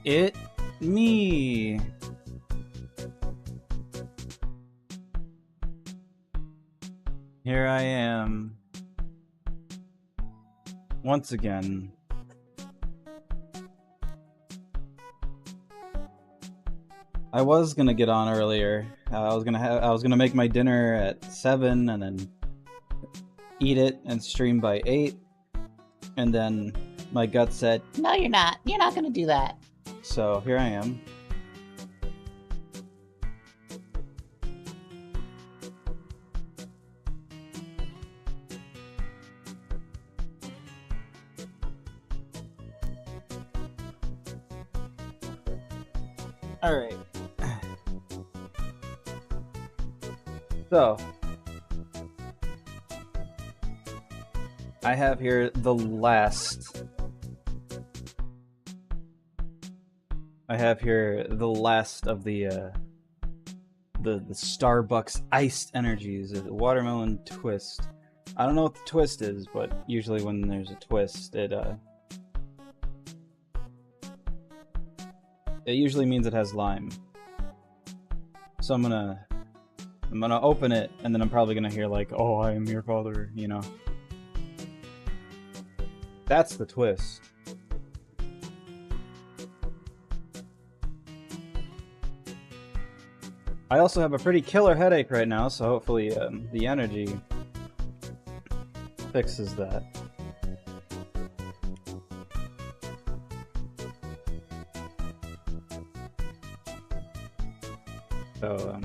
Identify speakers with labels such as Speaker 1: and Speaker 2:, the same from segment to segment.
Speaker 1: It me. Here I am. Once again. I was gonna get on earlier. I was gonna make my dinner at 7 and then eat it and stream by 8. And then my gut said,
Speaker 2: "No, you're not. You're not gonna do that."
Speaker 1: So here I am. All right. So, I have here the last. I have here the last of the Starbucks iced energies, the watermelon twist. I don't know what the twist is, but usually when there's a twist, it usually means it has lime. So I'm gonna open it, and then I'm probably gonna hear like, "Oh, I am your father," you know. That's the twist. I also have a pretty killer headache right now, so hopefully the energy fixes that. So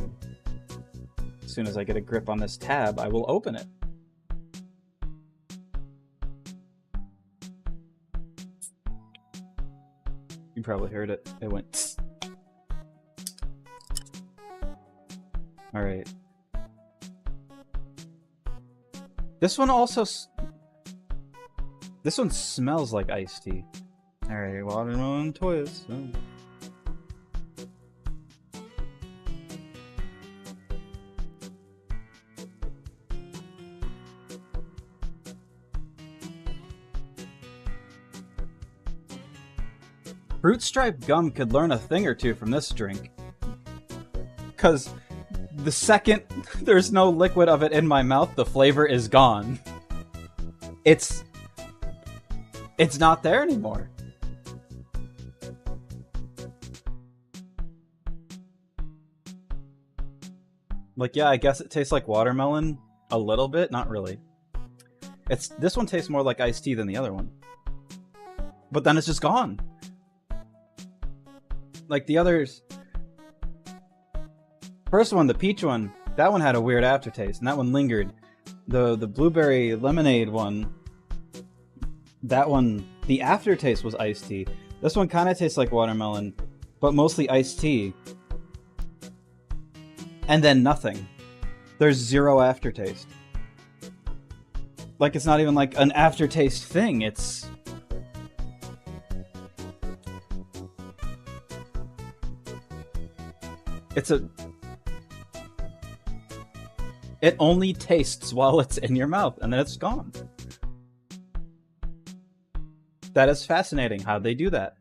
Speaker 1: as soon as I get a grip on this tab, I will open it. You probably heard it. It went tss. All right. This one smells like iced tea. All right, watermelon twist. Oh. Fruit stripe gum could learn a thing or two from this drink. Cause the second there's no liquid of it in my mouth, the flavor is gone. It's not there anymore. Like, yeah, I guess it tastes like watermelon a little bit, not really. This one tastes more like iced tea than the other one. But then it's just gone. Like the others. First one, the peach one, that one had a weird aftertaste, and that one lingered. The blueberry lemonade one, that one, the aftertaste was iced tea. This one kind of tastes like watermelon, but mostly iced tea. And then nothing. There's zero aftertaste. Like, it's not even like an aftertaste thing, it's... It only tastes while it's in your mouth, and then it's gone. That is fascinating. How'd they do that?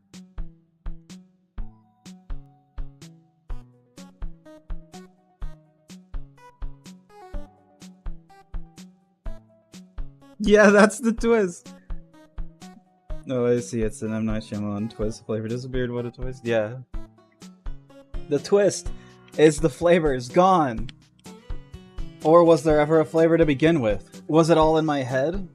Speaker 1: Yeah, that's the twist. Oh, I see. It's an M. Night Shyamalan twist. Flavor disappeared. What a twist. Yeah. The twist is the flavor is gone. Or was there ever a flavor to begin with? Was it all in my head?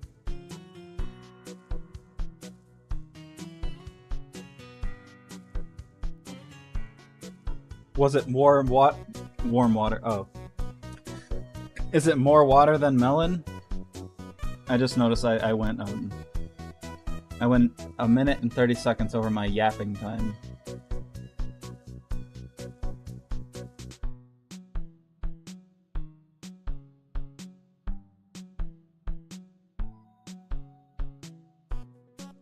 Speaker 1: Was it warm water? Oh. Is it more water than melon? I just noticed I went a minute and 30 seconds over my yapping time.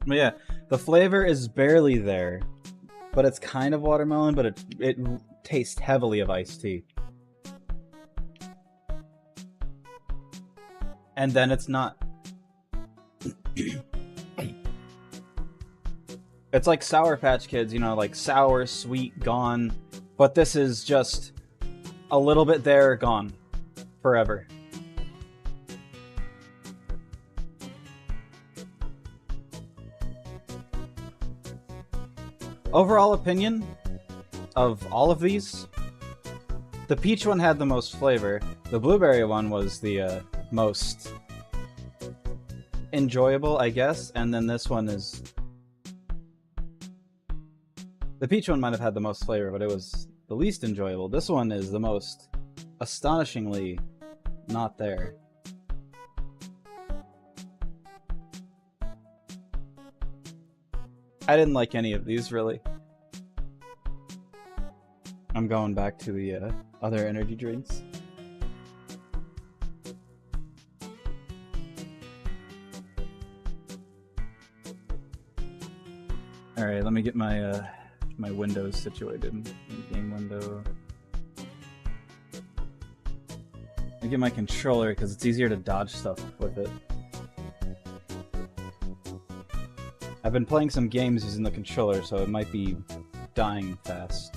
Speaker 1: But yeah, the flavor is barely there, but it's kind of watermelon, but it tastes heavily of iced tea. And then it's not. It's like Sour Patch Kids, you know, like sour, sweet, gone. But this is just a little bit there, gone. Forever. Overall opinion of all of these, the peach one had the most flavor. The blueberry one was the most enjoyable, I guess, and then this one is... The peach one might have had the most flavor, but it was the least enjoyable. This one is the most astonishingly not there. I didn't like any of these, really. I'm going back to the other energy drinks. Alright, let me get my my windows situated. Game window. I get my controller because it's easier to dodge stuff with it. I've been playing some games using the controller, so it might be dying fast.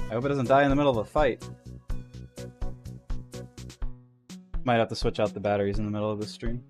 Speaker 1: I hope it doesn't die in the middle of a fight. Might have to switch out the batteries in the middle of the stream.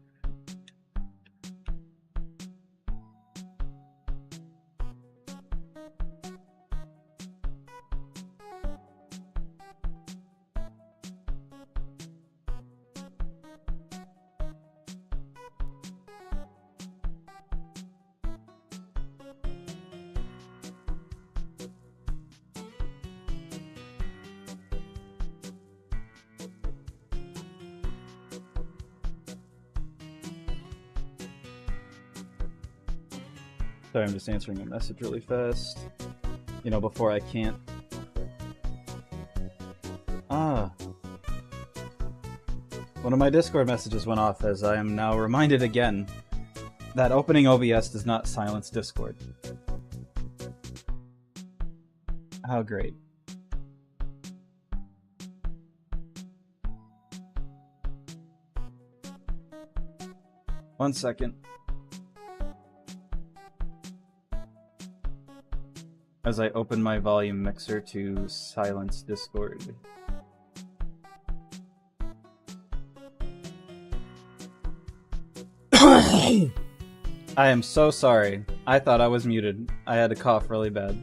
Speaker 1: Sorry, I'm just answering a message really fast. You know, before I can't. Ah. One of my Discord messages went off as I am now reminded again that opening OBS does not silence Discord. How great. One second. As I open my volume mixer to silence Discord. I am so sorry. I thought I was muted. I had to cough really bad.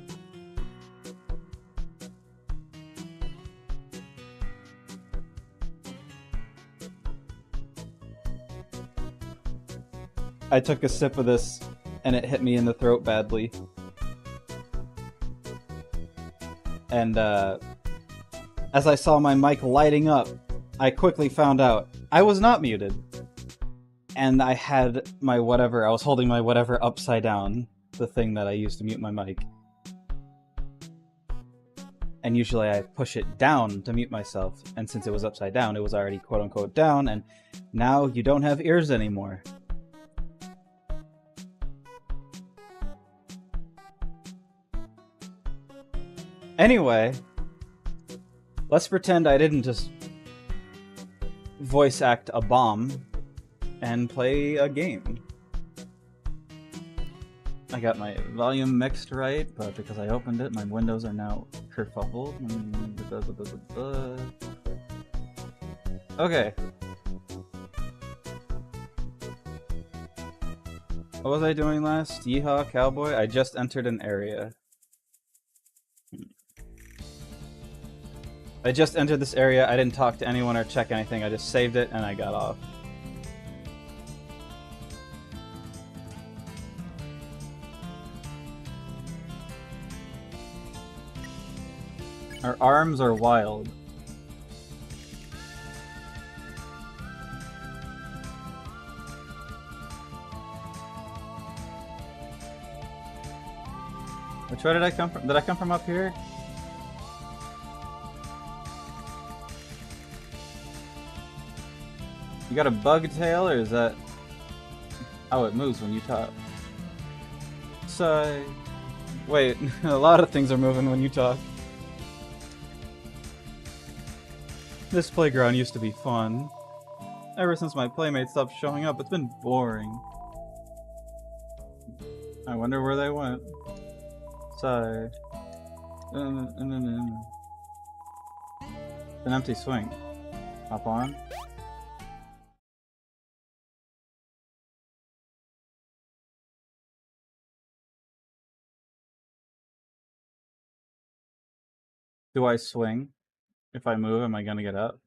Speaker 1: I took a sip of this and it hit me in the throat badly. And as I saw my mic lighting up, I quickly found out I was not muted. And I had my whatever, I was holding my whatever upside down, the thing that I used to mute my mic. And usually I push it down to mute myself, and since it was upside down, it was already quote-unquote down, and now you don't have ears anymore. Anyway, let's pretend I didn't just voice act a bomb and play a game. I got my volume mixed right, but because I opened it, my windows are now kerfuffled. Okay. What was I doing last? Yeehaw, cowboy? I just entered an area. I just entered this area, I didn't talk to anyone or check anything, I just saved it and I got off. Our arms are wild. Which way did I come from? Did I come from up here? You got a bug tail, or is that... Oh, it moves when you talk. Sigh. Wait, a lot of things are moving when you talk. This playground used to be fun. Ever since my playmates stopped showing up, it's been boring. I wonder where they went. Sorry. An empty swing. Hop on. Do I swing? If I move, am I gonna get up?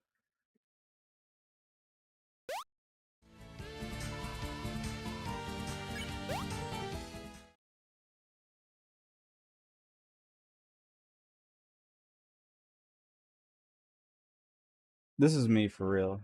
Speaker 1: This is me for real.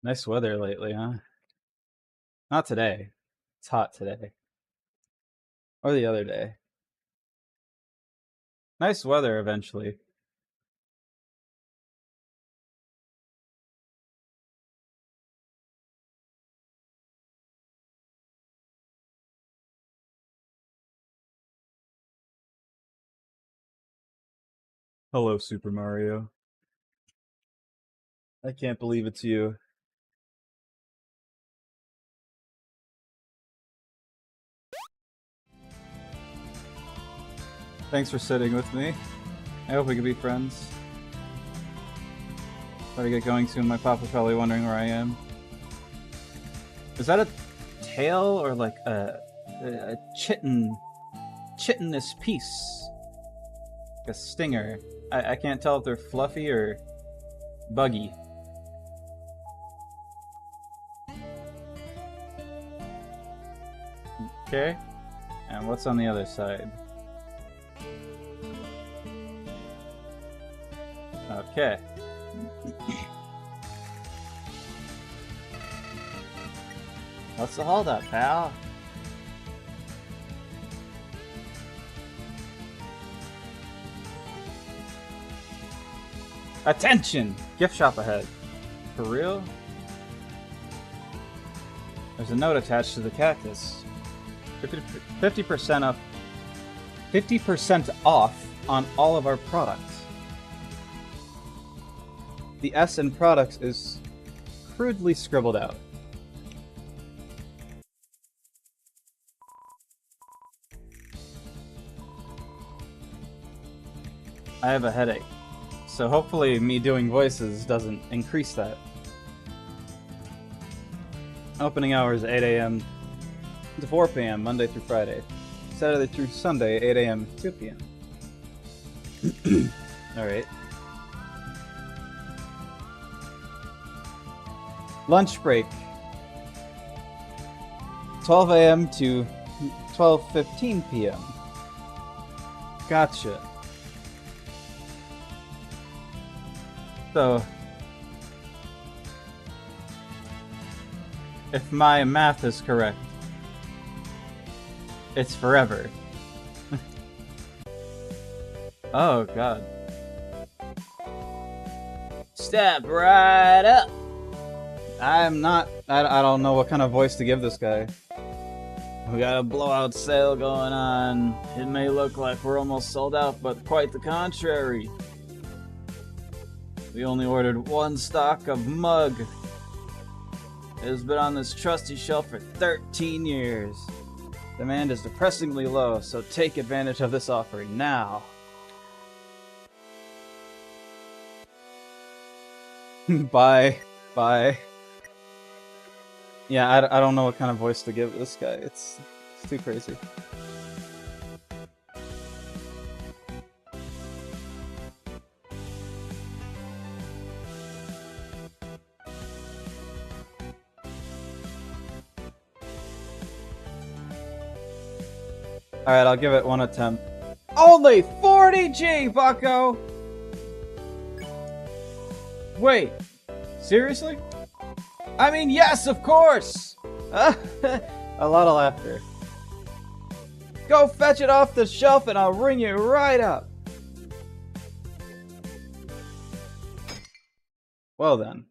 Speaker 1: Nice weather lately, huh? Not today. It's hot today. Or the other day. Nice weather eventually. Hello, Super Mario. I can't believe it's you. Thanks for sitting with me. I hope we can be friends. Better get going soon. My papa's probably wondering where I am. Is that a tail or like a chitinous piece? Like a stinger. I can't tell if they're fluffy or buggy. Okay. And what's on the other side? Okay. What's the holdup, pal? Attention! Gift shop ahead. For real? There's a note attached to the cactus. 50% up. 50% off on all of our products. The S in products is crudely scribbled out. I have a headache, so hopefully me doing voices doesn't increase that. Opening hours 8 a.m. to 4 p.m. Monday through Friday. Saturday through Sunday 8 a.m. to 2 p.m. Alright. Lunch break. 12 a.m. to 12:15 p.m. Gotcha. So, if my math is correct, it's forever. Oh god. Step right up! I'm not... I don't know what kind of voice to give this guy. We got a blowout sale going on. It may look like we're almost sold out, but quite the contrary. We only ordered one stock of mug. It has been on this trusty shelf for 13 years. Demand is depressingly low, so take advantage of this offering now. Bye. Bye. Yeah, I don't know what kind of voice to give this guy. It's too crazy. Alright, I'll give it one attempt. Only 40G, bucko! Wait, seriously? I mean, yes, of course! A lot of laughter. Go fetch it off the shelf and I'll ring you right up. Well then.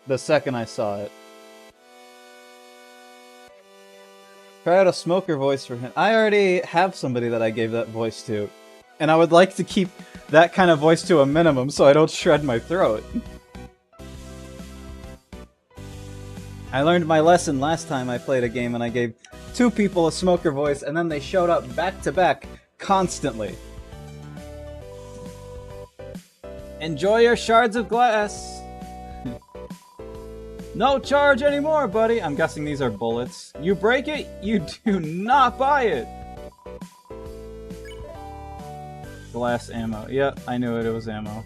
Speaker 1: the second I saw it. Try out a smoker voice for him. I already have somebody that I gave that voice to. And I would like to keep that kind of voice to a minimum so I don't shred my throat. I learned my lesson last time I played a game and I gave 2 people a smoker voice and then they showed up back to back constantly. Enjoy your shards of glass! No charge anymore, buddy! I'm guessing these are bullets. You break it, you do not buy it! Glass ammo. Yep, I knew it was ammo.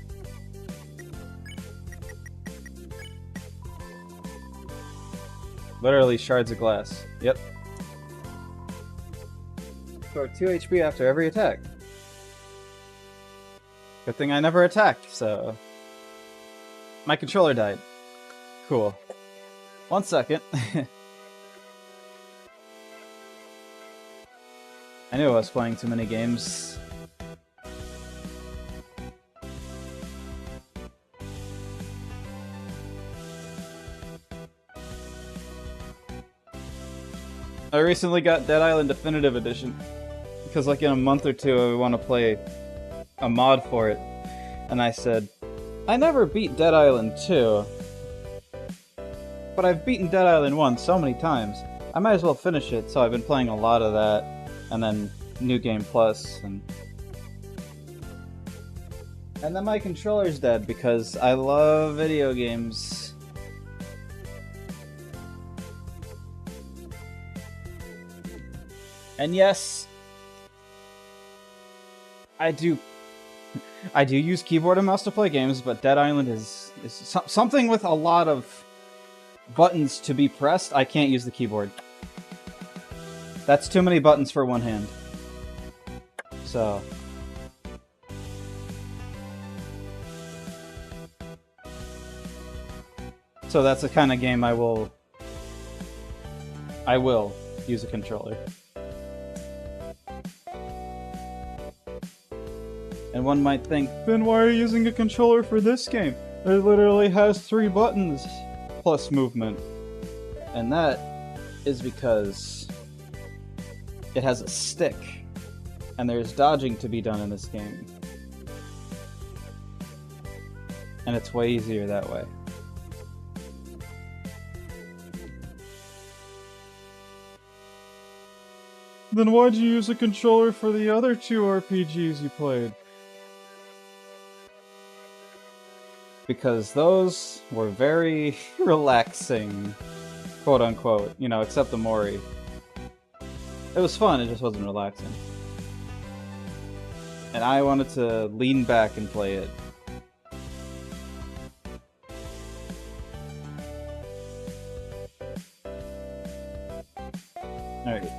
Speaker 1: Literally shards of glass. Yep. For 2 HP after every attack. Good thing I never attacked, so... My controller died. Cool. 1 second. I knew I was playing too many games. I recently got Dead Island Definitive Edition because like in a month or two I want to play a mod for it, and I said, I never beat Dead Island 2, but I've beaten Dead Island 1 so many times, I might as well finish it, so I've been playing a lot of that, and then New Game Plus, and then my controller's dead because I love video games. And yes, I do use keyboard and mouse to play games, but Dead Island is something with a lot of buttons to be pressed. I can't use the keyboard. That's too many buttons for one hand. So... So that's the kind of game I will use a controller. And one might think, then why are you using a controller for this game? It literally has 3 buttons plus movement. And that is because it has a stick. And there's dodging to be done in this game. And it's way easier that way. Then why'd you use a controller for the other 2 RPGs you played? Because those were very relaxing, quote unquote, you know, except the Mori. It was fun, it just wasn't relaxing. And I wanted to lean back and play it. Alright.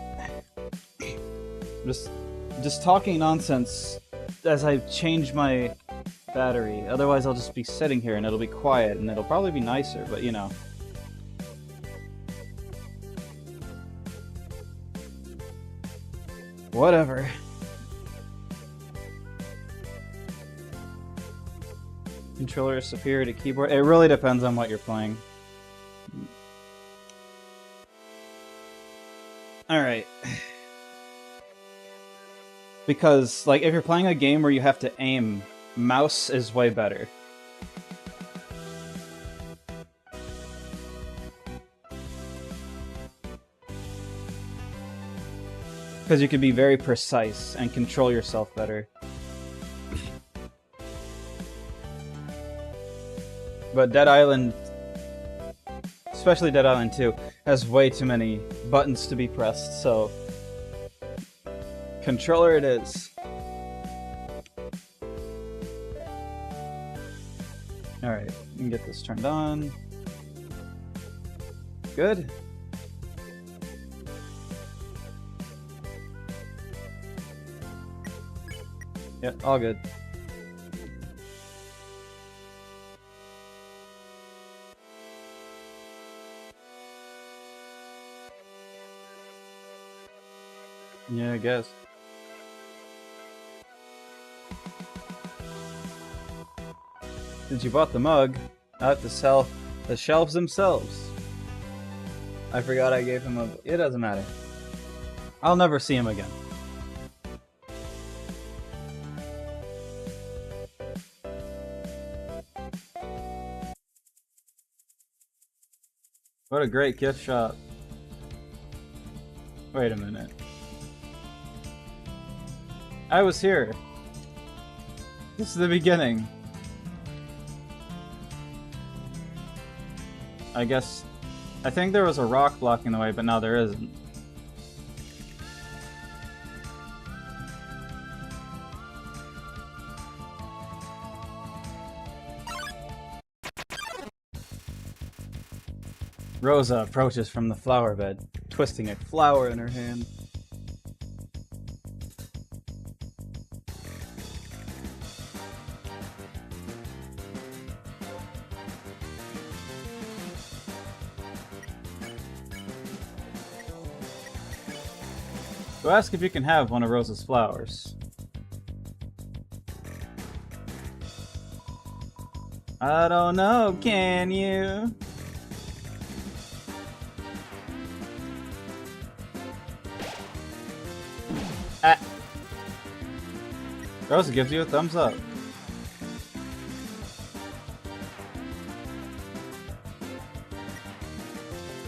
Speaker 1: Just talking nonsense as I change my battery. Otherwise I'll just be sitting here and it'll be quiet and it'll probably be nicer, but you know. Whatever. Controller is superior to keyboard. It really depends on what you're playing. Alright. Because, like, if you're playing a game where you have to aim, mouse is way better. Because you can be very precise and control yourself better. But Dead Island, especially Dead Island 2, has way too many buttons to be pressed, so... Controller it is. Alright, we can get this turned on. Good. Yep, all good. Yeah, I guess. Since you bought the mug, I have to sell The shelves themselves. I forgot I gave him a... It doesn't matter. I'll never see him again. What a great gift shop. Wait a minute. I was here. This is the beginning. I guess... I think there was a rock blocking the way, but now there isn't. Rosa approaches from the flower bed, twisting a flower in her hand. So ask if you can have one of Rosa's flowers. I don't know, can you? Ah. Rosa gives you a thumbs up.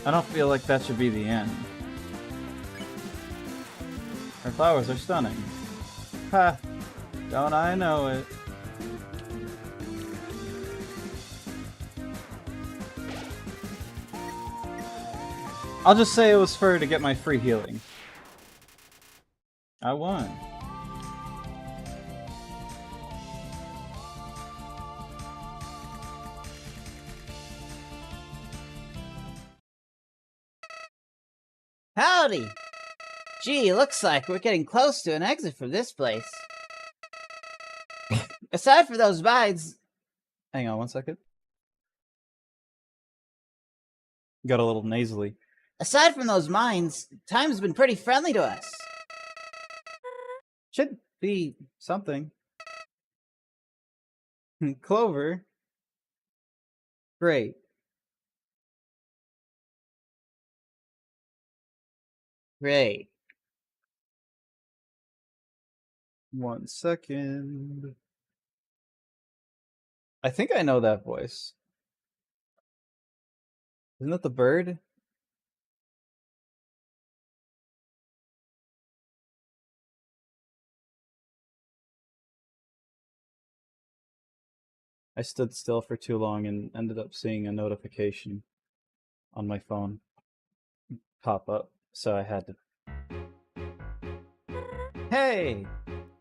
Speaker 1: I don't feel like that should be the end. Her flowers are stunning. Ha! Don't I know it? I'll just say it was for her to get my free healing. I won.
Speaker 2: Howdy! Gee, looks like we're getting close to an exit from this place. Aside from those vines...
Speaker 1: Hang on one second. Got a little nasally.
Speaker 2: Aside from those mines, time's been pretty friendly to us.
Speaker 1: Should be something. Clover. Great.
Speaker 2: Great.
Speaker 1: 1 second. I think I know that voice. Isn't that the bird? I stood still for too long and ended up seeing a notification on my phone pop up, so I had to... Hey!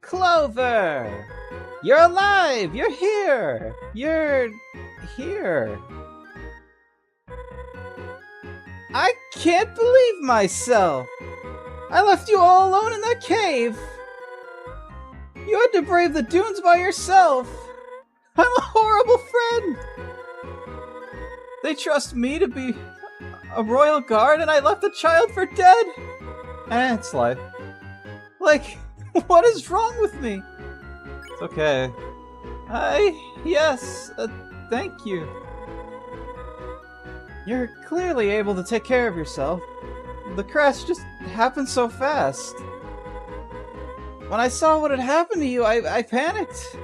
Speaker 1: Clover! You're alive! You're here! You're... here! I can't believe myself! I left you all alone in that cave! You had to brave the dunes by yourself! I'm a horrible friend! They trust me to be a royal guard and I left a child for dead! It's life. Like, what is wrong with me? It's okay. Yes, thank you. You're clearly able to take care of yourself. The crash just happened so fast. When I saw what had happened to you, I panicked.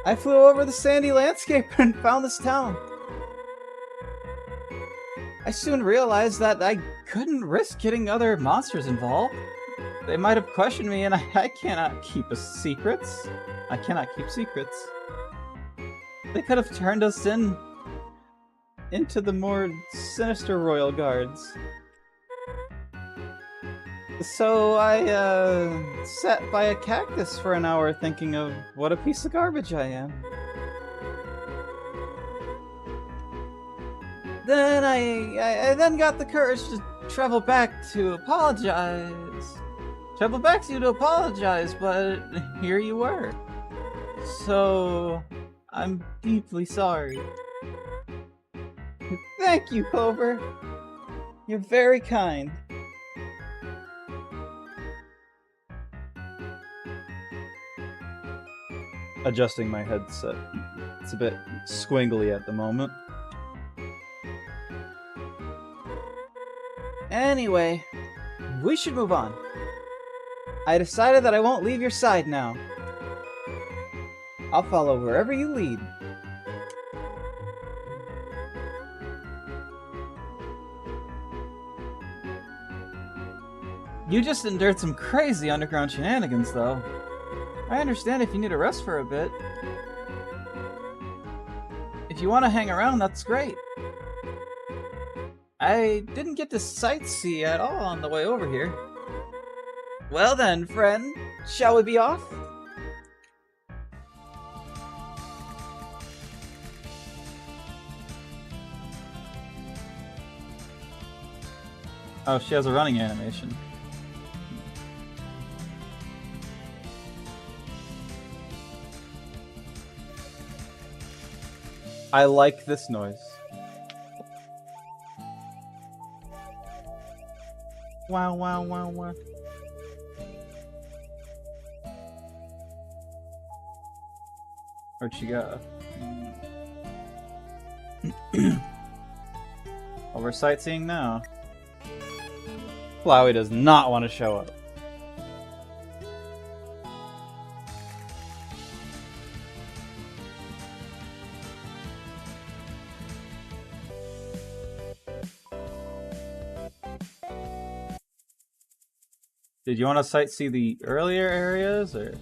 Speaker 1: I flew over the sandy landscape and found this town. I soon realized that I couldn't risk getting other monsters involved. They might have questioned me, and I cannot keep secrets. I cannot keep secrets. They could have turned us into the more sinister royal guards. So I sat by a cactus for an hour thinking of what a piece of garbage I am. Then I then got the courage to travel back to apologize. Travel back to you to apologize, but here you were. So I'm deeply sorry. Thank you, Clover. You're very kind. Adjusting my headset. It's a bit squingly at the moment. Anyway, we should move on. I decided that I won't leave your side now. I'll follow wherever you lead. You just endured some crazy underground shenanigans, though. I understand if you need a rest for a bit. If you want to hang around, that's great. I didn't get to sightsee at all on the way over here. Well then, friend, shall we be off? Oh, she has a running animation. I like this noise. Wow, wow, wow, wow. Where'd she go? Well, we're sightseeing now. Flowey does not want to show up. Did you want to sightsee the earlier areas, or?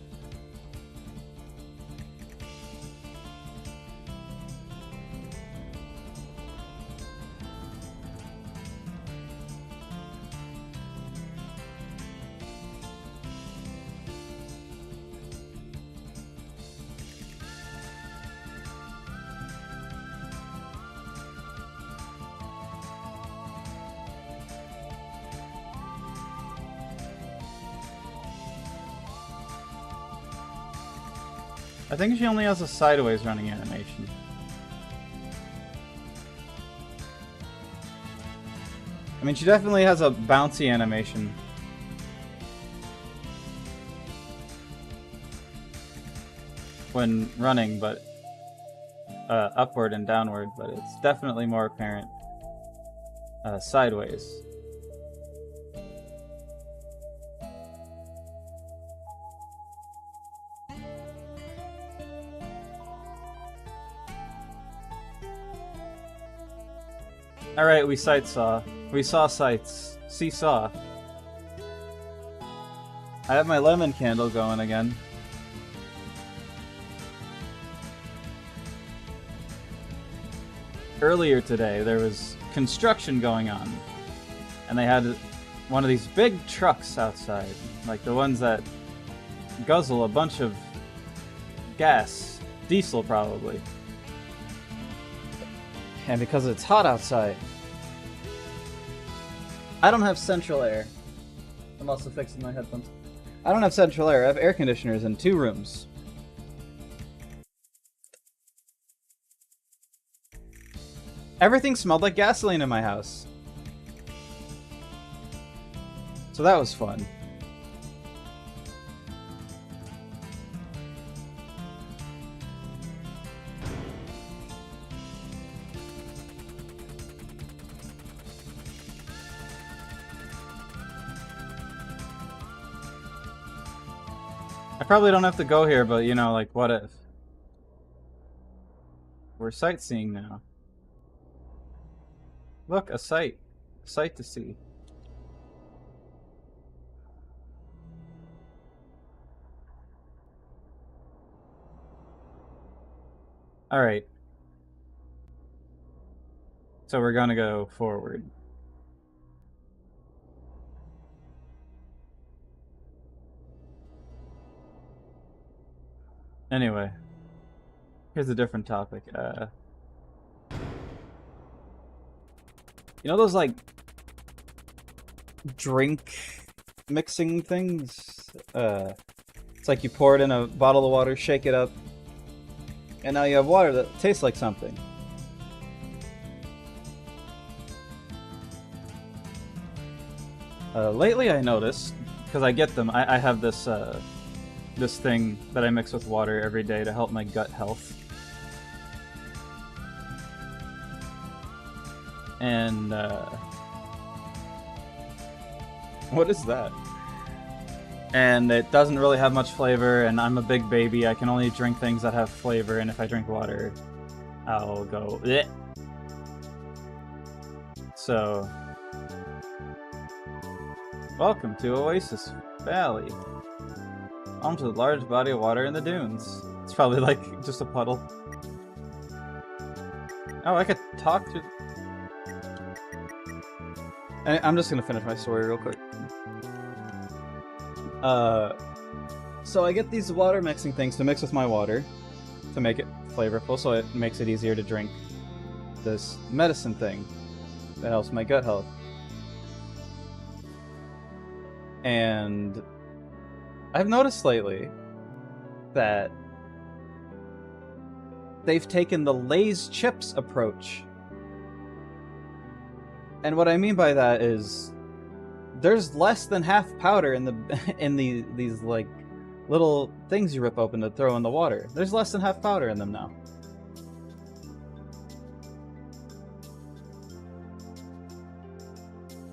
Speaker 1: I think she only has a sideways running animation. I mean, she definitely has a bouncy animation. When running, but upward and downward, but it's definitely more apparent sideways. Alright, we sightsaw. We saw sights. Seesaw. I have my lemon candle going again. Earlier today, there was construction going on. And they had one of these big trucks outside. Like the ones that guzzle a bunch of gas. Diesel, probably. And because it's hot outside. I don't have central air. I'm also fixing my headphones. I don't have central air. I have air conditioners in 2 rooms. Everything smelled like gasoline in my house. So that was fun. I probably don't have to go here, but you know, like, what if? We're sightseeing now. Look, a sight. A sight to see. Alright. So we're gonna go forward. Anyway, here's a different topic. You know those, like, drink mixing things? It's like you pour it in a bottle of water, shake it up, and now you have water that tastes like something. Lately I noticed, because I get them, I have this, this thing that I mix with water every day to help my gut health. And What is that? And it doesn't really have much flavor, and I'm a big baby. I can only drink things that have flavor, and if I drink water, I'll go bleh. So, welcome to Oasis Valley. Onto the large body of water in the dunes. It's probably like just a puddle. Oh, I could talk to... I'm just gonna finish my story real quick. So I get these water mixing things to mix with my water to make it flavorful, so it makes it easier to drink this medicine thing that helps my gut health. And I've noticed lately that they've taken the Lay's chips approach. And what I mean by that is there's less than half powder in these like little things you rip open to throw in the water. There's less than half powder in them now.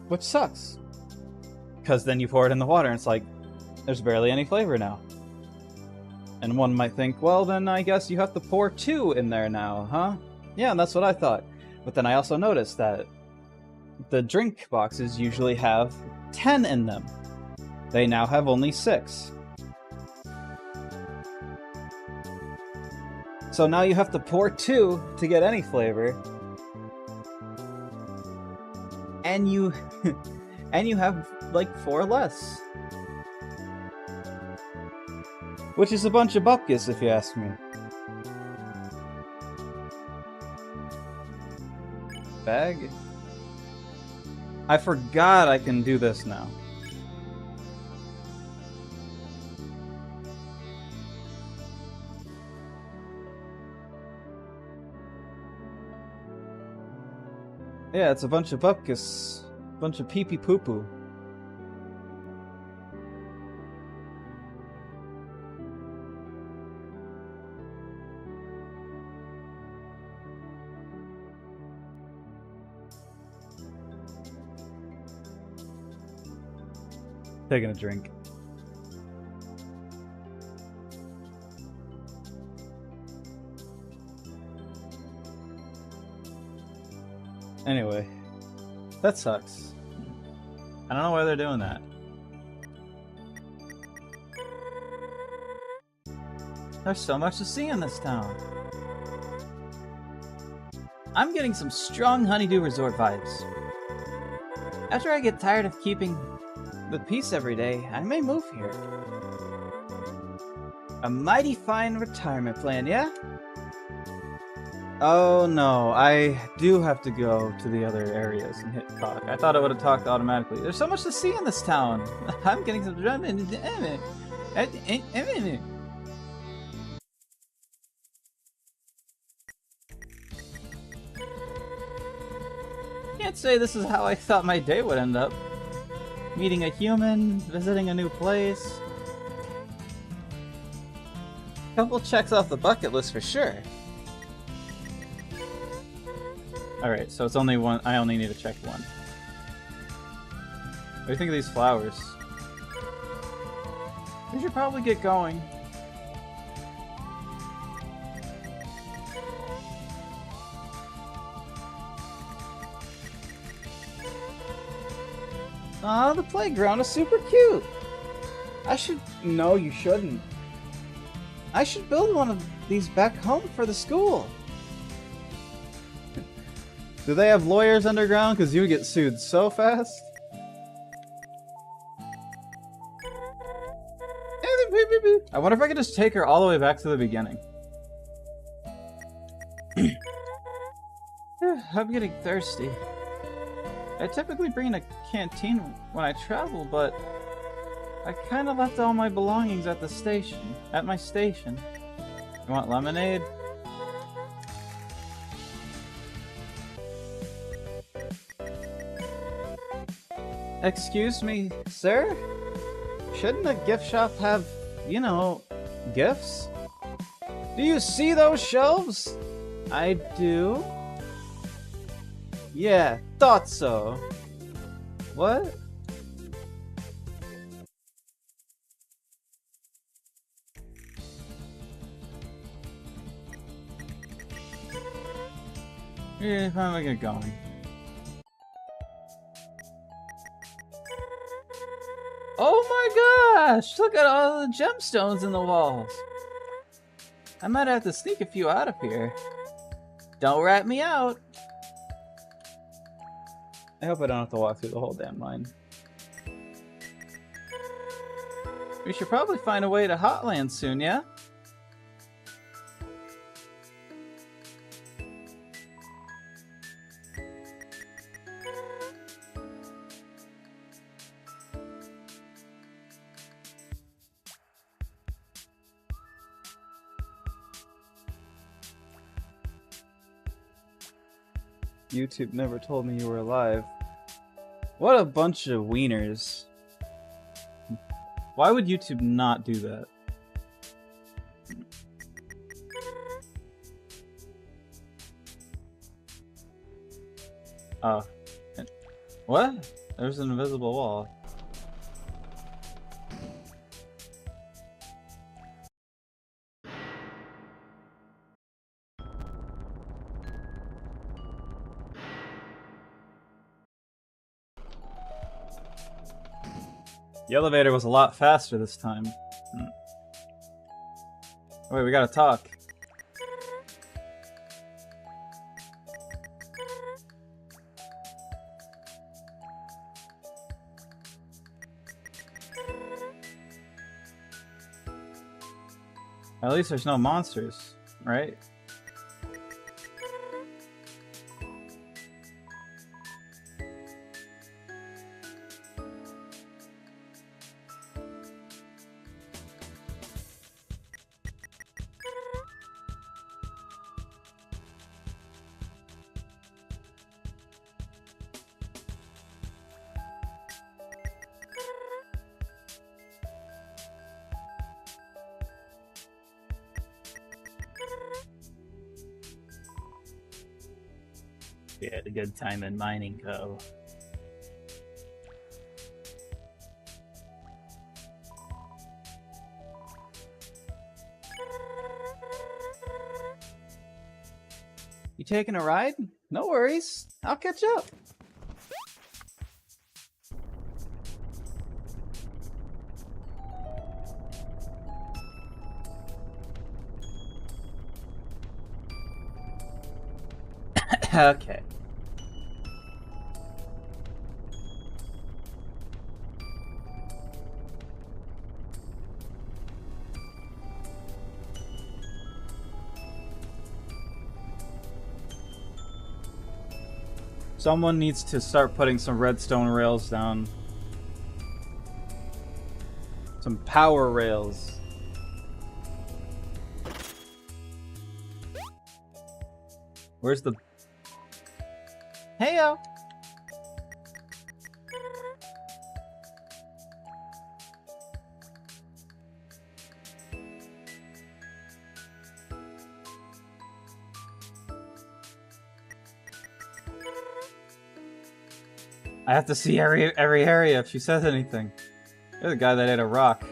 Speaker 1: Which sucks. Because then you pour it in the water and it's like, there's barely any flavor now. And one might think, well then I guess you have to pour 2 in there now, huh? Yeah, and that's what I thought. But then I also noticed that the drink boxes usually have 10 in them. They now have only 6. So now you have to pour 2 to get any flavor. And you and you have like 4 less. Which is a bunch of bupkis if you ask me. Bag? I forgot I can do this now. Yeah, it's a bunch of bupkis. Bunch of pee-pee poo-poo. Taking a drink. Anyway, that sucks. I don't know why they're doing that. There's so much to see in this town. I'm getting some strong Honeydew Resort vibes. After I get tired of keeping the peace every day, I may move here. A mighty fine retirement plan, yeah? Oh no, I do have to go to the other areas and hit talk. I thought it would have talked automatically. There's so much to see in this town. I'm getting some drum in. Can't say this is how I thought my day would end up. Meeting a human, visiting a new place. Couple checks off the bucket list for sure. Alright, so it's only one. I only need to check one. What do you think of these flowers? We should probably get going. Aw, the playground is super cute! I should... No, you shouldn't. I should build one of these back home for the school. Do they have lawyers underground? Because you would get sued so fast. I wonder if I could just take her all the way back to the beginning. I'm getting thirsty. I typically bring a canteen when I travel, but I kind of left all my belongings at the station. At my station. You want lemonade? Excuse me, sir? Shouldn't a gift shop have, you know, gifts? Do you see those shelves? I do. Yeah, thought so. What? Yeah, finally get going. Oh my gosh! Look at all the gemstones in the walls! I might have to sneak a few out of here. Don't rat me out! I hope I don't have to walk through the whole damn mine. We should probably find a way to Hotland soon, yeah? YouTube never told me you were alive. What a bunch of wieners. Why would YouTube not do that? Oh. What? There's an invisible wall. The elevator was a lot faster this time. Wait, we gotta talk. At least there's no monsters, right? We had a good time in Mining Co. You taking a ride? No worries. I'll catch up. Okay. Someone needs to start putting some redstone rails down. Some power rails. Where's the... Heyo! I have to see every area if she says anything. You're the guy that ate a rock.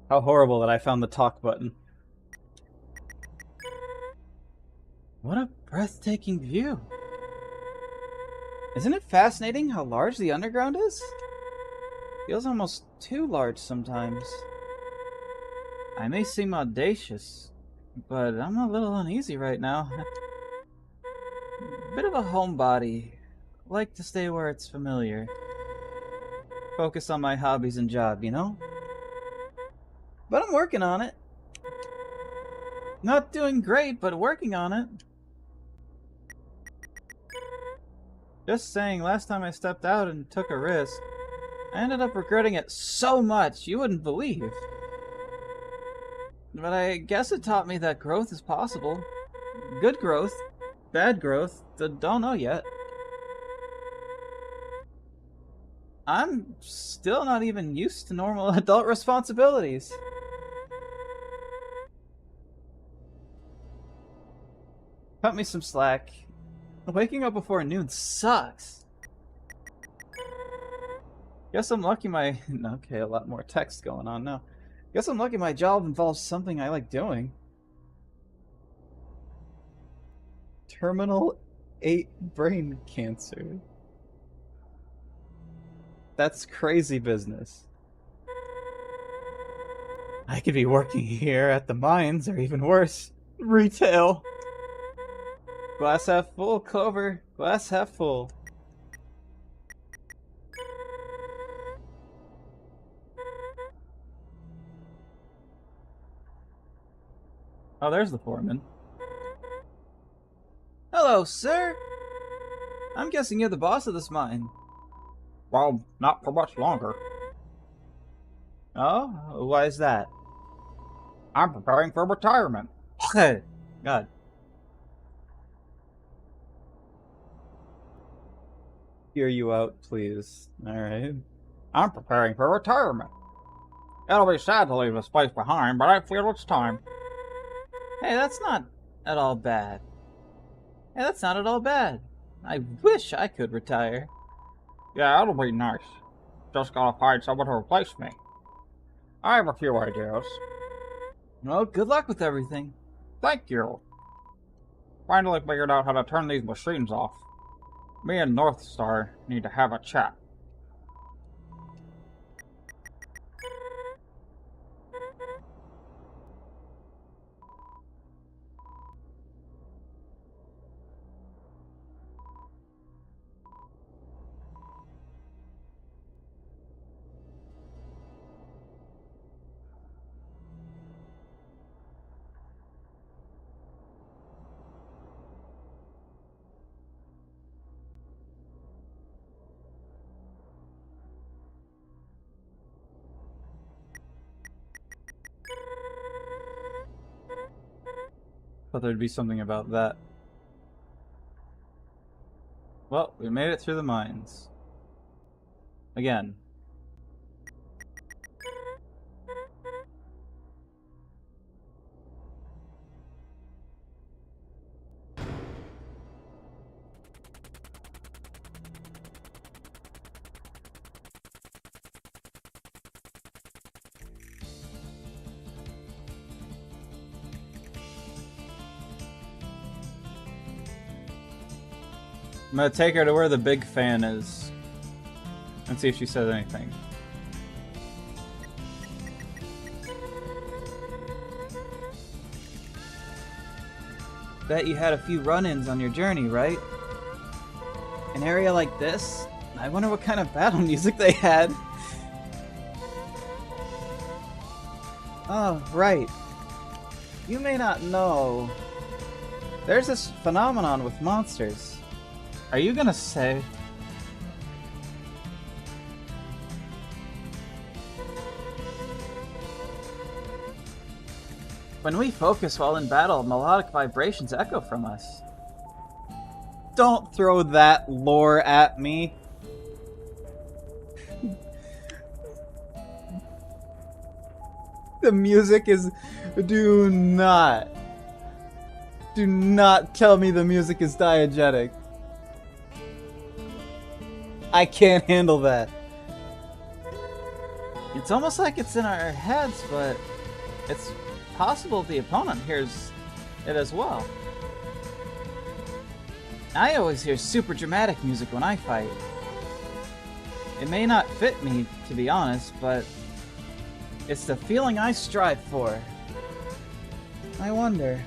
Speaker 1: How horrible that I found the talk button. What a breathtaking view. Isn't it fascinating how large the underground is? Feels almost too large sometimes. I may seem audacious, but I'm a little uneasy right now. Bit of a homebody. Like to stay where it's familiar. Focus on my hobbies and job, you know? But I'm working on it. Not doing great, but working on it. Just saying, last time I stepped out and took a risk, I ended up regretting it so much you wouldn't believe. But I guess it taught me that growth is possible. Good growth, bad growth, don't know yet. I'm still not even used to normal adult responsibilities. Cut me some slack. Waking up before noon sucks. Guess I'm lucky my... Okay, a lot more text going on now. Guess I'm lucky my job involves something I like doing. Terminal 8 brain cancer. That's crazy business. I could be working here at the mines, or even worse, retail. Glass half full, Clover. Glass half full. Oh, there's the foreman. Hello, sir. I'm guessing you're the boss of this mine. Well, not for much longer. Oh? Why is that? I'm preparing for retirement. God. Hear you out, please. Alright. I'm preparing for retirement. It'll be sad to leave this place behind, but I feel it's time. Hey, that's not at all bad. Hey, that's not at all bad. I wish I could retire. Yeah, it'll be nice. Just gotta find someone to replace me. I have a few ideas. Well, good luck with everything. Thank you. Finally figured out how to turn these machines off. Me and North Star need to have a chat. Thought there'd be something about that. Well, we made it through the mines. Again. I'm gonna take her to where the big fan is and see if she says anything. Bet you had a few run-ins on your journey, right? An area like this? I wonder what kind of battle music they had. Oh, right. You may not know. There's this phenomenon with monsters. Are you gonna say? When we focus while in battle, melodic vibrations echo from us. Don't throw that lore at me. The music is... Do not tell me the music is diegetic. I can't handle that. It's almost like it's in our heads, but it's possible the opponent hears it as well. I always hear super dramatic music when I fight. It may not fit me, to be honest, but it's the feeling I strive for. I wonder,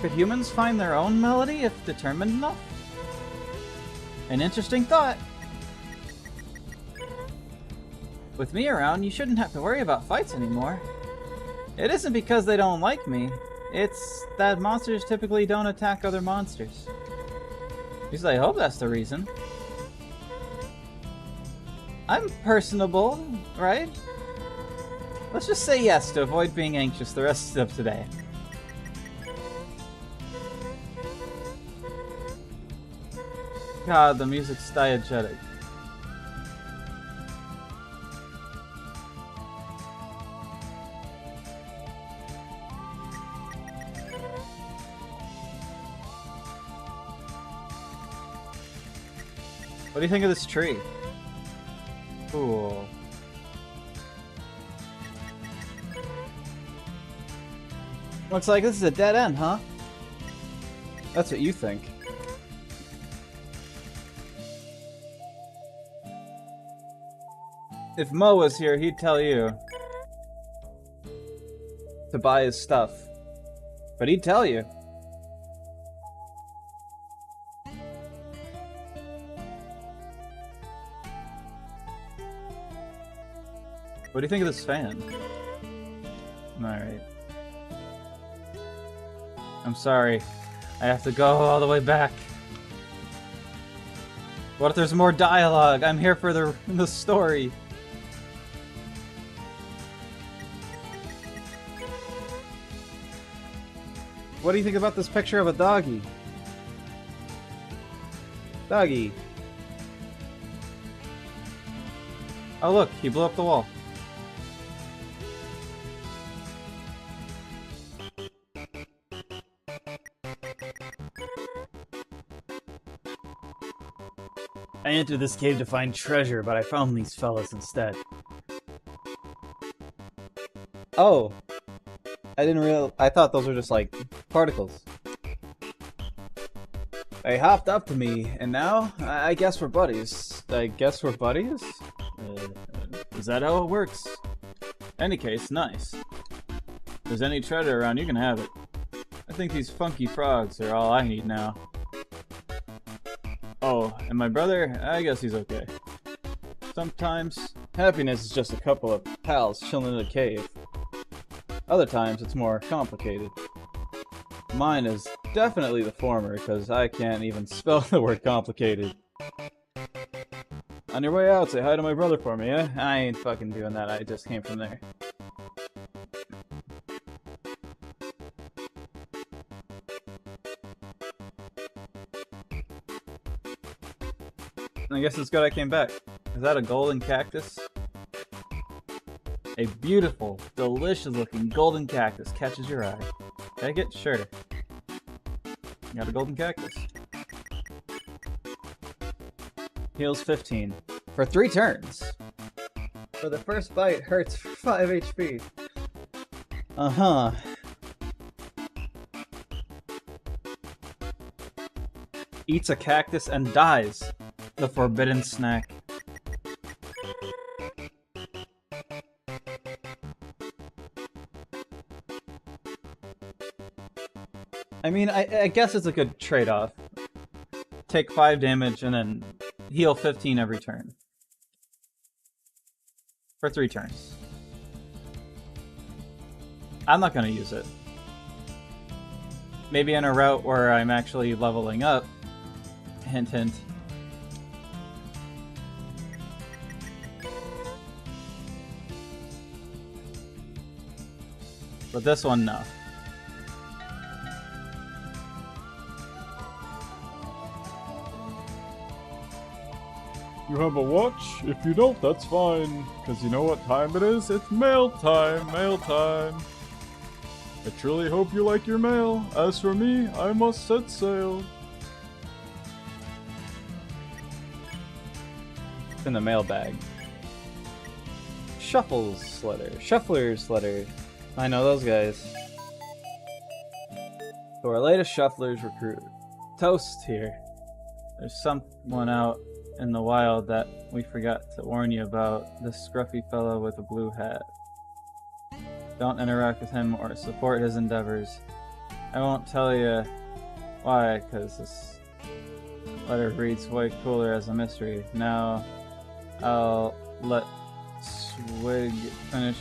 Speaker 1: could humans find their own melody if determined enough? An interesting thought. With me around, you shouldn't have to worry about fights anymore. It isn't because they don't like me. It's that monsters typically don't attack other monsters. At least I hope that's the reason. I'm personable, right? Let's just say yes to avoid being anxious the rest of today. God, the music's diegetic. What do you think of this tree? Cool. Looks like this is a dead end, huh? That's what you think. If Mo was here, he'd tell you to buy his stuff. But he'd tell you. What do you think of this fan? Alright. I'm sorry. I have to go all the way back. What if there's more dialogue? I'm here for the story. What do you think about this picture of a doggy? Doggy. Oh look, he blew up the wall. I entered this cave to find treasure, but I found these fellas instead. Oh. I thought those were just like particles. They hopped up to me, and now I guess we're buddies. I guess we're buddies? Is that how it works? Any case, nice. If there's any treasure around, you can have it. I think these funky frogs are all I need now. Oh, and my brother, I guess he's okay. Sometimes, happiness is just a couple of pals chilling in a cave. Other times, it's more complicated. Mine is definitely the former, because I can't even spell the word complicated. On your way out, say hi to my brother for me, eh? I ain't fucking doing that, I just came from there. I guess it's good I came back. Is that a golden cactus? A beautiful, delicious looking golden cactus catches your eye. Can I get? Sure. Got a golden cactus. Heals 15. For 3 turns. For the first bite, hurts for 5 HP. Uh-huh. Eats a cactus and dies. The forbidden snack. I mean, I guess it's a good trade-off. Take 5 damage and then heal 15 every turn. For 3 turns. I'm not gonna use it. Maybe in a route where I'm actually leveling up. Hint, hint. But this one, no.
Speaker 3: You have a watch? If you don't, that's fine. Because you know what time it is? It's mail time, mail time. I truly hope you like your mail. As for me, I must set sail.
Speaker 1: It's in the mailbag. Shuffle's letter. Shuffler's letter. I know those guys. So our latest Shuffler's recruit. Toast here. There's someone out in the wild that we forgot to warn you about. This scruffy fellow with a blue hat. Don't interact with him or support his endeavors. I won't tell you why, because this letter reads way cooler as a mystery. Now, I'll let Swig finish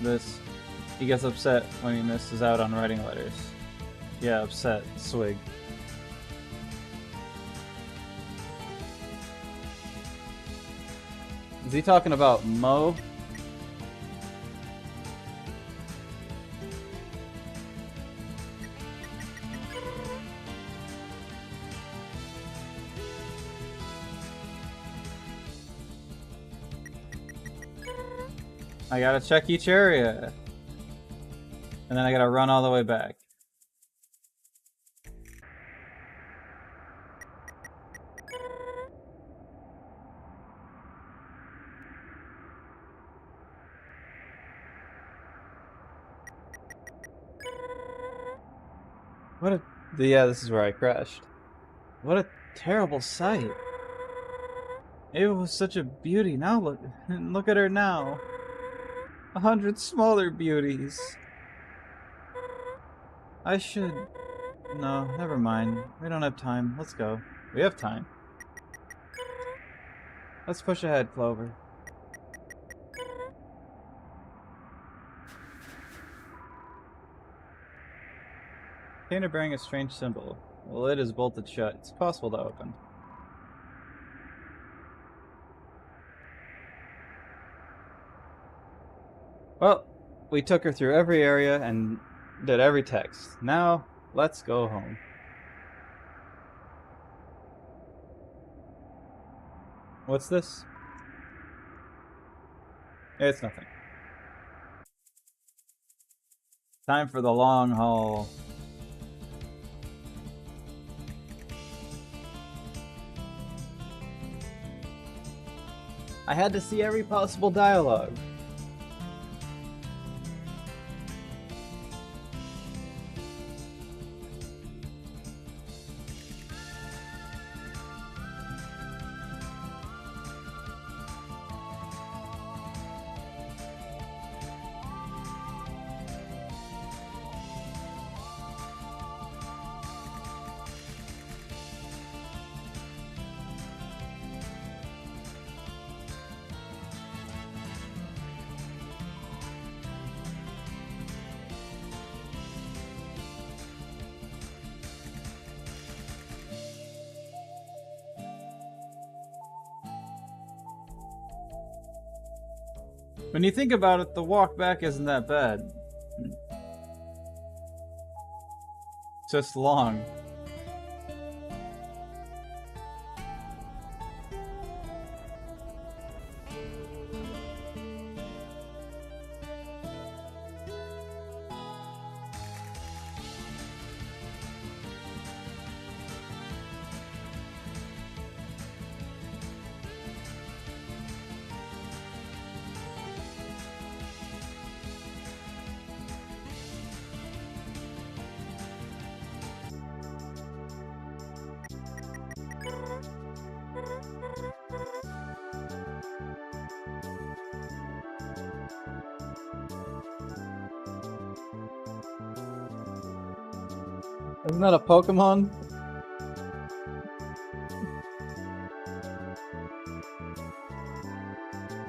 Speaker 1: this. He gets upset when he misses out on writing letters. Yeah, upset. Swig. Is he talking about Mo? I gotta check each area. And then I gotta run all the way back. What a... Yeah, this is where I crashed. What a terrible sight. Ava was such a beauty. Now look at her now. 100 smaller beauties. I should... No, never mind. We don't have time. Let's go. We have time. Let's push ahead, Clover. Container bearing a strange symbol. The lid is bolted shut. It's possible to open. Well, we took her through every area and did every text. Now, let's go home. What's this? It's nothing. Time for the long haul. I had to see every possible dialogue. When you think about it, the walk back isn't that bad. Just long. Isn't that a Pokemon?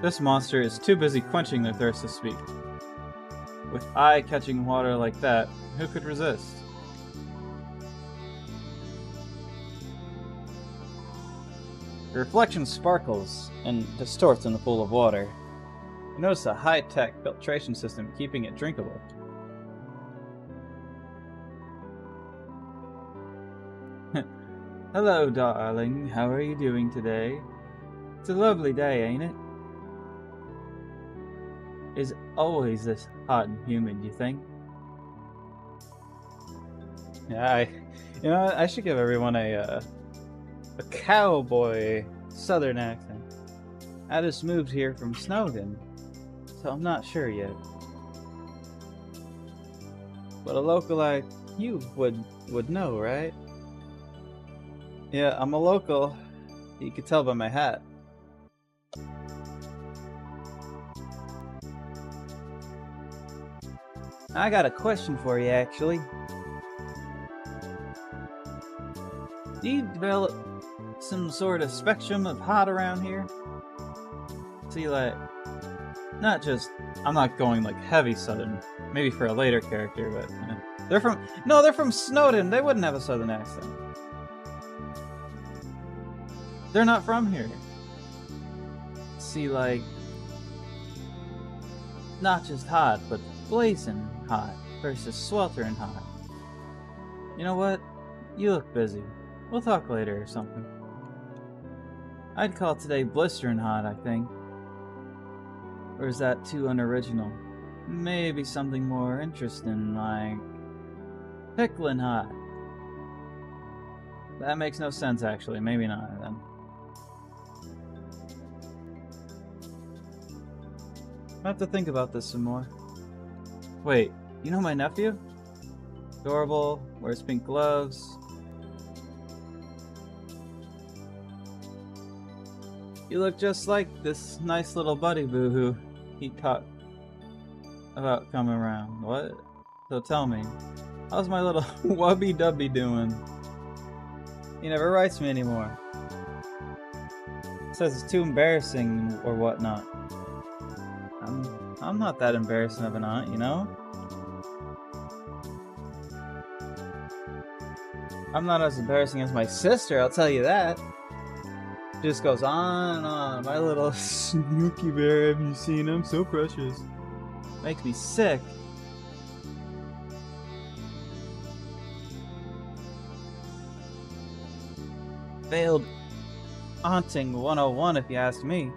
Speaker 1: This monster is too busy quenching their thirst to speak. With eye-catching water like that, who could resist? The reflection sparkles and distorts in the pool of water. You notice a high-tech filtration system keeping it drinkable. Hello, darling. How are you doing today? It's a lovely day, ain't it? Is always this hot and humid, you think? Yeah, I should give everyone a cowboy southern accent. I just moved here from Snowden, so I'm not sure yet. But a local like you would know, right? Yeah, I'm a local. You could tell by my hat. I got a question for you, actually. Do you develop some sort of spectrum of hot around here? See, like, not just, I'm not going like heavy southern, maybe for a later character, but they're from Snowden. They wouldn't have a southern accent. They're not from here. See, like, not just hot, but blazing hot versus sweltering hot. You know what? You look busy. We'll talk later or something. I'd call today blistering hot, I think. Or is that too unoriginal? Maybe something more interesting, like pickling hot. That makes no sense, actually. Maybe not, then. I have to think about this some more. Wait, you know my nephew? Adorable. Wears pink gloves. You look just like this nice little buddy boo who he talked about coming around. What? So tell me, how's my little wubby dubby doing? He never writes me anymore. Says it's too embarrassing or whatnot. I'm not that embarrassing of an aunt, you know? I'm not as embarrassing as my sister, I'll tell you that. Just goes on and on. My little snooky bear, have you seen him? So precious. Makes me sick. Failed haunting 101 if you ask me.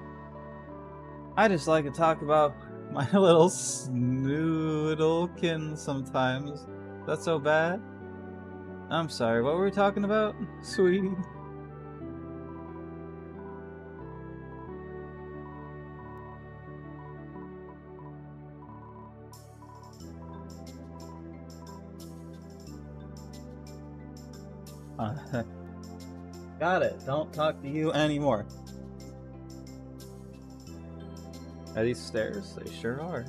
Speaker 1: I just like to talk about my little snoodlekin sometimes. That's so bad? I'm sorry, what were we talking about, sweetie? Got it. Don't talk to you anymore. Are these stairs? They sure are.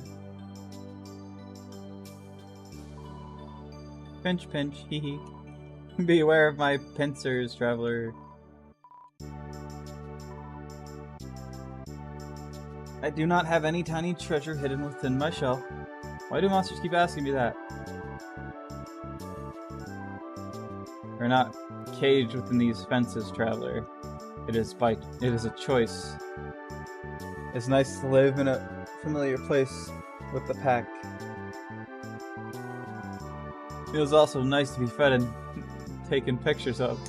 Speaker 1: Pinch, pinch, hee hee. Beware of my pincers, traveler. I do not have any tiny treasure hidden within my shell. Why do monsters keep asking me that? We're not caged within these fences, traveler. It is a choice. It's nice to live in a familiar place with the pack. It was also nice to be fed and taken pictures of.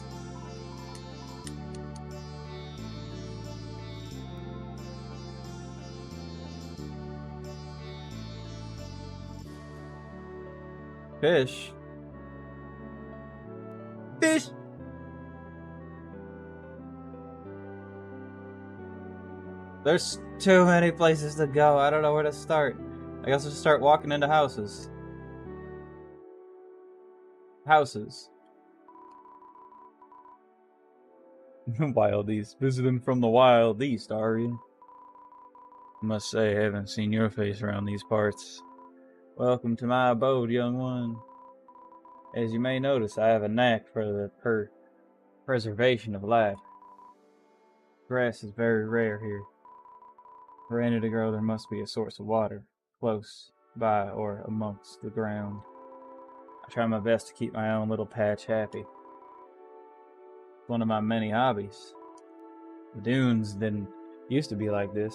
Speaker 1: Fish? Fish! There's too many places to go. I don't know where to start. I guess I'll just start walking into houses. Houses. Wild East. Visiting from the Wild East, are you? Must say, I haven't seen your face around these parts. Welcome to my abode, young one. As you may notice, I have a knack for the preservation of life. Grass is very rare here. For any to grow, there must be a source of water, close by or amongst the ground. I try my best to keep my own little patch happy. It's one of my many hobbies. The dunes didn't used to be like this.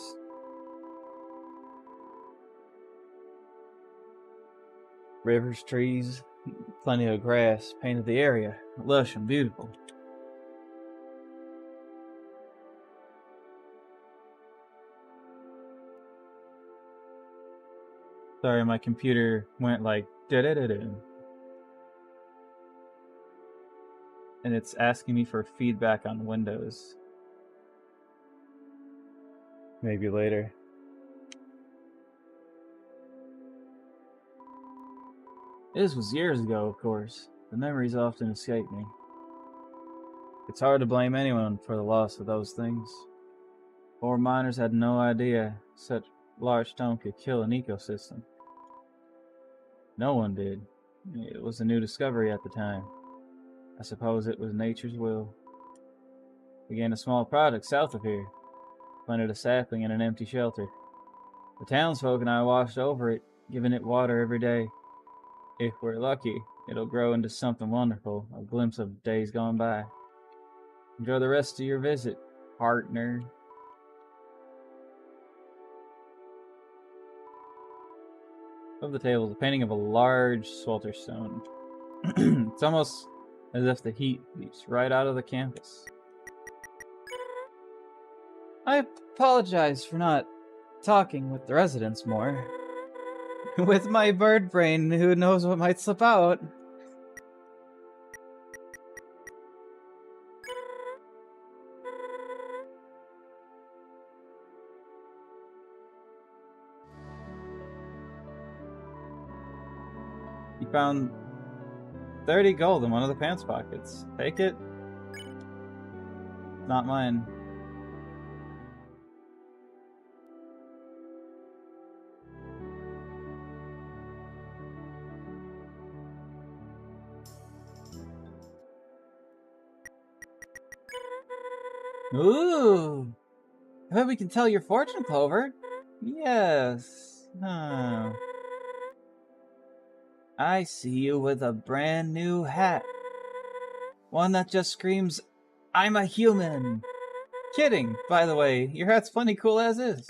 Speaker 1: Rivers, trees, plenty of grass painted the area lush and beautiful. Sorry, my computer went like da-da-da-da. And it's asking me for feedback on Windows. Maybe later. This was years ago, of course. The memories often escape me. It's hard to blame anyone for the loss of those things. Poor miners had no idea such large stone could kill an ecosystem. No one did. It was a new discovery at the time. I suppose it was nature's will. Began a small project south of here. Planted a sapling in an empty shelter. The townsfolk and I watched over it, giving it water every day. If we're lucky, it'll grow into something wonderful, a glimpse of days gone by. Enjoy the rest of your visit, partner. Above the table is a painting of a large swelter stone. It's almost as if the heat leaps right out of the canvas. I apologize for not talking with the residents more. With my bird brain, who knows what might slip out? You found 30 gold in one of the pants pockets. Take it. Not mine. Ooh! I bet we can tell your fortune, Clover. Yes. Huh. I see you with a brand new hat. One that just screams, I'm a human. Kidding, by the way. Your hat's plenty cool as is.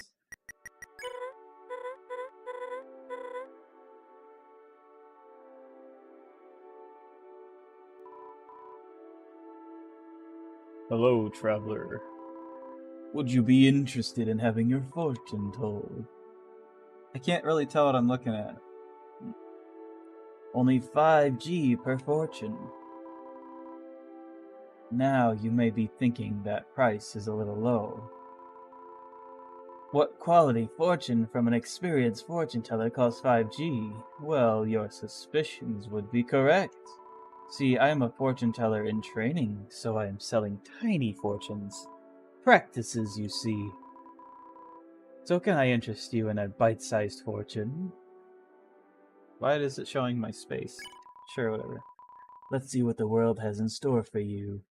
Speaker 1: Hello, traveler. Would you be interested in having your fortune told? I can't really tell what I'm looking at. Only 5G per fortune. Now you may be thinking that price is a little low. What quality fortune from an experienced fortune teller costs 5G? Well, your suspicions would be correct. See, I am a fortune teller in training, so I am selling tiny fortunes. Practices, you see. So can I interest you in a bite-sized fortune? Why is it showing my space? Sure, whatever. Let's see what the world has in store for you.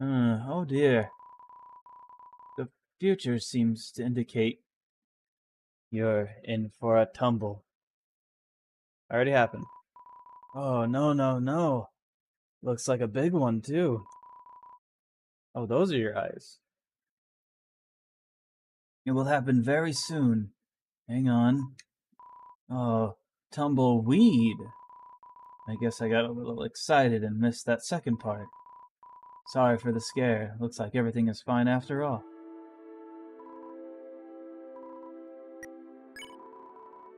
Speaker 1: Oh dear. The future seems to indicate you're in for a tumble. Already happened. Oh, no, no, no. Looks like a big one, too. Oh, those are your eyes. It will happen very soon. Hang on. Oh, tumbleweed. I guess I got a little excited and missed that second part. Sorry for the scare. Looks like everything is fine after all.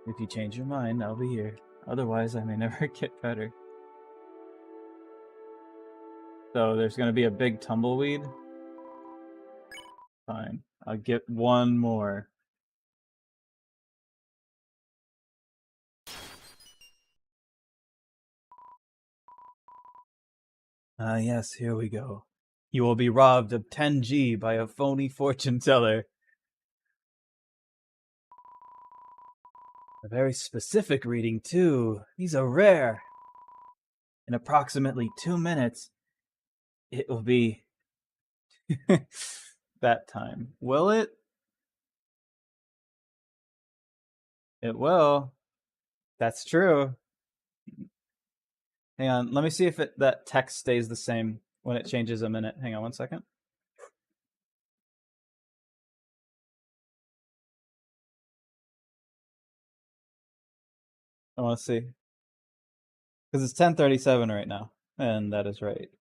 Speaker 1: If you change your mind, I'll be here. Otherwise, I may never get better. So there's gonna be a big tumbleweed? Fine. I'll get one more. Yes, here we go. You will be robbed of 10G by a phony fortune teller. A very specific reading, too. These are rare. In approximately 2 minutes, it will be that time. Will it? It will. That's true. Hang on, let me see if that text stays the same when it changes a minute. Hang on 1 second. I want to see. Because it's 10:37 right now, and that is right.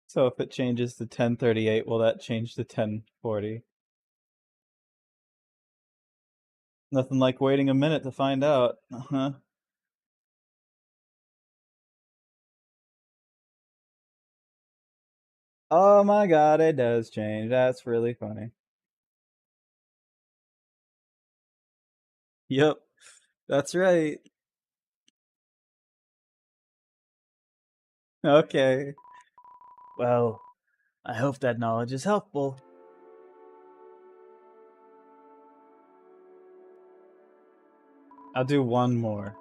Speaker 1: So if it changes to 10:38, will that change to 10:40? Nothing like waiting a minute to find out. Uh-huh. Oh my god, it does change. That's really funny. Yep, that's right. Okay. Well, I hope that knowledge is helpful. I'll do one more.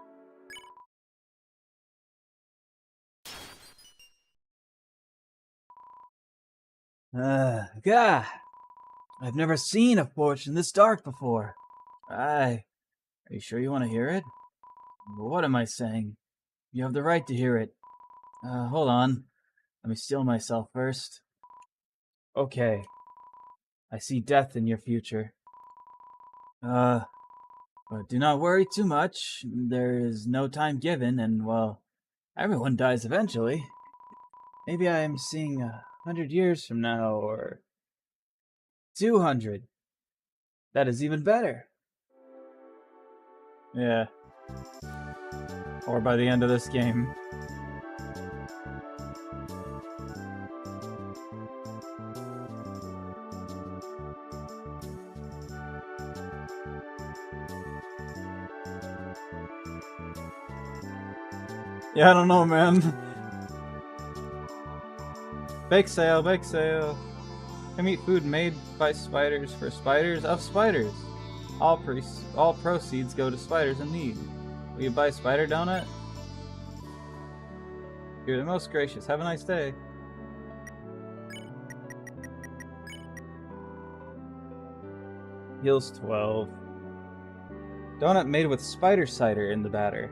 Speaker 1: Gah! I've never seen a fortune this dark before. Are you sure you want to hear it? What am I saying? You have the right to hear it. Hold on. Let me steel myself first. Okay. I see death in your future. But do not worry too much. There is no time given, and, well, everyone dies eventually. Maybe I am seeing 100 years from now, or 200. That is even better. Yeah. Or by the end of this game. Yeah, I don't know, man. Bake sale, bake sale. Come eat food made by spiders for spiders of spiders. All proceeds go to spiders in need. Will you buy a spider donut? You're the most gracious. Have a nice day. Heals 12. Donut made with spider cider in the batter.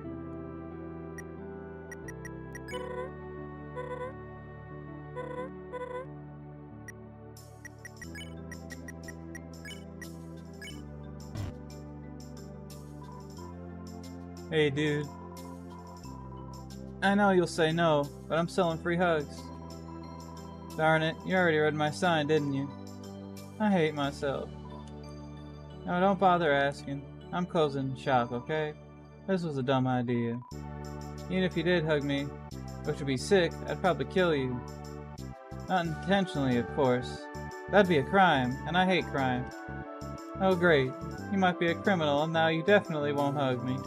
Speaker 1: Hey, dude. I know you'll say no, but I'm selling free hugs. Darn it, you already read my sign, didn't you? I hate myself. No, don't bother asking. I'm closing shop, okay? This was a dumb idea. Even if you did hug me, which would be sick, I'd probably kill you. Not intentionally, of course. That'd be a crime, and I hate crime. Oh great, you might be a criminal, and now you definitely won't hug me.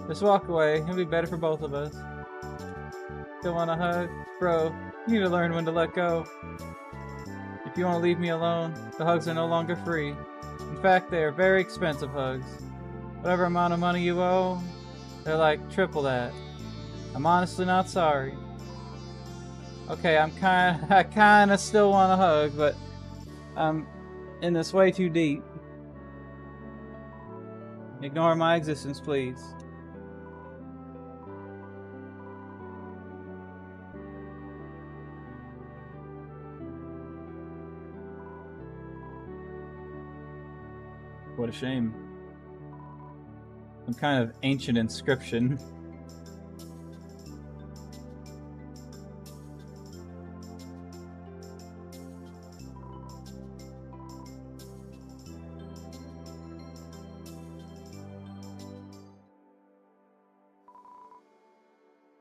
Speaker 1: Just walk away, it'll be better for both of us. Still want a hug? Bro, you need to learn when to let go. If you want to leave me alone, the hugs are no longer free. In fact, they are very expensive hugs. Whatever amount of money you owe, they're like triple that. I'm honestly not sorry. Okay, I kinda still want a hug, but I'm in this way too deep. Ignore my existence, please. What a shame. Some kind of ancient inscription.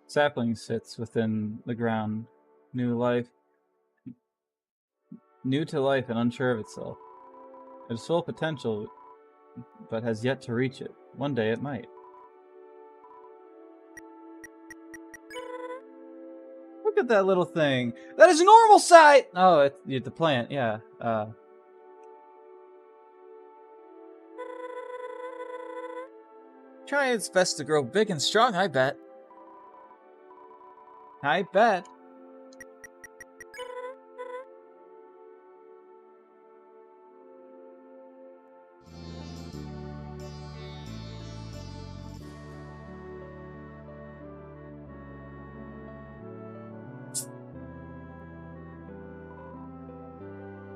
Speaker 1: Sapling sits within the ground, new to life and unsure of itself. It has full potential, but has yet to reach it. One day it might. Look at that little thing. That is normal size! Oh, it's the plant, yeah. Try its best to grow big and strong, I bet. I bet.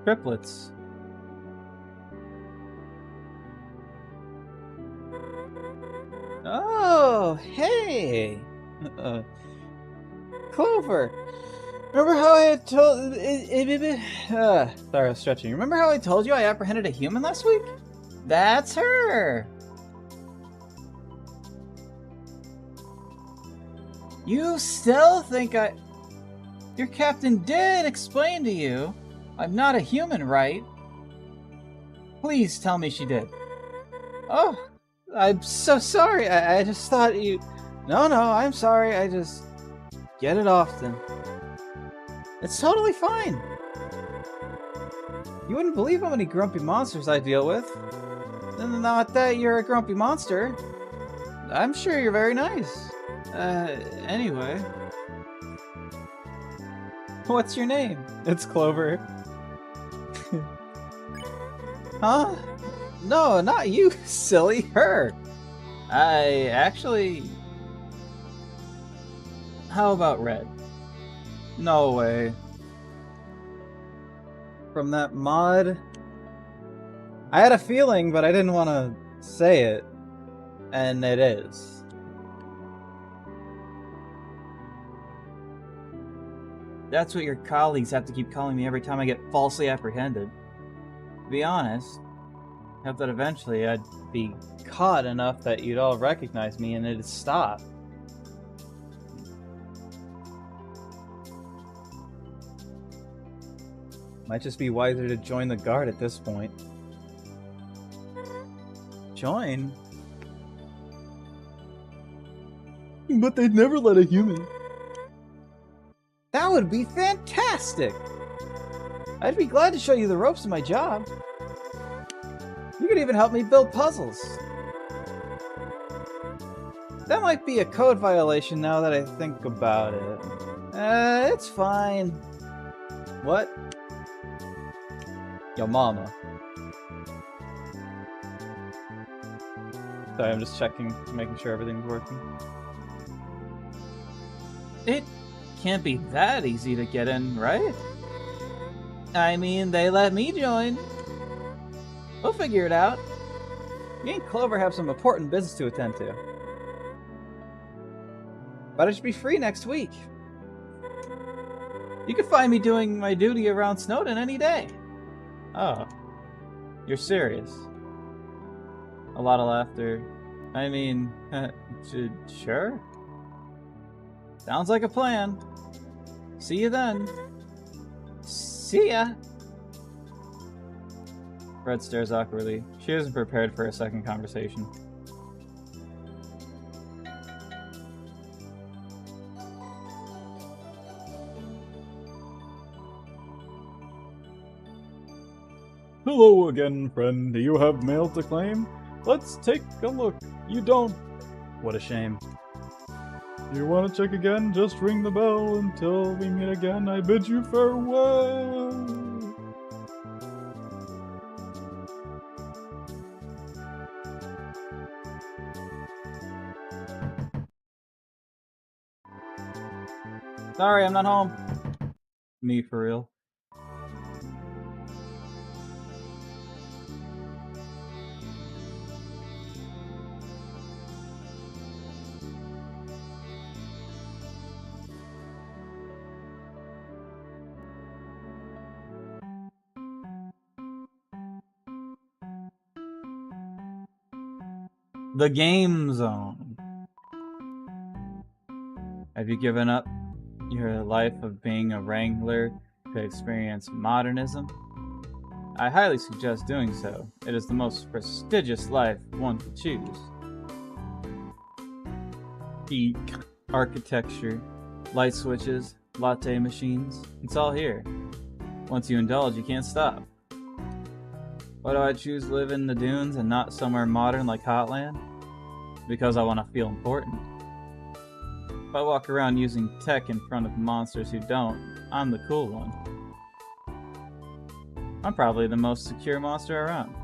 Speaker 1: Triplets.
Speaker 2: Oh, hey! Clover! Remember how I had told...
Speaker 1: Sorry, I was stretching.
Speaker 2: Remember how I told you I apprehended a human last week? That's her! You still think Your captain did explain to you I'm not a human, right? Please tell me she did. Oh, I'm so sorry. I just thought you... No, I'm sorry. I just get it often. It's totally fine. You wouldn't believe how many grumpy monsters I deal with. And not that you're a grumpy monster. I'm sure you're very nice. Anyway. What's your name?
Speaker 1: It's Clover.
Speaker 2: Huh? No, not you, silly. Her. I actually... How about Red?
Speaker 1: No way. From that mod... I had a feeling, but I didn't want to say it. And it is.
Speaker 2: That's what your colleagues have to keep calling me every time I get falsely apprehended. To be honest, I hope that eventually I'd be caught enough that you'd all recognize me and it'd stop.
Speaker 1: Might just be wiser to join the guard at this point. join. But they'd never let a human. That would be fantastic! I'd be glad to show you the ropes of my job. You could even help me build puzzles. That might be a code violation now that I think about it. It's fine. What? Yo mama. Sorry, I'm just checking, making sure everything's working.
Speaker 2: It can't be that easy to get in, right? I mean, they let me join. We'll figure it out.
Speaker 1: Me and Clover have some important business to attend to. But I should be free next week.
Speaker 2: You can find me doing my duty around Snowdin any day.
Speaker 1: Oh.
Speaker 2: You're serious? A lot of laughter. I mean, sure. Sounds like a plan. See you then. See ya.
Speaker 1: Red stares awkwardly. She isn't prepared for a second conversation.
Speaker 3: Hello again, friend. Do you have mail to claim? Let's take a look. You don't.
Speaker 1: What a shame.
Speaker 3: You want to check again? Just ring the bell until we meet again. I bid you farewell.
Speaker 1: Sorry, I'm not home. Me for real. The game zone. Have you given up your life of being a wrangler to experience modernism? I highly suggest doing so. It is the most prestigious life one could choose. Geek, architecture, light switches, latte machines, it's all here. Once you indulge, you can't stop. Why do I choose to live in the dunes and not somewhere modern like Hotland? Because I want to feel important. If I walk around using tech in front of monsters who don't, I'm the cool one. I'm probably the most secure monster around.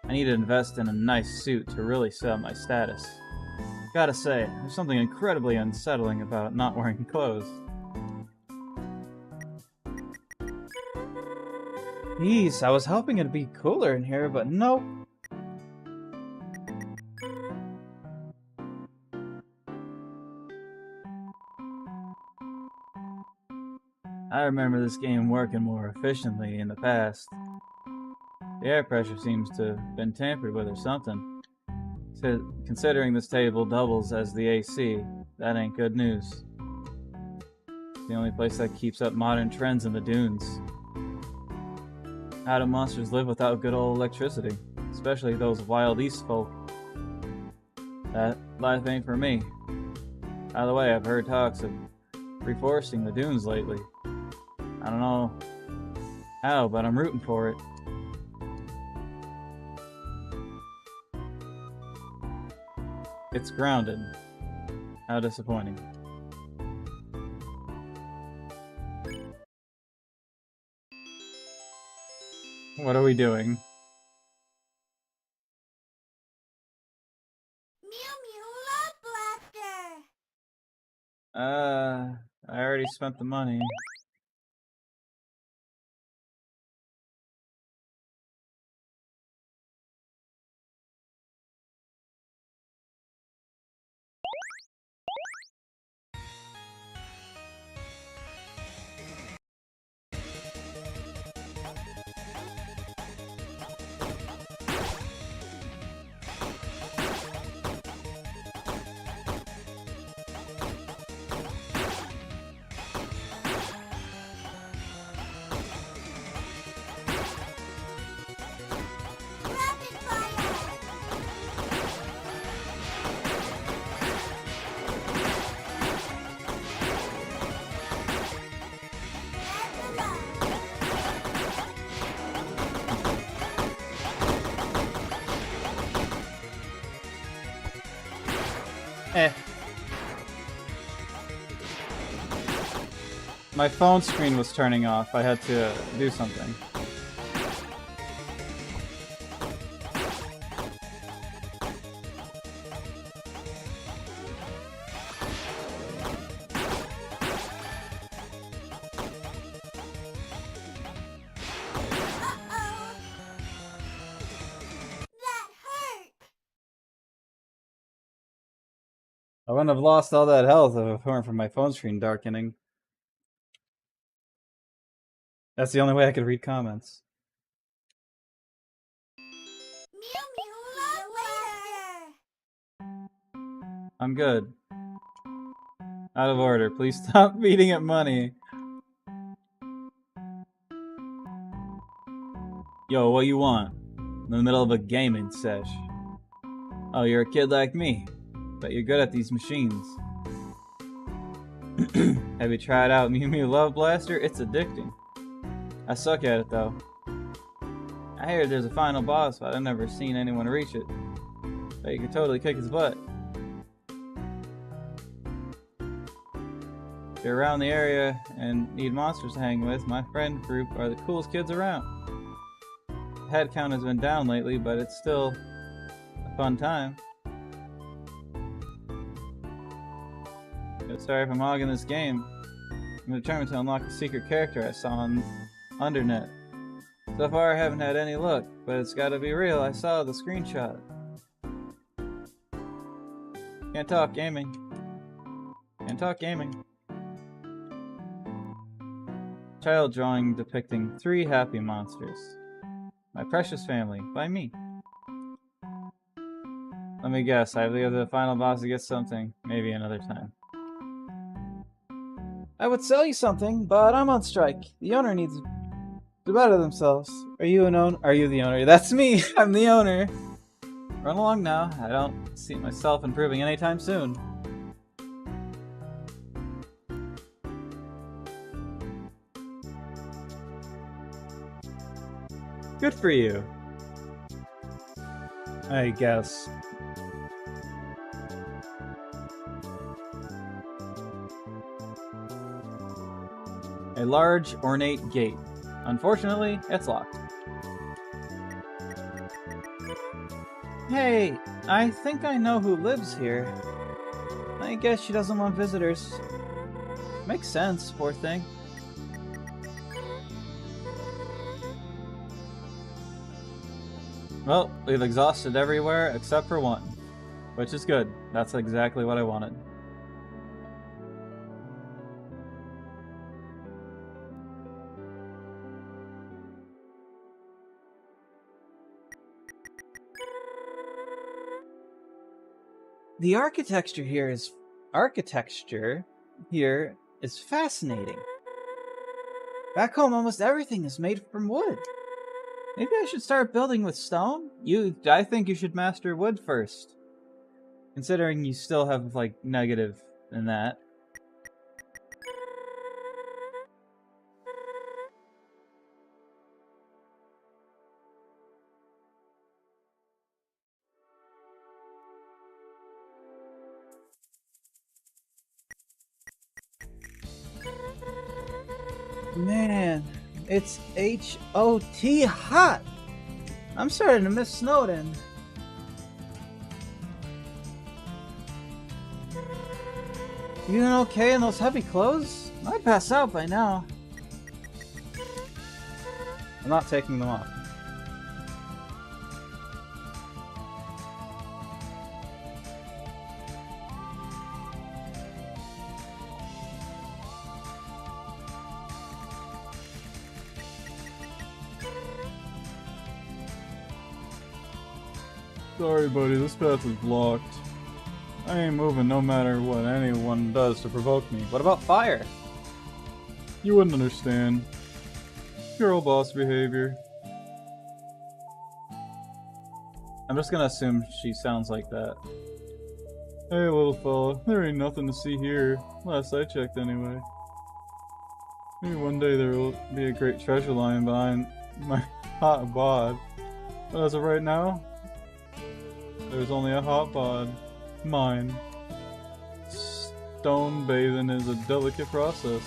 Speaker 1: I need to invest in a nice suit to really sell my status. Gotta say, there's something incredibly unsettling about not wearing clothes. Jeez, I was hoping it'd be cooler in here, but nope. I remember this game working more efficiently in the past. The air pressure seems to have been tampered with or something. So, considering this table doubles as the AC, that ain't good news. It's the only place that keeps up modern trends in the dunes. How do monsters live without good old electricity? Especially those wild east folk. That life ain't for me. By the way, I've heard talks of reforesting the dunes lately. I don't know how, but I'm rooting for it. It's grounded. How disappointing. What are we doing?
Speaker 4: Mew Mew Love Blaster!
Speaker 1: I already spent the money.
Speaker 2: Eh. My phone screen was turning off. I had to do something. I wouldn't have lost all that health if it weren't for my phone screen darkening. That's the only way I could read comments.
Speaker 4: Mew Mew Love Blaster.
Speaker 2: I'm good. Out of order. Please stop feeding it money. Yo, what you want? In the middle of a gaming sesh. Oh, you're a kid like me. Bet you're good at these machines. Have you tried out Mew Mew Love Blaster? It's addicting. I suck at it though. I hear there's a final boss, but I've never seen anyone reach it. Bet you can totally kick his butt. If you're around the area and need monsters to hang with, my friend group are the coolest kids around. The head count has been down lately, but it's still a fun time. Sorry if I'm hogging this game. I'm determined to unlock a secret character I saw on Undernet. So far I haven't had any luck, but it's gotta be real. I saw the screenshot. Can't talk gaming. Can't talk gaming. Child drawing depicting 3 happy monsters. My Precious Family, by me. Let me guess, I have to go to the final boss to get something. Maybe another time. I would sell you something, but I'm on strike. The owner needs to better themselves. Are you the owner? That's me! I'm the owner! Run along now. I don't see myself improving anytime soon. Good for you. I guess. A large, ornate gate. Unfortunately, it's locked. Hey, I think I know who lives here. I guess she doesn't want visitors. Makes sense, poor thing. Well, we've exhausted everywhere except for one. Which is good. That's exactly what I wanted. The architecture here is fascinating. Back home, almost everything is made from wood. Maybe I should start building with stone? I think you should master wood first. Considering you still have, like, negative in that. Man, it's H-O-T hot! I'm starting to miss Snowden. You doing okay in those heavy clothes? I'd pass out by now. I'm not taking them off.
Speaker 3: Sorry, buddy, this path is blocked. I ain't moving no matter what anyone does to provoke me.
Speaker 2: What about fire?
Speaker 3: You wouldn't understand. Girl boss behavior.
Speaker 2: I'm just gonna assume she sounds like that.
Speaker 3: Hey, little fella, there ain't nothing to see here. Last I checked, anyway. Maybe one day there will be a great treasure lying behind my hot bod. But as of right now, there's only a hot bod. Mine. stone bathing is a delicate process.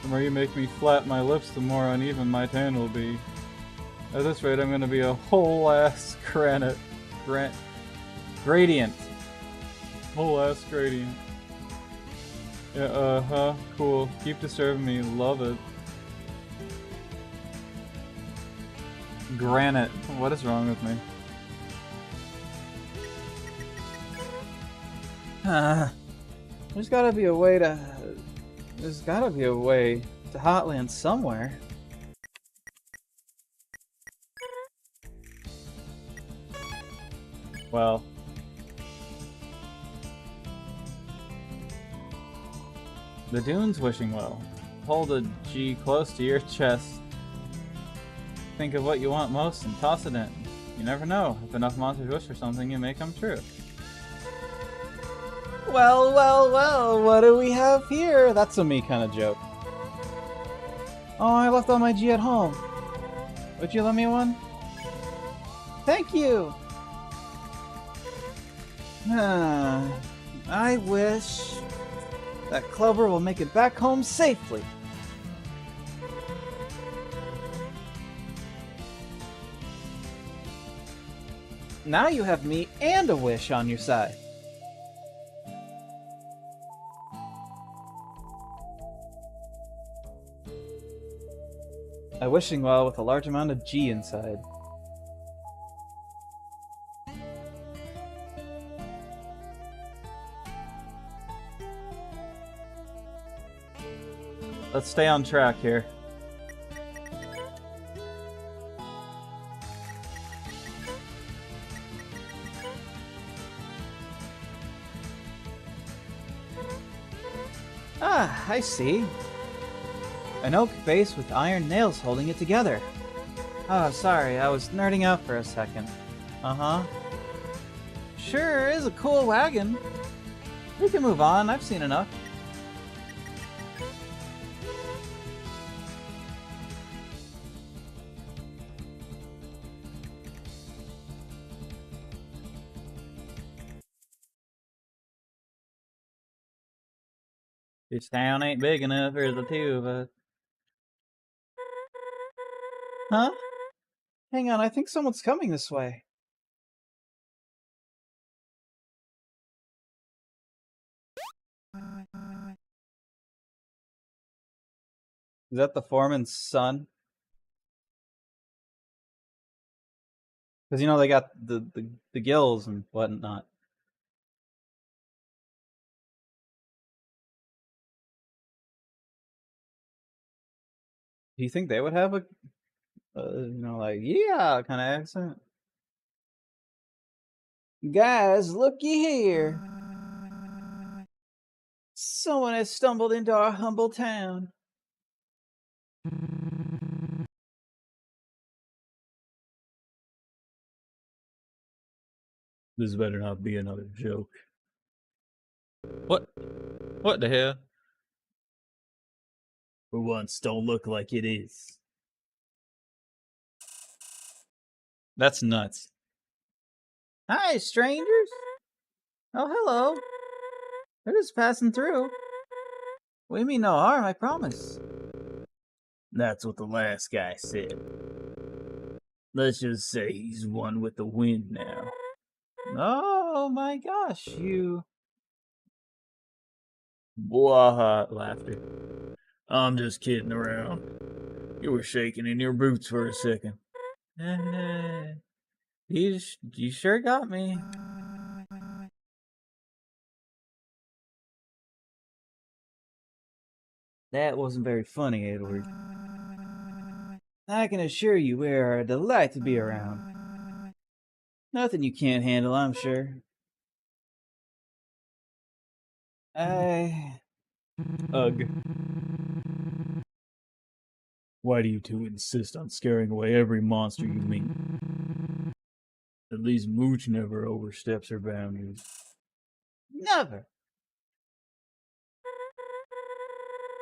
Speaker 3: The more you make me flap my lips, the more uneven my tan will be. At this rate, I'm gonna be a whole ass gradient. Whole ass gradient. Yeah, cool. Keep disturbing me. Love it. Granite. What is wrong with me?
Speaker 1: There's gotta be a way to... There's gotta be a way to Hotland somewhere.
Speaker 3: Well. The Dune's wishing well. Hold a G close to your chest. Think of what you want most and toss it in. You never know. If enough monsters wish for something, it may come true.
Speaker 1: Well, well, well, what do we have here? That's a me kind of joke. Oh, I left all my G at home. Would you lend me one? Thank you! I wish that Clover will make it back home safely. Now you have me and a wish on your side. A wishing well with a large amount of G inside.
Speaker 3: Let's stay on track here.
Speaker 1: Ah, I see. An oak base with iron nails holding it together. Oh, sorry, I was nerding out for a second. Uh-huh. Sure is a cool wagon. We can move on, I've seen enough.
Speaker 3: This town ain't big enough for the two of us.
Speaker 1: Huh? Hang on, I think someone's coming this way. Is that the foreman's son? Because, you know, they got the gills and whatnot. Do you think they would have a, you know, like, yeah, kind of accent? Guys, looky here. Someone has stumbled into our humble town.
Speaker 3: This better not be another joke. What? What the hell? For once, don't look like it is.
Speaker 1: That's nuts. Hi, strangers. Oh, hello. They're just passing through. We mean no harm, I promise.
Speaker 3: That's what the last guy said. Let's just say he's one with the wind now.
Speaker 1: Oh my gosh, you...
Speaker 3: Blah, laughter. I'm just kidding around. You were shaking in your boots for a second.
Speaker 1: You sure got me. That wasn't very funny, Edward. I can assure you we are a delight to be around. Nothing you can't handle, I'm sure.
Speaker 3: Ugh. Why do you two insist on scaring away every monster you meet? At least Mooch never oversteps her boundaries.
Speaker 1: Never.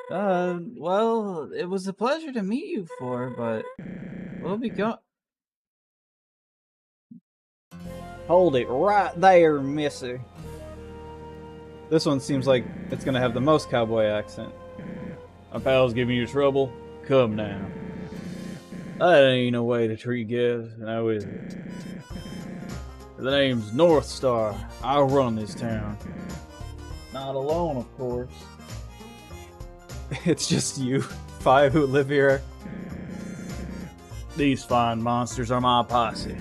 Speaker 1: Well, it was a pleasure to meet you four, but we'll be going. Hold it right there, missy. This one seems like it's gonna have the most cowboy accent.
Speaker 3: My pal's giving you trouble? Come now. That ain't no way to treat guests, now is it? The name's North Star. I run this town. Not alone, of course.
Speaker 1: It's just you 5 who live here.
Speaker 3: These fine monsters are my posse.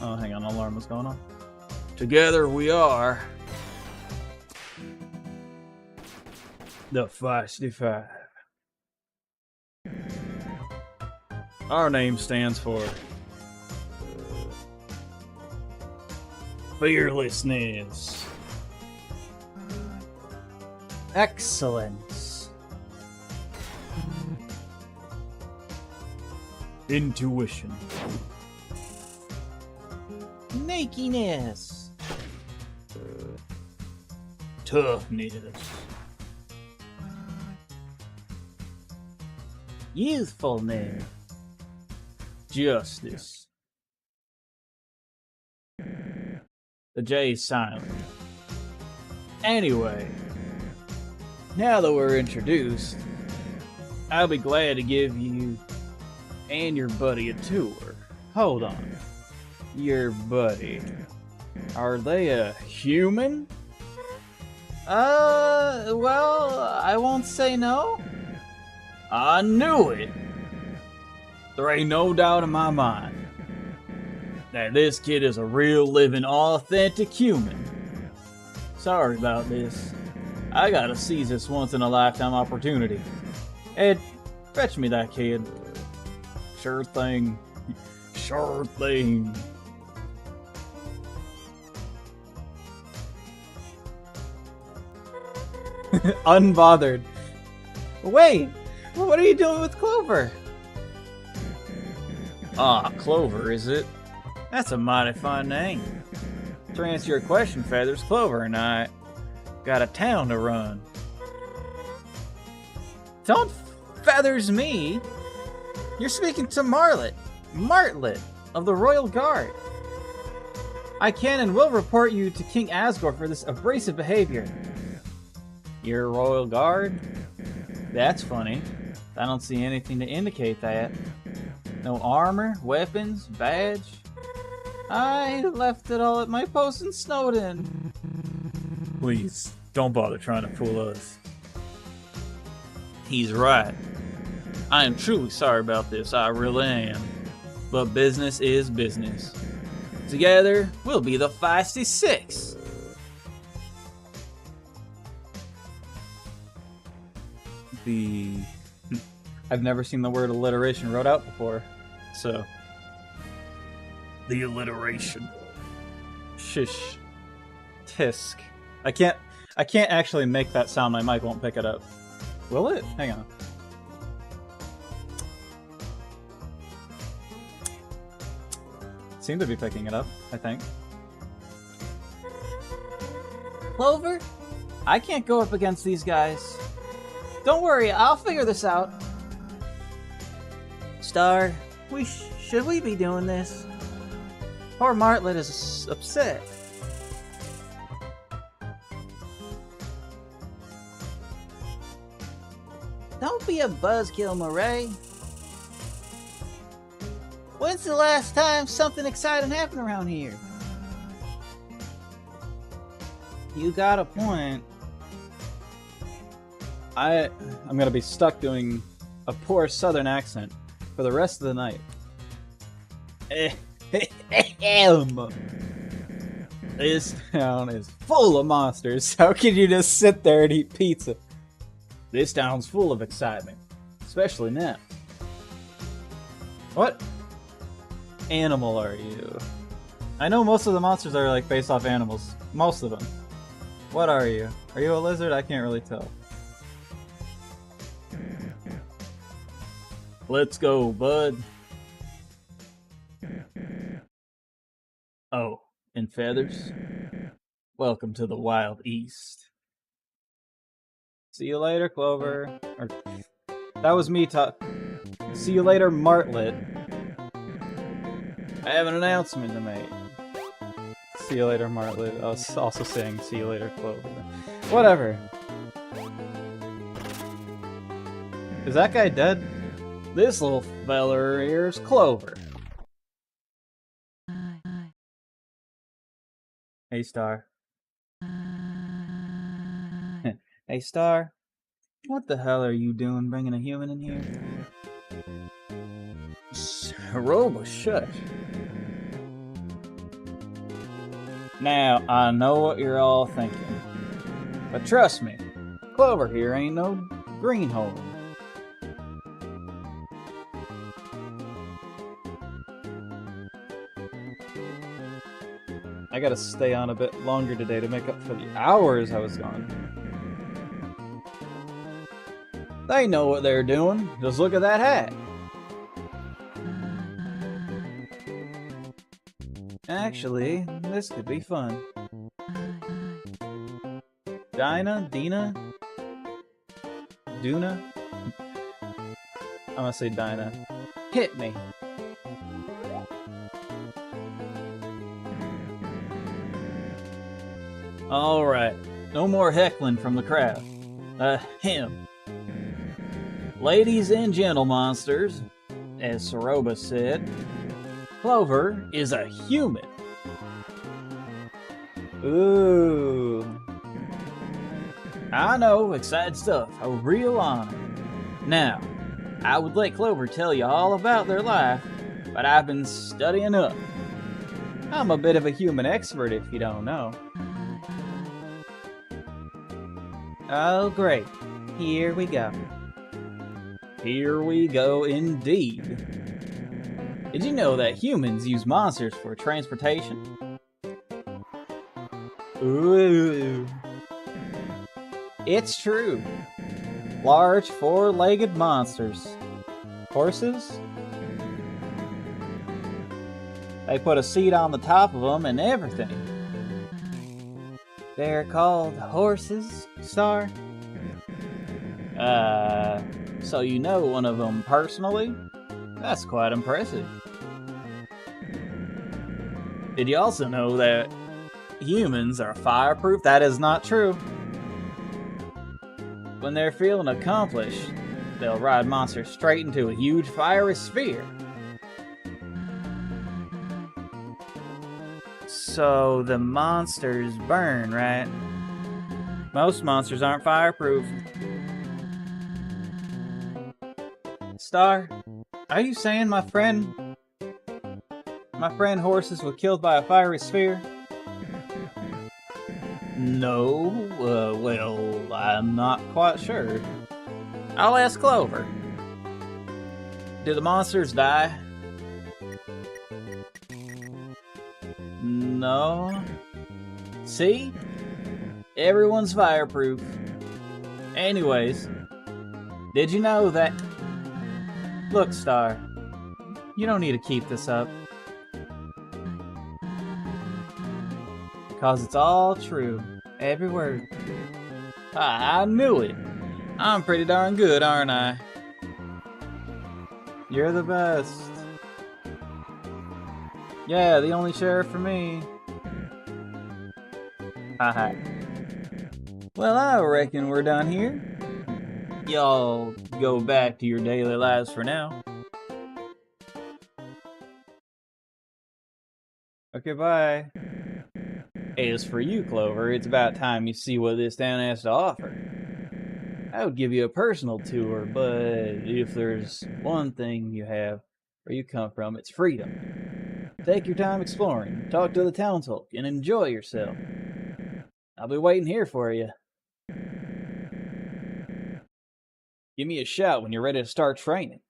Speaker 3: Oh, hang on, alarm, what's going on? Together we are the Feisty Five. Our name stands for fearlessness,
Speaker 2: Excellence.
Speaker 3: intuition,
Speaker 2: Sneakiness.
Speaker 3: toughness,
Speaker 2: Youthfulness.
Speaker 3: justice. The J is silent. Anyway, now that we're introduced, I'll be glad to give you and your buddy a tour. Hold on. Your buddy. Are they a human?
Speaker 2: Well, I won't say no.
Speaker 3: I knew it! There ain't no doubt in my mind that this kid is a real, living, authentic human. Sorry about this. I gotta seize this once-in-a-lifetime opportunity. Ed, fetch me that kid. Sure thing. Sure thing.
Speaker 1: Unbothered.
Speaker 2: Wait, what are you doing with Clover?
Speaker 3: Ah, Clover, is it? That's a mighty fine name. To answer your question, Feathers, Clover and I got a town to run.
Speaker 2: Don't feathers me. You're speaking to Martlet of the Royal Guard. I can and will report you to King Asgore for this abrasive behavior.
Speaker 3: Your Royal Guard? That's funny. I don't see anything to indicate that. No armor, weapons, badge.
Speaker 2: I left it all at my post in Snowden.
Speaker 3: Please, don't bother trying to fool us. He's right. I am truly sorry about this, I really am. But business is business. Together, we'll be the Feisty Six.
Speaker 1: I've never seen the word alliteration wrote out before, so.
Speaker 3: The alliteration.
Speaker 1: Shish. Tisk. I can't actually make that sound, my mic won't pick it up. Will it? Hang on. Seem to be picking it up, I think.
Speaker 2: Clover, I can't go up against these guys. Don't worry, I'll figure this out. Star, should we be doing this? Poor Martlet is upset. Don't be a buzzkill, Murray. When's the last time something exciting happened around here?
Speaker 1: You got a point. I'm gonna be stuck doing a poor southern accent for the rest of the night. This town is full of monsters. How can you just sit there and eat pizza?
Speaker 3: This town's full of excitement, especially now.
Speaker 1: What animal are you? I know most of the monsters are like based off animals. Most of them. What are you? Are you a lizard? I can't really tell.
Speaker 3: Let's go, bud. Oh, and Feathers, welcome to the Wild East.
Speaker 1: See you later, Clover. Or, that was me see you later, Martlet.
Speaker 3: I have an announcement to make.
Speaker 1: See you later, Martlet. I was also saying see you later, Clover. Whatever. Is that guy dead? This little feller here's Clover. Hey, Star. Hey, Star. What the hell are you doing bringing a human in here? Robo, shush. Now, I know what you're all thinking. But trust me, Clover here ain't no greenhorn. I gotta stay on a bit longer today to make up for the hours I was gone. They know what they're doing. Just look at that hat. Actually, this could be fun. Dinah? Dina? Duna? I'm gonna say Dinah. Hit me. Alright, no more heckling from the crowd. Him. Ladies and gentle monsters, as Soroba said, Clover is a human. Ooh. I know, exciting stuff. A real honor. Now, I would let Clover tell you all about their life, but I've been studying up. I'm a bit of a human expert if you don't know. Oh, great. Here we go. Here we go indeed. Did you know that humans use monsters for transportation? Ooh. It's true. Large four-legged monsters. Horses? They put a seat on the top of them and everything. They're called horses, Star? So you know one of them personally? That's quite impressive. Did you also know that humans are fireproof? That is not true. When they're feeling accomplished, they'll ride monsters straight into a huge fiery sphere. So the monsters burn, right? Most monsters aren't fireproof. Star, are you saying my friend horses were killed by a fiery sphere? No, well, I'm not quite sure. I'll ask Clover. Do the monsters die? No. See? Everyone's fireproof. Anyways, did you know that... Look, Star, you don't need to keep this up. Because it's all true. Every word. I knew it. I'm pretty darn good, aren't I? You're the best. Yeah, the only sheriff for me. Haha. Well, I reckon we're done here. Y'all go back to your daily lives for now. Okay, bye. As for you, Clover, it's about time you see what this town has to offer. I would give you a personal tour, but if there's one thing you have where you come from, it's freedom. Take your time exploring, talk to the townsfolk, and enjoy yourself. I'll be waiting here for you. Give me a shout when you're ready to start training.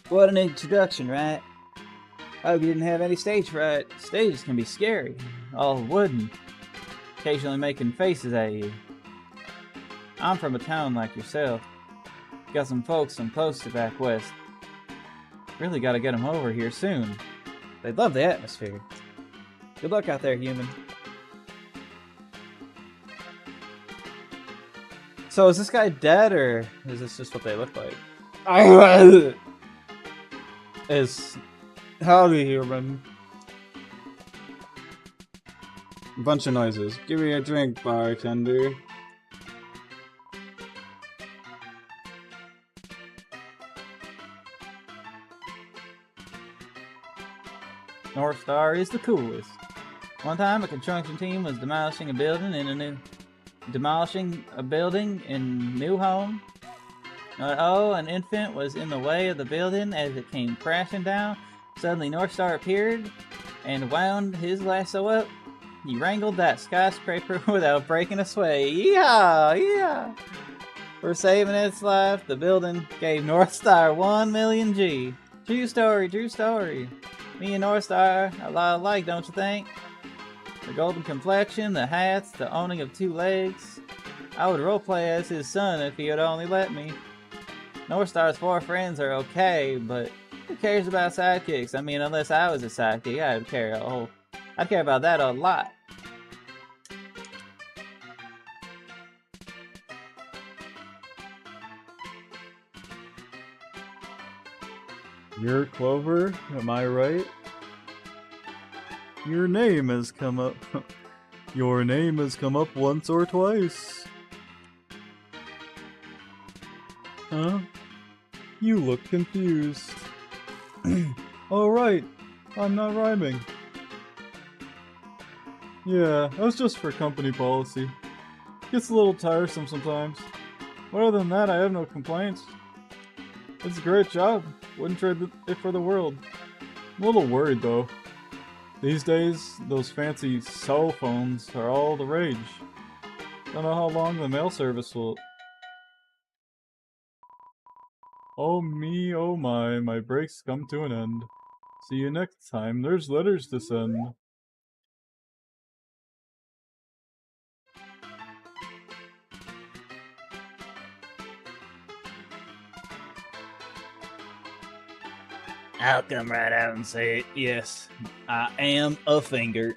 Speaker 1: What an introduction, right? I hope you didn't have any stage fright. Stages can be scary, all wooden, occasionally making faces at you.
Speaker 2: I'm from a town like yourself. Got some folks I'm close to back west. Really gotta get them over here soon.
Speaker 1: They'd love the atmosphere. Good luck out there, human. So is this guy dead, or is this just what they look like? Is howdy, human. Bunch of noises. Give me a drink, bartender.
Speaker 2: North Star is the coolest. One time, a construction team was demolishing a building in new home. An infant was in the way of the building as it came crashing down. Suddenly, North Star appeared and wound his lasso up. He wrangled that skyscraper without breaking a sway. Yeah! For saving its life, the building gave North Star 1 million G. True story. Me and North Star, a lot alike, don't you think? The golden complexion, the hats, the owning of 2 legs. I would roleplay as his son if he would only let me. North Star's 4 friends are okay, but who cares about sidekicks? I mean, unless I was a sidekick, I'd care about that a lot.
Speaker 3: You're Clover, am I right? Your name has come up. Your name has come up once or twice. Huh? You look confused. Oh right, I'm not rhyming. Yeah, that's just for company policy. Gets a little tiresome sometimes. But other than that, I have no complaints. It's a great job. Wouldn't trade it for the world. I'm a little worried though. These days, those fancy cell phones are all the rage. Don't know how long the mail service will... Oh me, oh my break's come to an end. See you next time, there's letters to send.
Speaker 1: I'll come right out and say it. Yes, I am a finger.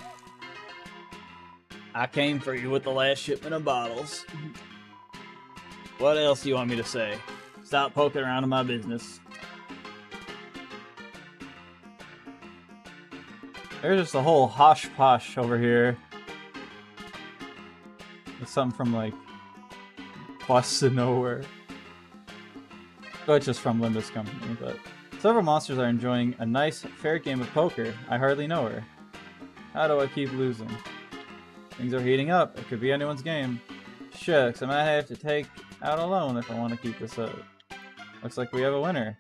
Speaker 1: I came for you with the last shipment of bottles. What else do you want me to say? Stop poking around in my business.
Speaker 2: There's just a whole hosh-posh over here. It's something from, like, busted nowhere. Oh, it's just from Linda's company, but... Several monsters are enjoying a nice, fair game of poker. I hardly know her. How do I keep losing? Things are heating up. It could be anyone's game. Shucks, I might have to take out a loan if I want to keep this up. Looks like we have a winner.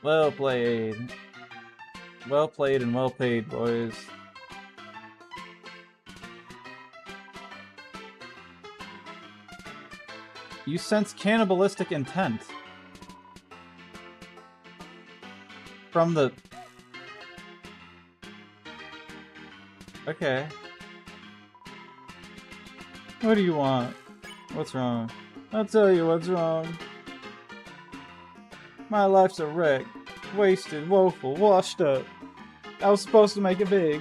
Speaker 2: Well played. Well played and well paid, boys. You sense cannibalistic intent. From the... Okay. What do you want? What's wrong? I'll tell you what's wrong. My life's a wreck. Wasted, woeful, washed up. I was supposed to make it big.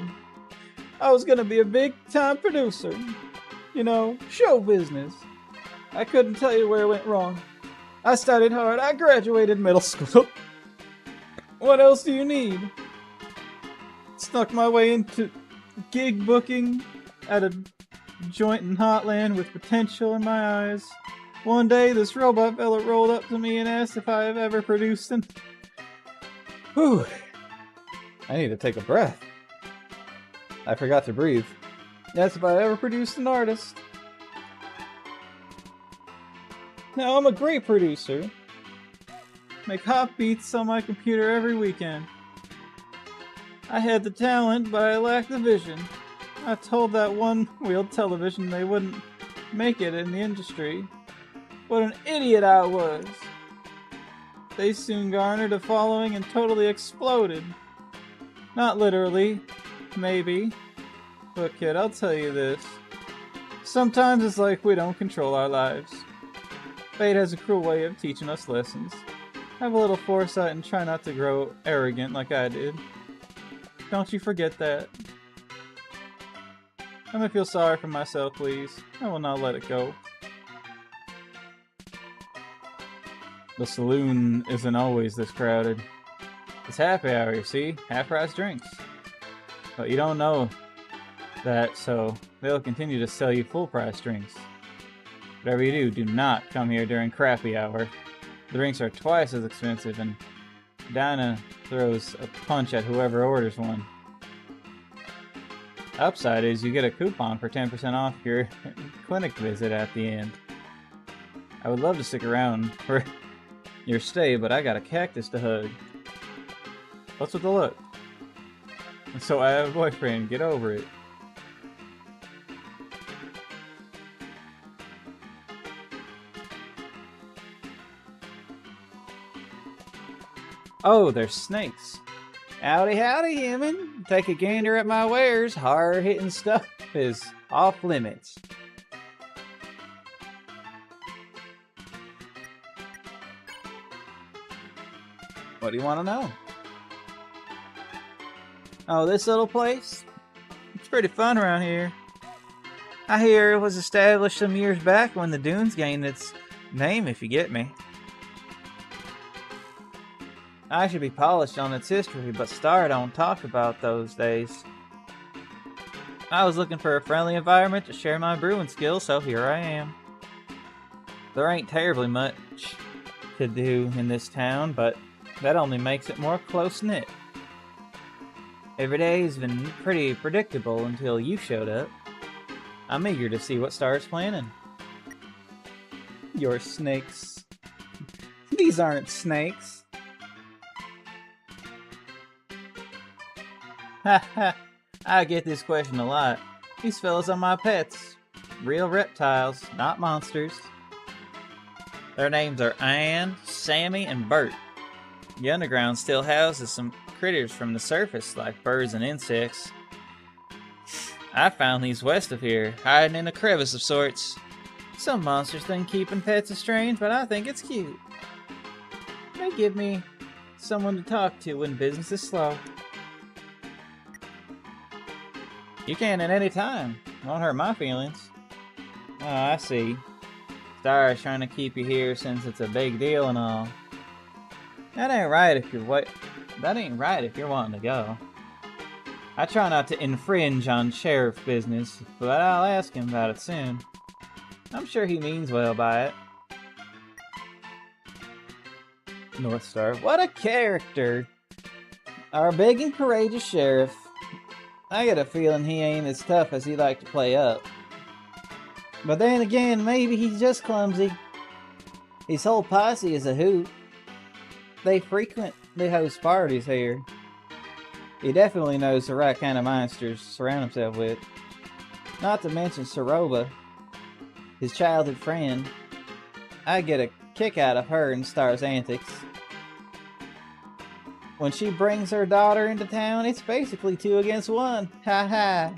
Speaker 2: I was gonna be a big-time producer. You know, show business. I couldn't tell you where it went wrong. I studied hard. I graduated middle school. What else do you need? Snuck my way into gig booking at a joint in Hotland with potential in my eyes. One day, this robot fella rolled up to me and asked if I have ever produced an...
Speaker 1: Whew. I need to take a breath. I forgot to breathe.
Speaker 2: That's if I ever produced an artist.
Speaker 1: Now, I'm a great producer.
Speaker 2: Make hot beats on my computer every weekend. I had the talent, but I lacked the vision. I told that one-wheel television they wouldn't make it in the industry. What an idiot I was! They soon garnered a following and totally exploded. Not literally, maybe. But kid, I'll tell you this. Sometimes it's like we don't control our lives. Fate has a cruel way of teaching us lessons. Have a little foresight and try not to grow arrogant like I did. Don't you forget that. Let me feel sorry for myself, please. I will not let it go. The saloon isn't always this crowded. It's happy hour, you see? Half-price drinks. But you don't know that, so they'll continue to sell you full-price drinks. Whatever you do not come here during crappy hour. The drinks are twice as expensive, and Dinah throws a punch at whoever orders one. Upside is you get a coupon for 10% off your clinic visit at the end. I would love to stick around for your stay, but I got a cactus to hug. What's with the look? So I have a boyfriend, get over it. Oh, there's snakes. Howdy, howdy, human. Take a gander at my wares. Hard-hitting stuff is off limits. What do you want to know? Oh, this little place? It's pretty fun around here. I hear it was established some years back when the dunes gained its name, if you get me. I should be polished on its history, but Star don't talk about those days. I was looking for a friendly environment to share my brewing skills, so here I am. There ain't terribly much to do in this town, but that only makes it more close-knit. Every day's been pretty predictable until you showed up. I'm eager to see what Star's planning. Your snakes. These aren't snakes. Ha! I get this question a lot. These fellas are my pets. Real reptiles, not monsters. Their names are Anne, Sammy, and Bert. The underground still houses some critters from the surface, like birds and insects. I found these west of here, hiding in a crevice of sorts. Some monsters think keeping pets is strange, but I think it's cute. They give me someone to talk to when business is slow. You can at any time. Won't hurt my feelings. Oh, I see. Star is trying to keep you here since it's a big deal and all. That ain't right if you're wanting to go. I try not to infringe on sheriff business, but I'll ask him about it soon. I'm sure he means well by it. North Star. What a character! Our big and courageous sheriff. I get a feeling he ain't as tough as he like to play up. But then again, maybe he's just clumsy. His whole posse is a hoot. They frequently host parties here. He definitely knows the right kind of monsters to surround himself with. Not to mention Soroba, his childhood friend. I get a kick out of her and Star's antics. When she brings her daughter into town, it's basically 2 against 1. Ha ha.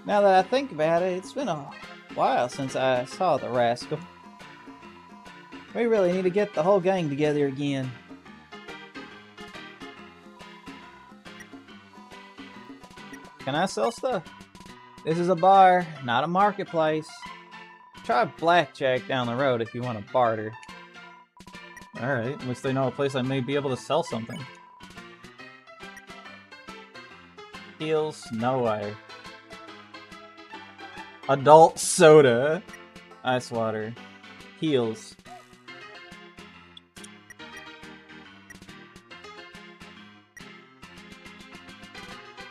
Speaker 2: Now that I think about it, it's been a while since I saw the rascal. We really need to get the whole gang together again. Can I sell stuff? This is a bar, not a marketplace. Try blackjack down the road if you want to barter. Alright, at least they know a place I may be able to sell something. Heels, no way. Adult soda. Ice water. Heels.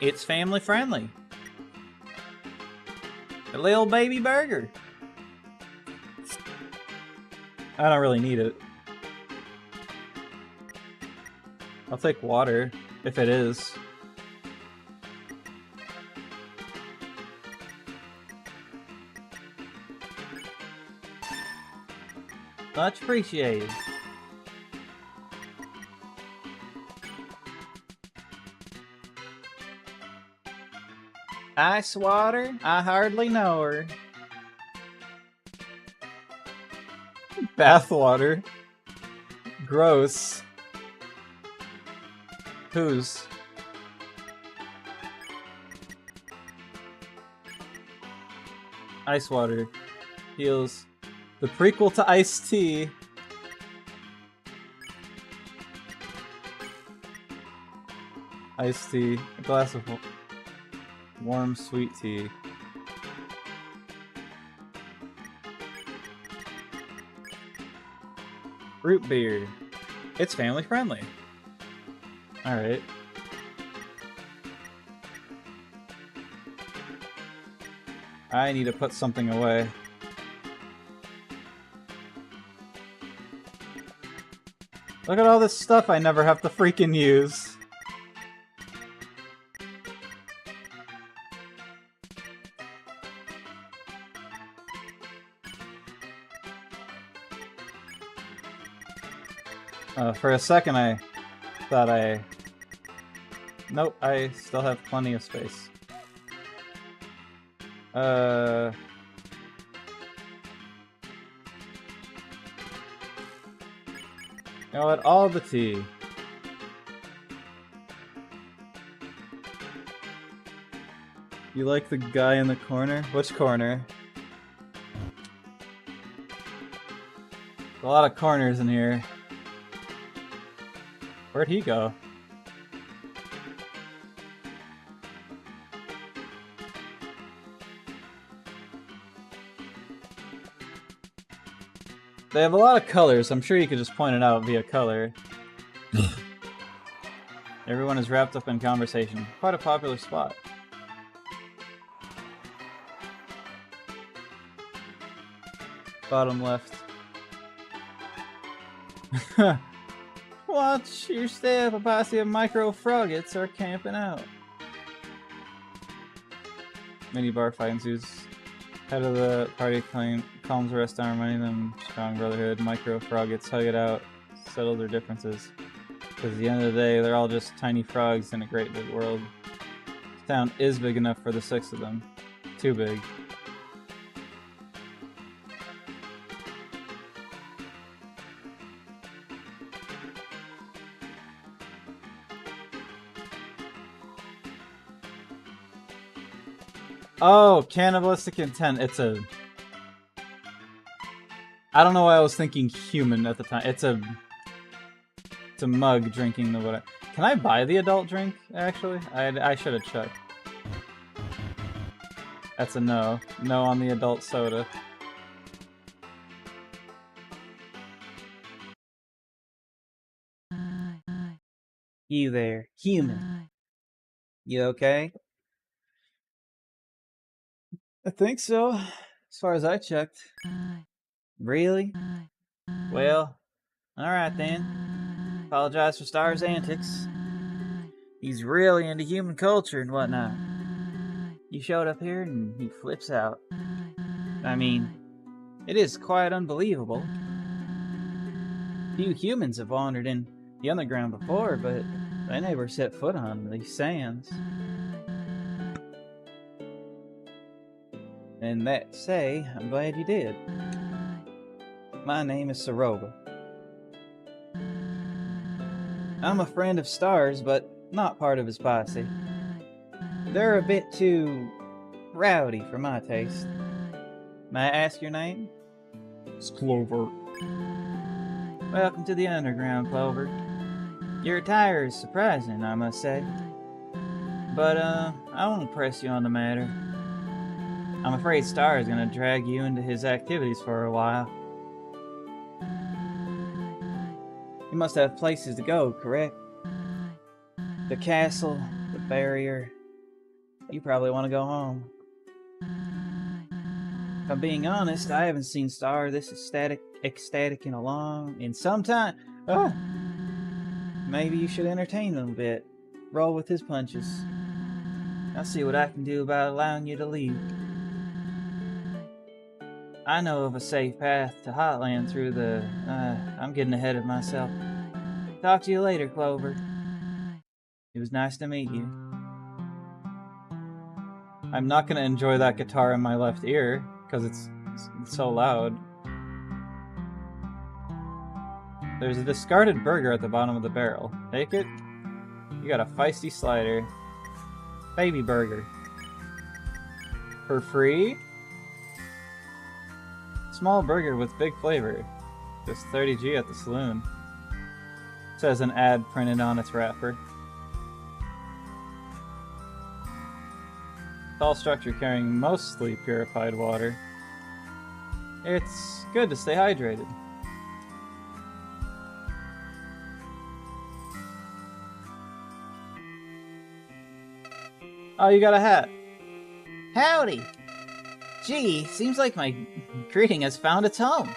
Speaker 2: It's family friendly. A little baby burger. I don't really need it. I'll take water, if it is. Much appreciated. Ice water? I hardly know her. Bathwater. Gross. Whose? Ice water. Heals. The prequel to iced tea. Iced tea. A glass of warm sweet tea. Root beer. It's family friendly. Alright. I need to put something away. Look at all this stuff I never have to freaking use. For a second I thought Nope, I still have plenty of space. You know what? All the tea. You like the guy in the corner? Which corner? A lot of corners in here. Where'd he go? They have a lot of colors. I'm sure you could just point it out via color. Everyone is wrapped up in conversation. Quite a popular spot. Bottom left. Watch your step. A posse of micro froggets are camping out. Minibar fight ensues. Head of the party calms the rest down, reminding them strong brotherhood. Micro froggets hug it out, settle their differences. Because at the end of the day, they're all just tiny frogs in a great big world. This town is big enough for the 6 of them. Too big. Oh, cannibalistic intent. It's a... I don't know why I was thinking human at the time. It's a mug drinking the whatever. Can I buy the adult drink, actually? I should have checked. That's a no. No on the adult soda. You there, human. You okay? I think so, as far as I checked. Really? Well, alright then. Apologize for Star's antics. He's really into human culture and whatnot. You showed up here and he flips out. I mean, it is quite unbelievable. Few humans have wandered in the underground before, but they never set foot on these sands. And that say, I'm glad you did. My name is Soroba. I'm a friend of Star's, but not part of his posse. They're a bit too rowdy for my taste. May I ask your name?
Speaker 3: It's Clover.
Speaker 2: Welcome to the underground, Clover. Your attire is surprising, I must say. But, I won't press you on the matter. I'm afraid Star is gonna drag you into his activities for a while. You must have places to go, correct? The castle, the barrier. You probably want to go home. If I'm being honest, I haven't seen Star this ecstatic in some time. Oh. Maybe you should entertain him a bit. Roll with his punches. I'll see what I can do about allowing you to leave. I know of a safe path to Hotland through the... I'm getting ahead of myself. Talk to you later, Clover. It was nice to meet you. I'm not going to enjoy that guitar in my left ear, because it's so loud. There's a discarded burger at the bottom of the barrel. Take it. You got a feisty slider. Baby burger. For free? Small burger with big flavor. Just 30G at the saloon. Says an ad printed on its wrapper. Tall structure carrying mostly purified water. It's good to stay hydrated. Oh, you got a hat. Howdy! Gee, seems like my greeting has found its home.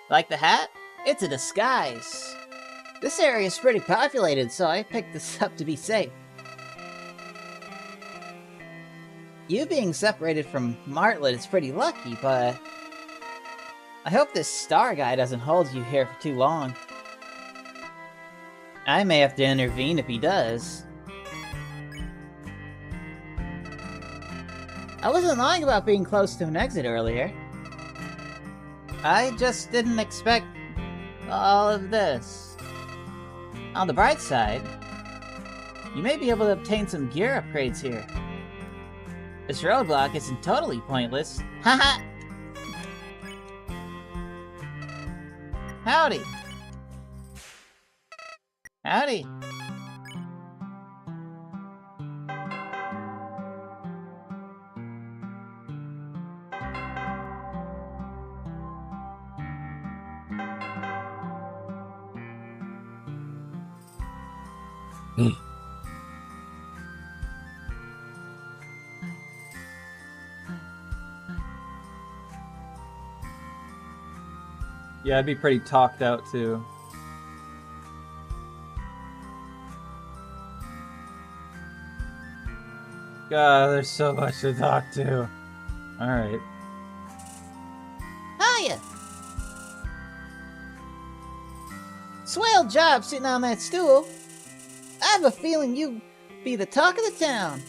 Speaker 5: Like the hat? It's a disguise. This area is pretty populated, so I picked this up to be safe. You being separated from Martlet is pretty lucky, but I hope this star guy doesn't hold you here for too long. I may have to intervene if he does. I wasn't lying about being close to an exit earlier. I just didn't expect all of this. On the bright side, you may be able to obtain some gear upgrades here. This roadblock isn't totally pointless. Haha! Howdy! Howdy!
Speaker 2: Yeah, I'd be pretty talked out too. God, there's so much to talk to. Alright.
Speaker 5: Hiya! Swell job sitting on that stool. I have a feeling you'll be the talk of the town.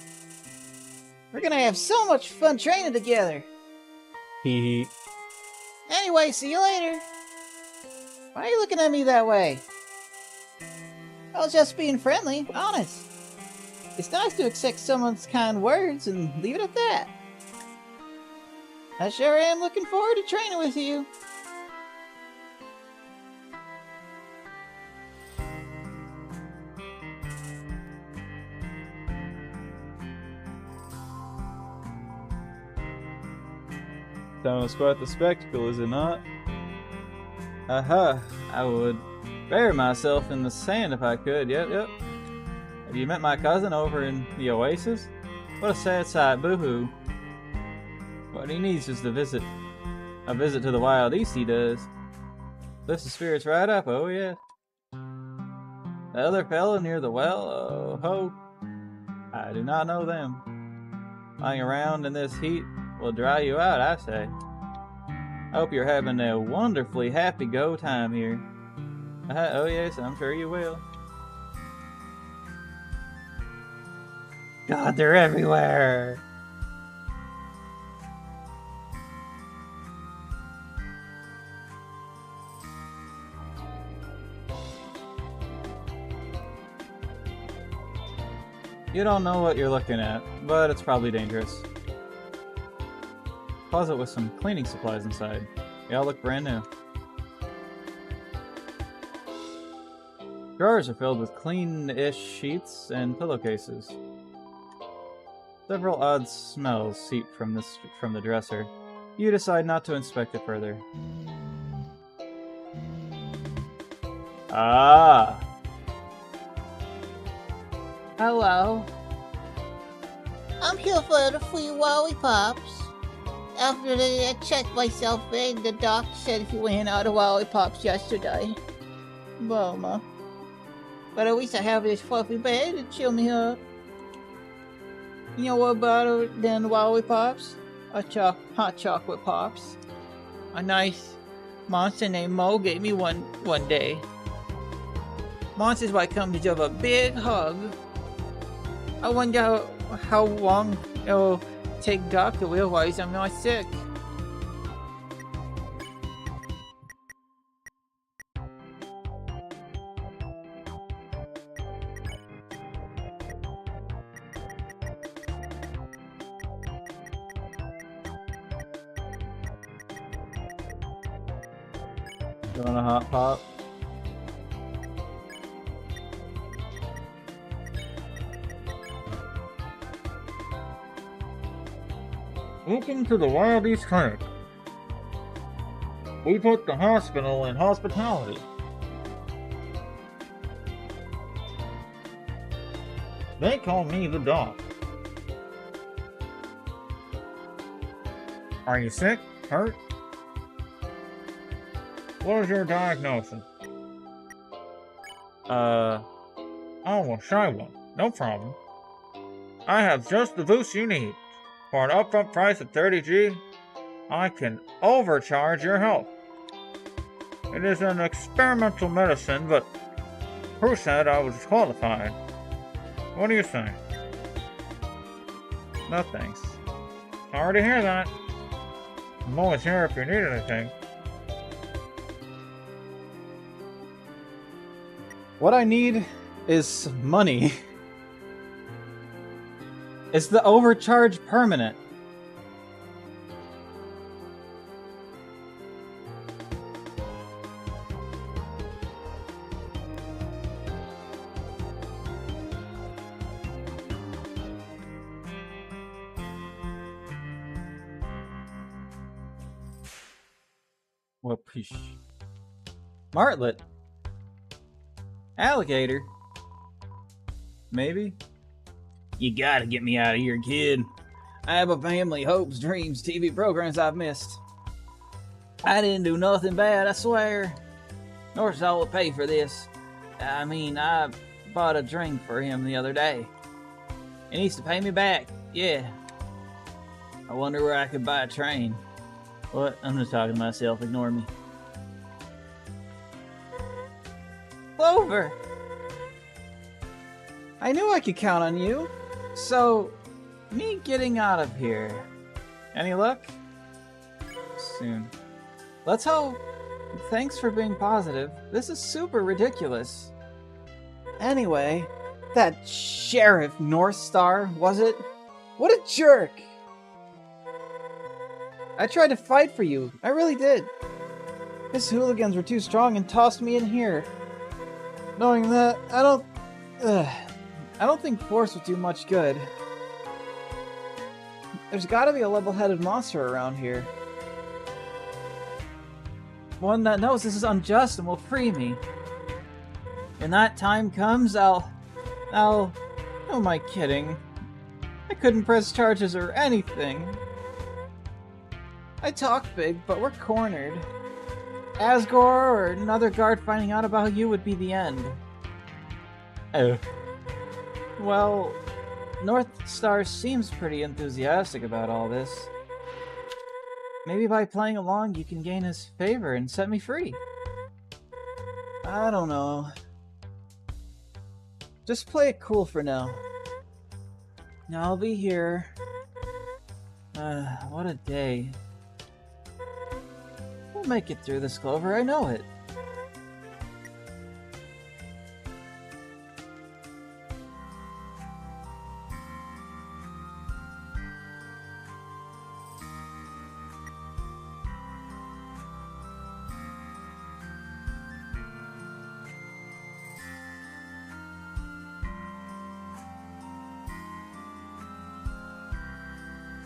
Speaker 5: We're gonna have so much fun training together.
Speaker 1: Hee hee.
Speaker 5: Anyway, see you later. Why are you looking at me that way? I was just being friendly, honest. It's nice to accept someone's kind words and leave it at that. I sure am looking forward to training with you.
Speaker 2: Sounds quite the spectacle, is it not? Aha, I would bury myself in the sand if I could, yep. Have you met my cousin over in the Oasis? What a sad sight, boo-hoo. What he needs is a visit to the Wild East, he does. Lifts the spirits right up, oh yeah. The other fella near the well, oh ho. I do not know them. Lying around in this heat will dry you out, I say. I hope you're having a wonderfully happy go time here. Oh yes, I'm sure you will. God, they're everywhere! You don't know what you're looking at, but it's probably dangerous. Closet with some cleaning supplies inside. They all look brand new. Drawers are filled with clean-ish sheets and pillowcases. Several odd smells seep from the dresser. You decide not to inspect it further. Ah!
Speaker 5: Hello. I'm here for the free lollipops. After I checked myself in, the doc said he ran out of lollipops yesterday. Bummer. But at least I have this fluffy bed to chill me up. You know what better than lollipops? Hot chocolate pops. A nice monster named Mo gave me one day. Monsters might come to give a big hug. I wonder how long it'll take Doc to realize I'm not sick.
Speaker 1: You want a hot pop?
Speaker 2: Welcome to the Wild East Clinic. We put the hospital in hospitality. They call me the doc. Are you sick? Hurt? What is your diagnosis? Oh, a shy one. No problem. I have just the boost you need. For an upfront price of 30G, I can overcharge your health. It is an experimental medicine, but who said I was qualified? What do you say? No thanks. Sorry to hear that. I'm always here if you need anything.
Speaker 1: What I need is money. Is the overcharge permanent? Whoopish. Martlet. Alligator. Maybe. You gotta get me out of here, kid. I have a family, hopes, dreams, TV programs I've missed. I didn't do nothing bad, I swear. Northstar will pay for this. I mean, I bought a drink for him the other day. He needs to pay me back, yeah. I wonder where I could buy a train. What? I'm just talking to myself, ignore me. Clover! I knew I could count on you. So, me getting out of here. Any luck? Soon. Let's hope. Thanks for being positive. This is super ridiculous. Anyway, that Sheriff Northstar, was it? What a jerk! I tried to fight for you. I really did. His hooligans were too strong and tossed me in here. Knowing that, I don't think force would do much good. There's gotta be a level-headed monster around here. One that knows this is unjust and will free me. When that time comes, I'll... Who am I kidding? I couldn't press charges or anything. I talk big, but we're cornered. Asgore or another guard finding out about you would be the end. Oh. Well, Northstar seems pretty enthusiastic about all this. Maybe by playing along you can gain his favor and set me free. I don't know. Just play it cool for now. I'll be here. What a day. We'll make it through this, Clover, I know it.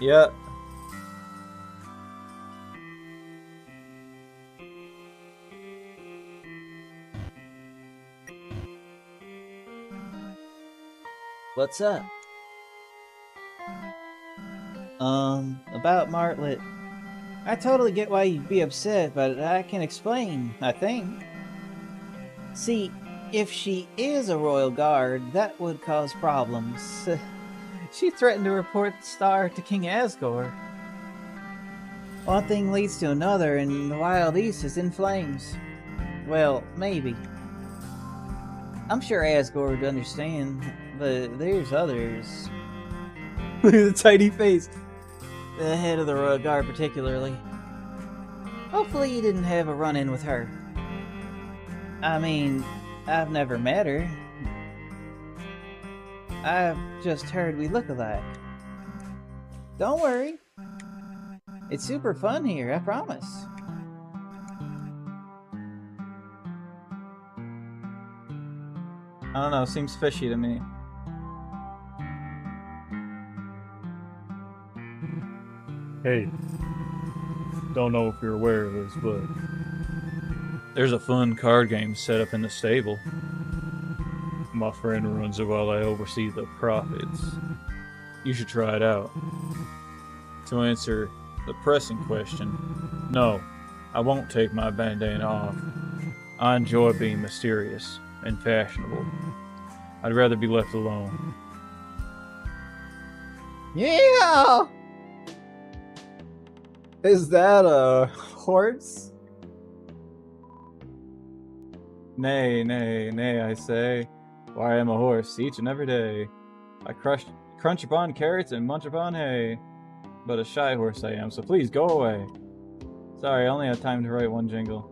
Speaker 1: Yep. What's up? About Martlet. I totally get why you'd be upset, but I can explain, I think. See, if she is a royal guard, that would cause problems. She threatened to report the star to King Asgore. One thing leads to another, and the Wild East is in flames. Well, maybe. I'm sure Asgore would understand, but there's others. Look at the tiny face. The head of the Royal Guard particularly. Hopefully you didn't have a run-in with her. I mean, I've never met her. I've just heard we look alike. Don't worry. It's super fun here, I promise.
Speaker 2: I don't know, seems fishy to me.
Speaker 3: Hey, don't know if you're aware of this, but there's a fun card game set up in the stable. My friend runs it while I oversee the profits. You should try it out. To answer the pressing question, no, I won't take my bandana off. I enjoy being mysterious and fashionable. I'd rather be left alone.
Speaker 1: Yeah! Is that a horse?
Speaker 2: Nay, nay, nay, I say, for I am a horse each and every day. I crunch upon carrots and munch upon hay. But a shy horse I am, so please go away. Sorry, I only had time to write one jingle.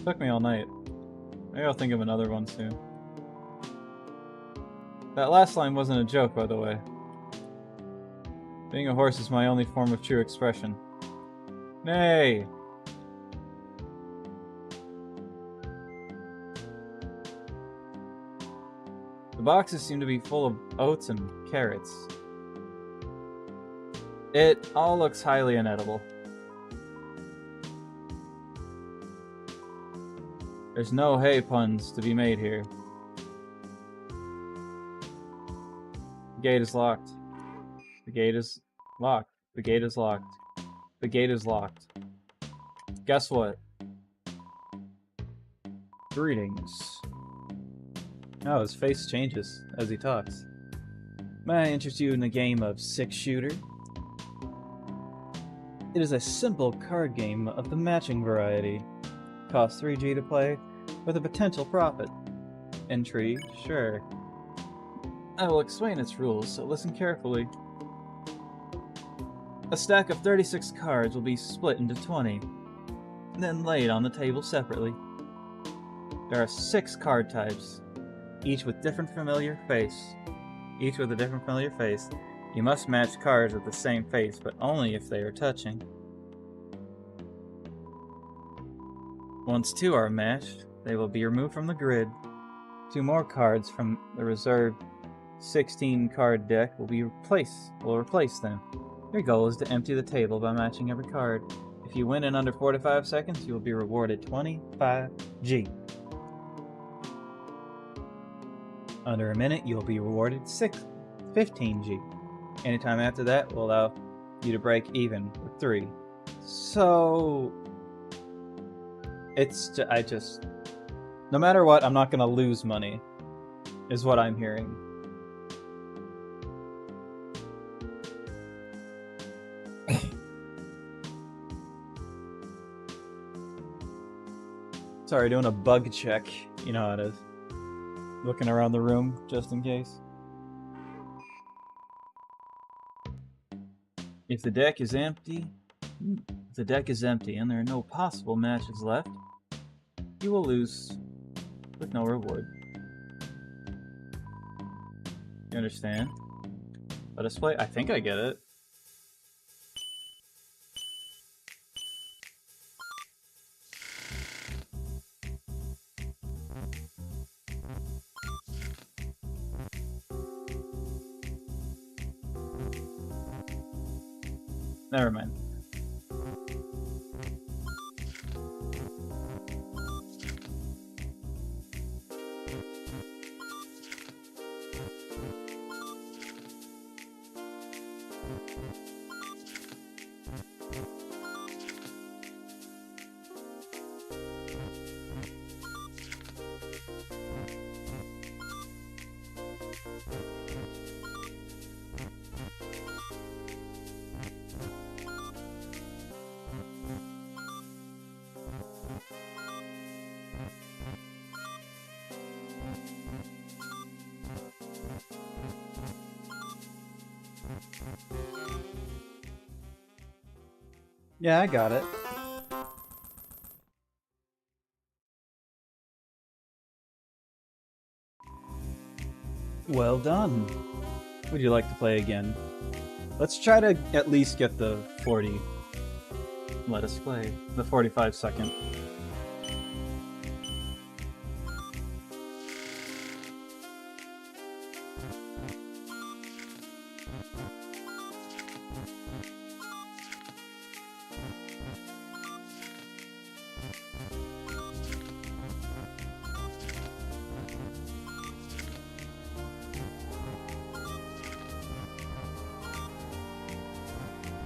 Speaker 2: Took me all night. Maybe I'll think of another one soon. That last line wasn't a joke, by the way. Being a horse is my only form of true expression. Nay! The boxes seem to be full of oats and carrots. It all looks highly inedible. There's no hay puns to be made here. The gate is locked. The gate is locked. The gate is locked. The gate is locked. Guess what?
Speaker 1: Greetings. Oh, his face changes as he talks. May I interest you in a game of 6-shooter? It is a simple card game of the matching variety. Costs 3G to play, with a potential profit. Intrigue? Sure.
Speaker 2: I will explain its rules, so listen carefully. A stack of 36 cards will be split into 20, then laid on the table separately. There are 6 card types, each with a different familiar face. You must match cards with the same face, but only if they are touching. Once 2 are matched, they will be removed from the grid. 2 more cards from the reserved 16-card deck will replace them. Your goal is to empty the table by matching every card. If you win in under 4 to 5 seconds, you will be rewarded 25G. Under a minute, you will be rewarded 15G. Anytime after that will allow you to break even with 3. So no matter what, I'm not gonna lose money, is what I'm hearing. Sorry, doing a bug check. You know how it is. Looking around the room, just in case. If the deck is empty and there are no possible matches left, you will lose with no reward. You understand? Let us play. I think I get it. Never mind.
Speaker 1: Yeah, I got it. Well done. Would you like to play again? Let's try to at least get the 40.
Speaker 2: Let us play. The 45 second.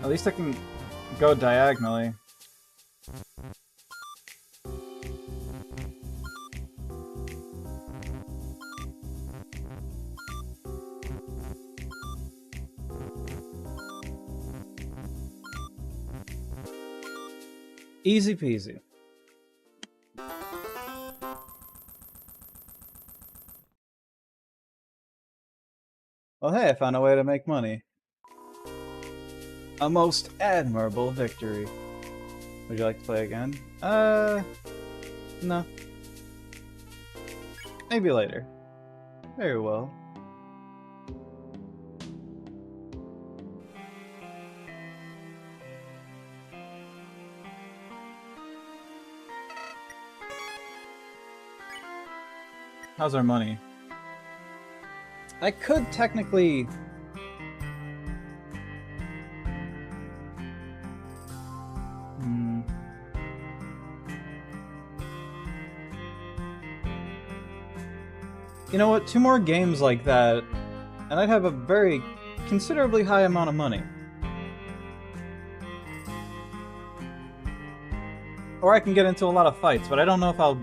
Speaker 2: At least I can go diagonally.
Speaker 1: Easy peasy. Well, hey, I found a way to make money. A most admirable victory. Would you like to play again? No. Maybe later. Very well.
Speaker 2: How's our money?
Speaker 1: I could technically... You know what? 2 more games like that, and I'd have a very considerably high amount of money. Or I can get into a lot of fights, but I don't know if I'll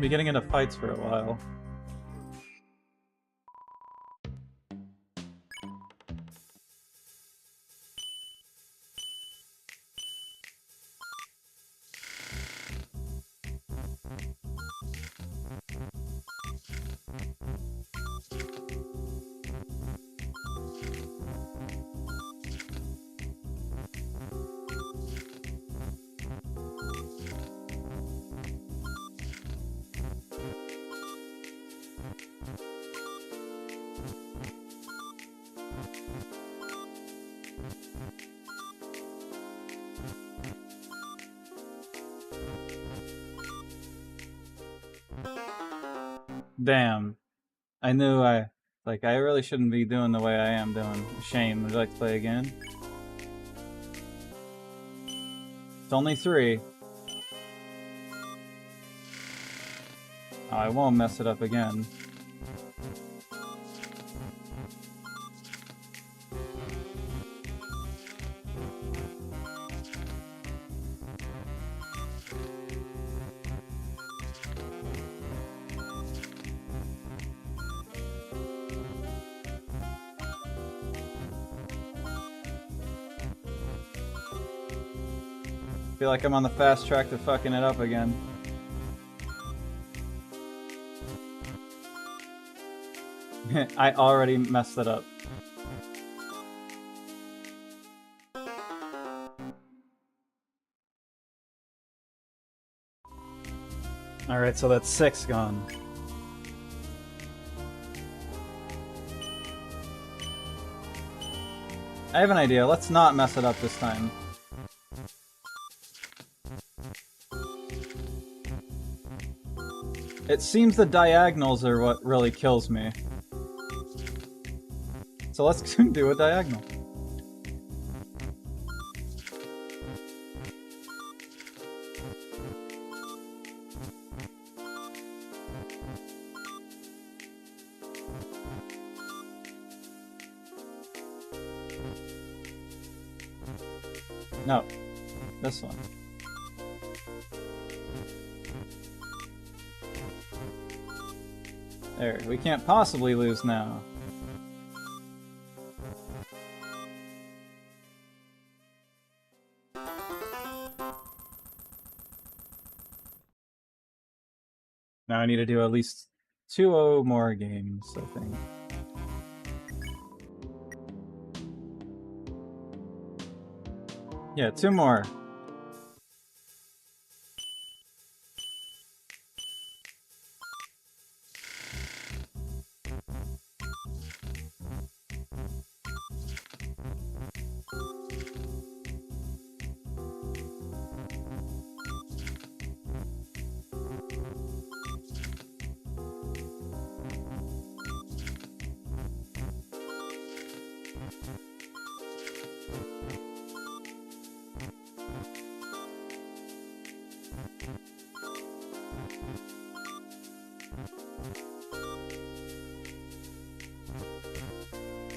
Speaker 1: be getting into fights for a while. Damn. I knew I really shouldn't be doing the way I am doing. Shame. Would you like to play again? It's only 3. Oh, I won't mess it up again. I feel like I'm on the fast track to fucking it up again. I already messed it up. Alright, so that's 6 gone. I have an idea. Let's not mess it up this time. It seems the diagonals are what really kills me. So let's do a diagonal. No, this one. There, we can't possibly lose now. Now I need to do at least 2 more games, I think. Yeah, 2 more.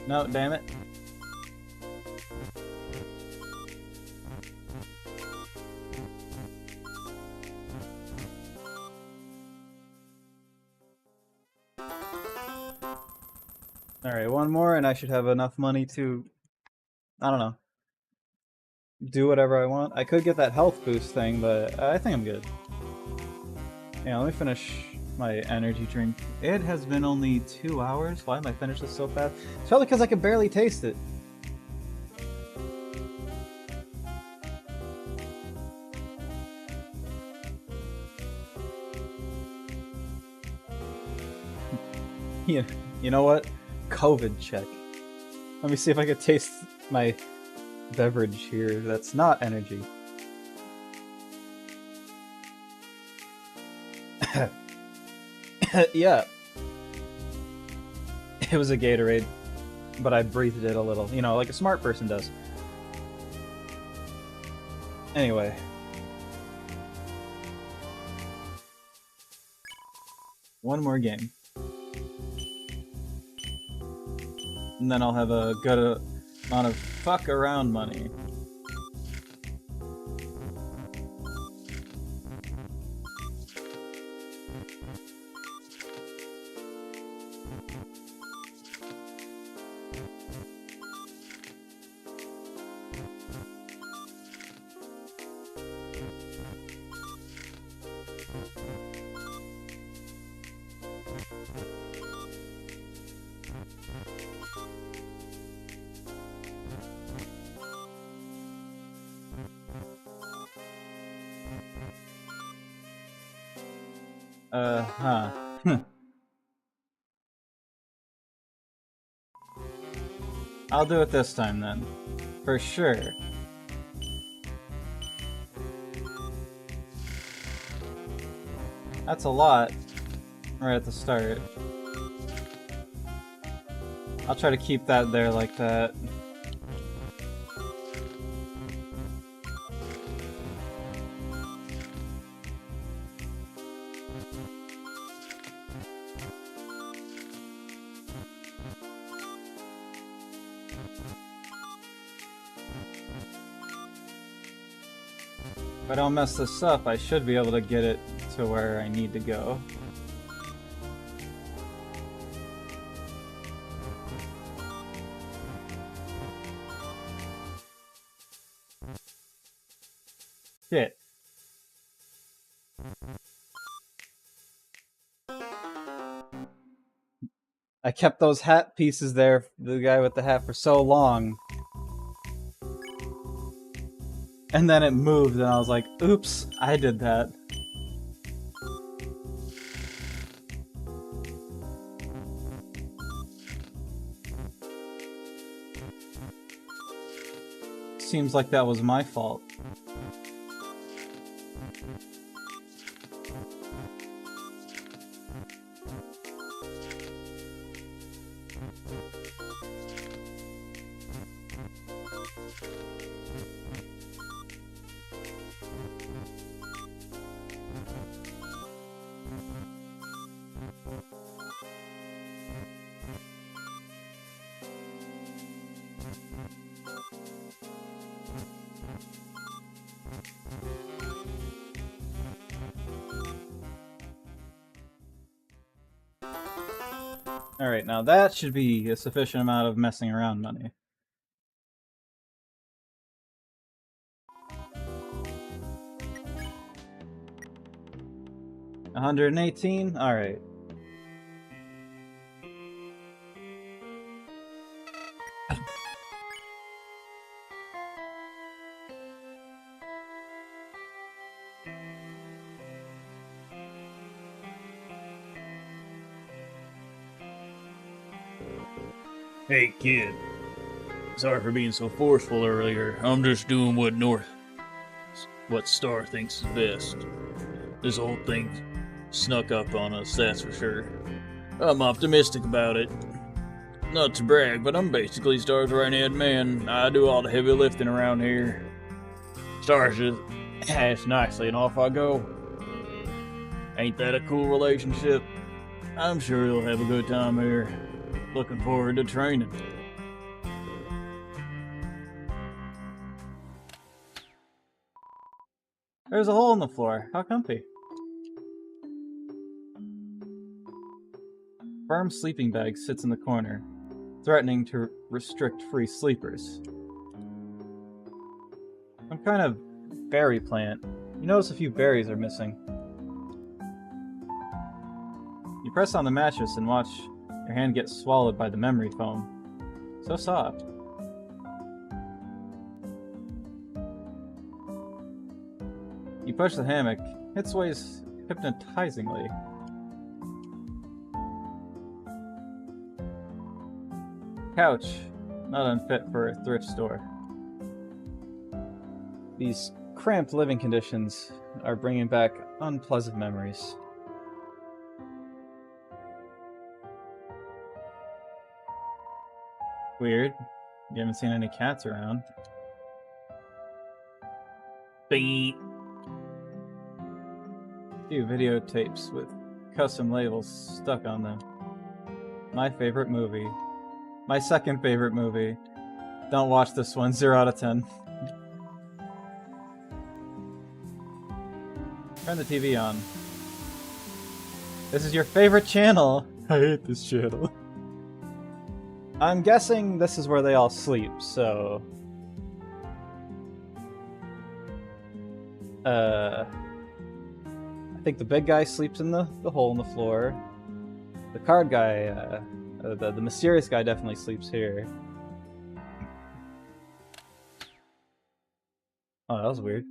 Speaker 1: No, damn it. Alright, one more and I should have enough money to, I don't know, do whatever I want. I could get that health boost thing, but I think I'm good. Yeah, let me finish my energy drink. It has been only 2 hours. Why am I finished this so fast? It's probably because I can barely taste it. Yeah, you know what? COVID check. Let me see if I can taste my beverage here that's not energy. Yeah. It was a Gatorade, but I breathed it a little, you know, like a smart person does. Anyway. One more game. And then I'll have a good amount of fuck around money. Huh. I'll do it this time then. For sure. That's a lot right at the start. I'll try to keep that there like that. If I don't mess this up, I should be able to get it to where I need to go. Shit. I kept those hat pieces there, the guy with the hat, for so long. And then it moved, and I was like, oops, I did that. Seems like that was my fault. Alright, now that should be a sufficient amount of messing around money. $118? Alright.
Speaker 6: Hey, kid. Sorry for being so forceful earlier. I'm just doing what Star thinks is best. This whole thing snuck up on us, that's for sure. I'm optimistic about it. Not to brag, but I'm basically Star's right-hand man. I do all the heavy lifting around here. Star's just asks nicely and off I go. Ain't that a cool relationship? I'm sure he'll have a good time here. Looking forward to training.
Speaker 1: There's a hole in the floor. How comfy. Firm sleeping bag sits in the corner.
Speaker 2: threatening to restrict free sleepers. Some kind of berry plant. You notice a few berries are missing. You press on the mattress and watch your hand get swallowed by the memory foam. So soft. You push the hammock. It sways hypnotizingly. Couch. Not unfit for a thrift store. These cramped living conditions are bringing back unpleasant memories. Weird. You haven't seen any cats around.
Speaker 6: Beep.
Speaker 2: Few videotapes with custom labels stuck on them. My favorite movie. My second favorite movie. Don't watch this one. 0 out of 10. Turn the TV on. This is your favorite channel. I hate this channel. I'm guessing this is where they all sleep, so... I think the big guy sleeps in the hole in the floor. The card guy, the mysterious guy definitely sleeps here. Oh, that was weird.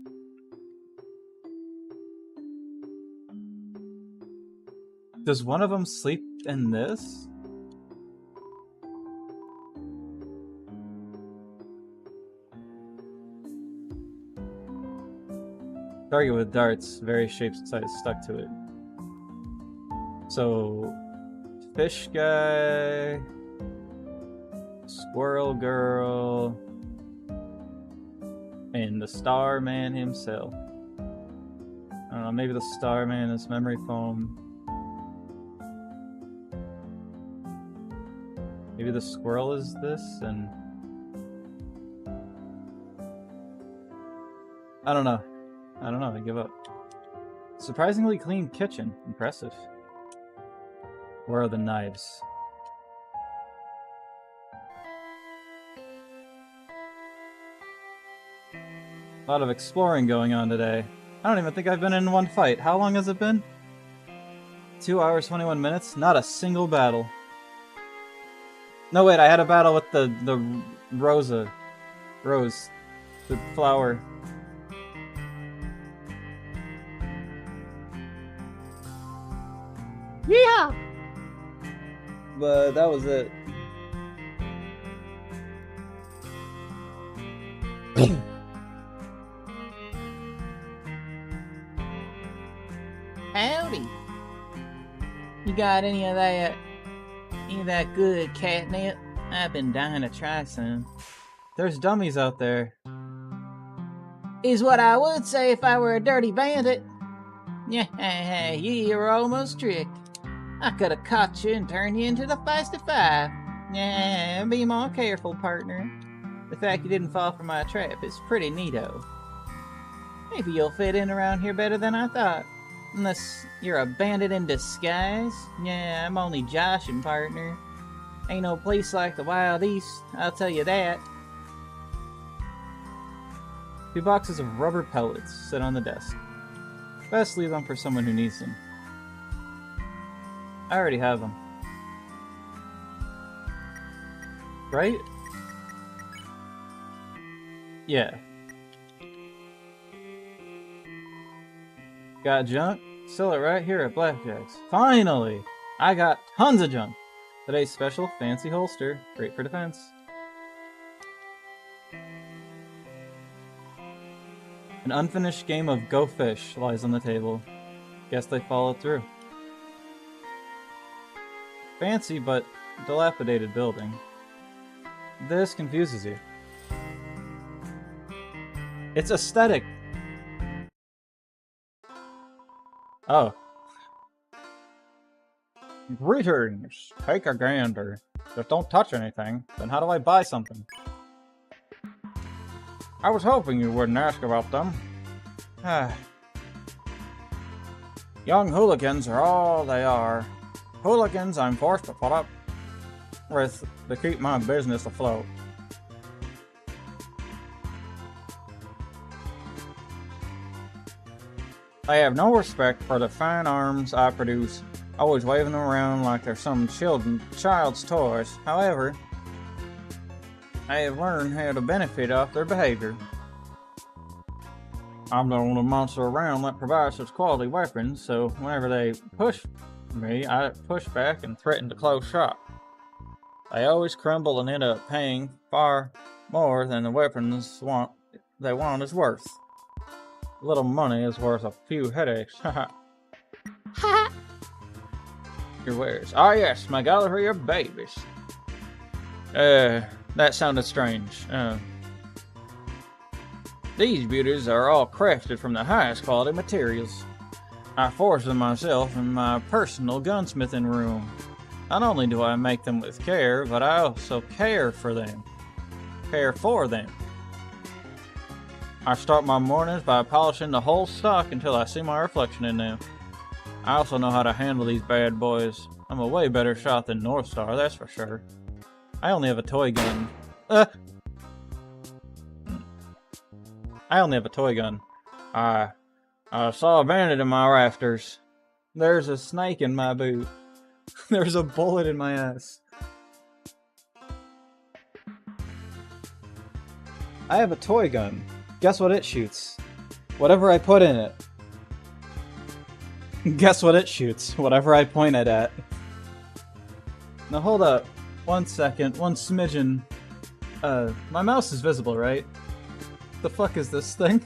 Speaker 2: Does one of them sleep in this? Target with darts, various shapes and sizes stuck to it. So, fish guy, squirrel girl, and the Starman himself. I don't know, maybe the Starman is memory foam. Maybe the squirrel is this, and... I don't know, I give up. Surprisingly clean kitchen. Impressive. Where are the knives? A lot of exploring going on today. I don't even think I've been in one fight. How long has it been? 2 hours, 21 minutes? Not a single battle. No, wait, I had a battle with the Rose, the flower.
Speaker 5: Yeah!
Speaker 2: But that was it.
Speaker 5: Howdy. You got any of that good catnip? I've been dying to try some.
Speaker 2: There's dummies out there.
Speaker 5: Is what I would say if I were a dirty bandit. Yeah, you were almost tricked. I could have caught you and turned you into the feisty five. Yeah, be more careful, partner. The fact you didn't fall for my trap is pretty neato. Maybe you'll fit in around here better than I thought. Unless you're a bandit in disguise. Yeah, I'm only joshing, partner. Ain't no place like the Wild East, I'll tell you that.
Speaker 2: 2 boxes of rubber pellets sit on the desk. Best leave them for someone who needs them. I already have them. Right? Yeah. Got junk? Sell it right here at Blackjack's. Finally! I got tons of junk. Today's special fancy holster. Great for defense. An unfinished game of Go Fish lies on the table. Guess they followed through. Fancy but dilapidated building. This confuses you. It's aesthetic. Oh. Greetings. Take a gander. Just don't touch anything. Then how do I buy something? I was hoping you wouldn't ask about them. Young hooligans are all they are. Hooligans I'm forced to put up. with to keep my business afloat. I have no respect for the fine arms I produce, always waving them around like they're some child's toys. However, I have learned how to benefit off their behavior. I'm the only monster around that provides such quality weapons, so whenever they push me, I push back and threaten to close shop. They always crumble and end up paying far more than the weapons they want is worth. Little money is worth a few headaches. Haha.
Speaker 5: Ha!
Speaker 2: Your wares. Ah yes, my gallery of babies. That sounded strange. These beauties are all crafted from the highest quality materials. I forged them myself in my personal gunsmithing room. Not only do I make them with care, but I also care for them. I start my mornings by polishing the whole stock until I see my reflection in them. I also know how to handle these bad boys. I'm a way better shot than North Star, that's for sure. I only have a toy gun. I only have a toy gun. I saw a bandit in my rafters. There's a snake in my boot. There's a bullet in my ass. I have a toy gun. Guess what it shoots? Whatever I put in it. Guess what it shoots? Whatever I point it at. Now hold up. 1 second. One smidgen. My mouse is visible, right? The fuck is this thing?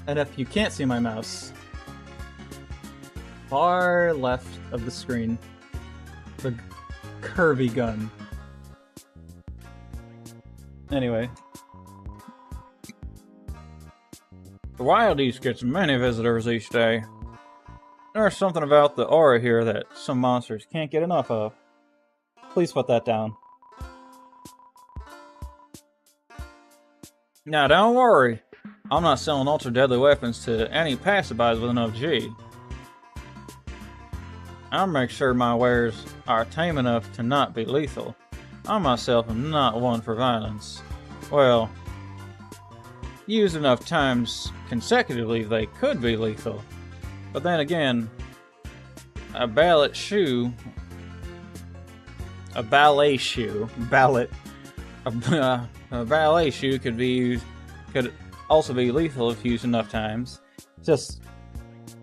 Speaker 2: And if you can't see my mouse, far left of the screen, the curvy gun. Anyway. The Wild East gets many visitors each day. There's something about the aura here that some monsters can't get enough of. Please put that down. Now don't worry, I'm not selling ultra deadly weapons to any passerbys with enough G. I'll make sure my wares are tame enough to not be lethal. I myself am not one for violence. Well, used enough times consecutively they could be lethal. But then again, a ballet shoe could also be lethal if used enough times. Just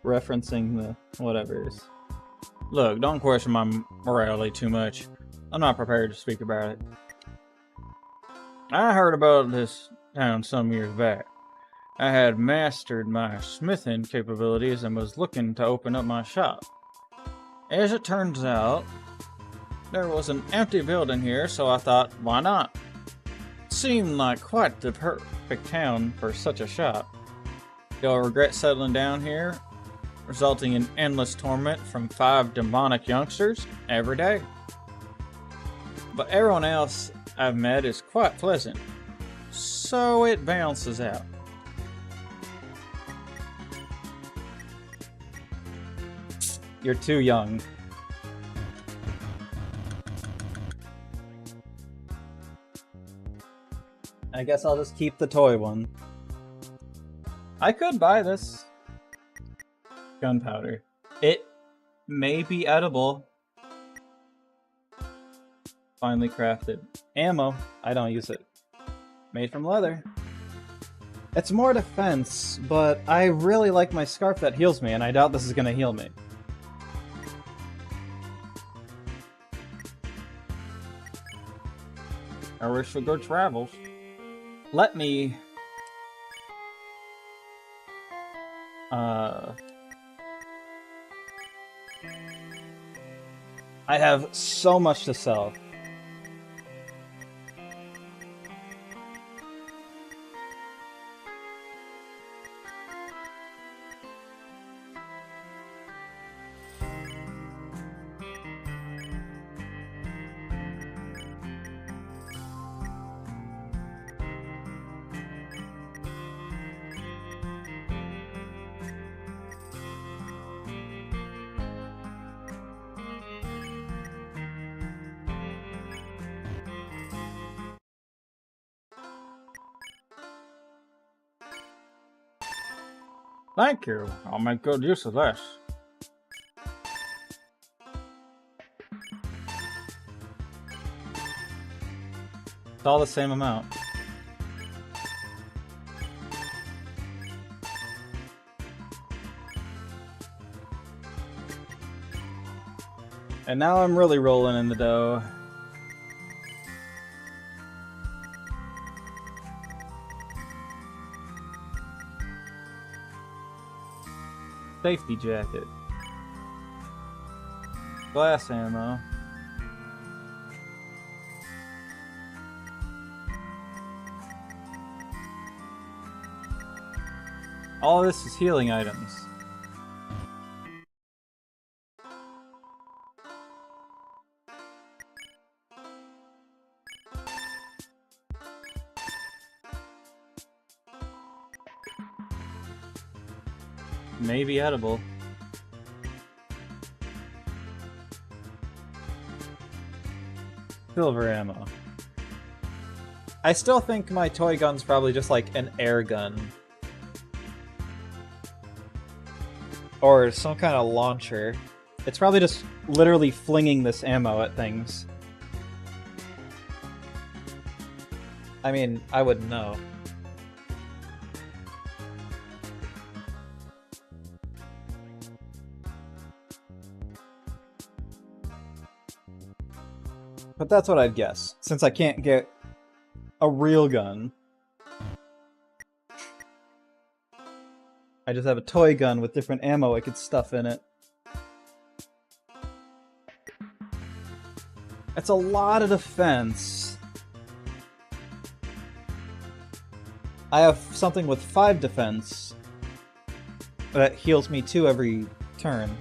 Speaker 2: referencing the whatevers. Look, don't question my morality too much. I'm not prepared to speak about it. I heard about this town some years back. I had mastered my smithing capabilities and was looking to open up my shop. As it turns out, there was an empty building here, so I thought, why not? It seemed like quite the perfect town for such a shop. You'll regret settling down here, resulting in endless torment from 5 demonic youngsters every day. But everyone else I've met is quite pleasant, so it balances out. You're too young. I guess I'll just keep the toy one. I could buy this. Gunpowder. It may be edible. Finely crafted. Ammo. I don't use it. Made from leather. It's more defense, but I really like my scarf that heals me, and I doubt this is gonna heal me. I wish for good travels. Let me... I have so much to sell. Thank you. I'll make good use of this. It's all the same amount.
Speaker 1: And now I'm really rolling in the dough. Safety jacket. Glass ammo. All this is healing items. Maybe edible. Silver ammo. I still think my toy gun's probably just like an air gun. Or some kind of launcher. It's probably just literally flinging this ammo at things. I mean, I wouldn't know. But that's what I'd guess, since I can't get a real gun. I just have a toy gun with different ammo I could stuff in it. That's a lot of defense. I have something with 5 defense that heals me 2 every turn.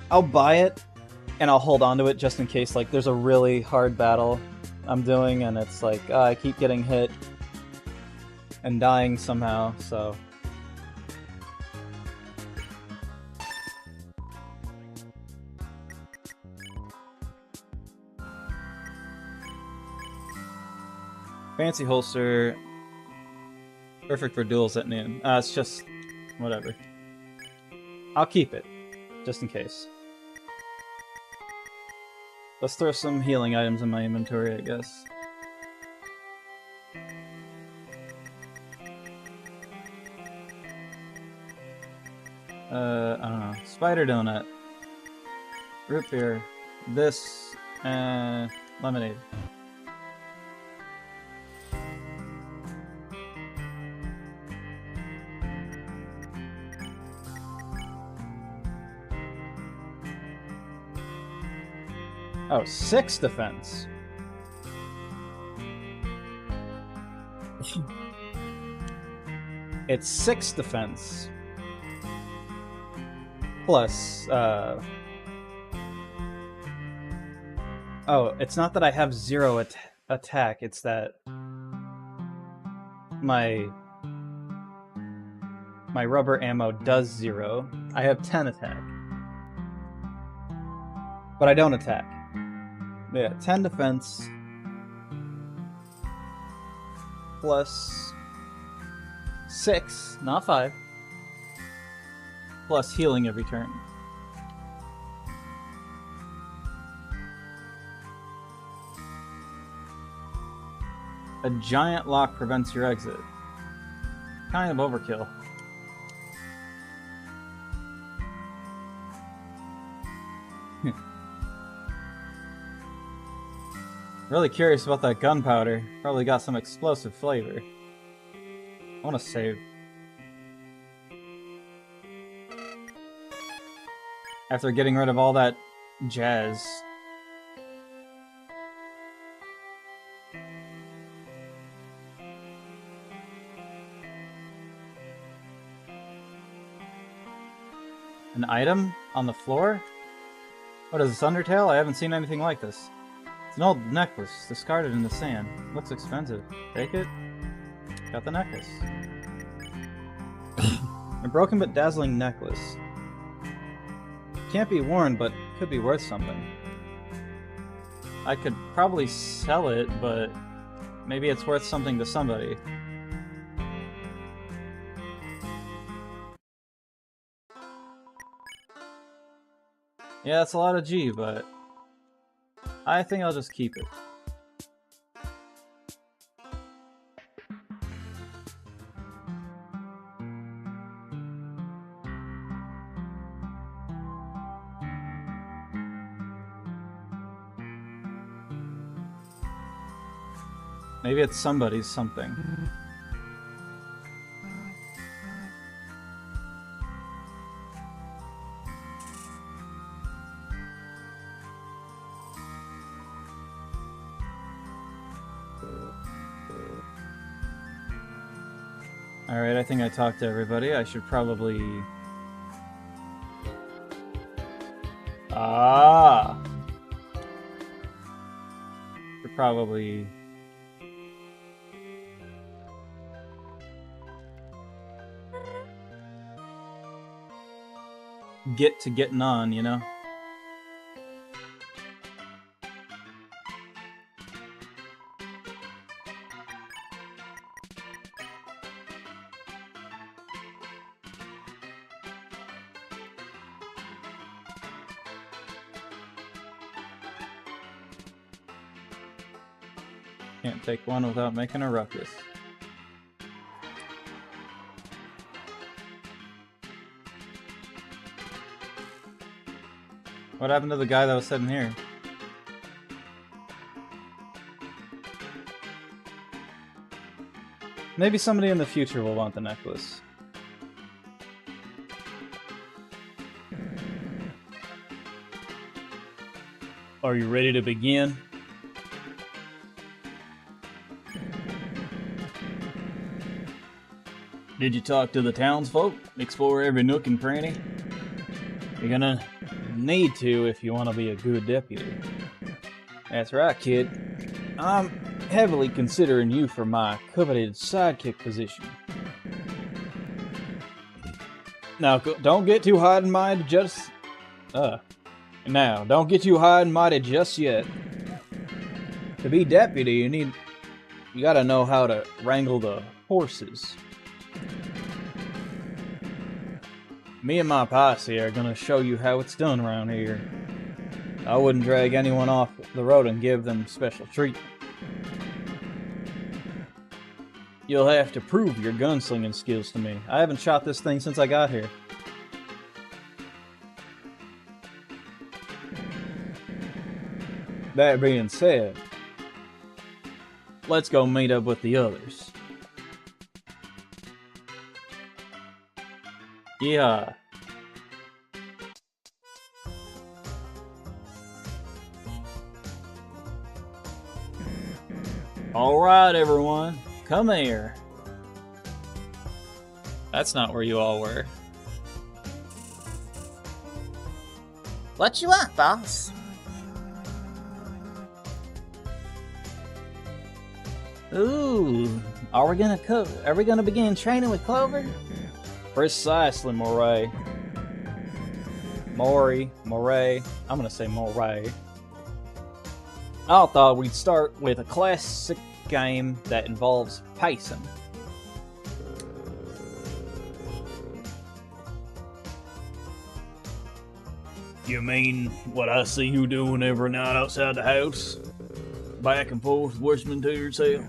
Speaker 1: I'll buy it, and I'll hold on to it just in case, like, there's a really hard battle I'm doing, and it's like, I keep getting hit and dying somehow, so... Fancy holster. Perfect for duels at noon. It's just... whatever. I'll keep it, just in case. Let's throw some healing items in my inventory, I guess. I don't know. Spider donut. Root beer. This, lemonade. Oh, 6 defense. It's 6 defense. Plus, oh, it's not that I have 0 attack, it's that my rubber ammo does 0. I have 10 attack. But I don't attack. Yeah, 10 defense. Plus 6, not 5. Plus healing every turn. A giant lock prevents your exit. Kind of overkill. Really curious about that gunpowder. Probably got some explosive flavor. I want to save. After getting rid of all that jazz. An item on the floor? What is this, Undertale? I haven't seen anything like this. It's an old necklace, discarded in the sand. Looks expensive. Take it? Got the necklace. A broken but dazzling necklace. Can't be worn, but could be worth something. I could probably sell it, but Maybe it's worth something to somebody. Yeah, that's a lot of G, but I think I'll just keep it. Maybe it's somebody's something. Alright, I think I talked to everybody. I should probably... Should probably... get to getting on, you know? Can't take one without making a ruckus. What happened to the guy that was sitting here? Maybe somebody in the future will want the necklace.
Speaker 6: Are you ready to begin? Did you talk to the townsfolk? Explore every nook and cranny? You're gonna need to if you want to be a good deputy.
Speaker 1: That's right, kid. I'm heavily considering you for my coveted sidekick position. Now, don't get too high and mighty just... Now, don't get too high and mighty just yet. To be deputy, you gotta know how to wrangle the horses. Me and my posse are gonna show you how it's done around here. I wouldn't drag anyone off the road and give them special treatment. You'll have to prove your gunslinging skills to me. I haven't shot this thing since I got here. That being said, let's go meet up with the others. Yeah. Alright, everyone. Come here. That's not where you all were.
Speaker 5: What you want, boss?
Speaker 1: Ooh, are we gonna begin training with Clover? Precisely, Moray. Moray. I'm gonna say Moray. I thought we'd start with a classic game that involves pacing.
Speaker 6: You mean what I see you doing every night outside the house? Back and forth, whistling to yourself?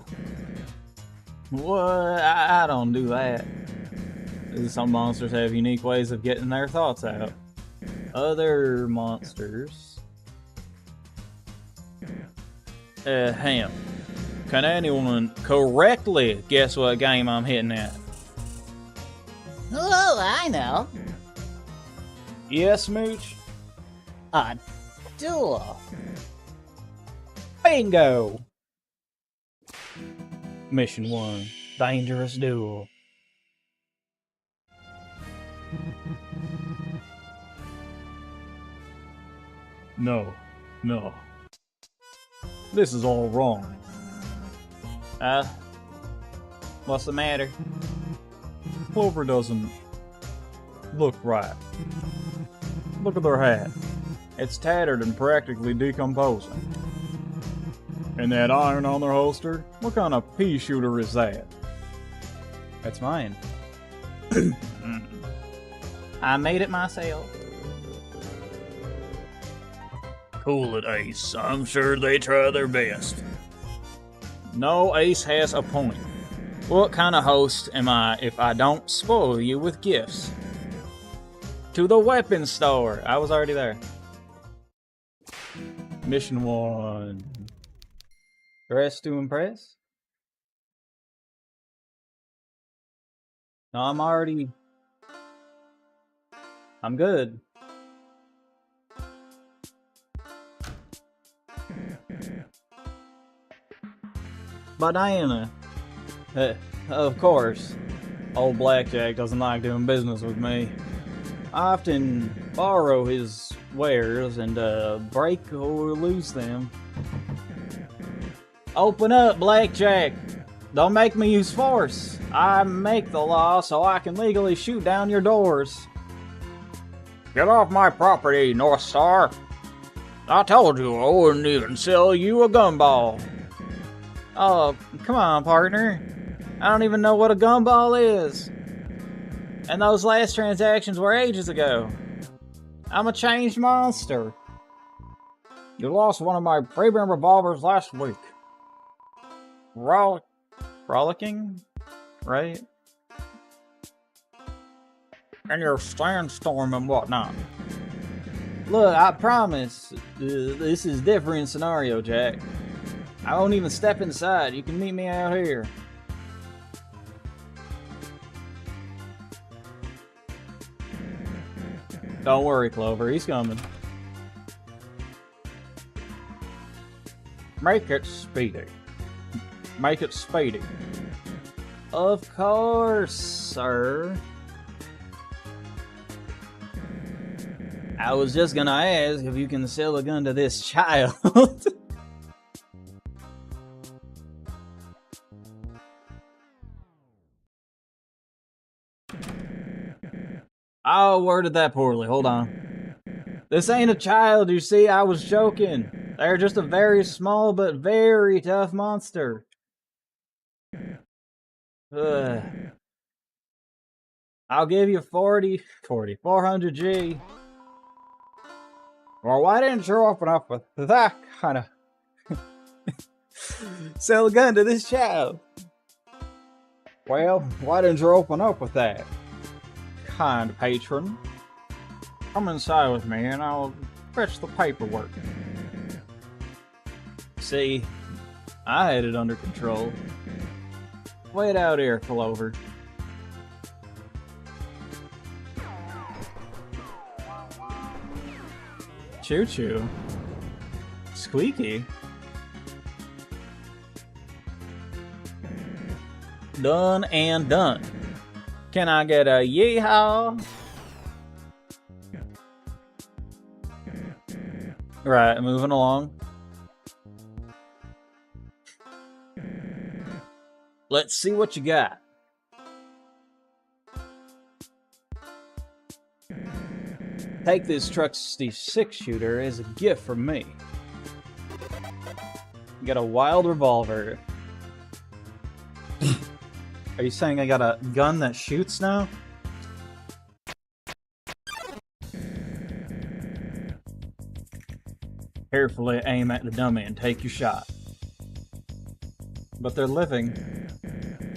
Speaker 1: What? I don't do that. Some monsters have unique ways of getting their thoughts out. Other monsters... Ham. Can anyone correctly guess what game I'm hitting at?
Speaker 5: Oh, I know.
Speaker 1: Yes, Mooch?
Speaker 5: A duel.
Speaker 1: Bingo! Mission 1. Dangerous duel.
Speaker 6: No. This is all wrong.
Speaker 1: What's the matter?
Speaker 6: Clover doesn't look right. Look at their hat. It's tattered and practically decomposing.
Speaker 3: And that iron on their holster? What kind of pea shooter is that?
Speaker 1: That's mine.
Speaker 2: I made it myself.
Speaker 6: Cool it, Ace. I'm sure they try their best.
Speaker 2: No, Ace has a point. What kind of host am I if I don't spoil you with gifts? To the weapons store. I was already there.
Speaker 3: Mission 1.
Speaker 1: Dress to impress? No, I'm good. But Diana, of course, old Blackjack doesn't like doing business with me. I often borrow his wares and break or lose them. Open up, Blackjack! Don't make me use force. I make the law so I can legally shoot down your doors.
Speaker 2: Get off my property, North Star. I told you I wouldn't even sell you a gumball. Oh, come on, partner. I don't even know what a gumball is. And those last transactions were ages ago. I'm a changed monster. You lost one of my premium revolvers last week.
Speaker 1: Frolicking? Right?
Speaker 2: And your sandstorm and whatnot.
Speaker 1: Look, I promise, this is different scenario, Jack. I won't even step inside. You can meet me out here. Don't worry, Clover. He's coming.
Speaker 2: Make it speedy. Make it speedy.
Speaker 1: Of course, sir. I was just gonna ask if you can sell a gun to this child. I worded that poorly. Hold on. This ain't a child, you see. I was joking. They're just a very small but very tough monster. I'll give you 400 G. Well, why didn't you open up with that kind of... Sell a gun to this child? Well, why didn't you open up with that? Kind patron. Come inside with me and I'll fetch the paperwork. See, I had it under control. Wait out here, Clover. Choo-choo. Squeaky. Done and done. Can I get a yeehaw? Right, moving along. Let's see what you got. Take this trusty 6-shooter as a gift from me. You got a wild revolver. Are you saying I got a gun that shoots now? Carefully aim at the dummy and take your shot. But they're living.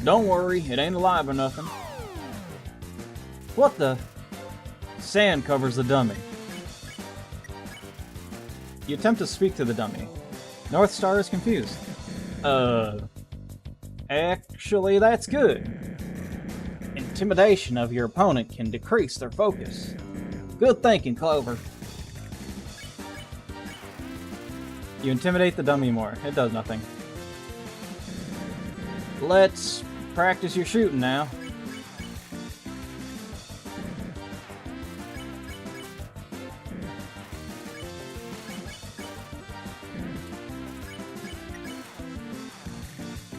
Speaker 1: Don't worry, it ain't alive or nothing. What the? Sand covers the dummy. You attempt to speak to the dummy. North Star is confused. Actually, that's good. Intimidation of your opponent can decrease their focus. Good thinking, Clover. You intimidate the dummy more. It does nothing. Let's practice your shooting now.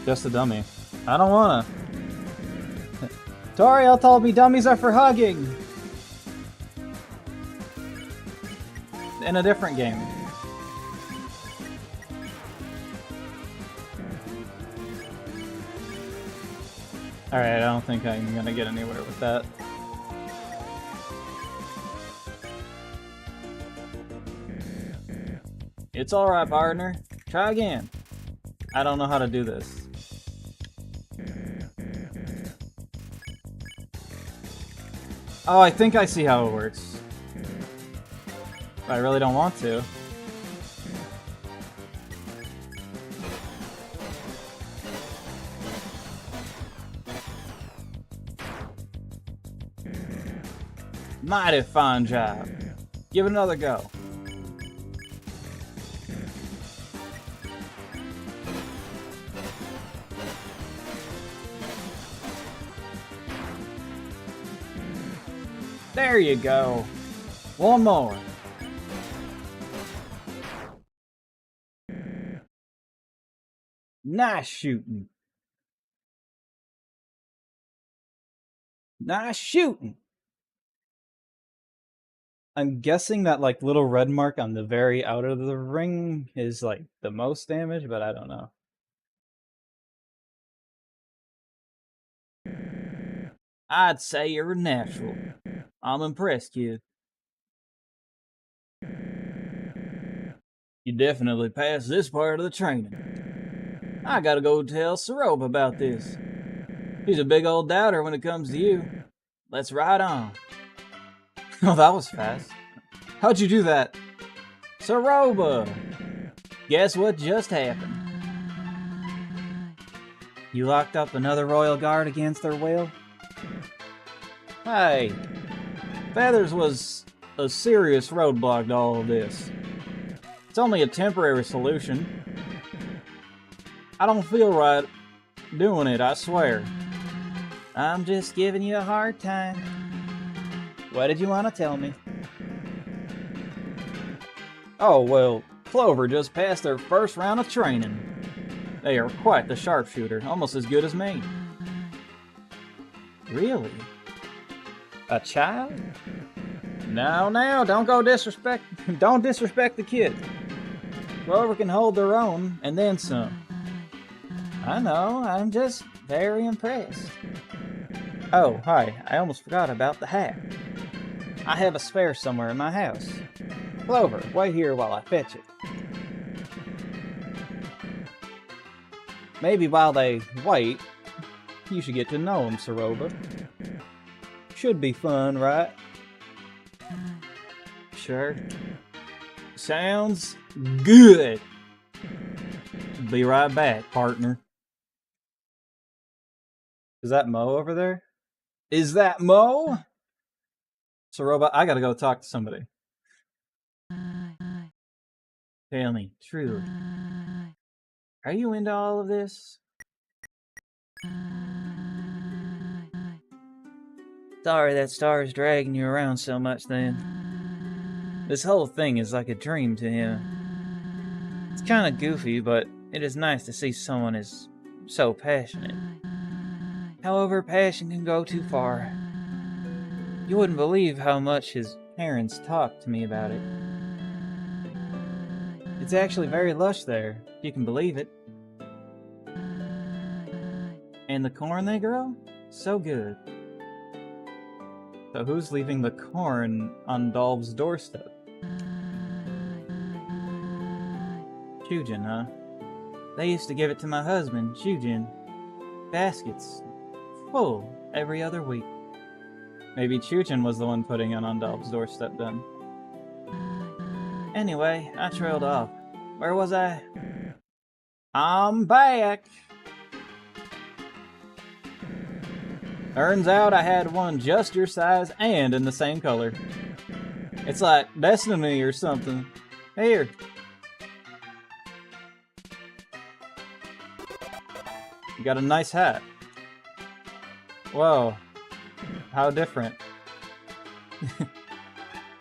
Speaker 1: Just a dummy. I don't wanna. Toriel told me dummies are for hugging. In a different game.
Speaker 2: Alright, I don't think I'm gonna get anywhere with that. It's alright, partner. Try again. I don't know how to do this. Oh, I think I see how it works. But I really don't want to. Mighty fine job. Give it another go. There you go. One more. Nice shooting. Nice shooting. I'm guessing that like little red mark on the very outer of the ring is like the most damage, but I don't know. I'd say you're a natural. I'm impressed, kid. You definitely passed this part of the training. I gotta go tell Saroba about this. He's a big old doubter when it comes to you. Let's ride on. Oh, that was fast. How'd you do that? Saroba! Guess what just happened? You locked up another royal guard against their will? Hey, Feathers was a serious roadblock to all of this. It's only a temporary solution. I don't feel right doing it, I swear. I'm just giving you a hard time. What did you want to tell me? Oh, well, Clover just passed their first round of training. They are quite the sharpshooter, almost as good as me. Really? A child? No, don't go disrespect. Don't disrespect the kid. Clover can hold their own, and then some. I know, I'm just very impressed. Oh, hi, I almost forgot about the hat. I have a spare somewhere in my house. Clover, wait here while I fetch it. Maybe while they wait, you should get to know him, Saroba. Should be fun, right? Sure. Sounds good. Be right back, partner. Is that Mo over there? Is that Mo? Saroba, I gotta go talk to somebody. Tell me, truly. Are you into all of this? Sorry that Star's dragging you around so much then. This whole thing is like a dream to him. It's kinda goofy, but it is nice to see someone is so passionate. However, passion can go too far. You wouldn't believe how much his parents talked to me about it. It's actually very lush there, if you can believe it. And the corn they grow? So good. So who's leaving the corn on Dolb's doorstep? Shujin, huh? They used to give it to my husband, Shujin. Baskets. Full every other week. Maybe Chujin was the one putting it on Dolb's doorstep then. Anyway, I trailed off. Where was I? I'm back! Turns out I had one just your size and in the same color. It's like destiny or something. Here. You got a nice hat. Whoa. How different.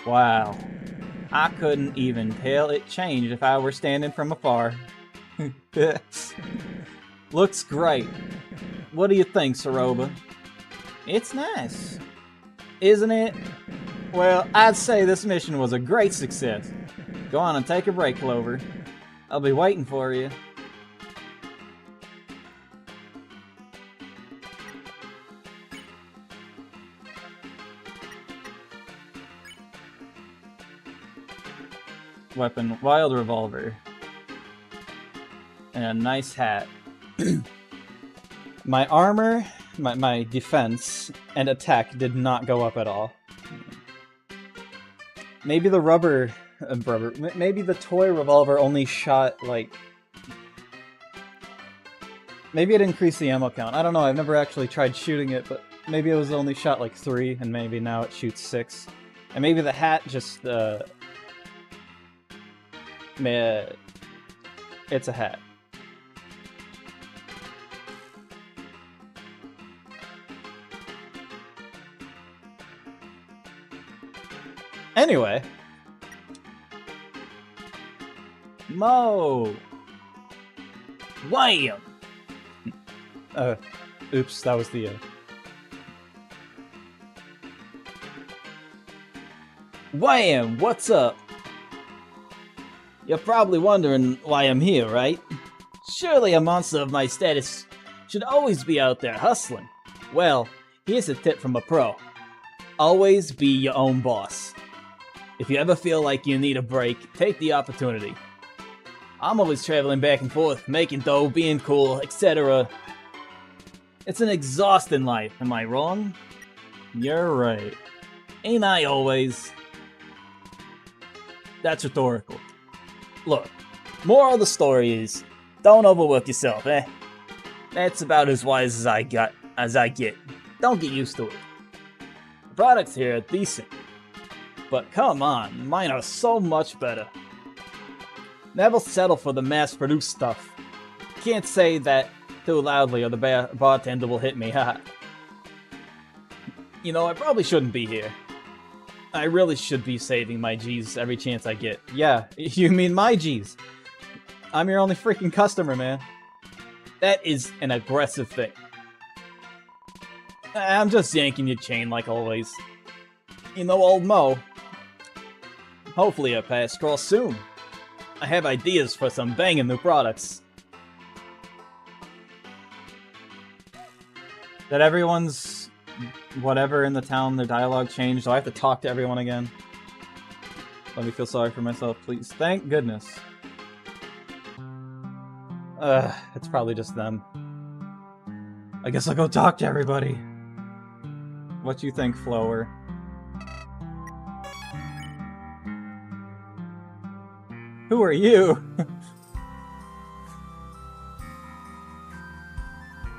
Speaker 2: Wow. I couldn't even tell it changed if I were standing from afar. Looks great. What do you think, Saroba? It's nice. Isn't it? Well, I'd say this mission was a great success. Go on and take a break, Clover. I'll be waiting for you. weapon, wild revolver. And a nice hat.
Speaker 1: My armor, my defense, and attack did not go up at all. Maybe the maybe the toy revolver only shot, like... Maybe it increased the ammo count. I don't know, I've never actually tried shooting it, but maybe it was only shot like 3, and maybe now it shoots 6. And maybe the hat just, it's a hat. Anyway.
Speaker 2: Mo!
Speaker 6: Wham!
Speaker 1: Oops, that was the,
Speaker 2: Wham! What's up? You're probably wondering why I'm here, right? Surely a monster of my status should always be out there hustling. Well, here's a tip from a pro. Always be your own boss. If you ever feel like you need a break, take the opportunity. I'm always traveling back and forth, making dough, being cool, etc. It's an exhausting life, am I wrong? You're right. Ain't I always? That's rhetorical. Look, moral of the story is, don't overwork yourself, eh? That's about as wise as I get. Don't get used to it. The products here are decent. But come on, mine are so much better. Never settle for the mass-produced stuff. Can't say that too loudly or the bartender will hit me, haha. You know, I probably shouldn't be here. I really should be saving my G's every chance I get. Yeah, you mean my G's. I'm your only freaking customer, man. That is an aggressive thing. I'm just yanking your chain like always. You know, old Mo. Hopefully a pass cross soon. I have ideas for some banging new products. That everyone's whatever in the town, their dialogue changed, so I have to talk to everyone again. Let me feel sorry for myself, please. Thank goodness. It's probably just them. I guess I'll go talk to everybody. What you think, Flower? Who are you?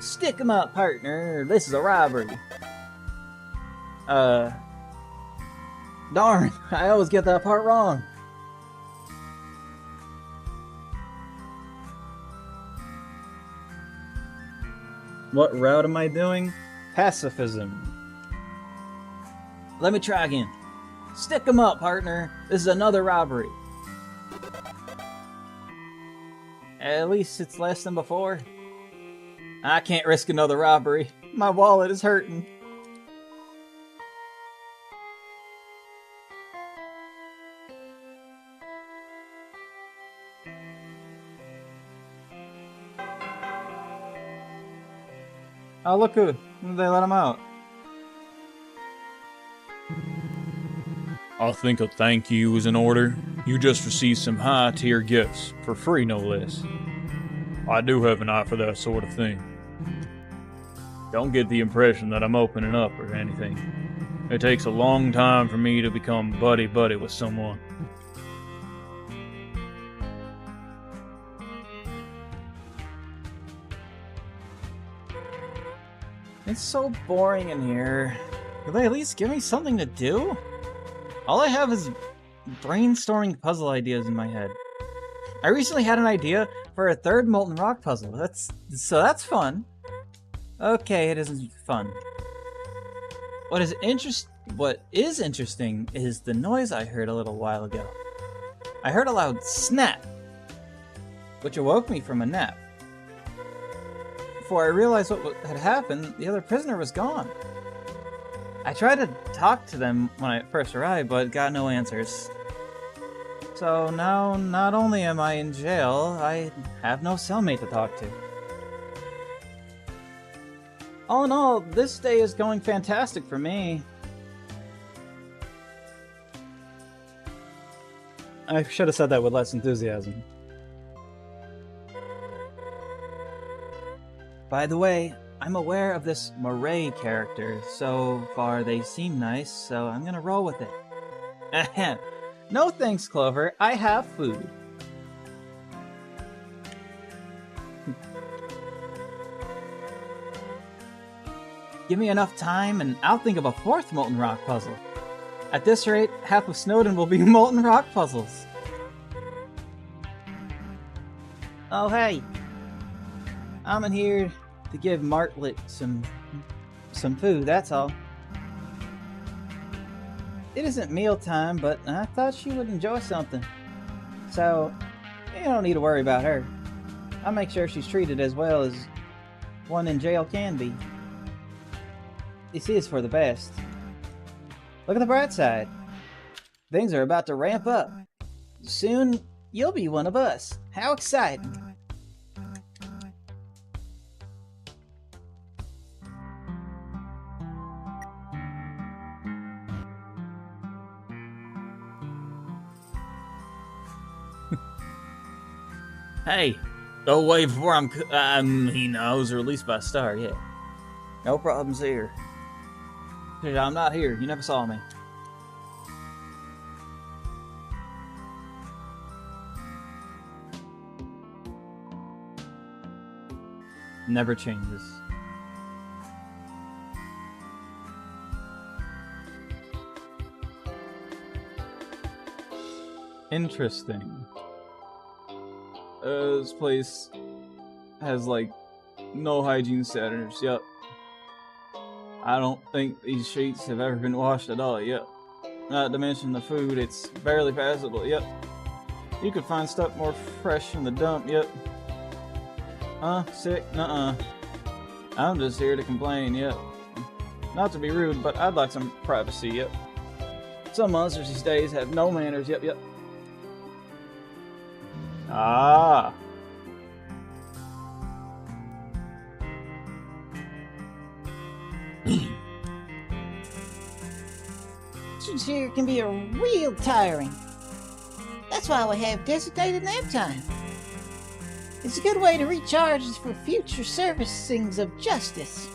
Speaker 2: Stick 'em up, partner. This is a robbery. Darn, I always get that part wrong. What route am I doing? Pacifism. Let me try again. Stick 'em up, partner. This is another robbery. At least it's less than before. I can't risk another robbery. My wallet is hurting. Oh, look who. They let him out.
Speaker 6: I think a thank you is in order. You just received some high-tier gifts, for free no less. I do have an eye for that sort of thing. Don't get the impression that I'm opening up or anything. It takes a long time for me to become buddy-buddy with someone.
Speaker 2: It's so boring in here. Could they at least give me something to do? All I have is brainstorming puzzle ideas in my head. I recently had an idea for a third Molten Rock puzzle. That's fun. Okay, it isn't fun. What is interesting is the noise I heard a little while ago. I heard a loud snap, which awoke me from a nap. Before I realized what had happened, the other prisoner was gone. I tried to talk to them when I first arrived, but got no answers. So now, not only am I in jail, I have no cellmate to talk to. All in all, this day is going fantastic for me.
Speaker 1: I should have said that with less enthusiasm.
Speaker 2: By the way, I'm aware of this Murray character. So far, they seem nice, so I'm gonna roll with it. Ahem. No thanks, Clover. I have food. Give me enough time, and I'll think of a fourth Molten Rock puzzle. At this rate, half of Snowdin will be Molten Rock puzzles. Oh, hey. I'm in here to give Martlet some food, that's all. It isn't mealtime, but I thought she would enjoy something. So, you don't need to worry about her. I'll make sure she's treated as well as one in jail can be. This is for the best. Look at the bright side. Things are about to ramp up. Soon, you'll be one of us. How exciting!
Speaker 6: Hey, go away before he knows, or at least by Star, yeah.
Speaker 2: No problems here. I'm not here. You never saw me. Never changes.
Speaker 1: Interesting. This place has, like, no hygiene standards. Yep. I don't think these sheets have ever been washed at all. Yep. Not to mention the food, it's barely passable. Yep. You could find stuff more fresh in the dump. Yep. Sick? Nuh-uh. I'm just here to complain. Yep. Not to be rude, but I'd like some privacy. Yep. Some monsters these days have no manners. Yep, yep. Ah.
Speaker 5: Teaching here can be a real tiring. That's why we have designated nap time. It's a good way to recharge for future servicings of justice.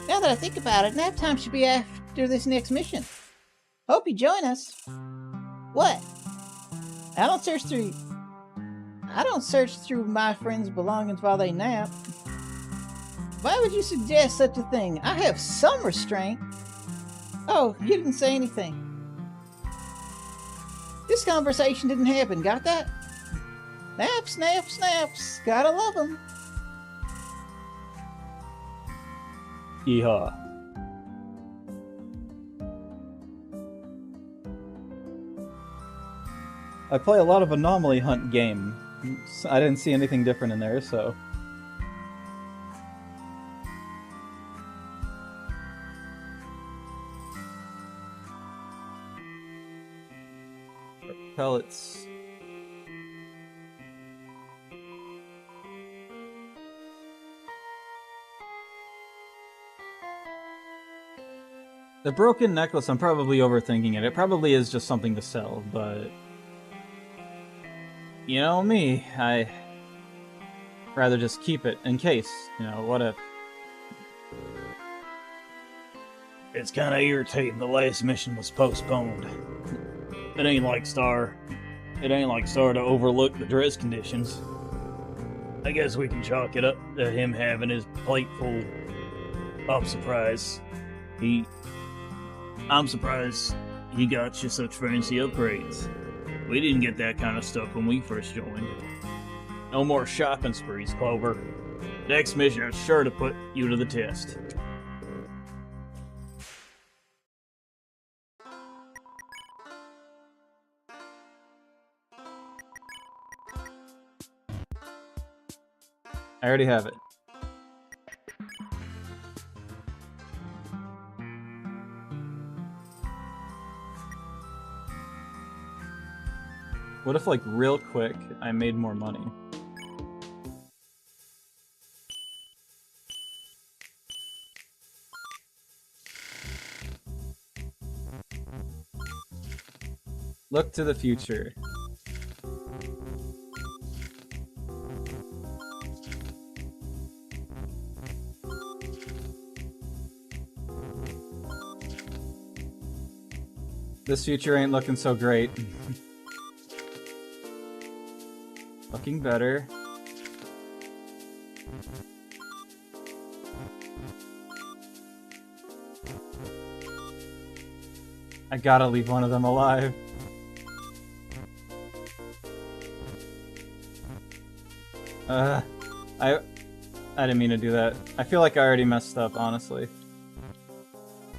Speaker 5: Now that I think about it, nap time should be after this next mission. Hope you join us. What? I don't search through my friends' belongings while they nap. Why would you suggest such a thing? I have some restraint. Oh, you didn't say anything. This conversation didn't happen, got that? Naps, naps, naps. Gotta love them.
Speaker 1: Yeehaw. I play a lot of Anomaly Hunt game. I didn't see anything different in there, so... Pellets. The broken necklace, I'm probably overthinking it. It probably is just something to sell, but... You know me, I rather just keep it in case, what if.
Speaker 6: It's kind of irritating the last mission was postponed. It ain't like Star to overlook the dress conditions. I guess we can chalk it up to him having his plate full. I'm surprised he got you such fancy upgrades. We didn't get that kind of stuff when we first joined. No more shopping sprees, Clover. Next mission is sure to put you to the test.
Speaker 1: I already have it. What if, like, real quick, I made more money?
Speaker 2: Look to the future. This future ain't looking so great. Looking better. I gotta leave one of them alive. I didn't mean to do that. I feel like I already messed up, honestly.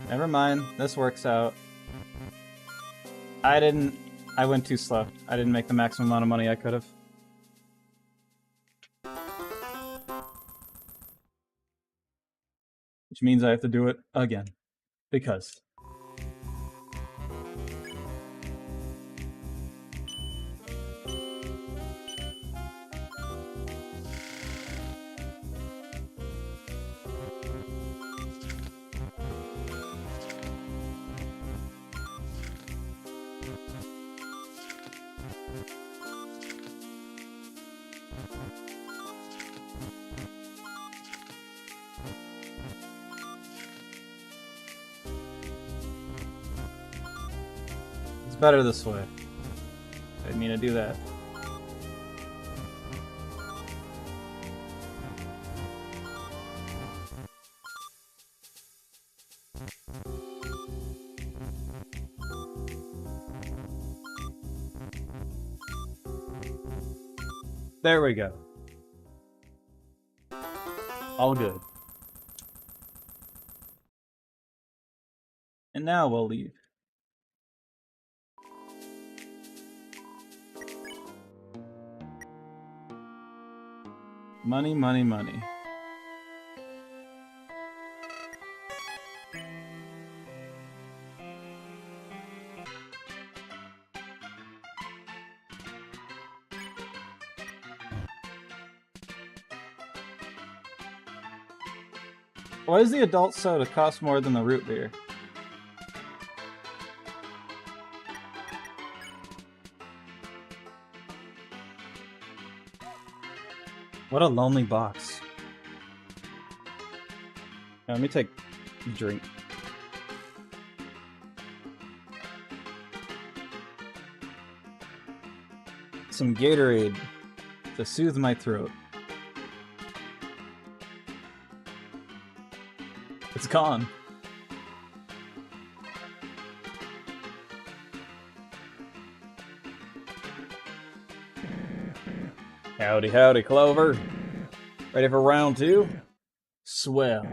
Speaker 2: Never mind, this works out. I went too slow. I didn't make the maximum amount of money I could have. Which means I have to do it again. Because. Better this way. I didn't mean to do that. There we go. All good. And now we'll leave. Money, money, money. Why does the adult soda cost more than the root beer? What a lonely box. Now, let me take a drink. Some Gatorade to soothe my throat. It's gone. Howdy, howdy, Clover. Ready for round two? Swell.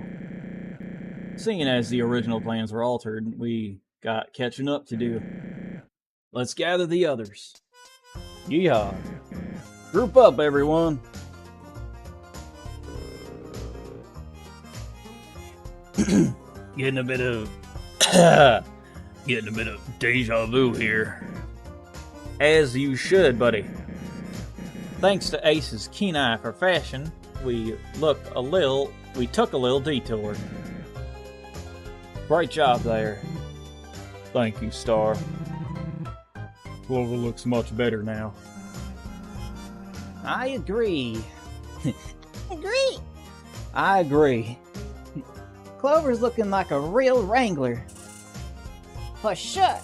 Speaker 2: Seeing as the original plans were altered, we got catching up to do. Let's gather the others. Yeehaw. Group up, everyone.
Speaker 6: Getting a bit of deja vu here.
Speaker 2: As you should, buddy. Thanks to Ace's keen eye for fashion, we took a little detour. Great job there.
Speaker 6: Thank you, Star. Clover looks much better now.
Speaker 2: I agree.
Speaker 5: Agree.
Speaker 2: I agree. Clover's looking like a real wrangler.
Speaker 5: For sure.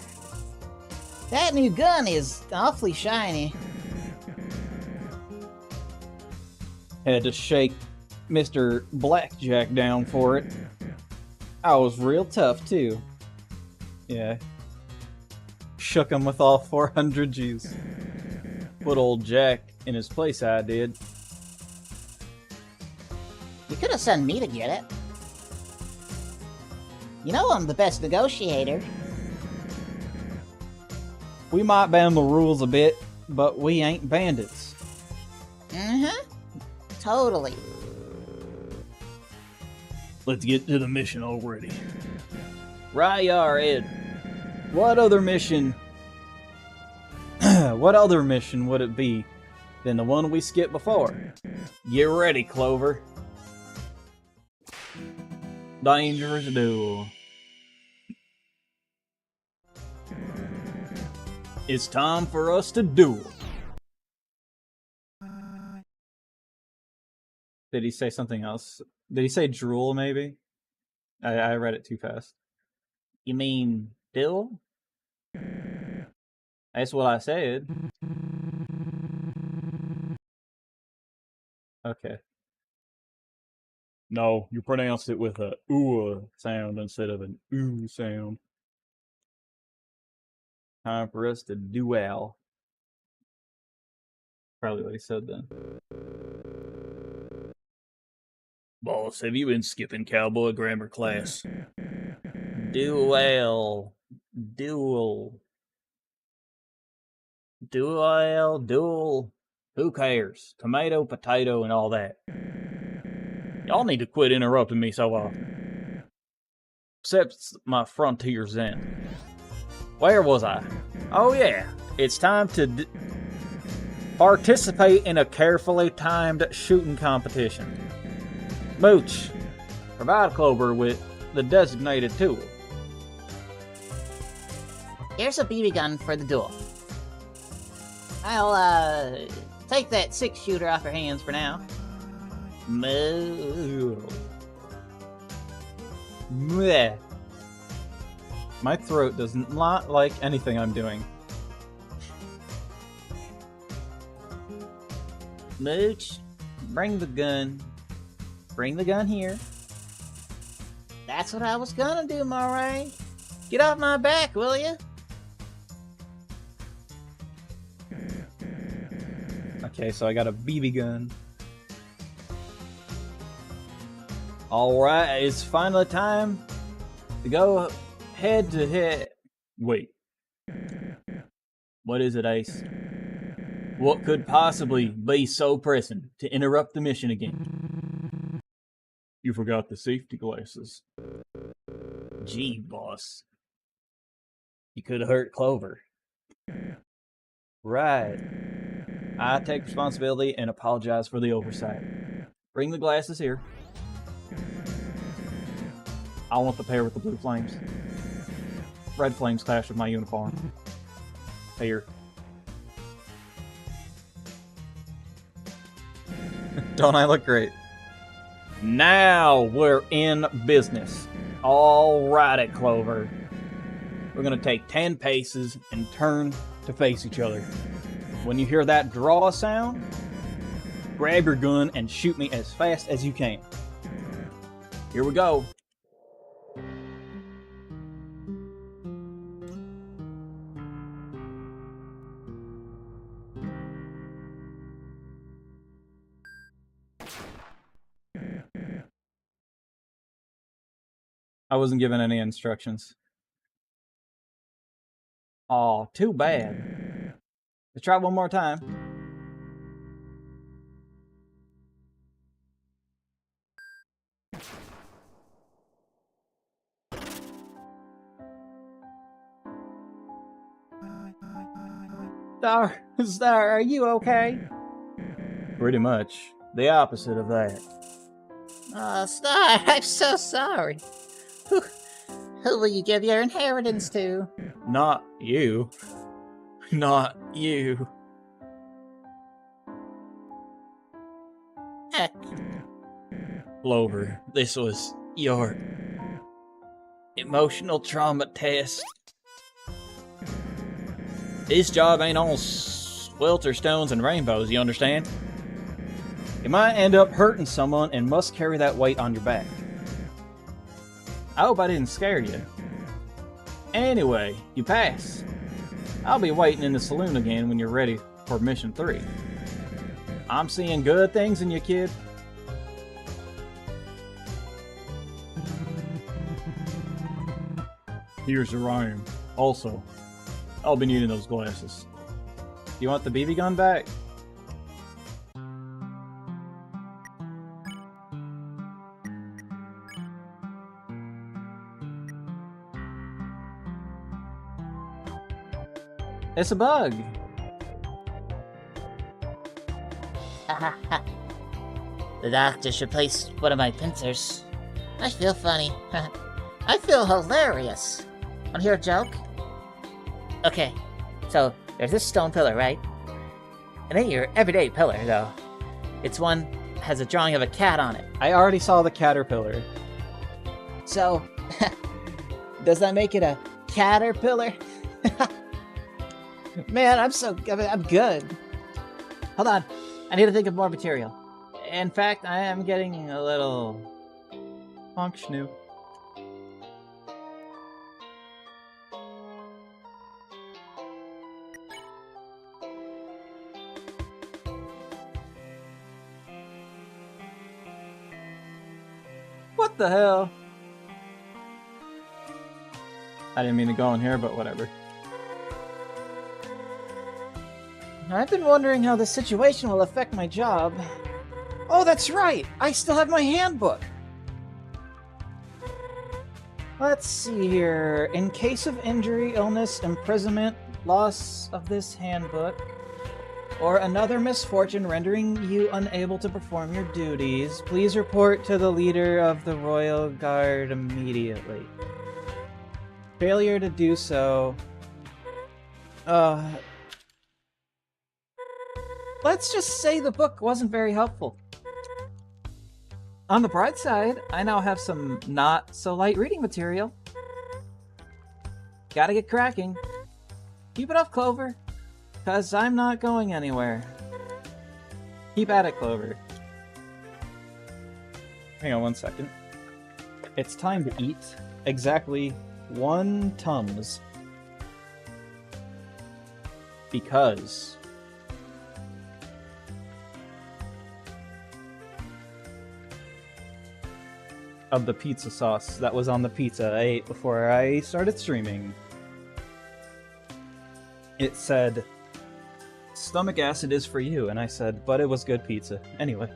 Speaker 5: That new gun is awfully shiny.
Speaker 2: Had to shake Mr. Blackjack down for it. I was real tough, too. Yeah. Shook him with all 400 G's. Put old Jack in his place, I did.
Speaker 5: You could have sent me to get it. You know I'm the best negotiator.
Speaker 2: We might bend the rules a bit, but we ain't bandits.
Speaker 5: Mm-hmm. Totally.
Speaker 6: Let's get to the mission already.
Speaker 2: Right, Ed. What other mission? What other mission would it be than the one we skipped before? Get ready, Clover. Dangerous duel. It's time for us to duel. Did he say something else? Did he say drool, maybe? I read it too fast. You mean duel? That's what I said. Okay.
Speaker 3: No, you pronounced it with a ooh sound instead of an ooh sound.
Speaker 2: Time for us to duel. Probably what he said then.
Speaker 6: Boss, have you been skipping cowboy grammar class?
Speaker 2: Duel. Duel. Duel. Duel. Who cares? Tomato, potato, and all that.
Speaker 6: Y'all need to quit interrupting me so often.
Speaker 2: Except my frontier's end. Where was I? Oh yeah, it's time to participate in a carefully timed shooting competition. Mooch, provide Clover with the designated tool.
Speaker 5: Here's a BB gun for the duel. I'll, take that 6-shooter off her hands for now.
Speaker 2: Moo. Meh. My throat does not like anything I'm doing. Mooch, bring the gun. Bring the gun here.
Speaker 5: That's what I was gonna do, Moray. Get off my back, will you?
Speaker 2: Okay, so I got a BB gun. Alright, it's finally time to go head to head. Wait. What is it, Ace? What could possibly be so pressing to interrupt the mission again?
Speaker 3: You forgot the safety glasses.
Speaker 2: Gee, boss. You could have hurt Clover. Right. I take responsibility and apologize for the oversight. Bring the glasses here. I want the pair with the blue flames. Red flames clash with my uniform. Here. Don't I look great? Now we're in business. Alrighty, Clover. We're gonna take 10 paces and turn to face each other. When you hear that draw sound, grab your gun and shoot me as fast as you can. Here we go. I wasn't given any instructions. Aw, too bad. Let's try one more time. Star, are you okay? Pretty much. The opposite of that.
Speaker 5: Oh, Star, I'm so sorry. Who will you give your inheritance to?
Speaker 2: Not you. Not you.
Speaker 5: Heck,
Speaker 2: Clover, this was your emotional trauma test. This job ain't all swelter stones and rainbows, you understand? You might end up hurting someone and must carry that weight on your back. I hope I didn't scare you. Anyway, you pass. I'll be waiting in the saloon again when you're ready for mission 3. I'm seeing good things in you, kid.
Speaker 3: Here's your iron.
Speaker 2: Also, I'll be needing those glasses. You want the BB gun back? It's a bug.
Speaker 5: The doctor's replaced one of my pincers. I feel funny. I feel hilarious. Wanna hear a joke? Okay,
Speaker 2: So, there's this stone pillar, right? It ain't your everyday pillar, though. It's one that has a drawing of a cat on it.
Speaker 1: I already saw the caterpillar.
Speaker 2: So, does that make it a caterpillar? Man, I'm good. Hold on. I need to think of more material. In fact, I am getting a little
Speaker 1: Functional.
Speaker 2: What the hell? I didn't mean to go in here, but whatever. I've been wondering how this situation will affect my job. Oh, that's right! I still have my handbook! Let's see here. In case of injury, illness, imprisonment, loss of this handbook, or another misfortune rendering you unable to perform your duties, please report to the leader of the Royal Guard immediately. Failure to do so... let's just say the book wasn't very helpful. On the bright side, I now have some not-so-light reading material. Gotta get cracking. Keep it up, Clover. 'Cause I'm not going anywhere. Keep at it, Clover.
Speaker 1: Hang on 1 second. It's time to eat exactly 1 Tums. Because... of the pizza sauce that was on the pizza I ate before I started streaming. It said, "Stomach acid is for you," and I said, "But it was good pizza." Anyway.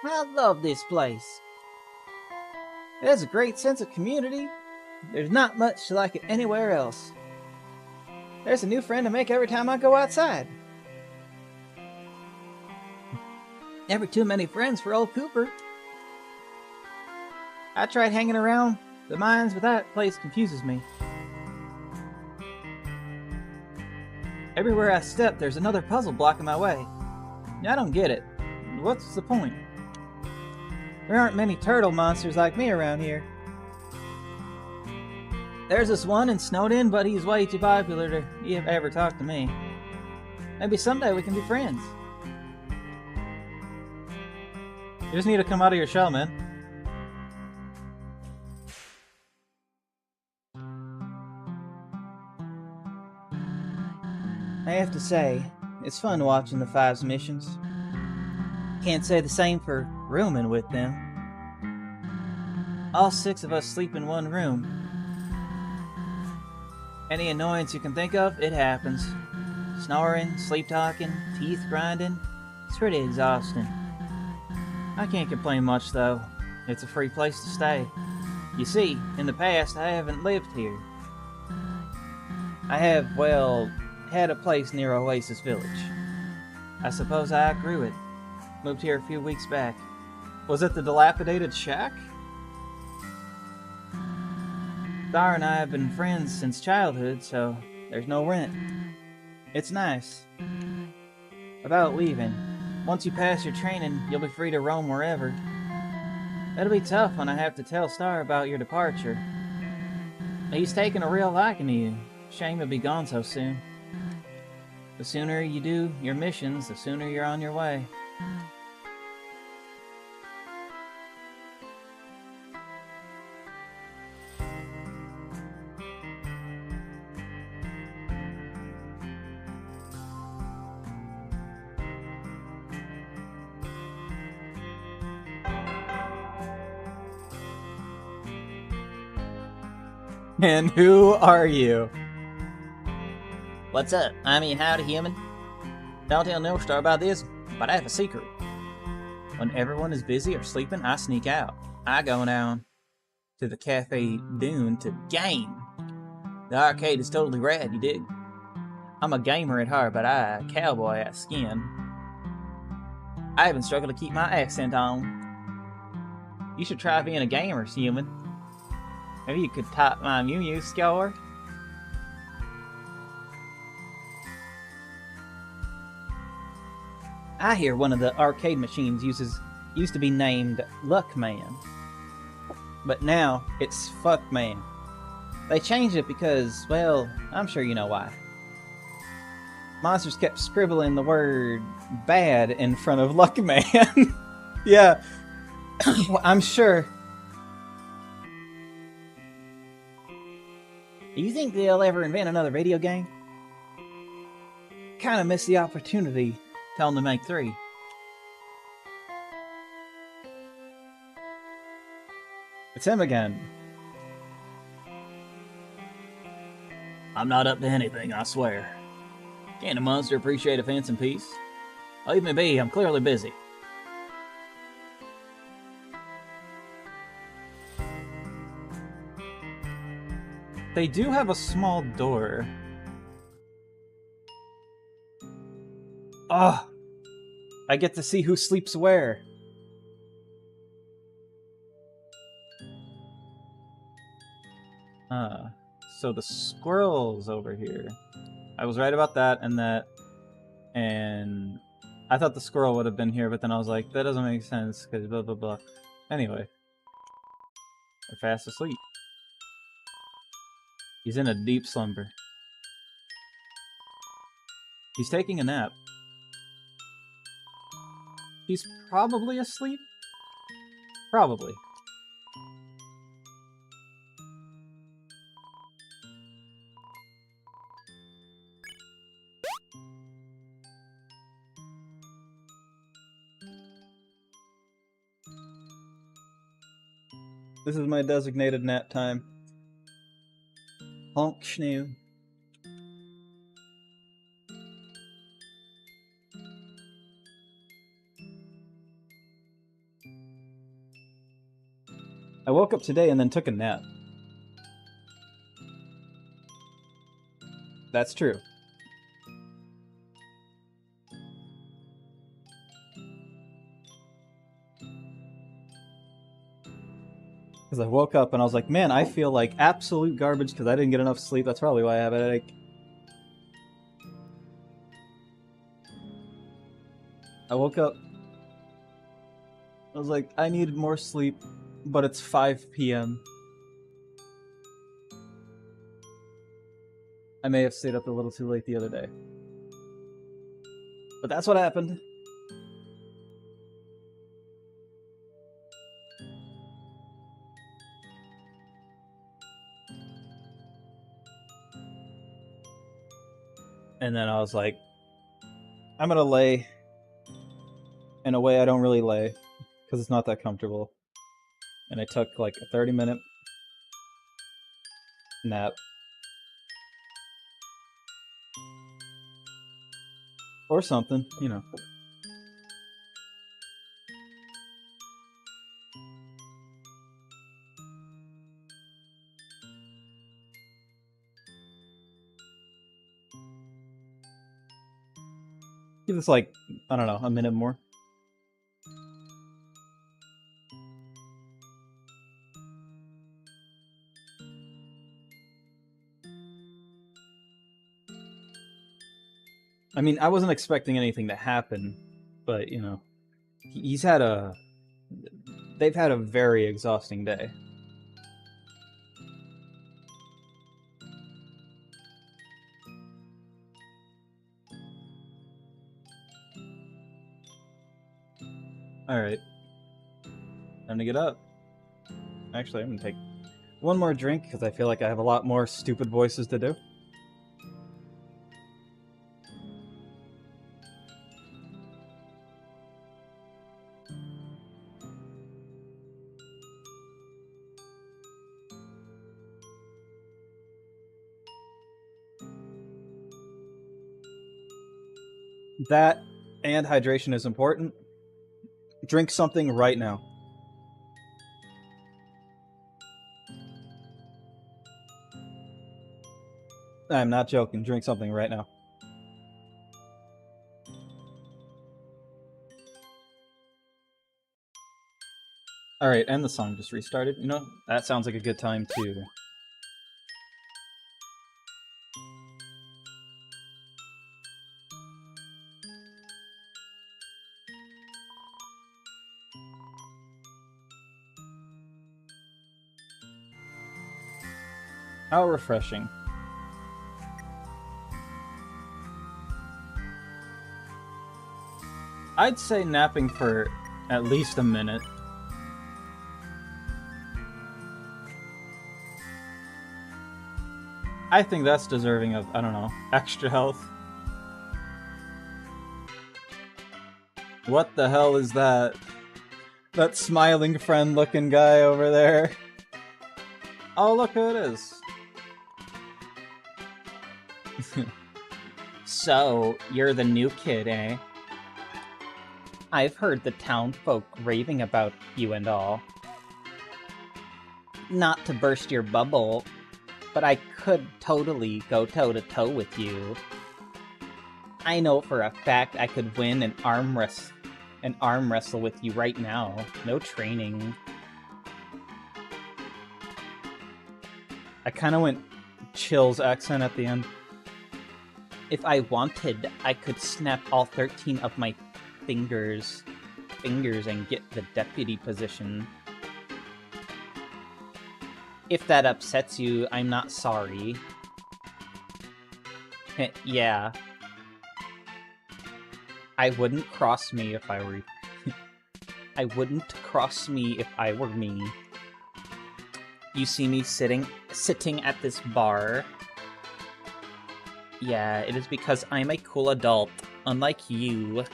Speaker 2: I love this place. It has a great sense of community. There's not much like it anywhere else. There's a new friend to make every time I go outside. Never too many friends for old Cooper. I tried hanging around the mines, but that place confuses me. Everywhere I step, there's another puzzle blocking my way. I don't get it. What's the point? There aren't many turtle monsters like me around here. There's this one in Snowden, but he's way too popular to ever talk to me. Maybe someday we can be friends. You just need to come out of your shell, man. I have to say, it's fun watching the Five's missions. Can't say the same for rooming with them. All 6 of us sleep in one room. Any annoyance you can think of, it happens. Snoring, sleep-talking, teeth grinding. It's pretty exhausting. I can't complain much, though. It's a free place to stay. You see, in the past, I haven't lived here. I have, well, had a place near Oasis Village. I suppose I outgrew it. Moved here a few weeks back.
Speaker 1: Was it the dilapidated shack?
Speaker 2: Star and I have been friends since childhood, so there's no rent. It's nice. About leaving. Once you pass your training, you'll be free to roam wherever. It'll be tough when I have to tell Star about your departure. He's taken a real liking to you. Shame to be gone so soon. The sooner you do your missions, the sooner you're on your way.
Speaker 1: And who are you?
Speaker 2: What's up? Howdy, human. Don't tell no Star about this, but I have a secret. When everyone is busy or sleeping, I sneak out. I go down to the Cafe Dune to game. The arcade is totally rad, you dig? I'm a gamer at heart, but I a cowboy at skin. I even struggle to keep my accent on. You should try being a gamer, human. Maybe you could top my Mew Mew score? I hear one of the arcade machines used to be named Luckman. But now it's Fuckman. They changed it because, well, I'm sure you know why. Monsters kept scribbling the word bad in front of Luckman. Yeah. Well, I'm sure. Do you think they'll ever invent another video game? Kinda missed the opportunity. Tell them to make 3. It's him again.
Speaker 6: I'm not up to anything, I swear. Can't a monster appreciate a fence in peace? Leave me be, I'm clearly busy.
Speaker 2: They do have a small door. Oh, I get to see who sleeps where. So the squirrel's over here. I was right about that, and I thought the squirrel would have been here, but then I was like, that doesn't make sense, because blah blah blah. Anyway. They're fast asleep. He's in a deep slumber. He's taking a nap. He's probably asleep? Probably. This is my designated nap time. Honk schnoo. I woke up today and then took a nap. That's true. Because I woke up and I was like, man, I feel like absolute garbage because I didn't get enough sleep. That's probably why I have a headache. I woke up. I was like, I needed more sleep, but it's 5 p.m. I may have stayed up a little too late the other day. But that's what happened. And then I was like, I'm gonna lay in a way I don't really lay, because it's not that comfortable. And I took like a 30-minute nap. Or something, you know. Give this like, I don't know, a minute more. I mean, I wasn't expecting anything to happen, but, you know, they've had a very exhausting day. Alright. Time to get up. Actually, I'm gonna take one more drink, because I feel like I have a lot more stupid voices to do. That and hydration is important. Drink something right now. I'm not joking. Drink something right now.
Speaker 1: Alright, and the song just restarted. You know, that sounds like a good time too. How refreshing. I'd say napping for at least a minute. I think that's deserving of, I don't know, extra health. What the hell is that? That smiling friend looking guy over there. Oh, look who it is.
Speaker 2: So, you're the new kid, eh? I've heard the town folk raving about you and all. Not to burst your bubble, but I could totally go toe-to-toe with you. I know for a fact I could win an arm wrestle with you right now. No training.
Speaker 1: I kind of went Chill's accent at the end.
Speaker 2: If I wanted, I could snap all 13 of my fingers and get the deputy position. If that upsets you, I'm not sorry. Yeah. I wouldn't cross me if I were... I wouldn't cross me if I were me. You see me sitting at this bar. Yeah, it is because I'm a cool adult, unlike you.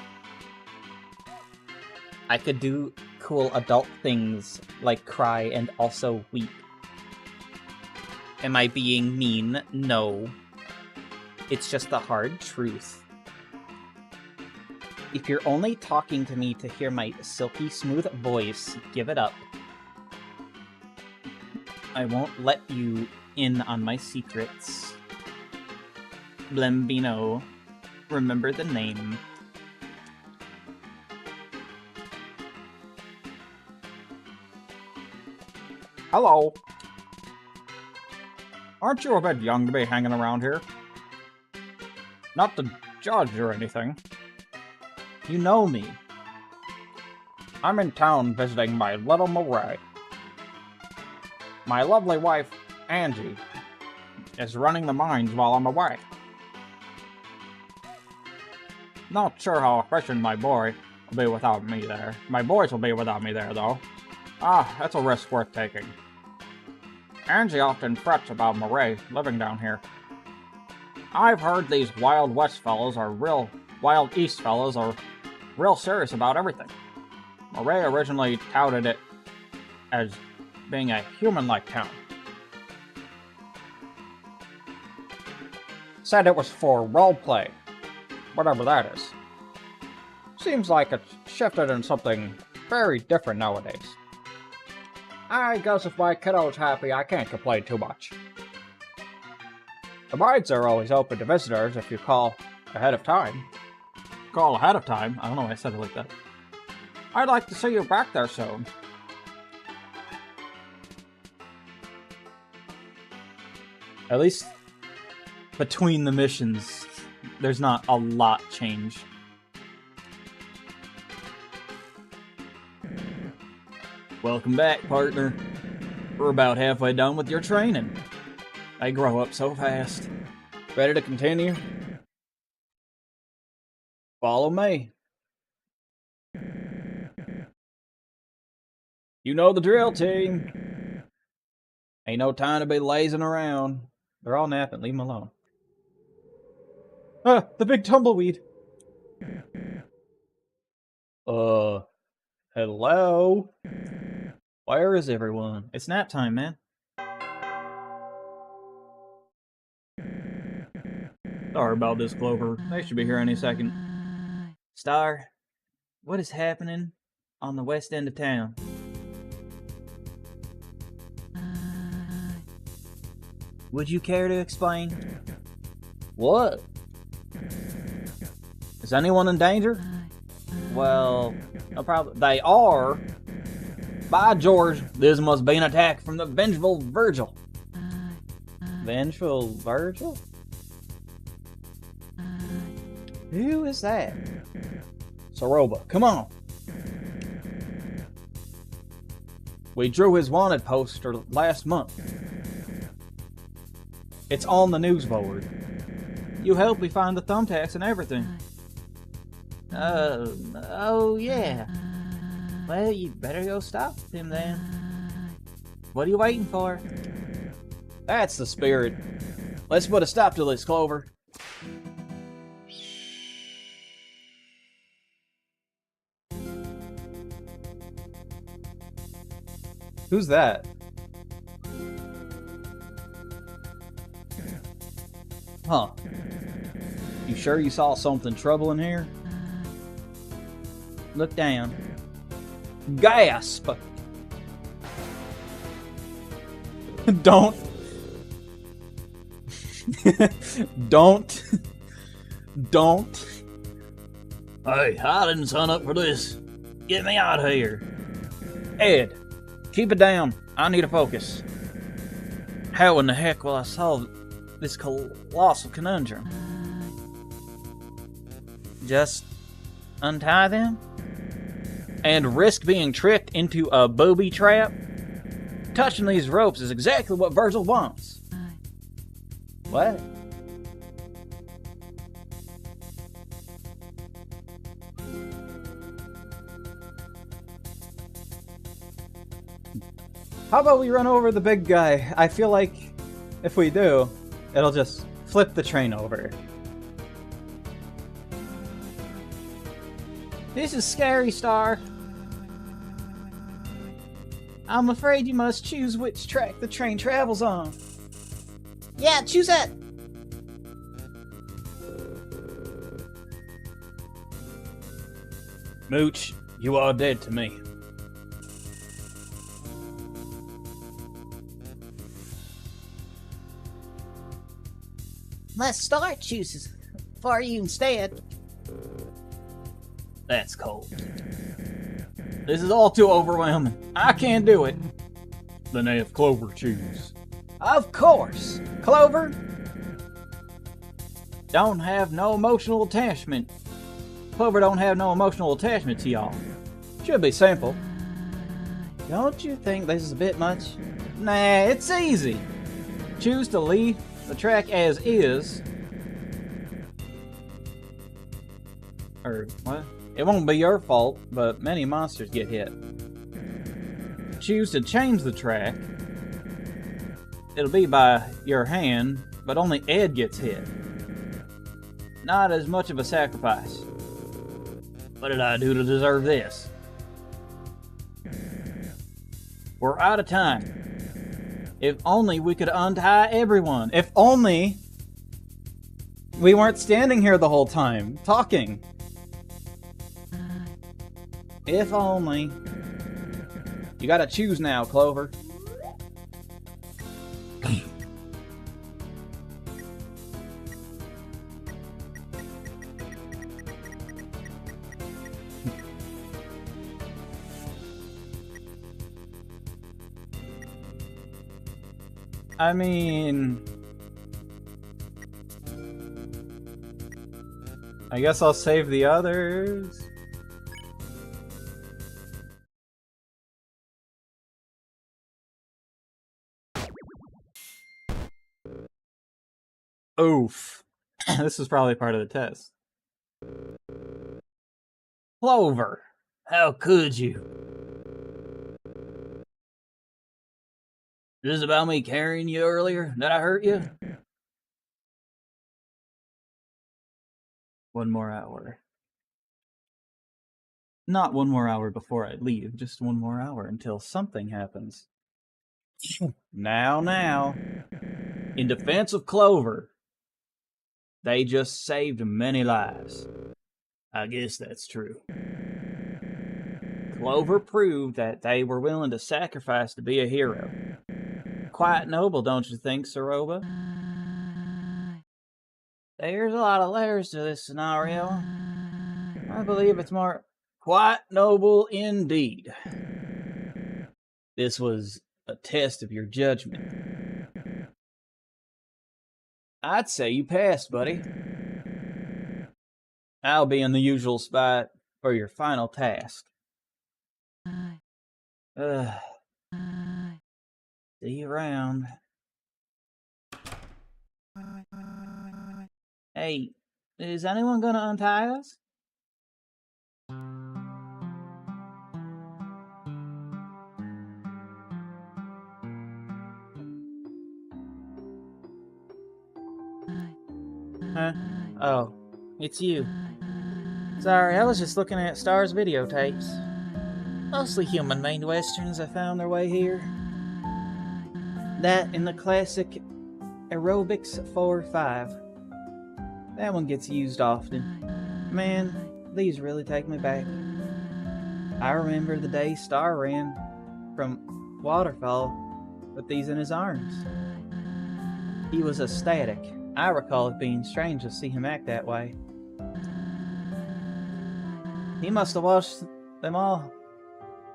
Speaker 2: I could do cool adult things, like cry and also weep. Am I being mean? No. It's just the hard truth. If you're only talking to me to hear my silky smooth voice, give it up. I won't let you in on my secrets. Blembino. Remember the name.
Speaker 7: Hello. Aren't you a bit young to be hanging around here? Not to judge or anything. You know me. I'm in town visiting my little Murray. My lovely wife, Angie, is running the mines while I'm away. Not sure how efficient my boy will be without me there. My boys will be without me there, though. That's a risk worth taking. Angie often frets about Murray living down here. I've heard these Wild West fellows are Wild East fellows are real serious about everything. Murray originally touted it as being a human-like town. Said it was for roleplay, whatever that is. Seems like it's shifted in something very different nowadays. I guess if my kiddo's happy, I can't complain too much. The mines are always open to visitors if you call ahead of time. Call ahead of time? I don't know why I said it like that. I'd like to see you back there soon.
Speaker 1: At least between the missions, there's not a lot changed. Welcome back, partner. We're about halfway done with your training. They grow up so fast. Ready to continue? Follow me. You know the drill, team. Ain't no time to be lazing around. They're all napping. Leave them alone. Ah, the big tumbleweed. Hello? Where is everyone? It's nap time, man. Sorry about this, Clover. They should be here any second. Star, what is happening on the west end of town? Would you care to explain? What? Is anyone in danger? Well, no problem. They are.
Speaker 2: By George, this must be an attack from the vengeful Virgil.
Speaker 1: Vengeful Virgil? Who is that?
Speaker 2: Soroba, come on. We drew his wanted poster last month. It's on the news board. You helped me find the thumbtacks and everything.
Speaker 5: Oh yeah. Well, you better go stop him then. What are you waiting for?
Speaker 2: That's the spirit. Let's put a stop to this, Clover.
Speaker 1: Who's that?
Speaker 2: Huh. You sure you saw something troubling here? Look down. Gasp!
Speaker 1: Don't. Don't. Don't.
Speaker 6: Hey, I didn't sign up for this. Get me out of here.
Speaker 2: Ed, keep it down. I need to focus. How in the heck will I solve this colossal conundrum?
Speaker 1: Just untie them?
Speaker 2: And risk being tricked into a booby trap? Touching these ropes is exactly what Virgil wants.
Speaker 1: What? How about we run over the big guy? I feel like if we do, it'll just flip the train over.
Speaker 5: This is scary, Star. I'm afraid you must choose which track the train travels on. Yeah, choose that.
Speaker 6: Mooch, you are dead to me.
Speaker 5: Unless Star chooses for you instead.
Speaker 6: That's cold.
Speaker 2: This is all too overwhelming. I can't do it.
Speaker 3: Then if Clover choose.
Speaker 2: Of course. Clover don't have no emotional attachment. Clover don't have no emotional attachment to y'all. Should be simple.
Speaker 1: Don't you think this is a bit much?
Speaker 2: Nah, it's easy. Choose to leave the track as is. Or what? It won't be your fault, but many monsters get hit. Choose to change the track. It'll be by your hand, but only Ed gets hit. Not as much of a sacrifice.
Speaker 6: What did I do to deserve this?
Speaker 2: We're out of time. If only we could untie everyone.
Speaker 1: If only we weren't standing here the whole time, talking.
Speaker 2: If only. You gotta choose now, Clover.
Speaker 1: I mean, I guess I'll save the others.
Speaker 2: Oof. This is probably part of the test. Clover,
Speaker 6: How could you? Is this about me carrying you earlier? Did I hurt you?
Speaker 1: One more hour. Not one more hour before I leave, just one more hour until something happens. Now.
Speaker 2: in defense of Clover, they just saved many lives.
Speaker 6: I guess that's true.
Speaker 2: Clover proved that they were willing to sacrifice to be a hero. Quite noble, don't you think, Soroba?
Speaker 5: There's a lot of layers to this scenario. I believe it's more...
Speaker 2: Quite noble indeed.
Speaker 1: This was a test of your judgment. I'd say you passed, buddy. I'll be in the usual spot for your final task. See you around. Hey, is anyone gonna untie us? Huh? Oh, it's you. Sorry, I was just looking at Star's videotapes. Mostly human-made westerns that found their way here. That and the classic Aerobics 4-5. That one gets used often. Man, these really take me back. I remember the day Star ran from Waterfall with these in his arms. He was ecstatic. I recall it being strange to see him act that way. He must have watched them all.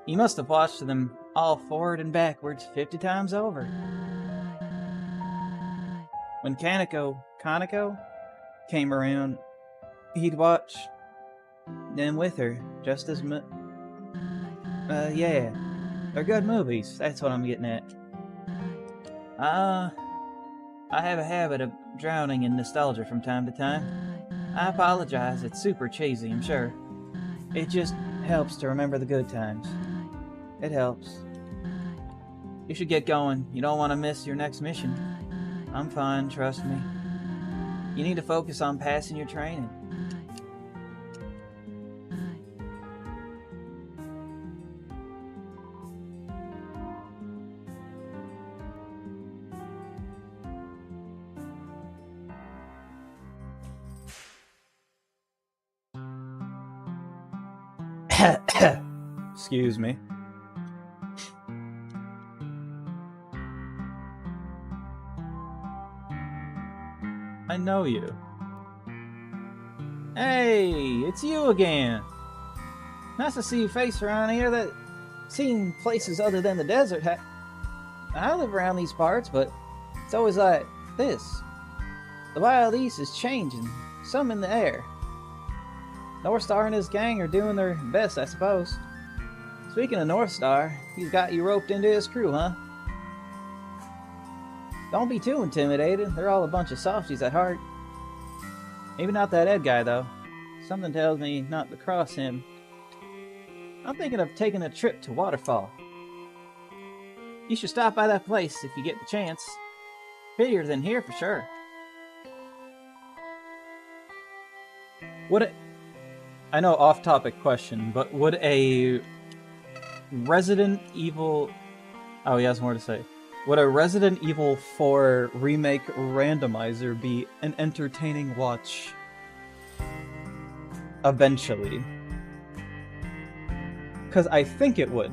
Speaker 1: He must have watched them all forward and backwards 50 times over. When Kaneko came around, he'd watch them with her just as much. Yeah, they're good movies. That's what I'm getting at. I have a habit of drowning in nostalgia from time to time. I apologize, it's super cheesy, I'm sure. It just helps to remember the good times. It helps. You should get going. You don't want to miss your next mission. I'm fine, trust me. You need to focus on passing your training. Excuse me. I know you. Hey, it's you again. Nice to see your face around here. That seen places other than the desert. I live around these parts, but it's always like this. The Wild East is changing. Some in the air. North Star and his gang are doing their best, I suppose. Speaking of North Star, he's got you roped into his crew, huh? Don't be too intimidated. They're all a bunch of softies at heart. Maybe not that Ed guy, though. Something tells me not to cross him. I'm thinking of taking a trip to Waterfall. You should stop by that place if you get the chance. Prettier than here for sure. I know, off-topic question, but would a Resident Evil... Oh, he has more to say. Would a Resident Evil 4 remake randomizer be an entertaining watch? Eventually. Because I think it would.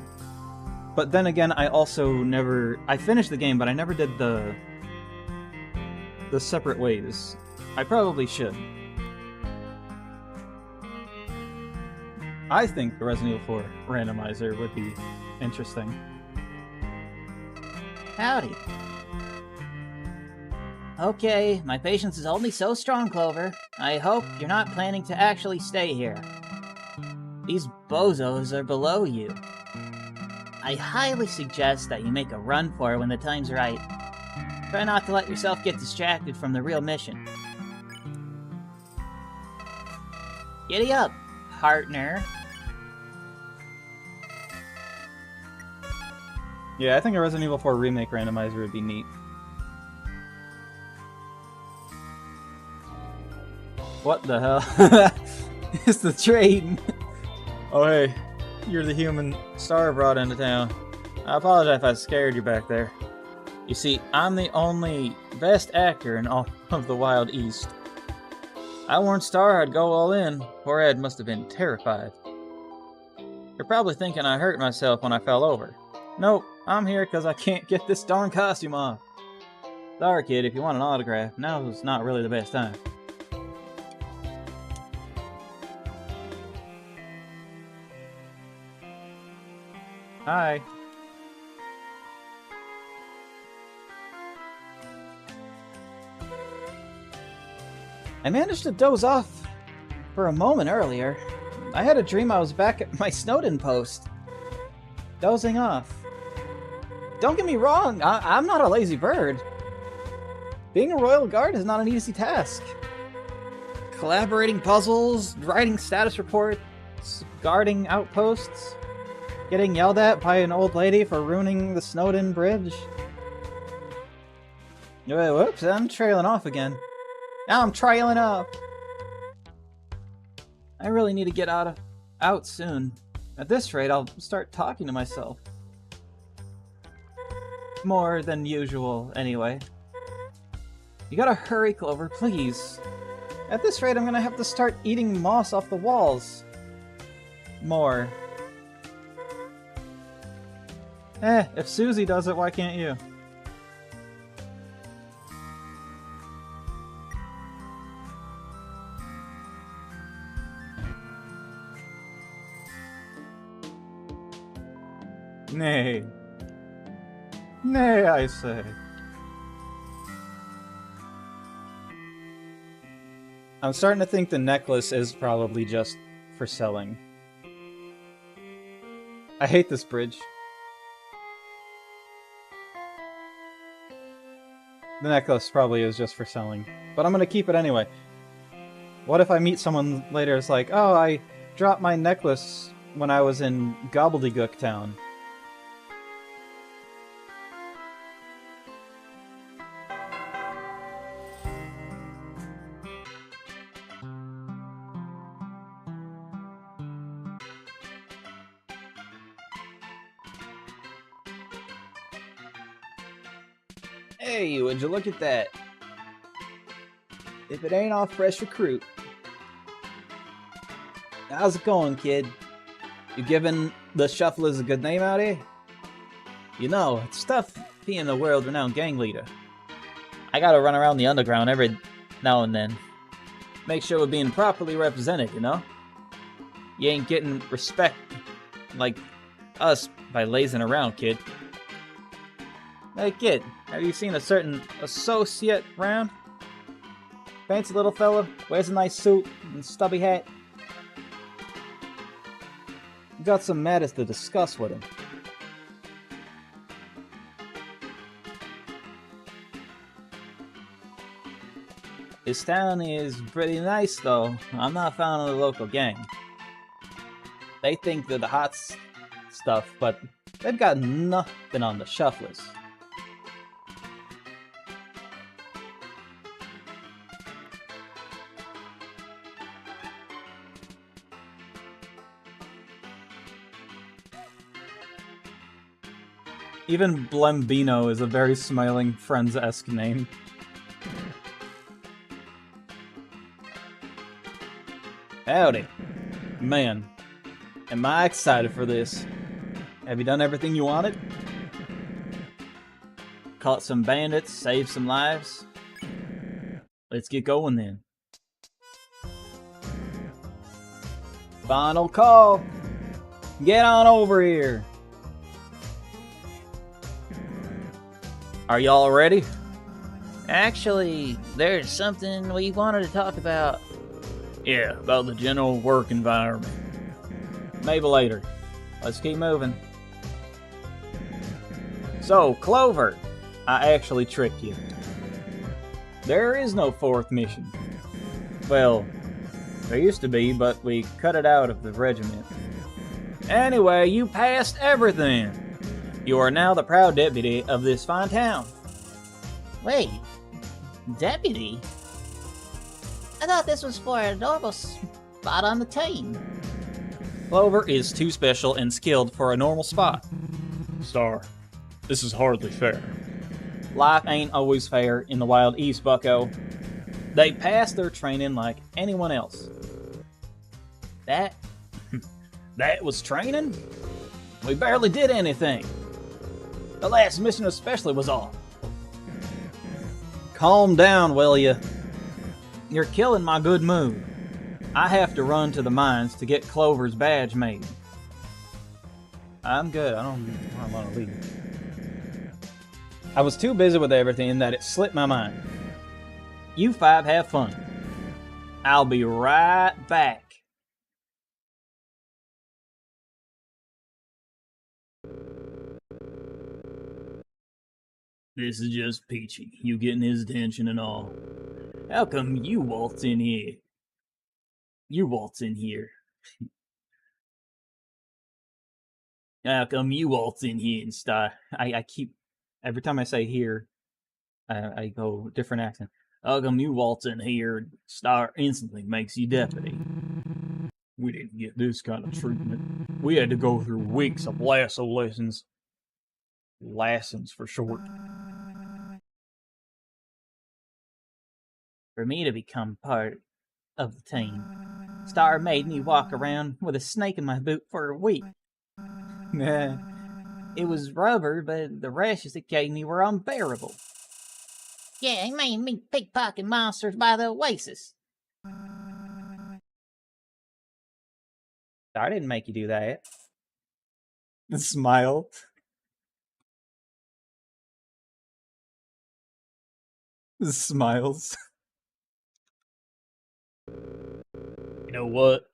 Speaker 1: But then again, I also never... I finished the game, but I never did the separate ways. I probably should. I think the Resident Evil 4 randomizer would be interesting.
Speaker 5: Howdy. Okay, my patience is only so strong, Clover. I hope you're not planning to actually stay here. These bozos are below you. I highly suggest that you make a run for it when the time's right. Try not to let yourself get distracted from the real mission. Giddy up, partner.
Speaker 1: Yeah, I think a Resident Evil 4 remake randomizer would be neat. What the hell? It's the train! Oh hey, you're the human Star brought into town. I apologize if I scared you back there. You see, I'm the only best actor in all of the Wild East. I warned Star I'd go all in. Poor Ed must have been terrified. You're probably thinking I hurt myself when I fell over. Nope, I'm here because I can't get this darn costume off. Sorry, kid, if you want an autograph, now's not really the best time. Hi.
Speaker 2: I managed to doze off for a moment earlier. I had a dream I was back at my Snowden post, dozing off. Don't get me wrong, I'm not a lazy bird. Being a royal guard is not an easy task. Collaborating puzzles, writing status reports, guarding outposts, getting yelled at by an old lady for ruining the Snowden Bridge. Whoops, I'm trailing off again. Now I'm trailing off. I really need to get out soon. At this rate, I'll start talking to myself. More than usual, anyway. You gotta hurry, Clover, please. At this rate, I'm gonna have to start eating moss off the walls. More. If Susie does it, why can't you? Nay. Nay, I say. I'm starting to think the necklace is probably just for selling. I hate this bridge. The necklace probably is just for selling, but I'm gonna keep it anyway. What if I meet someone later that's like, oh, I dropped my necklace when I was in Gobbledygook Town. Hey, would you look at that? If it ain't our fresh recruit. How's it going, kid? You giving the Shufflers a good name out here? You know, it's tough being a world-renowned gang leader. I gotta run around the underground every now and then. Make sure we're being properly represented, you know? You ain't getting respect like us by lazing around, kid. Hey, kid, have you seen a certain associate round? Fancy little fella, wears a nice suit and stubby hat. Got some matters to discuss with him. This town is pretty nice, though. I'm not found in the local gang. They think they're the hot stuff, but they've got nothing on the Shufflers. Even Blembino is a very smiling, Friends-esque name. Howdy. Man, am I excited for this. Have you done everything you wanted? Caught some bandits, saved some lives? Let's get going then. Final call! Get on over here! Are y'all ready?
Speaker 5: Actually, there's something we wanted to talk about.
Speaker 6: Yeah, about the general work environment.
Speaker 2: Maybe later. Let's keep moving. So, Clover, I actually tricked you. There is no fourth mission. Well, there used to be, but we cut it out of the regiment. Anyway, you passed everything. You are now the proud deputy of this fine town.
Speaker 5: Wait, deputy? I thought this was for a normal spot on the team.
Speaker 2: Clover is too special and skilled for a normal spot.
Speaker 6: Star, this is hardly fair.
Speaker 2: Life ain't always fair in the Wild East, bucko. They pass their training like anyone else. That was training? We barely did anything. The last mission especially was all. Calm down, will ya? You're killing my good mood. I have to run to the mines to get Clover's badge made. I'm good. I don't want to leave. I was too busy with everything that it slipped my mind. You five have fun. I'll be right back.
Speaker 6: This is just Peachy. You getting his attention and all. How come you waltz in here? You waltz in here. How come you waltz in here and start?
Speaker 2: I keep... Every time I say here, I go different accent.
Speaker 6: How come you waltz in here and start instantly makes you deputy? We didn't get this kind of treatment. We had to go through weeks of lasso lessons. Lessons for short.
Speaker 2: For me to become part of the team, Star made me walk around with a snake in my boot for a week. It was rubber, but the rashes it gave me were unbearable.
Speaker 5: Yeah, he made me pickpocket monsters by the oasis.
Speaker 2: I didn't make you do that. Smile. Smiles.
Speaker 6: You know what?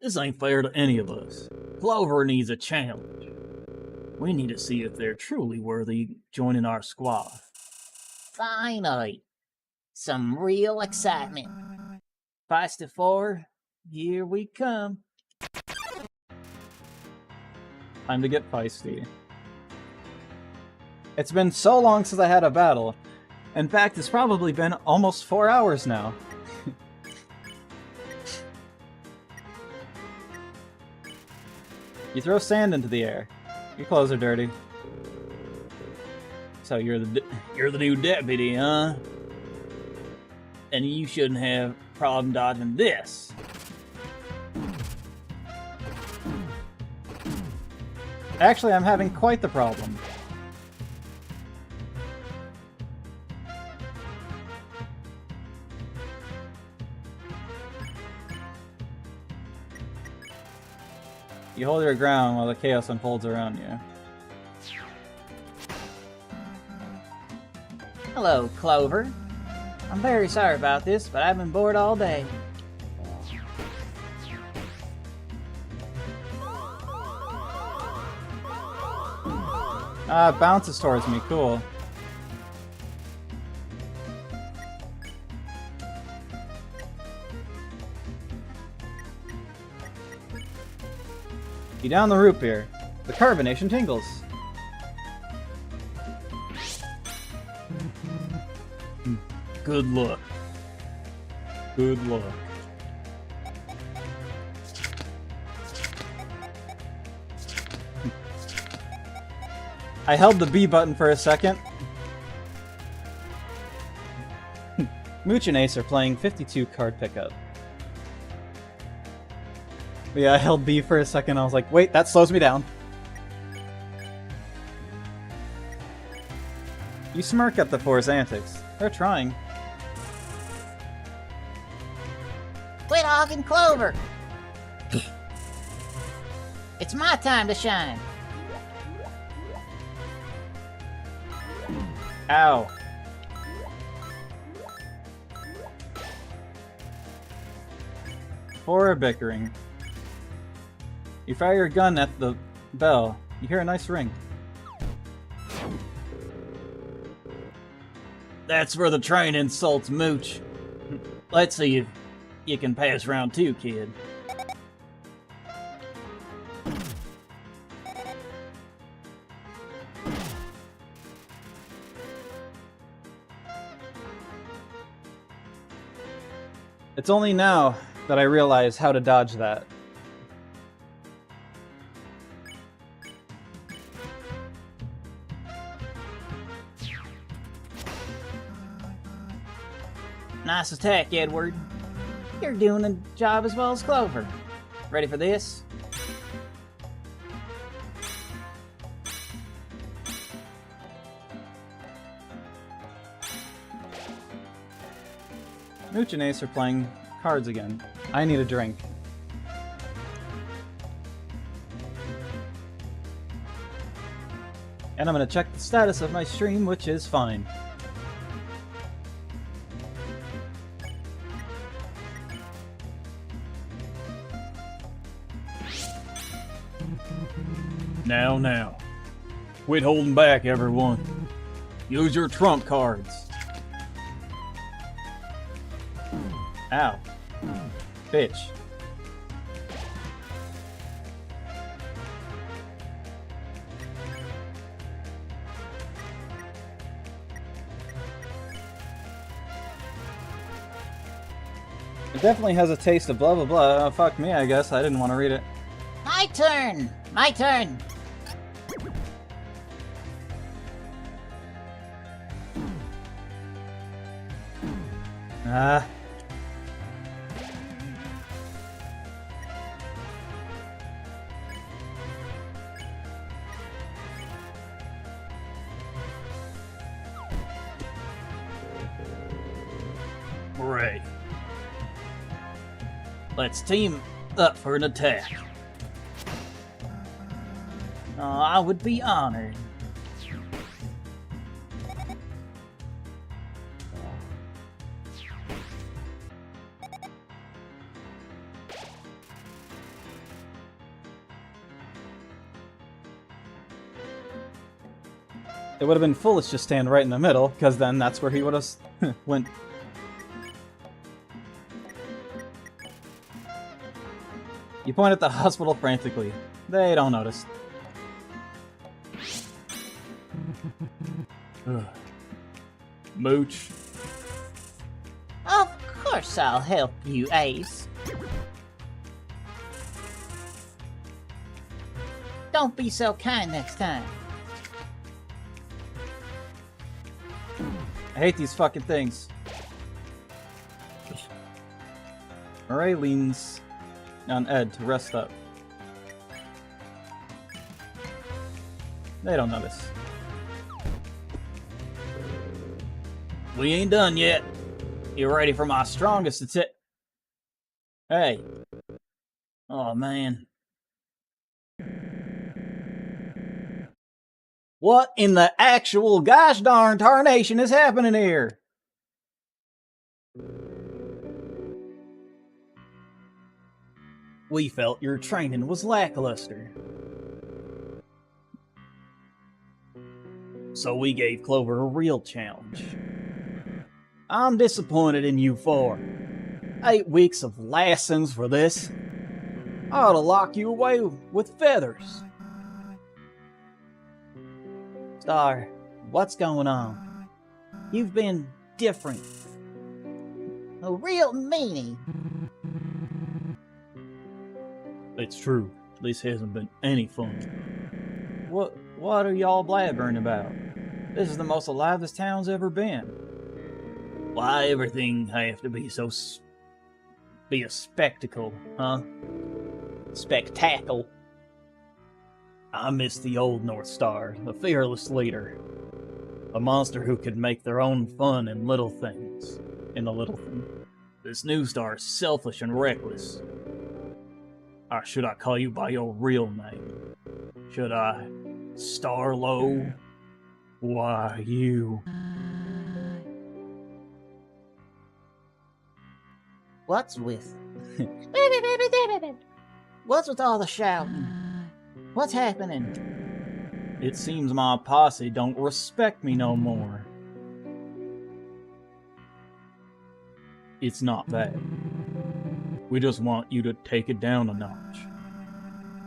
Speaker 6: This ain't fair to any of us. Clover needs a challenge. We need to see if they're truly worthy joining our squad.
Speaker 5: Finally. Some real excitement.
Speaker 2: Feist to 4, here we come. Time to get feisty. It's been so long since I had a battle. In fact, it's probably been almost 4 hours now. You throw sand into the air. Your clothes are dirty. So you're the
Speaker 6: new deputy, huh? And you shouldn't have problem dodging this.
Speaker 2: Actually, I'm having quite the problem. You hold your ground while the chaos unfolds around you.
Speaker 5: Hello, Clover. I'm very sorry about this, but I've been bored all day.
Speaker 2: It bounces towards me, cool. You down the root beer. The carbonation tingles.
Speaker 6: Good luck. Good luck.
Speaker 2: I held the B button for a second. Mooch and Ace are playing 52 card pickup. But yeah, I held B for a second. I was like, wait, that slows me down. You smirk at the Four's antics. They're trying.
Speaker 5: Quit hogging Clover! It's my time to shine.
Speaker 2: Ow. Four are bickering. You fire your gun at the bell. You hear a nice ring.
Speaker 6: That's for the train insults, Mooch. Let's see if you can pass round 2, kid.
Speaker 2: It's only now that I realize how to dodge that.
Speaker 5: Nice attack, Edward. You're doing the job as well as Clover. Ready for this?
Speaker 2: Mooch and Ace are playing cards again. I need a drink. And I'm gonna check the status of my stream, which is fine.
Speaker 6: Now. Quit holding back, everyone. Use your trump cards.
Speaker 2: Ow. Bitch. It definitely has a taste of blah blah blah. Fuck me, I guess. I didn't want to read it.
Speaker 5: My turn! My turn!
Speaker 2: Ah.
Speaker 6: Hooray. Let's team up for an attack. I would be honored.
Speaker 2: It would have been foolish to stand right in the middle, because then that's where he would have went. You point at the hospital frantically. They don't notice.
Speaker 6: Mooch.
Speaker 5: Of course I'll help you, Ace. Don't be so kind next time.
Speaker 2: I hate these fucking things. Murray leans on Ed to rest up. They don't notice.
Speaker 6: We ain't done yet. You ready for my strongest attack? Hey. Oh, man.
Speaker 2: What in the actual gosh darn tarnation is happening here? We felt your training was lackluster. So we gave Clover a real challenge. I'm disappointed in you four. 8 weeks of lessons for this. I ought to lock you away with feathers. Star, what's going on? You've been different.
Speaker 5: A real meanie.
Speaker 6: It's true. This hasn't been any fun.
Speaker 2: What are y'all blabbering about? This is the most alive this town's ever been.
Speaker 6: Why everything have to be so be a spectacle, huh?
Speaker 2: Spectacle.
Speaker 6: I miss the old North Star, the fearless leader. A monster who could make their own fun in little things. This new star is selfish and reckless. Or should I call you by your real name? Should I? Starlow? Why, you...
Speaker 5: What's with... What's with all the shouting? What's happening?
Speaker 2: It seems my posse don't respect me no more.
Speaker 6: It's not that. We just want you to take it down a notch.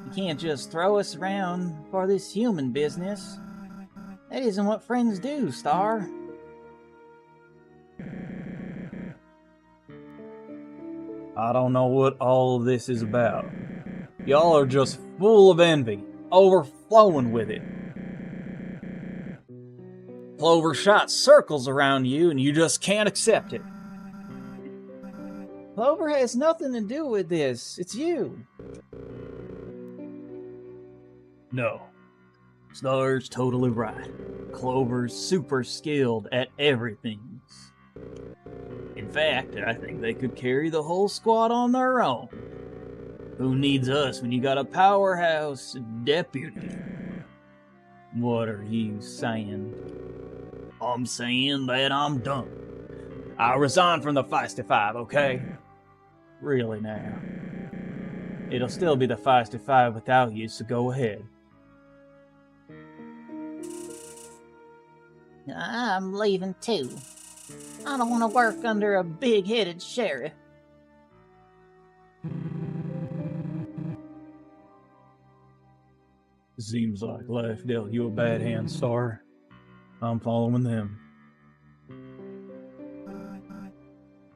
Speaker 2: You can't just throw us around for this human business. That isn't what friends do, Star.
Speaker 6: I don't know what all of this is about. Y'all are just full of envy, overflowing with it.
Speaker 2: Clover shot circles around you and you just can't accept it. Clover has nothing to do with this. It's you.
Speaker 6: No. Star's totally right. Clover's super skilled at everything. In fact, I think they could carry the whole squad on their own. Who needs us when you got a powerhouse deputy? What are you saying? I'm saying that I'm done. I resign from the Feisty Five, okay?
Speaker 2: Really now. It'll still be the Feisty Five without you, so go ahead.
Speaker 5: I'm leaving too. I don't want to work under a big-headed sheriff.
Speaker 6: Seems like life dealt you a bad hand, Star. I'm following them.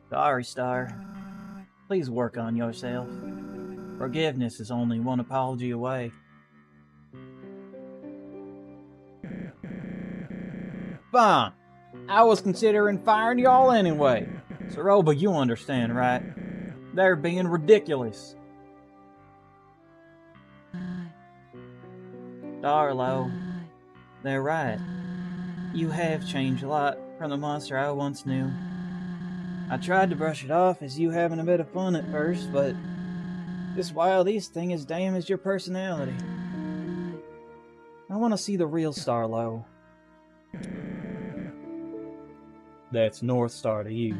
Speaker 2: Sorry, Star. Please work on yourself. Forgiveness is only one apology away. Fine. I was considering firing y'all anyway. Saroba, you understand, right? They're being ridiculous. Darlo, they're right. You have changed a lot from the monster I once knew. I tried to brush it off as you having a bit of fun at first, but this wild east thing has damaged your personality. I want to see the real Starlo.
Speaker 1: That's North Star to you.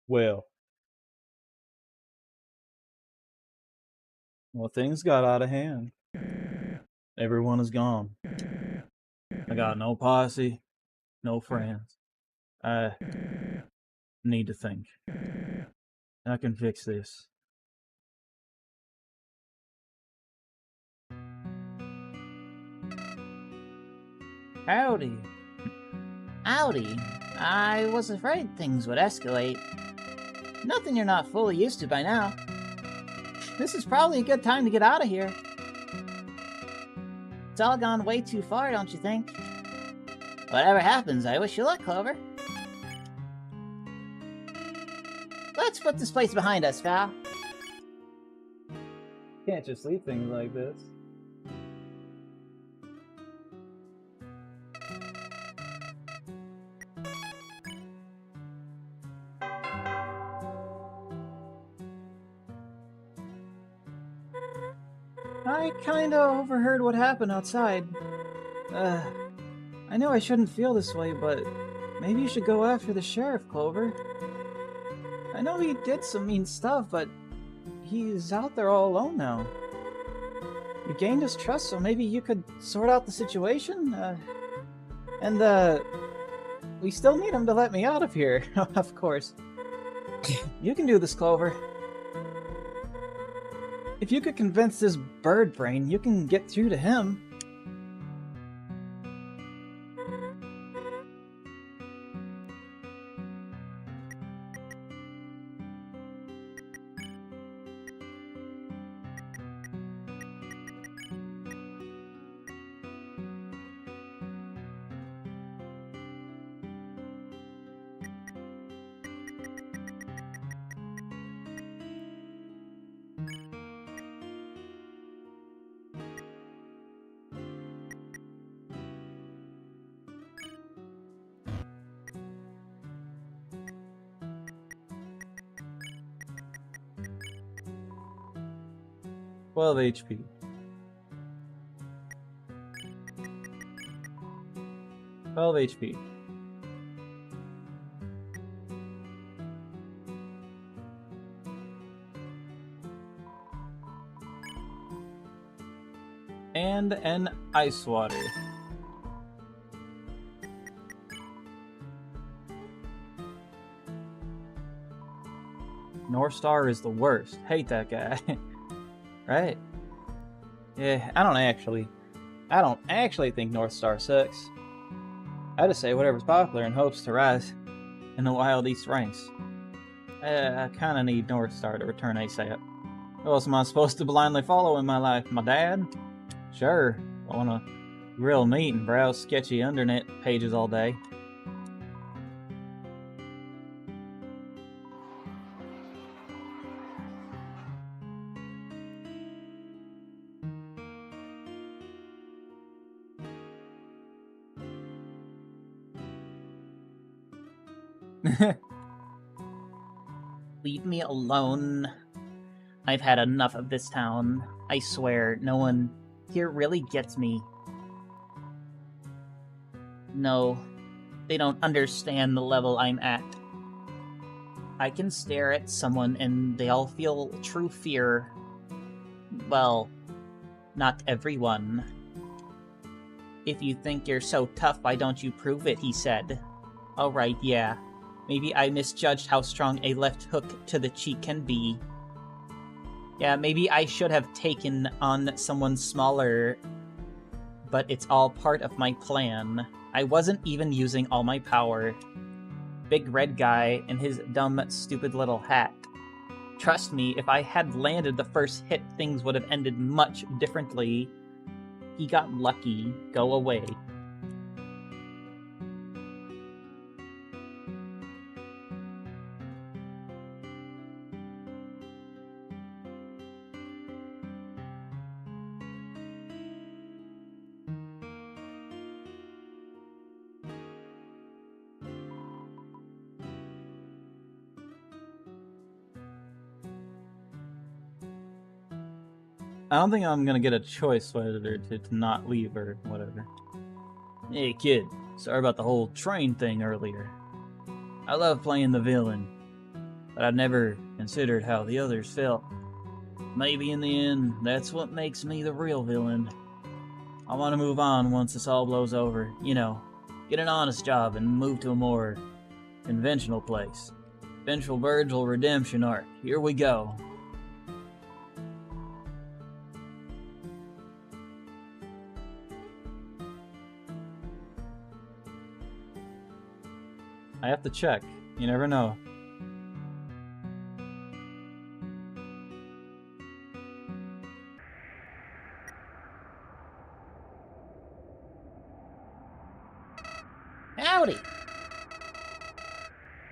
Speaker 1: Well, things got out of hand. Everyone is gone. I got no posse, no friends. I need to think. I can fix this.
Speaker 2: Howdy.
Speaker 5: Howdy. I was afraid things would escalate. Nothing you're not fully used to by now. This is probably a good time to get out of here. It's all gone way too far, don't you think? Whatever happens, I wish you luck, Clover. Let's put this place behind us, Val.
Speaker 1: Can't just leave things like this.
Speaker 2: I kinda overheard what happened outside. I know I shouldn't feel this way, but maybe you should go after the sheriff, Clover. I know he did some mean stuff, but he's out there all alone now. You gained his trust, so maybe you could sort out the situation? We still need him to let me out of here, of course. You can do this, Clover. If you could convince this bird brain, you can get through to him.
Speaker 1: Well, HP. 12 HP. And an ice water. North Star is the worst. Hate that guy. Right? Yeah, I don't actually think North Star sucks. I just say whatever's popular in hopes to rise in the Wild East ranks. I kinda need North Star to return ASAP. Who else am I supposed to blindly follow in my life? My dad? Sure. I wanna grill meat and browse sketchy internet pages all day.
Speaker 5: Leave me alone. I've had enough of this town. I swear, no one here really gets me. No, they don't understand the level I'm at.
Speaker 2: I can stare at someone and they all feel true fear. Well, not everyone. If you think you're so tough, why don't you prove it, he said. Alright, yeah. Maybe I misjudged how strong a left hook to the cheek can be. Yeah, maybe I should have taken on someone smaller, but it's all part of my plan. I wasn't even using all my power. Big red guy in his dumb, stupid little hat. Trust me, if I had landed the first hit, things would have ended much differently. He got lucky. Go away. I don't think I'm gonna get a choice whether to not leave or whatever. Hey kid, sorry about the whole train thing earlier. I love playing the villain, but I've never considered how the others felt. Maybe in the end, that's what makes me the real villain. I want to move on once this all blows over. You know, get an honest job and move to a more conventional place. Vengeful Virgil redemption arc. Here we go. I have to check. You never know.
Speaker 5: Howdy.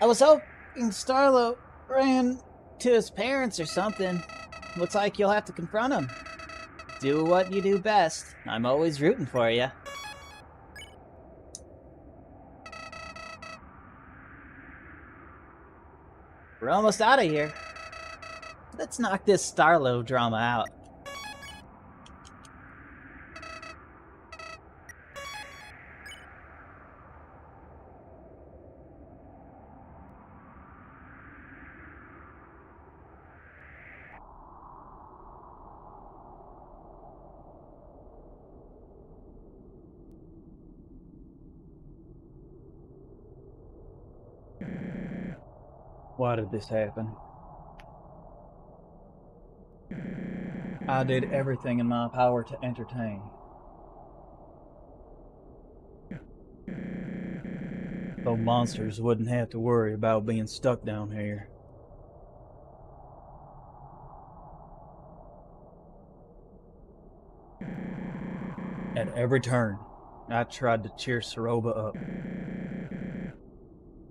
Speaker 5: I was hoping Starlo ran to his parents or something. Looks like you'll have to confront him. Do what you do best. I'm always rooting for you. We're almost out of here. Let's knock this Starlo drama out.
Speaker 1: Why did this happen? I did everything in my power to entertain. So monsters wouldn't have to worry about being stuck down here. At every turn, I tried to cheer Saroba up.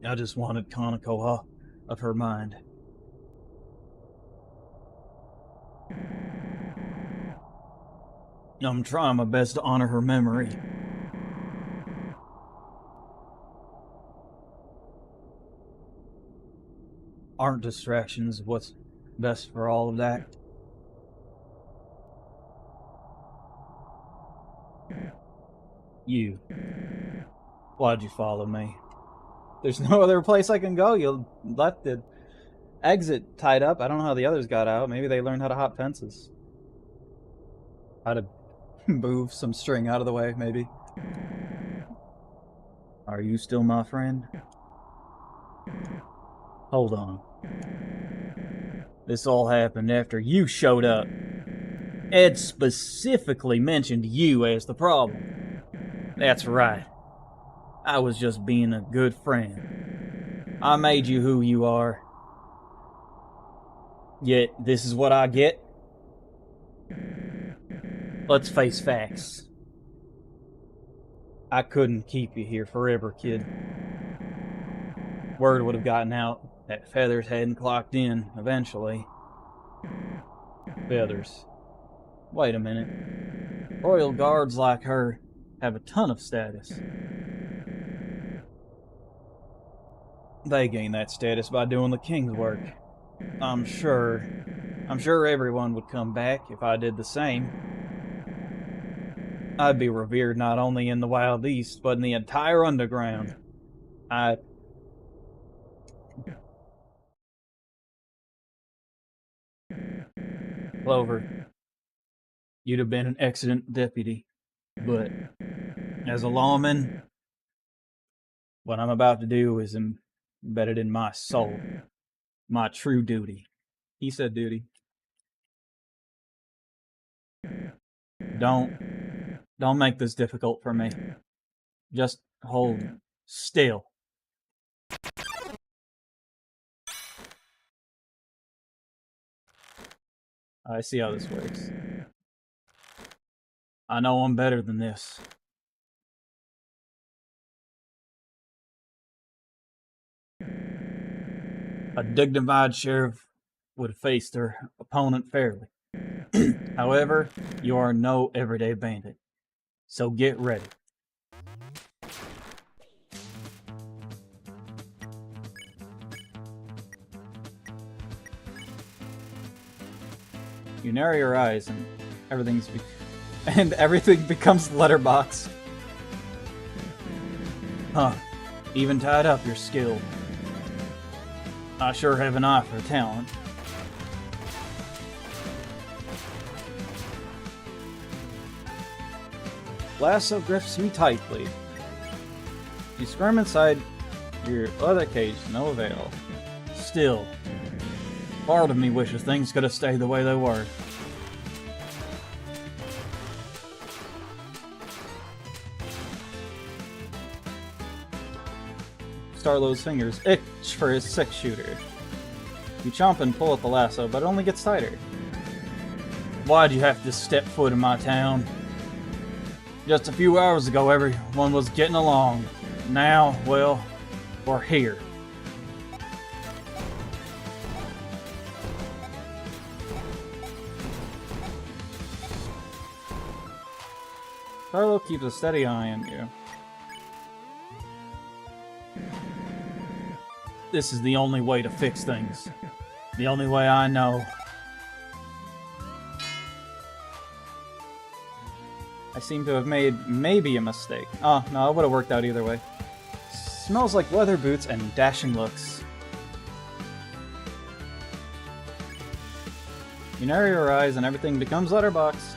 Speaker 1: I just wanted Kaneko off of her mind. I'm trying my best to honor her memory. Aren't distractions what's best for all of that? You. Why'd you follow me? There's no other place I can go. You left the exit tied up. I don't know how the others got out. Maybe they learned how to hop fences. How to move some string out of the way, maybe. Are you still my friend? Hold on. This all happened after you showed up. Ed specifically mentioned you as the problem. That's right. I was just being a good friend. I made you who you are. Yet, this is what I get? Let's face facts. I couldn't keep you here forever, kid. Word would have gotten out that Feathers hadn't clocked in eventually. Feathers. Wait a minute. Royal guards like her have a ton of status. They gain that status by doing the king's work. I'm sure everyone would come back if I did the same. I'd be revered not only in the Wild East, but in the entire underground.
Speaker 6: Clover, you'd have been an excellent deputy, but as a lawman, what I'm about to do is embedded in my soul, my true duty.
Speaker 1: He said duty.
Speaker 6: Don't make this difficult for me. Just hold still. I see how this works. I know I'm better than this. A dignified sheriff would face their opponent fairly. However, you are no everyday bandit. So get ready. You narrow your eyes and everything becomes letterbox. Huh. Even tied up, you're skilled. I sure have an eye for talent. Lasso grips me tightly. You squirm inside your leather cage, no avail. Still, part of me wishes things could have stayed the way they were. Starlow's fingers itch for his 6-shooter. You chomp and pull at the lasso, but it only gets tighter. Why'd you have to step foot in my town? Just a few hours ago, everyone was getting along. Now, well, we're here. Starlow keeps a steady eye on you. This is the only way to fix things. The only way I know. I seem to have made maybe a mistake. Oh, no, it would have worked out either way. Smells like leather boots and dashing looks. You narrow your eyes and everything becomes letterboxed.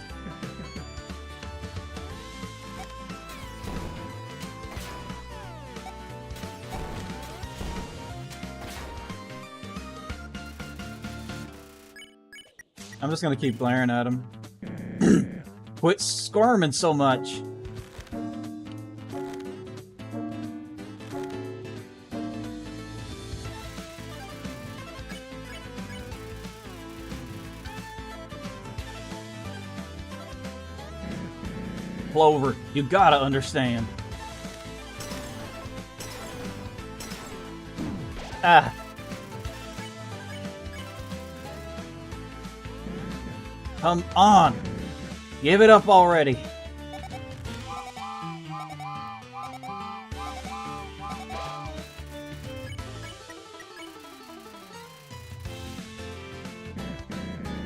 Speaker 6: I'm just gonna keep glaring at him. Quit squirming so much. Clover, you gotta understand. Ah. Come on! Give it up already!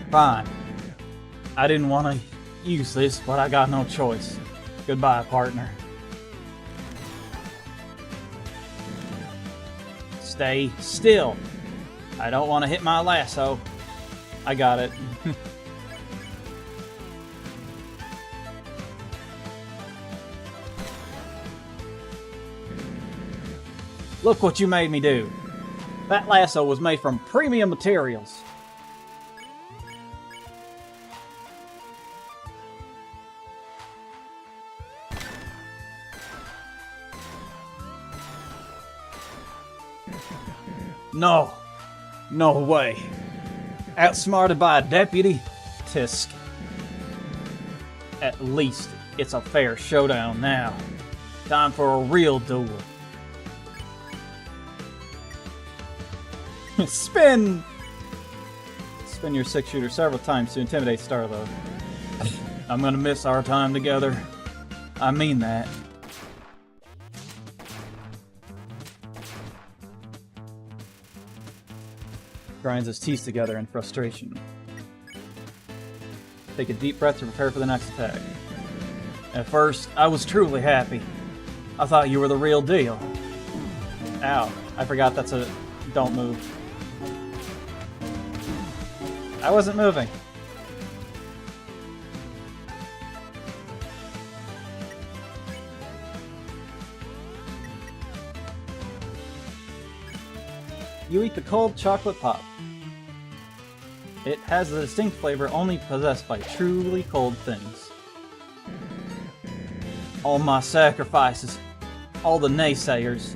Speaker 6: Fine. I didn't want to use this, but I got no choice. Goodbye, partner. Stay still. I don't want to hit my lasso. I got it. Look what you made me do. That lasso was made from premium materials. No. No way. Outsmarted by a deputy? Tisk. At least it's a fair showdown now. Time for a real duel. Spin your 6-shooter several times to intimidate Starlow. I'm gonna miss our time together. I mean that. Grinds his teeth together in frustration. Take a deep breath to prepare for the next attack. At first, I was truly happy. I thought you were the real deal. Ow, I forgot that's a don't move. I wasn't moving.
Speaker 2: You eat the cold chocolate pop. It has a distinct flavor only possessed by truly cold things. All my sacrifices, all the naysayers,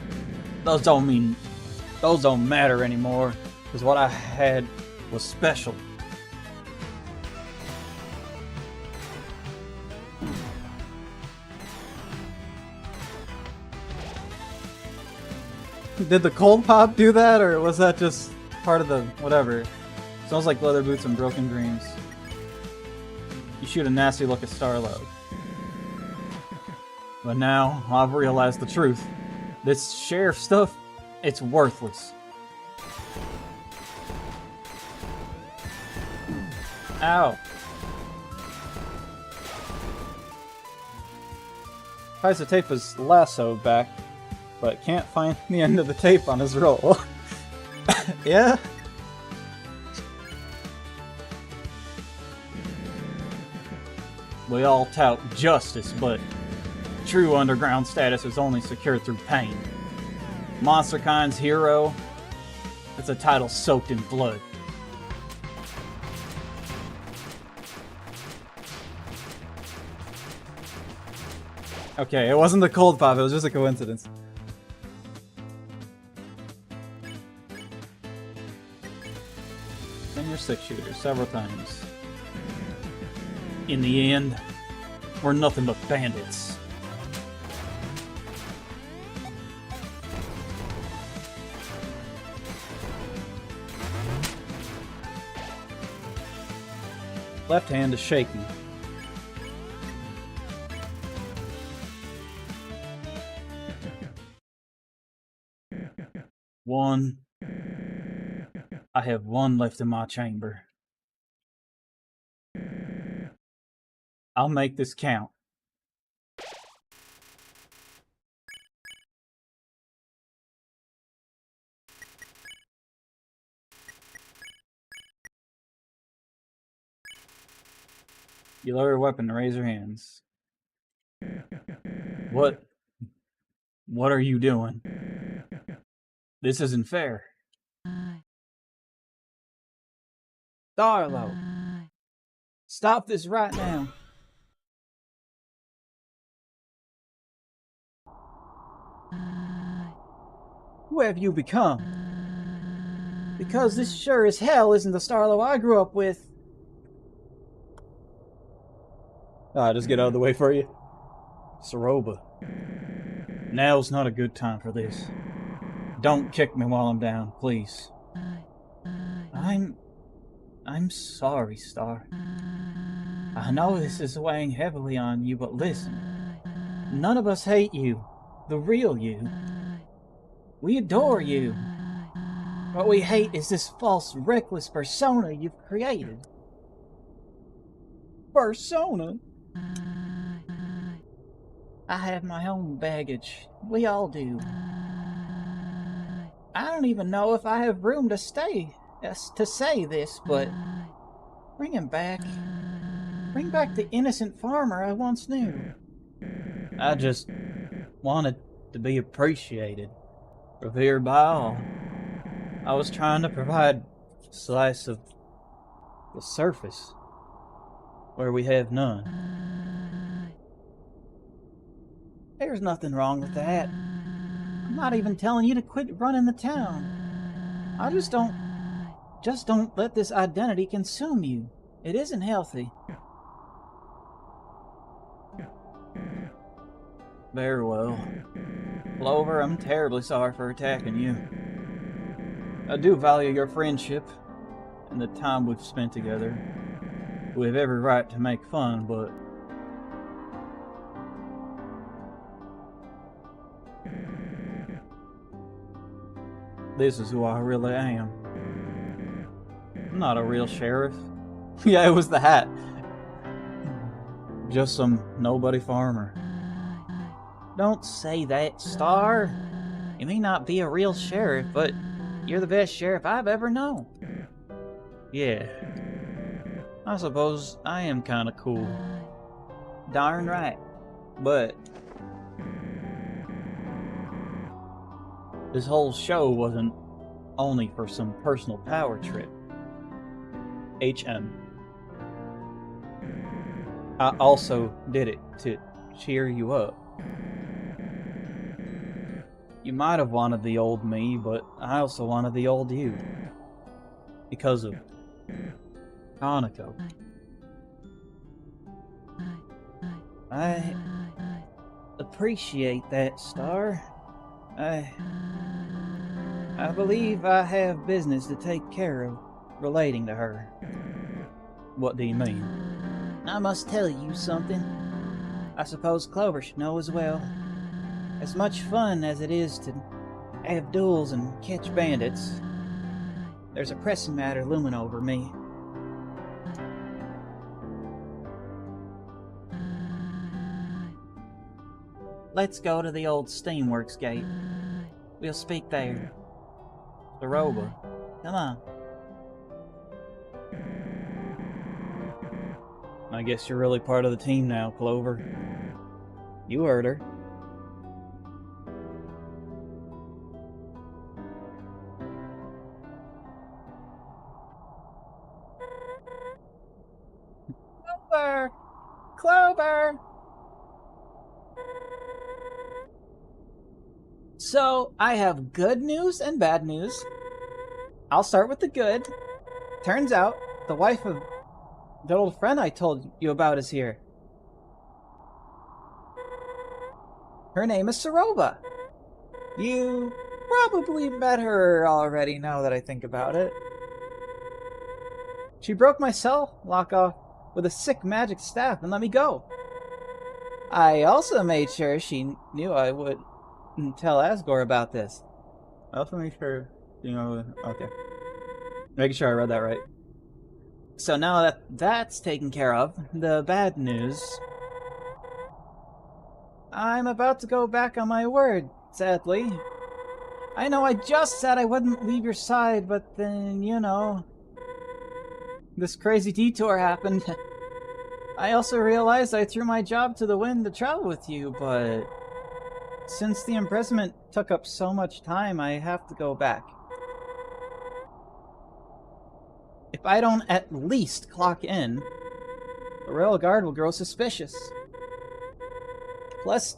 Speaker 2: those don't matter anymore, because what I had was special. Did the cold pop do that, or was that just part of the whatever? Smells like leather boots and broken dreams. You shoot a nasty look at Starlo. But now, I've realized the truth. This sheriff stuff, it's worthless. Ow. Tries to tape his lasso back, but can't find the end of the tape on his roll. Yeah? We all tout justice, but true underground status is only secured through pain. MonsterKind's hero, it's a title soaked in blood. Okay, it wasn't the cold pop, it was just a coincidence. And your 6-shooter several times. In the end, we're nothing but bandits. Left hand is shaky. One. I have one left in my chamber. I'll make this count. You lower your weapon to raise your hands. What are you doing? This isn't fair. Darlo, stop this right now. Who have you become? Because this sure as hell isn't the Starlo I grew up with. Just get out of the way for you. Soroba. Now's not a good time for this. Don't kick me while I'm down, please. I'm sorry, Star. I know this is weighing heavily on you, but listen. None of us hate you. The real you. We adore you. What we hate is this false, reckless persona you've created. Persona? I have my own baggage. We all do. I don't even know if I have room to say this, but bring him back. Bring back the innocent farmer I once knew. I just wanted to be appreciated, revered by all. I was trying to provide a slice of the surface where we have none. There's nothing wrong with that. I'm not even telling you to quit running the town. I just don't let this identity consume you. It isn't healthy. Very well. Clover, I'm terribly sorry for attacking you. I do value your friendship and the time we've spent together. We have every right to make fun, but this is who I really am. I'm not a real sheriff. Yeah, it was the hat. Just some nobody farmer. Don't say that, Star. You may not be a real sheriff, but you're the best sheriff I've ever known. Yeah. I suppose I am kinda cool. Darn right. But this whole show wasn't
Speaker 1: only for some personal power trip. HM. I also did it to cheer you up. You might have wanted the old me, but I also wanted the old you. Because of Hanako. I appreciate that, Star. I believe I have business to take care of relating to her. What do you mean?
Speaker 5: I must tell you something. I suppose Clover should know as well. As much fun as it is to have duels and catch bandits, there's a pressing matter looming over me. Let's go to the old Steamworks gate. We'll speak there.
Speaker 1: Saroba.
Speaker 5: Come on.
Speaker 1: I guess you're really part of the team now, Clover. You heard her.
Speaker 2: Clover! Clover! So, I have good news and bad news. I'll start with the good. Turns out, the wife of that old friend I told you about is here. Her name is Saroba. You probably met her already now that I think about it. She broke my cell lock off with a sick magic staff and let me go. I also made sure she knew I would tell Asgore about this.
Speaker 1: I also make sure, okay. Making sure I read that right.
Speaker 2: So now that that's taken care of, the bad news. I'm about to go back on my word, sadly. I know I just said I wouldn't leave your side, but then, this crazy detour happened. I also realized I threw my job to the wind to travel with you, but since the imprisonment took up so much time, I have to go back. If I don't at least clock in, the royal guard will grow suspicious. Plus,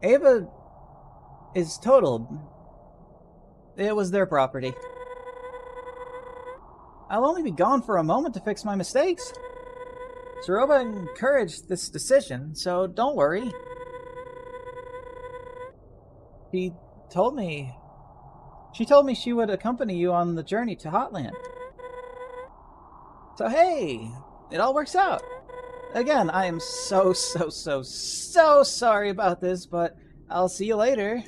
Speaker 2: Ava is totaled. It was their property. I'll only be gone for a moment to fix my mistakes. Saroba encouraged this decision, so don't worry. She told me she would accompany you on the journey to Hotland. So hey, it all works out. Again, I am so sorry about this, but I'll see you later.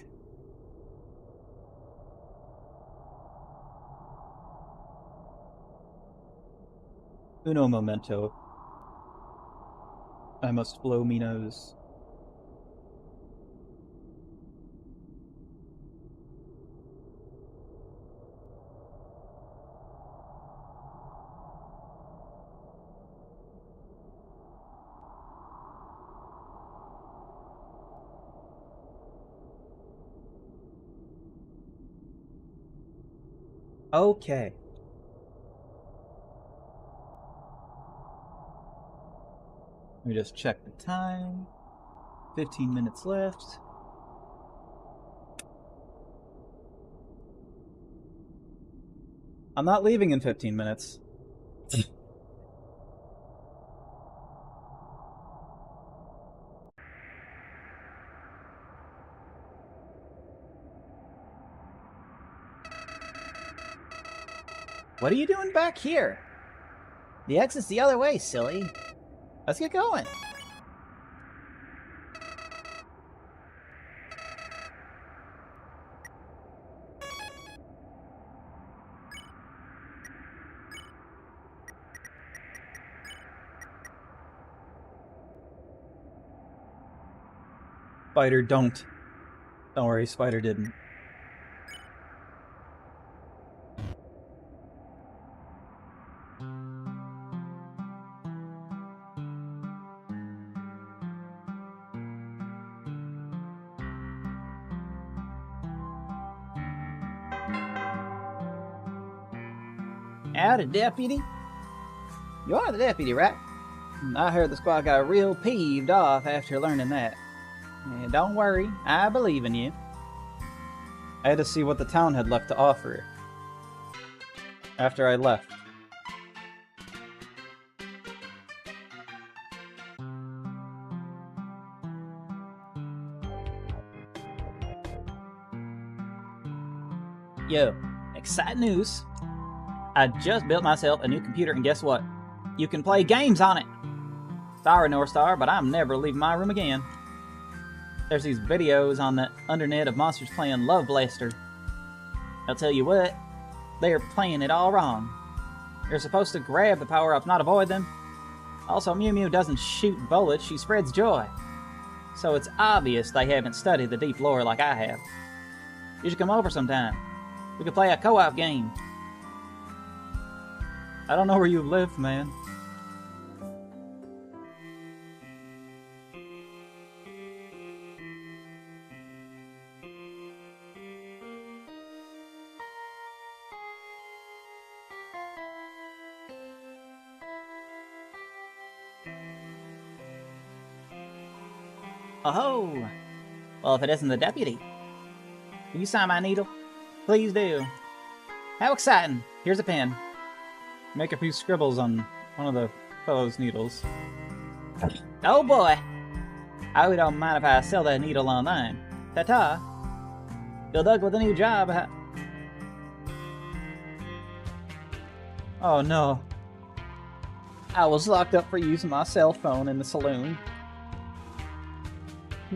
Speaker 1: Uno momento. I must blow me nose. Okay. Let me just check the time. 15 minutes left. I'm not leaving in 15 minutes.
Speaker 2: What are you doing back here? The exit's the other way, silly. Let's get going.
Speaker 1: Spider, don't. Don't worry, Spider didn't.
Speaker 2: Howdy, deputy. You're the deputy, right? I heard the squad got real peeved off after learning that. Yeah, don't worry, I believe in you.
Speaker 1: I had to see what the town had left to offer after I left.
Speaker 2: Yo, exciting news. I just built myself a new computer, and guess what? You can play games on it. Sorry, North Star, but I'm never leaving my room again. There's these videos on the internet of monsters playing Love Blaster. I'll tell you what, they're playing it all wrong. You're supposed to grab the power-ups, not avoid them. Also, Mew Mew doesn't shoot bullets, she spreads joy. So it's obvious they haven't studied the deep lore like I have. You should come over sometime. We could play a co-op game.
Speaker 1: I don't know where you live, man.
Speaker 2: Oh-ho! Well, if it isn't the deputy. Will you sign my needle? Please do. How exciting! Here's a pen.
Speaker 1: Make a few scribbles on one of the fellow's needles.
Speaker 2: Oh boy! I hope you don't mind if I sell that needle online. Ta-ta! Good luck with the new job.
Speaker 1: Oh no. I was locked up for using my cell phone in the saloon.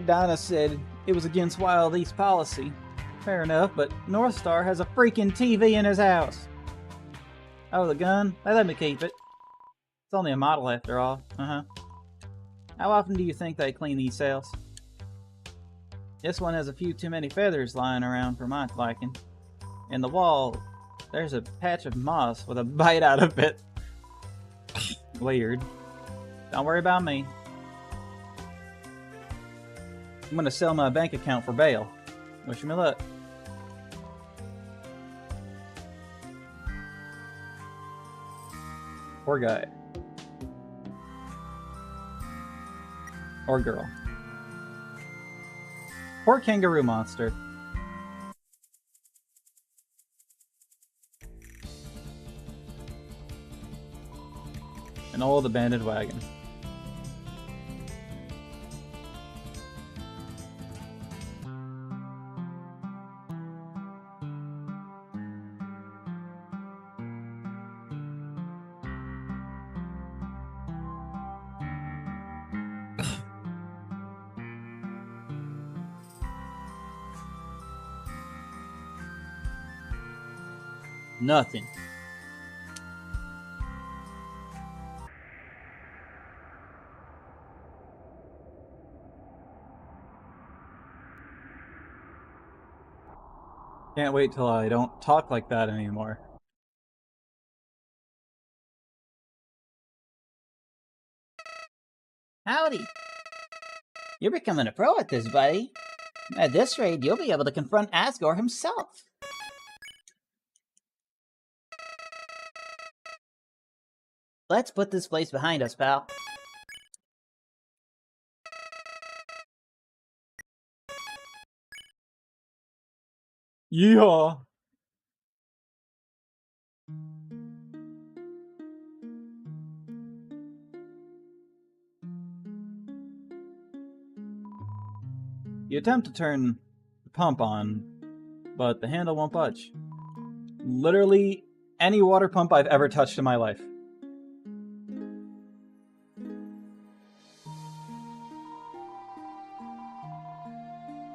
Speaker 1: Donna said it was against Wild East policy. Fair enough, but North Star has a freaking TV in his house. Oh, the gun? They let me keep it. It's only a model after all. Uh-huh. How often do you think they clean these cells? This one has a few too many feathers lying around for my liking. In the wall, there's a patch of moss with a bite out of it. Weird. Don't worry about me. I'm gonna sell my bank account for bail. Wish me luck. Poor guy. Or girl. Poor kangaroo monster. An old abandoned wagon. Nothing. Can't wait till I don't talk like that anymore.
Speaker 2: Howdy! You're becoming a pro at this, buddy. At this rate, you'll be able to confront Asgore himself. Let's put this place behind us, pal.
Speaker 1: Yeehaw! You attempt to turn the pump on, but the handle won't budge. Literally any water pump I've ever touched in my life.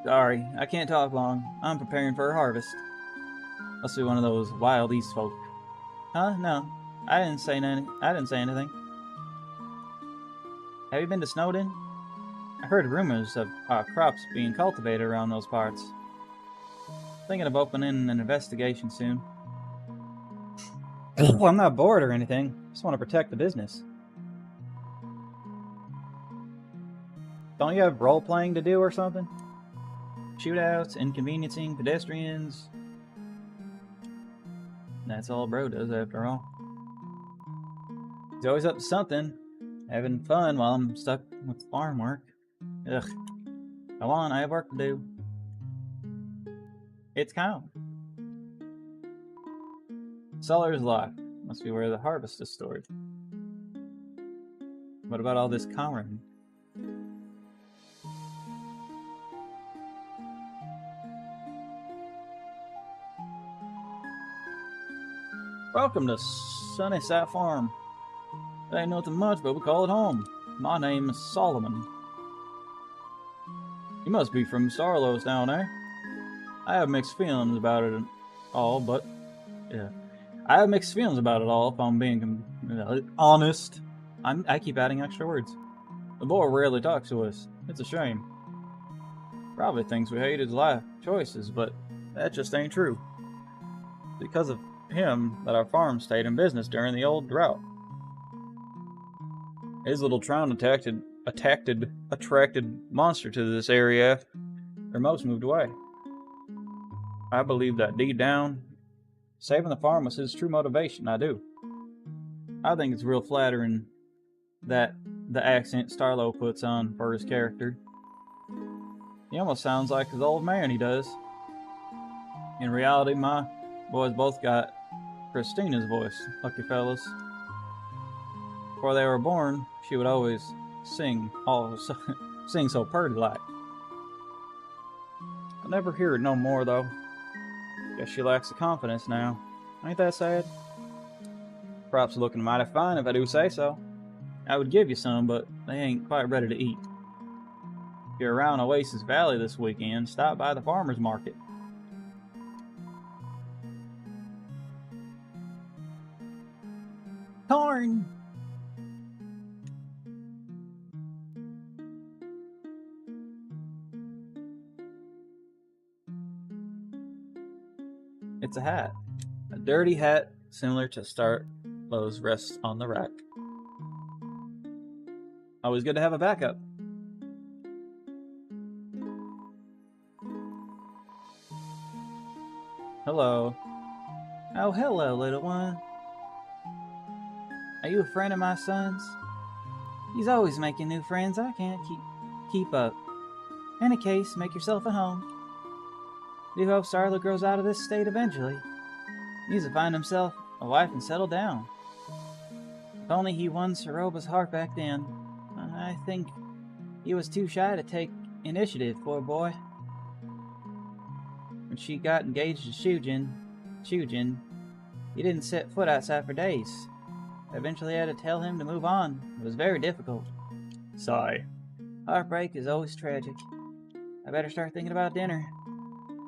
Speaker 1: Sorry, I can't talk long. I'm preparing for a harvest. Must be one of those Wild East folk. Huh? No. I didn't say anything. Have you been to Snowden? I heard rumors of crops being cultivated around those parts. Thinking of opening an investigation soon. Well, I'm not bored or anything. Just want to protect the business. Don't you have role-playing to do or something? Shootouts, inconveniencing pedestrians. That's all bro does after all.
Speaker 2: He's always up to something, having fun while I'm stuck with farm work. Ugh. Come on, I have work to do. It's cow. Cellar's locked. Must be where the harvest is stored. What about all this cowering? Welcome to Sunnyside Farm. It ain't nothing much, but we call it home. My name is Solomon. You must be from Starlow's down there. I have mixed feelings about it all, but yeah. I have mixed feelings about it all, if I'm being honest. I keep adding extra words. The boy rarely talks to us. It's a shame. Probably thinks we hate his life choices, but that just ain't true. Because of him that our farm stayed in business during the old drought. His little town attracted monster to this area, or most moved away. I believe that deep down, saving the farm was his true motivation. I do. I think it's real flattering that the accent Starlow puts on for his character. He almost sounds like his old man, he does. In reality, my boys both got Christina's voice, lucky fellas. Before they were born, she would always sing so purty-like. I'll never hear it no more, though. Guess she lacks the confidence now. Ain't that sad? Crops are looking mighty fine if I do say so. I would give you some, but they ain't quite ready to eat. If you're around Oasis Valley this weekend, stop by the farmer's market. Corn! It's a hat. A dirty hat similar to Starlow's rests on the rack. Always good to have a backup. Hello. Oh, hello, little one. Are you a friend of my son's? He's always making new friends. I can't keep up. In any case, make yourself at home. Do hope Starlow grows out of this state eventually. He needs to find himself a wife and settle down. If only he won Soroba's heart back then. I think he was too shy to take initiative, poor boy. When she got engaged to Shujin, he didn't set foot outside for days. I eventually had to tell him to move on. It was very difficult. Sigh. Heartbreak is always tragic. I better start thinking about dinner.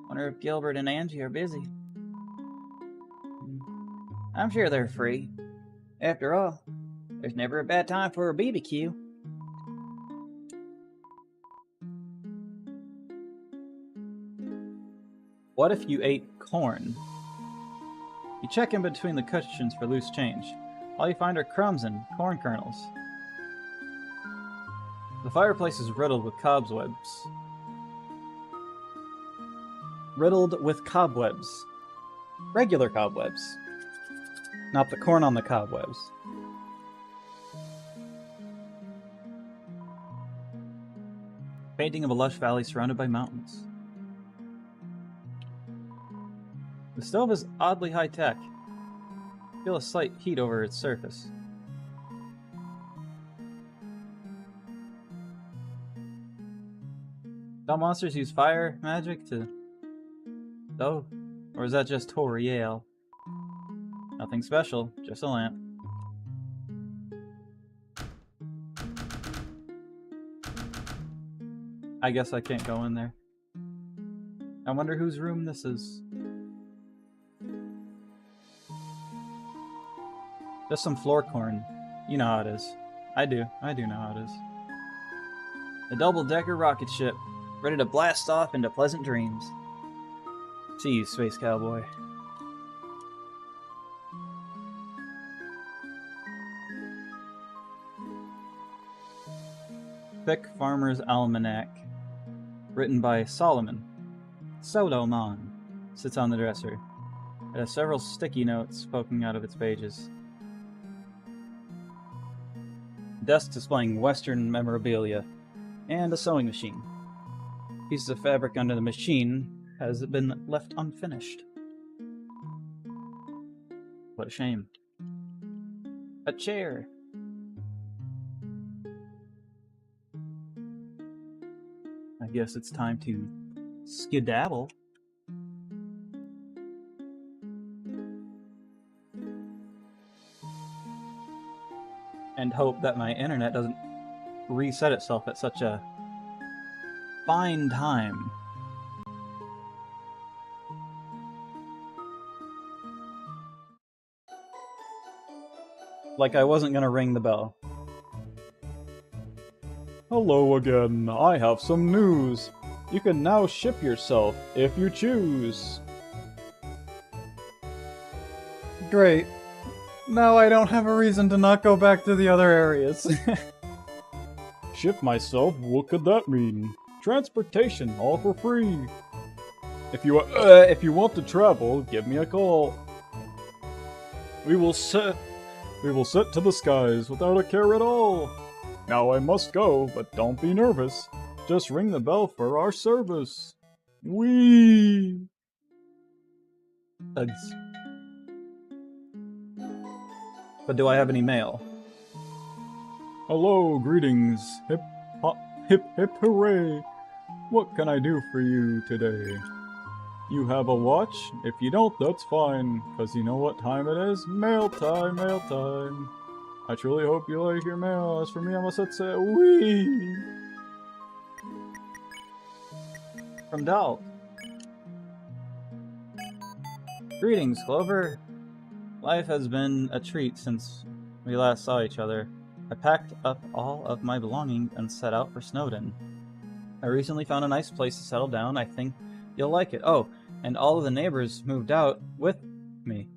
Speaker 2: Wonder if Gilbert and Angie are busy. I'm sure they're free. After all, there's never a bad time for a BBQ. What if you ate corn? You check in between the cushions for loose change. All you find are crumbs and corn kernels. The fireplace is riddled with cobwebs. Regular cobwebs. Not the corn on the cobwebs. Painting of a lush valley surrounded by mountains. The stove is oddly high-tech. Feel a slight heat over its surface. Don't monsters use fire magic to... Oh, or is that just Toriel? Nothing special, just a lamp. I guess I can't go in there. I wonder whose room this is. Just some floor corn. You know how it is. I do know how it is. A double-decker rocket ship, ready to blast off into pleasant dreams. See you, space cowboy. Thick Farmer's Almanac, written by Solomon. Solomon sits on the dresser. It has several sticky notes poking out of its pages.
Speaker 1: desk displaying Western memorabilia, and a sewing machine. Pieces of fabric under the machine has been left unfinished. What a shame. A chair. I guess it's time to skedaddle. And hope that my internet doesn't reset itself at such a fine time. Like I wasn't gonna ring the bell.
Speaker 3: Hello again. I have some news. You can now ship yourself if you choose.
Speaker 1: Great. Now I don't have a reason to not go back to the other areas.
Speaker 3: Ship myself? What could that mean? Transportation, all for free. If you want to travel, give me a call. We will set to the skies without a care at all. Now I must go, but don't be nervous. Just ring the bell for our service. Whee!
Speaker 1: Uggs. But do I have any mail?
Speaker 3: Hello, greetings. Hip hop, hip hip hooray. What can I do for you today? You have a watch? If you don't, that's fine, cause you know what time it is? Mail time, mail time. I truly hope you like your mail. As for me, I must say wee.
Speaker 1: From Dal. Greetings, Clover. Life has been a treat since we last saw each other. I packed up all of my belongings and set out for Snowdin. I recently found a nice place to settle down. I think you'll like it. Oh, and all of the neighbors moved out with me.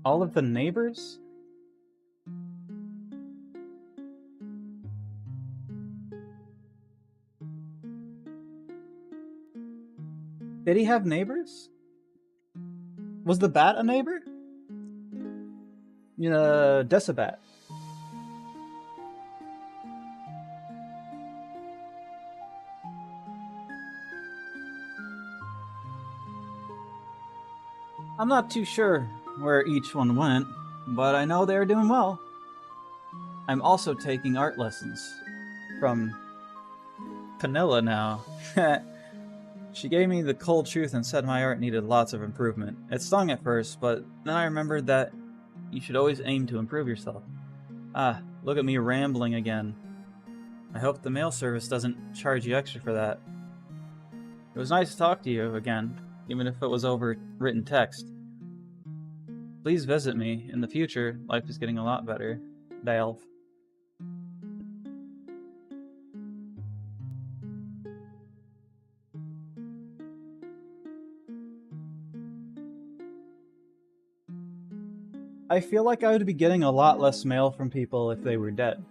Speaker 1: All of the neighbors? Did he have neighbors? Was the bat a neighbor? Decibat. I'm not too sure where each one went, but I know they're doing well. I'm also taking art lessons from Panilla now. She gave me the cold truth and said my art needed lots of improvement. It stung at first, but then I remembered that you should always aim to improve yourself. Ah, look at me rambling again. I hope the mail service doesn't charge you extra for that. It was nice to talk to you again, even if it was over written text. Please visit me. In the future, life is getting a lot better. Dale. I feel like I would be getting a lot less mail from people if they were dead.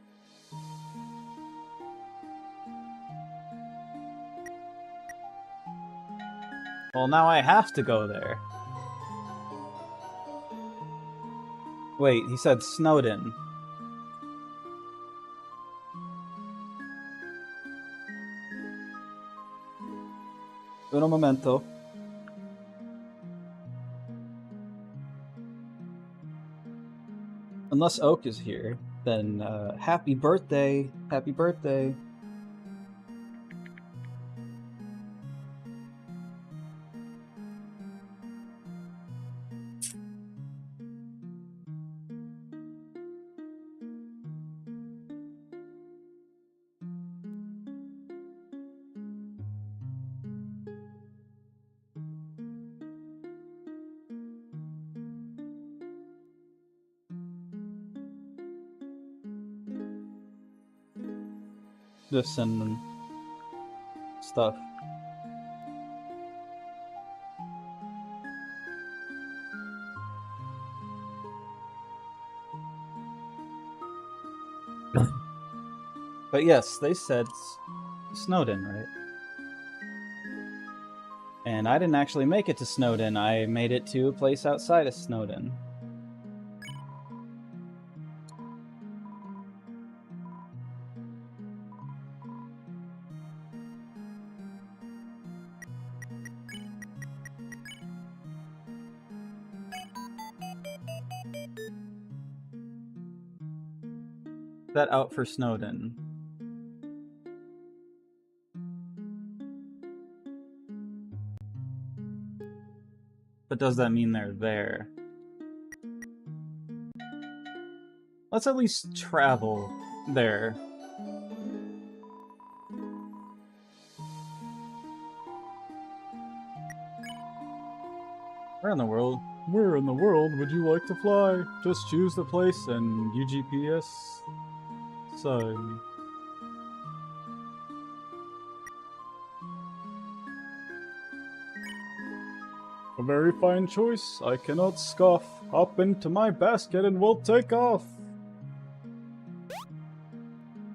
Speaker 1: Well, now I have to go there. Wait, he said Snowdin. Un momento. Unless Oak is here, then happy birthday, happy birthday. Just send stuff. But yes, they said Snowdin, right? And I didn't actually make it to Snowdin. I made it to a place outside of Snowdin. that out for Snowden? But does that mean they're there? Let's at least travel there. Where in the world?
Speaker 3: Where in the world would you like to fly? Just choose the place and UGPS sign. A very fine choice. I cannot scoff. Hop into my basket and we'll take off.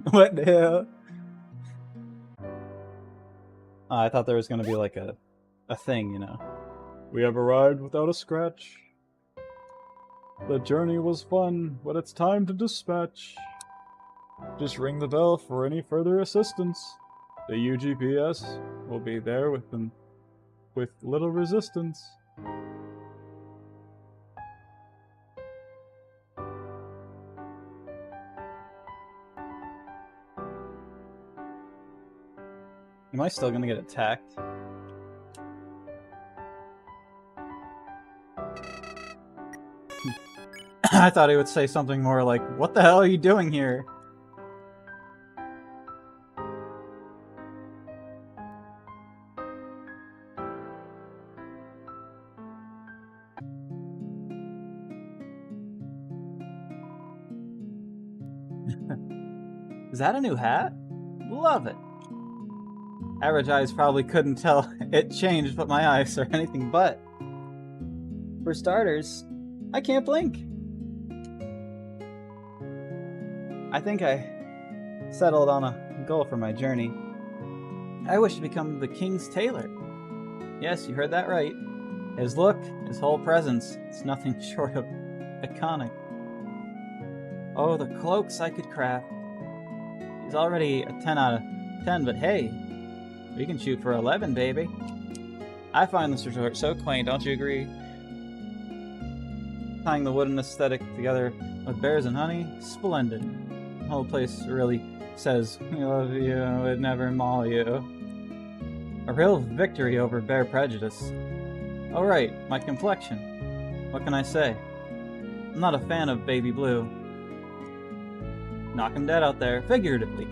Speaker 1: What the hell? Oh, I thought there was gonna be like a thing, you know.
Speaker 3: We have arrived without a scratch. The journey was fun, but it's time to dispatch. Just ring the bell for any further assistance. The UGPS will be there with little resistance.
Speaker 1: Am I still gonna get attacked? I thought he would say something more like, "What the hell are you doing here?" Is that a new hat? Love it. Average eyes probably couldn't tell it changed, but my eyes are anything but. For starters, I can't blink. I think I settled on a goal for my journey. I wish to become the king's tailor. Yes, you heard that right. His look, his whole presence, it's nothing short of iconic. Oh, the cloaks I could craft. He's already a 10 out of 10, but hey, we can shoot for 11, baby. I find this resort so quaint, don't you agree? Tying the wooden aesthetic together with bears and honey, splendid. The whole place really says, "We love you, we'd never maul you." A real victory over bear prejudice. Oh right, my complexion. What can I say? I'm not a fan of baby blue. Knock him dead out there, figuratively.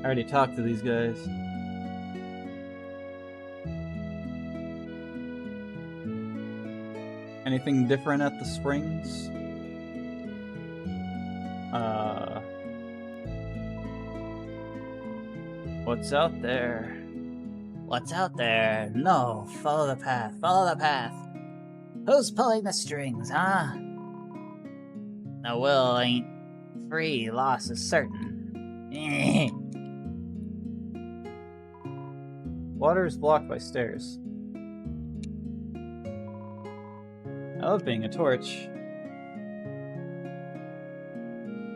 Speaker 1: I already talked to these guys. Anything different at the springs? What's out there?
Speaker 2: What's out there? No, follow the path, follow the path. Who's pulling the strings, huh? No, Will ain't free, loss is certain.
Speaker 1: Water is blocked by stairs. I love being a torch.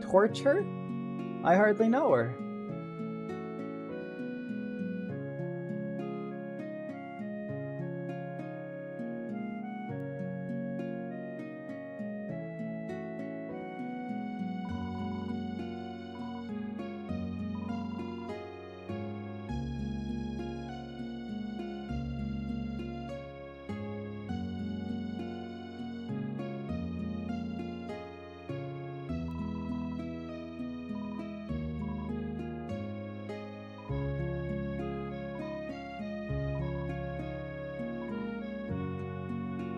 Speaker 1: Torch her? I hardly know her.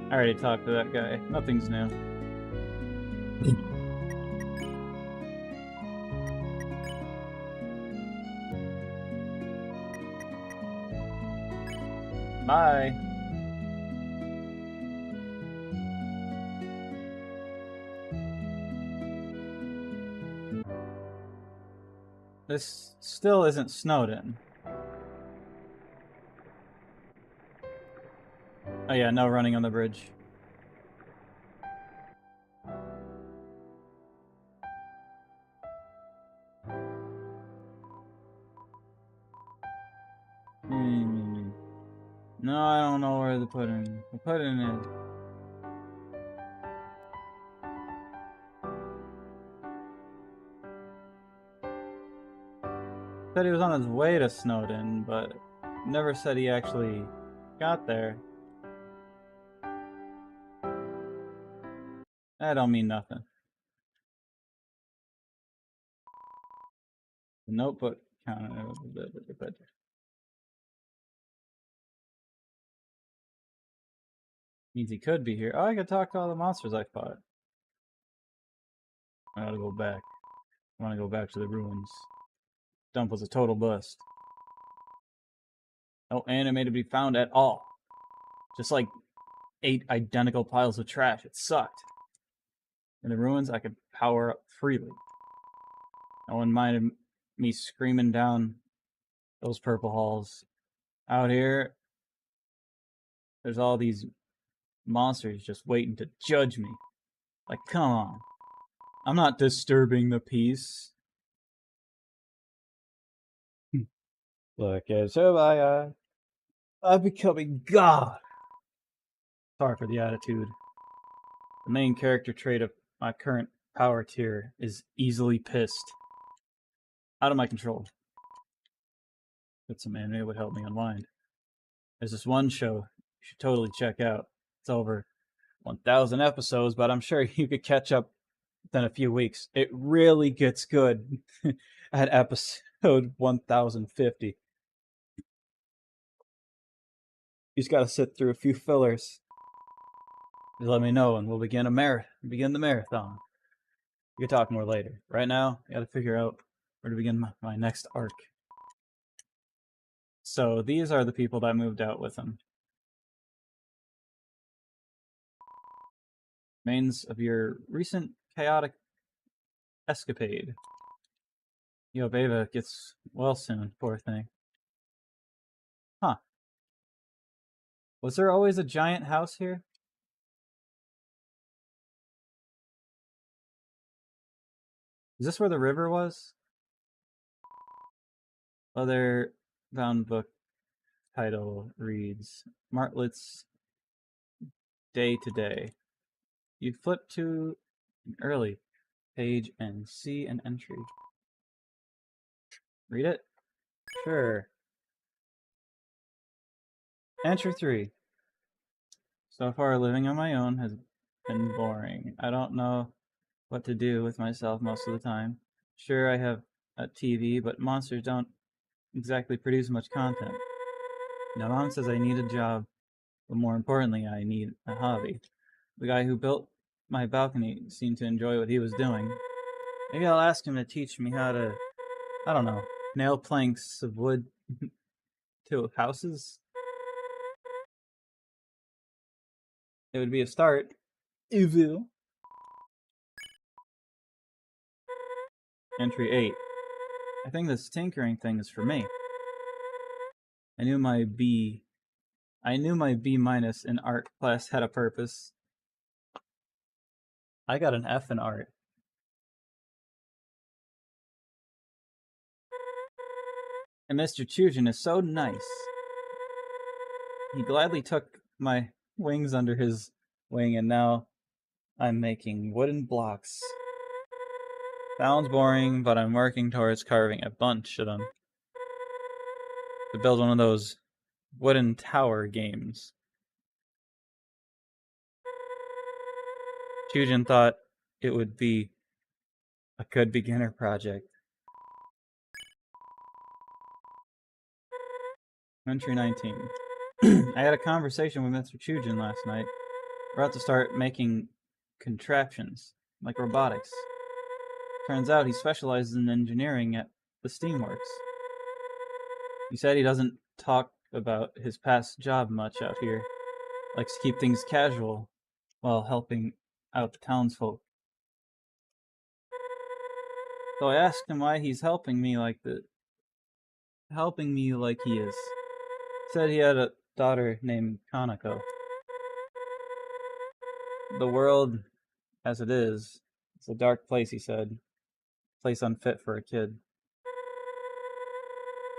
Speaker 1: I already talked to that guy. Nothing's new. Bye. This still isn't Snowden. Oh yeah, no running on the bridge.
Speaker 2: No, I don't know where the pudding is. Said he was on his way to Snowdon, but never said he actually got there. That don't mean nothing. The notebook counted. Means he could be here. Oh, I could talk to all the monsters I fought. I gotta go back. I wanna go back to the ruins. Dump was a total bust. No anime to be found at all. Just like 8 identical piles of trash. It sucked. In the ruins, I could power up freely. No one minded me screaming down those purple halls. Out here, there's all these monsters just waiting to judge me. Like, come on. I'm not disturbing the peace.
Speaker 1: Look at so I'm becoming God.
Speaker 2: Sorry for the attitude. The main character trait of my current power tier is easily pissed. Out of my control. But some anime would help me unwind. There's this one show you should totally check out. It's over 1,000 episodes, but I'm sure you could catch up within a few weeks. It really gets good at episode 1050. You just gotta sit through a few fillers. Just let me know and we'll begin the marathon. We can talk more later. Right now, I gotta figure out where to begin my next arc. So these are the people that moved out with him. Remains of your recent chaotic escapade. You hope Ava gets well soon, poor thing. Huh. Was there always a giant house here? Is this where the river was? Other bound book title reads Martlet's Day to Day. You flip to an early page and see an entry. Read it? Sure. Entry 3. So far, living on my own has been boring. I don't know what to do with myself most of the time. Sure, I have a TV, but monsters don't exactly produce much content. Now, Mom says I need a job, but more importantly, I need a hobby. The guy who built my balcony seemed to enjoy what he was doing. Maybe I'll ask him to teach me how to, I don't know, nail planks of wood to houses. It would be a start. Evil. Entry 8. I think this tinkering thing is for me. I knew my B minus in art class had a purpose. I got an F in art. And Mr. Chujin is so nice. He gladly took my wings under his wing, and now I'm making wooden blocks. Sounds boring, but I'm working towards carving a bunch of them to build one of those wooden tower games. Chujin thought it would be a good beginner project. Entry 19. I had a conversation with Mr. Chujin last night. We're about to start making contraptions, like robotics. Turns out he specializes in engineering at the Steamworks. He said he doesn't talk about his past job much out here. Likes to keep things casual while helping out the townsfolk. So I asked him why he's helping me like he is. Said he had a daughter named Kanako. The world, as it is, it's a dark place, he said. Place unfit for a kid.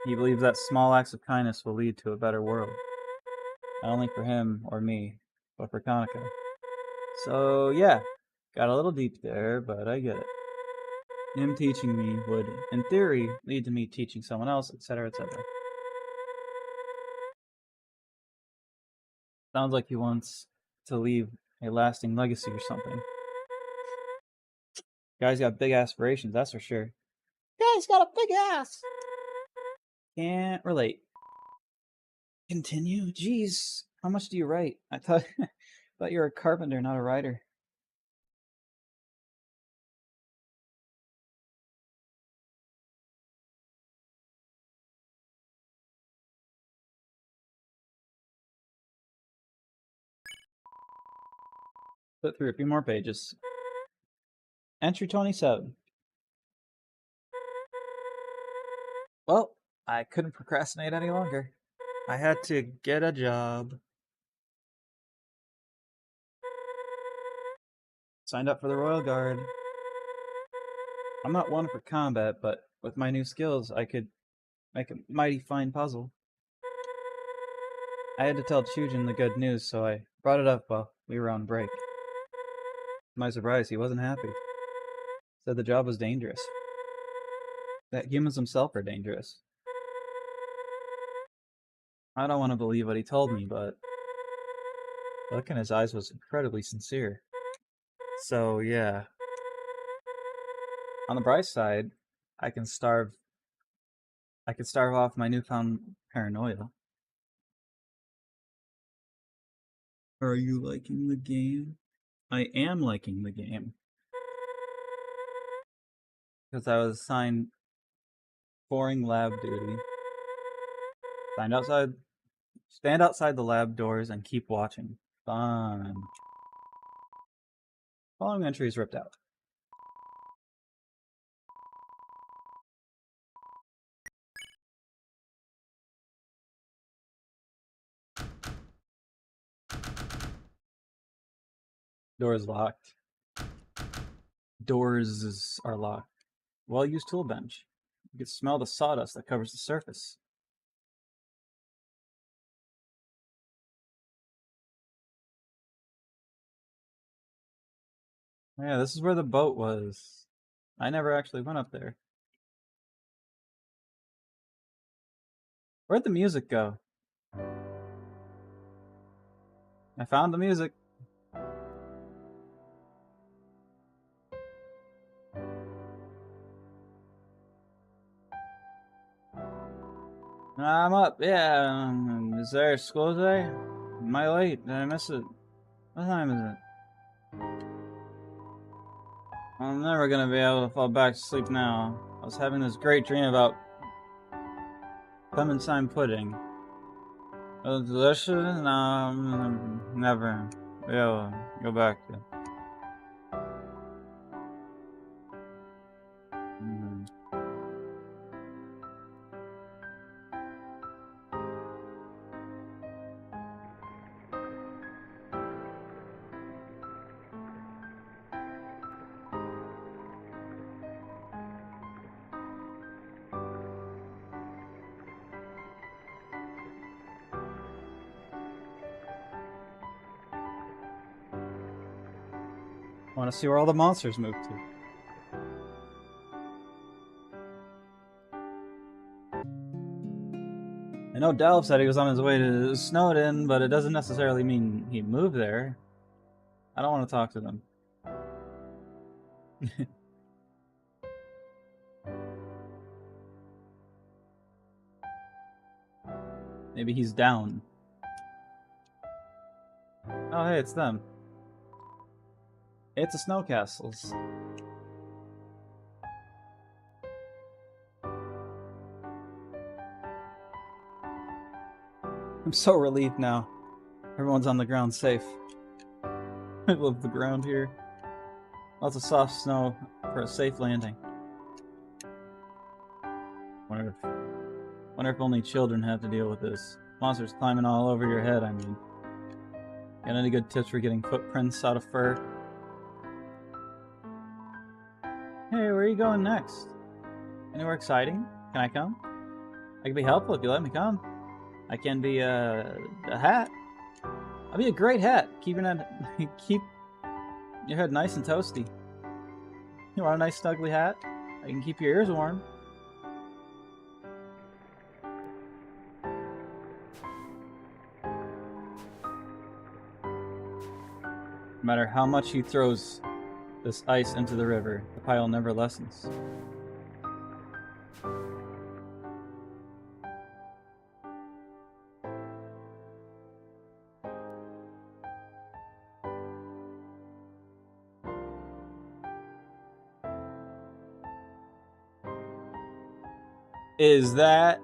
Speaker 1: He believes that small acts of kindness will lead to a better world. Not only for him or me, but for Kaneko. So yeah, got a little deep there, but I get it. Him teaching me would, in theory, lead to me teaching someone else, etc., etc. Sounds like he wants to leave a lasting legacy or something. Guy's got big aspirations, that's for sure.
Speaker 5: Guy's got a big ass.
Speaker 1: Can't relate. Continue? Jeez, how much do you write? I thought you're a carpenter, not a writer. Flip through a few more pages. Entry 27. Well, I couldn't procrastinate any longer. I had to get a job. Signed up for the Royal Guard. I'm not one for combat, but with my new skills, I could make a mighty fine puzzle. I had to tell Chujin the good news, so I brought it up while we were on break. To my surprise, he wasn't happy. Said the job was dangerous. That humans themselves are dangerous. I don't want to believe what he told me, but the look in his eyes was incredibly sincere. So yeah. On the bright side, I could starve off my newfound paranoia. Are you liking the game? I am liking the game. Because I was assigned boring lab duty. Stand outside the lab doors and keep watching. Fun. Following entry is ripped out. Door is locked. Doors are locked. Well-used tool bench. You can smell the sawdust that covers the surface. Yeah, this is where the boat was. I never actually went up there. Where'd the music go? I found the music. I'm up, yeah. Is there school today? Am I late? Did I miss it? What time is it? I'm never gonna be able to fall back to sleep now. I was having this great dream about clementine pudding. It was delicious, and I'm never be able to go back to it. I want to see where all the monsters moved to. I know Delph said he was on his way to Snowdin, but it doesn't necessarily mean he moved there. I don't want to talk to them. Maybe he's down. Oh, hey, it's them. It's the Snow Castles. I'm so relieved now. Everyone's on the ground safe. I love the ground here. Lots of soft snow for a safe landing. Wonder if only children have to deal with this. Monsters climbing all over your head, I mean. Got any good tips for getting footprints out of fur? Hey, where are you going next? Anywhere exciting? Can I come?
Speaker 2: I can be helpful if you let me come. I can be a hat. I'll be a great hat. Keep your head nice and toasty. You want a nice snuggly hat? I can keep your ears warm. No matter how much he throws this ice into the river, the pile never lessens. Is that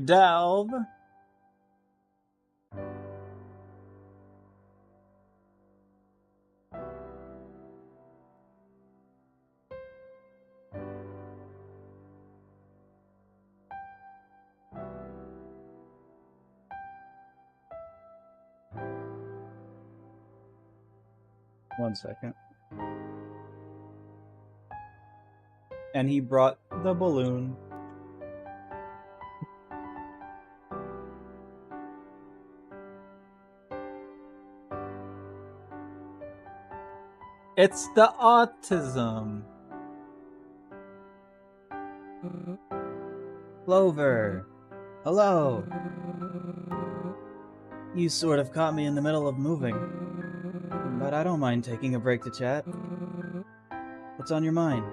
Speaker 2: Delve? One second. And he brought the balloon. It's the autism. Clover. Hello. You sort of caught me in the middle of moving. But I don't mind taking a break to chat. What's on your mind?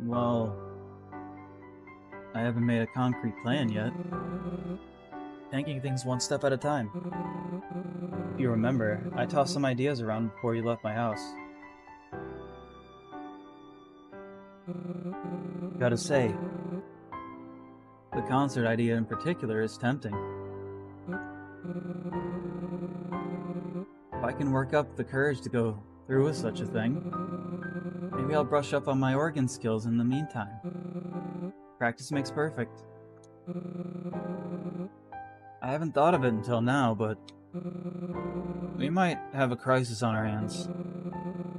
Speaker 2: Well, I haven't made a concrete plan yet. Taking things one step at a time. If you remember, I tossed some ideas around before you left my house. Gotta say, the concert idea in particular is tempting. If I can work up the courage to go through with such a thing, maybe I'll brush up on my organ skills in the meantime. Practice makes perfect. I haven't thought of it until now, but we might have a crisis on our hands.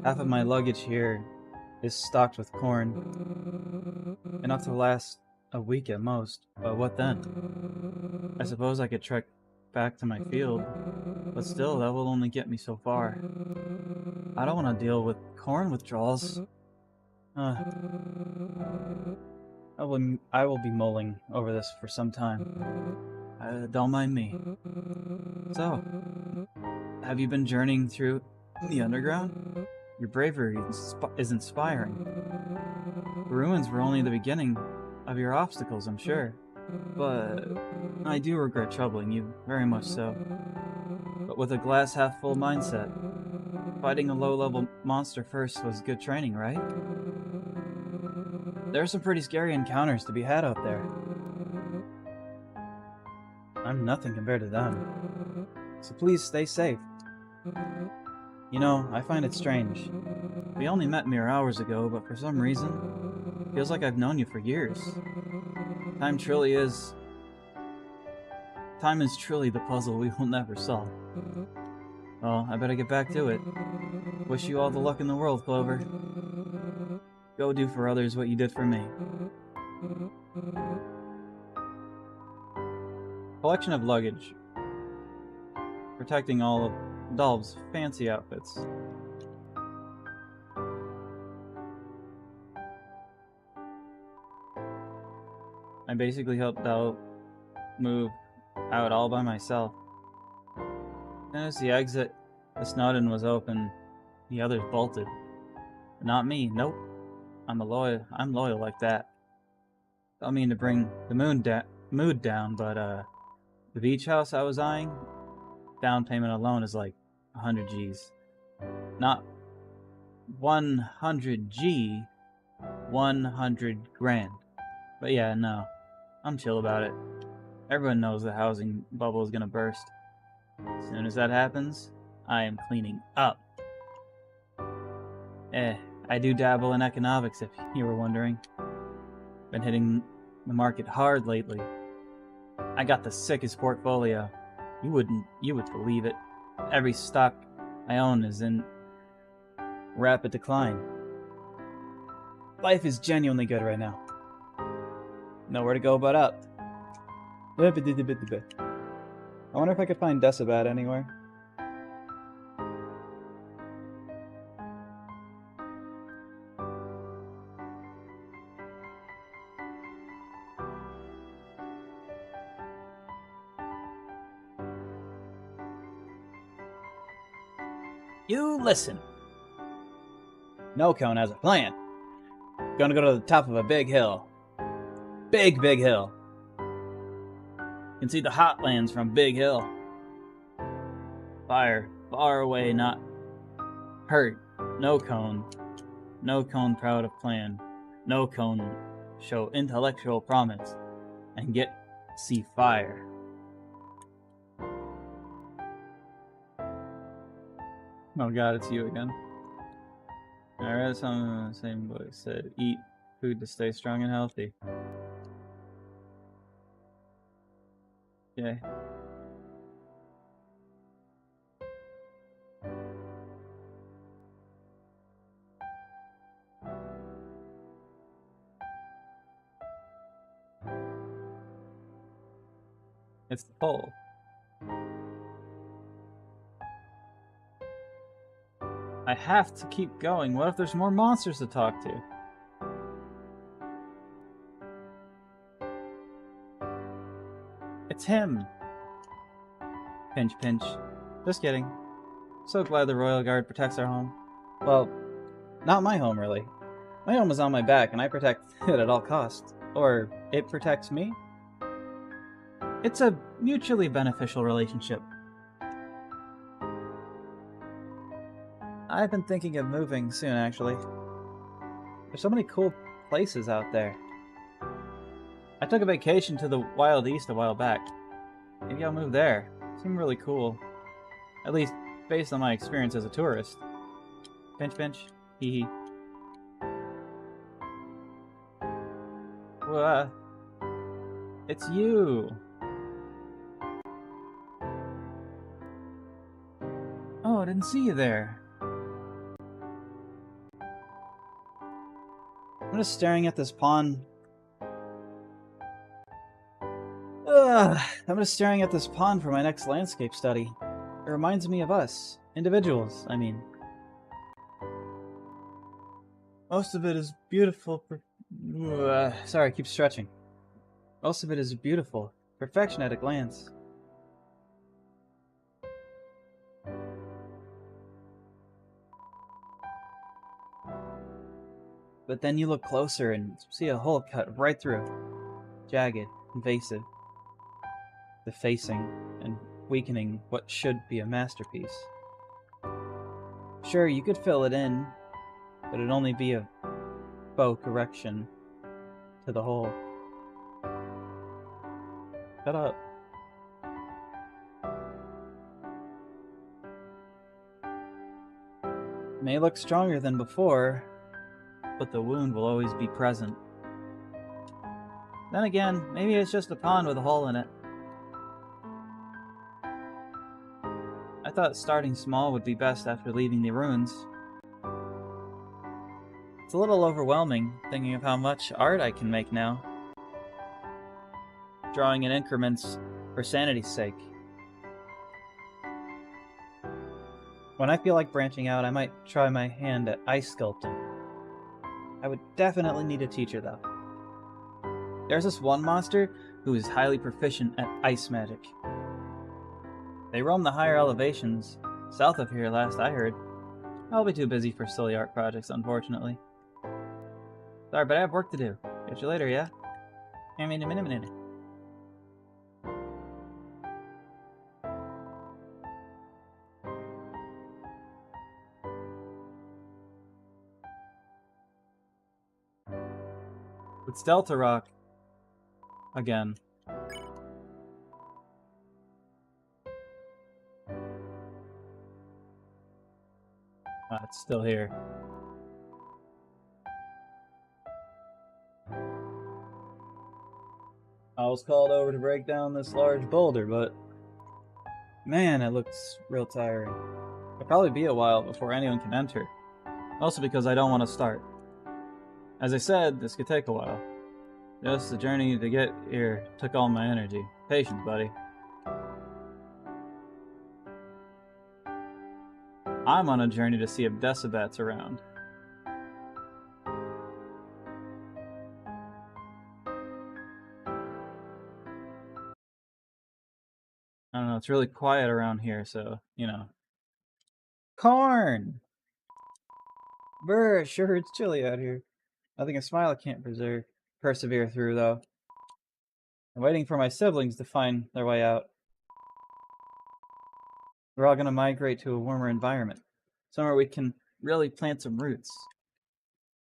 Speaker 2: Half of my luggage here is stocked with corn. Enough to last a week at most, but what then? I suppose I could trek back to my field, but still, that will only get me so far. I don't want to deal with corn withdrawals. I will be mulling over this for some time. Don't mind me. So, have you been journeying through the underground? Your bravery is inspiring. The ruins were only the beginning of your obstacles, I'm sure. But I do regret troubling you, very much so. But with a glass half full mindset, fighting a low-level monster first was good training, right? There are some pretty scary encounters to be had out there. I'm nothing compared to them. So please stay safe. You know, I find it strange. We only met mere hours ago, but for some reason, it feels like I've known you for years. Time is truly the puzzle we will never solve. Well, I better get back to it. Wish you all the luck in the world, Clover. Go do for others what you did for me. Collection of luggage. Protecting all of Dolph's fancy outfits. I basically helped Del move out all by myself. As the exit, the Snowden was open, the others bolted. But not me, nope. I'm loyal like that. Don't mean to bring the mood down, but the beach house I was eyeing, down payment alone is like 100 G's. Not 100 G, 100 grand. But yeah, no, I'm chill about it. Everyone knows the housing bubble is gonna burst. As soon as that happens, I am cleaning up. I do dabble in economics if you were wondering. Been hitting the market hard lately. I got the sickest portfolio. You would believe it. Every stock I own is in rapid decline. Life is genuinely good right now.
Speaker 1: Nowhere to go but up. I wonder if I could find Decibat anywhere.
Speaker 2: You listen.
Speaker 1: No Cone has a plan. Gonna go to the top of a big hill. Big hill. You can see the hotlands from Big Hill. Fire, far away, not hurt. No Cone. No Cone proud of plan. No Cone show intellectual promise. And get see fire. Oh god, it's you again. I read something in the same book said, eat food to stay strong and healthy. Okay. It's the pole. I have to keep going. What if there's more monsters to talk to? It's him. Pinch, pinch. Just kidding. So glad the Royal Guard protects our home. Well, not my home, really. My home is on my back, and I protect it at all costs. Or, it protects me? It's a mutually beneficial relationship. I've been thinking of moving soon, actually. There's so many cool places out there. I took a vacation to the Wild East a while back. Maybe I'll move there. Seemed really cool. At least, based on my experience as a tourist. Pinch, pinch. Hee hee. Whoa. It's you! Oh, I didn't see you there. I'm just staring at this pond. I'm just staring at this pond for my next landscape study. It reminds me of us. Individuals, I mean. Most of it is beautiful. Sorry, I keep stretching. Most of it is beautiful. Perfection at a glance. But then you look closer and see a hole cut right through. Jagged, invasive. Defacing and weakening what should be a masterpiece. Sure, you could fill it in, but it'd only be a faux correction to the hole. Shut up. May look stronger than before, but the wound will always be present. Then again, maybe it's just a pond with a hole in it. I thought starting small would be best after leaving the ruins. It's a little overwhelming, thinking of how much art I can make now. Drawing in increments for sanity's sake. When I feel like branching out, I might try my hand at ice sculpting. I would definitely need a teacher, though. There's this one monster who is highly proficient at ice magic. They roam the higher elevations, south of here last I heard. I'll be too busy for silly art projects, unfortunately. Sorry, but I have work to do. Catch you later, yeah? It's Delta Rock. Again. It's still here. I was called over to break down this large boulder, but man, it looks real tiring. It'll probably be a while before anyone can enter. Also because I don't want to start. As I said, this could take a while.
Speaker 2: Just the journey to get here took all my energy. Patience, buddy. I'm on a journey to see if Decibat's around. I don't know, it's really quiet around here, so, you know. Corn! Brr, sure, it's chilly out here. Nothing a smile can't persevere through, though. I'm waiting for my siblings to find their way out. We're all gonna migrate to a warmer environment. Somewhere we can really plant some roots.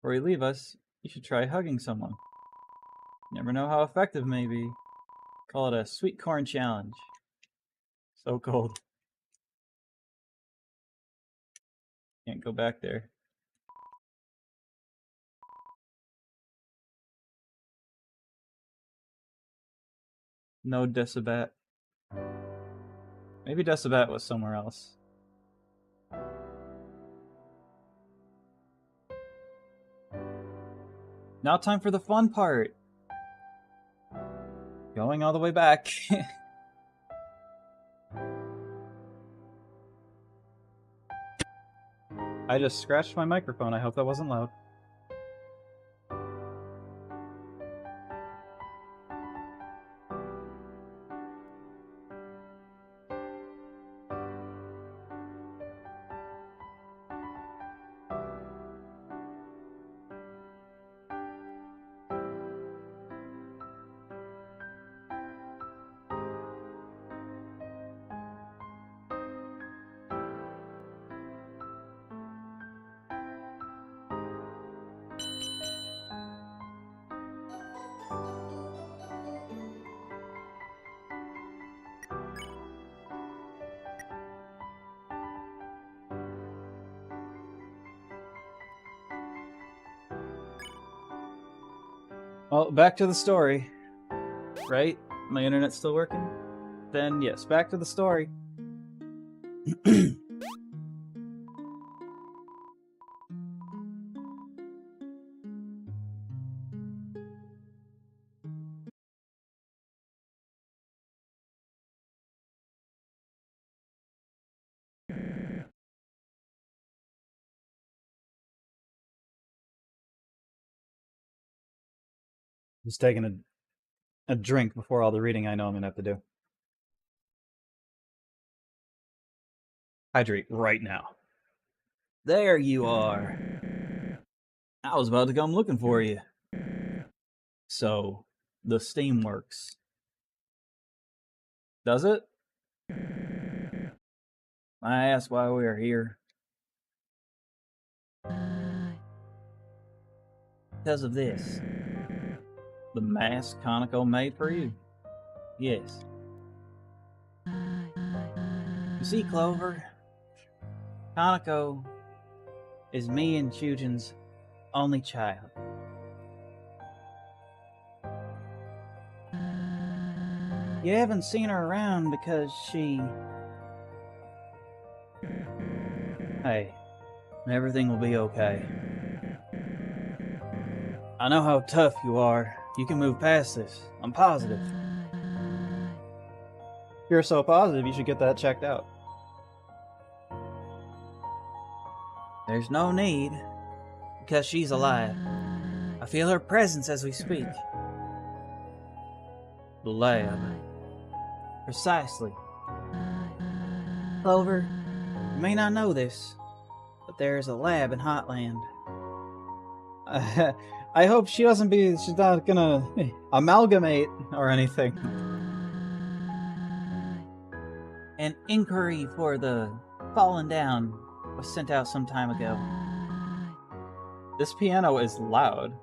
Speaker 2: Before you leave us, you should try hugging someone. You never know how effective may be. Call it a sweet corn challenge. So cold. Can't go back there. No Decibat. Maybe Decibat was somewhere else. Now time for the fun part. Going all the way back. I just scratched my microphone. I hope that wasn't loud. Well, back to the story. Right? My internet's still working? Then yes, back to the story. Just taking a drink before all the reading I know I'm gonna have to do. Hydrate right now. There you are. I was about to come looking for you. So, the steam works. Does it? I asked why we are here. Because of this. The mask Kaneko made for you. Yes. You see, Clover, Kaneko is me and Chujin's only child. You haven't seen her around because she... Hey, everything will be okay. I know how tough you are. You can move past this. I'm positive. You're so positive, you should get that checked out. There's no need, because she's alive. I feel her presence as we speak. The lab. Precisely. Clover, you may not know this, but there is a lab in Hotland. I hope she's not gonna amalgamate or anything. An inquiry for the Fallen Down was sent out some time ago. This piano is loud.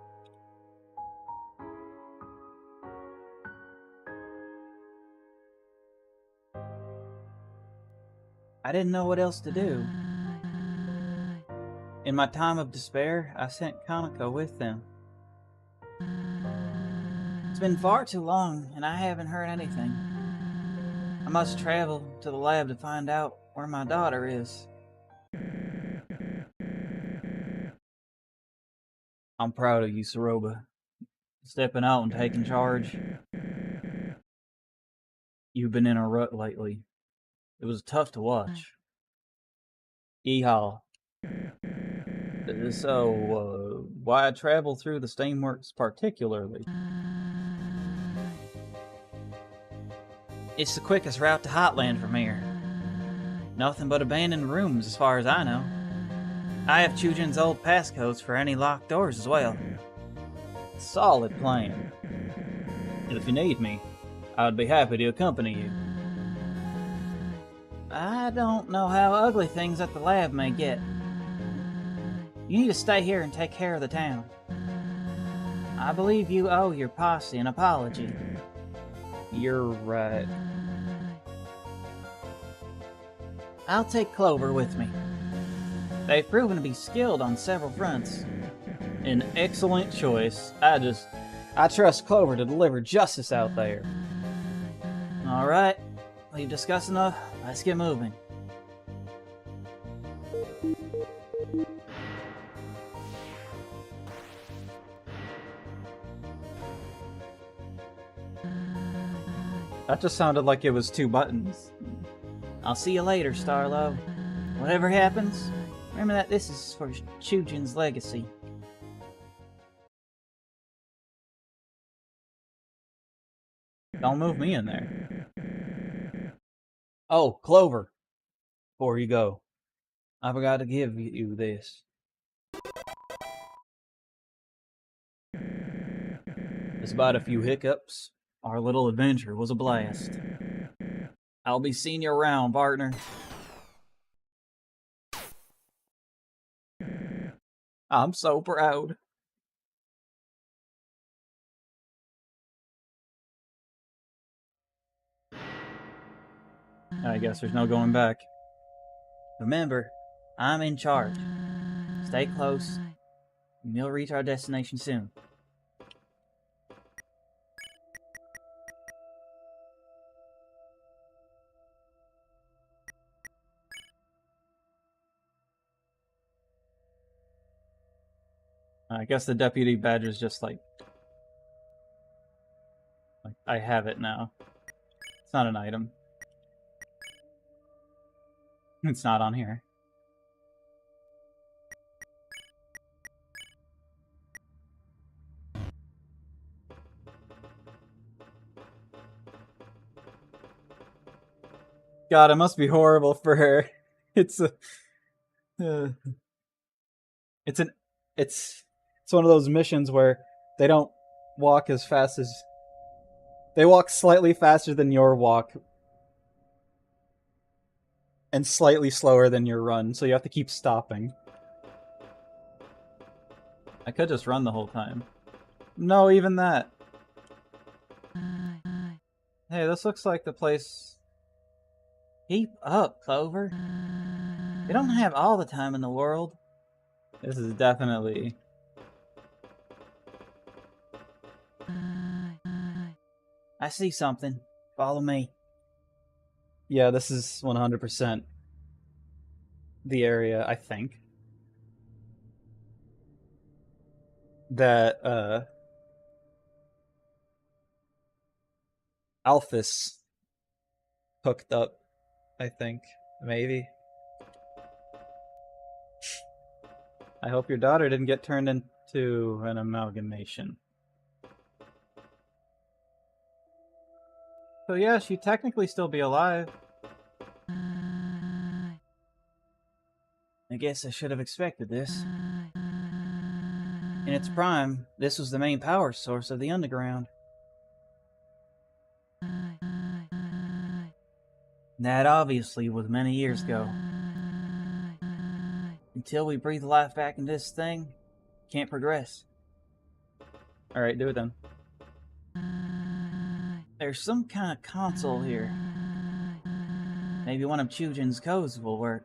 Speaker 2: I didn't know what else to do. In my time of despair, I sent Kaneko with them. It's been far too long, and I haven't heard anything. I must travel to the lab to find out where my daughter is. I'm proud of you, Soroba. stepping out and taking charge. You've been in a rut lately. It was tough to watch. Yeehaw. So, why travel through the Stainworks particularly? It's the quickest route to Hotland from here. Nothing but abandoned rooms as far as I know. I have Chujin's old passcodes for any locked doors as well. Solid plan. If you need me, I'd be happy to accompany you. I don't know how ugly things at the lab may get. You need to stay here and take care of the town. I believe you owe your posse an apology.
Speaker 1: You're right.
Speaker 2: I'll take Clover with me. They've proven to be skilled on several fronts.
Speaker 1: An excellent choice. I trust Clover to deliver justice out there.
Speaker 2: Alright, we've discussed enough. Let's get moving.
Speaker 1: That just sounded like it was 2 buttons.
Speaker 2: I'll see you later, Starlo. Whatever happens, remember that this is for Chujin's legacy.
Speaker 1: Don't move me in there. Oh, Clover. Before you go, I forgot to give you this. Despite a few hiccups, our little adventure was a blast. I'll be seeing you around, partner. I'm so proud. I guess there's no going back.
Speaker 2: Remember, I'm in charge. Stay close, and we'll reach our destination soon.
Speaker 1: I guess the deputy badge is just like I have it now. It's not an item. It's not on here. God, it must be horrible for her. It's a, it's one of those missions where they don't walk as fast as they walk slightly faster than your walk and slightly slower than your run, so you have to keep stopping. I could just run the whole time. No, even that. Hey, this looks like the place.
Speaker 2: Keep up, Clover. We don't have all the time in the world.
Speaker 1: This is definitely...
Speaker 2: I see something. Follow me.
Speaker 1: Yeah, this is 100% the area, I think, that Alphys hooked up, I think, maybe. I hope your daughter didn't get turned into an amalgamation. So yeah, she'd technically still be alive.
Speaker 2: I guess I should have expected this. In its prime, this was the main power source of the underground. That obviously was many years ago. Until we breathe life back into this thing, can't progress.
Speaker 1: Alright, do it then.
Speaker 2: There's some kind of console here. Maybe one of Chujin's codes will work.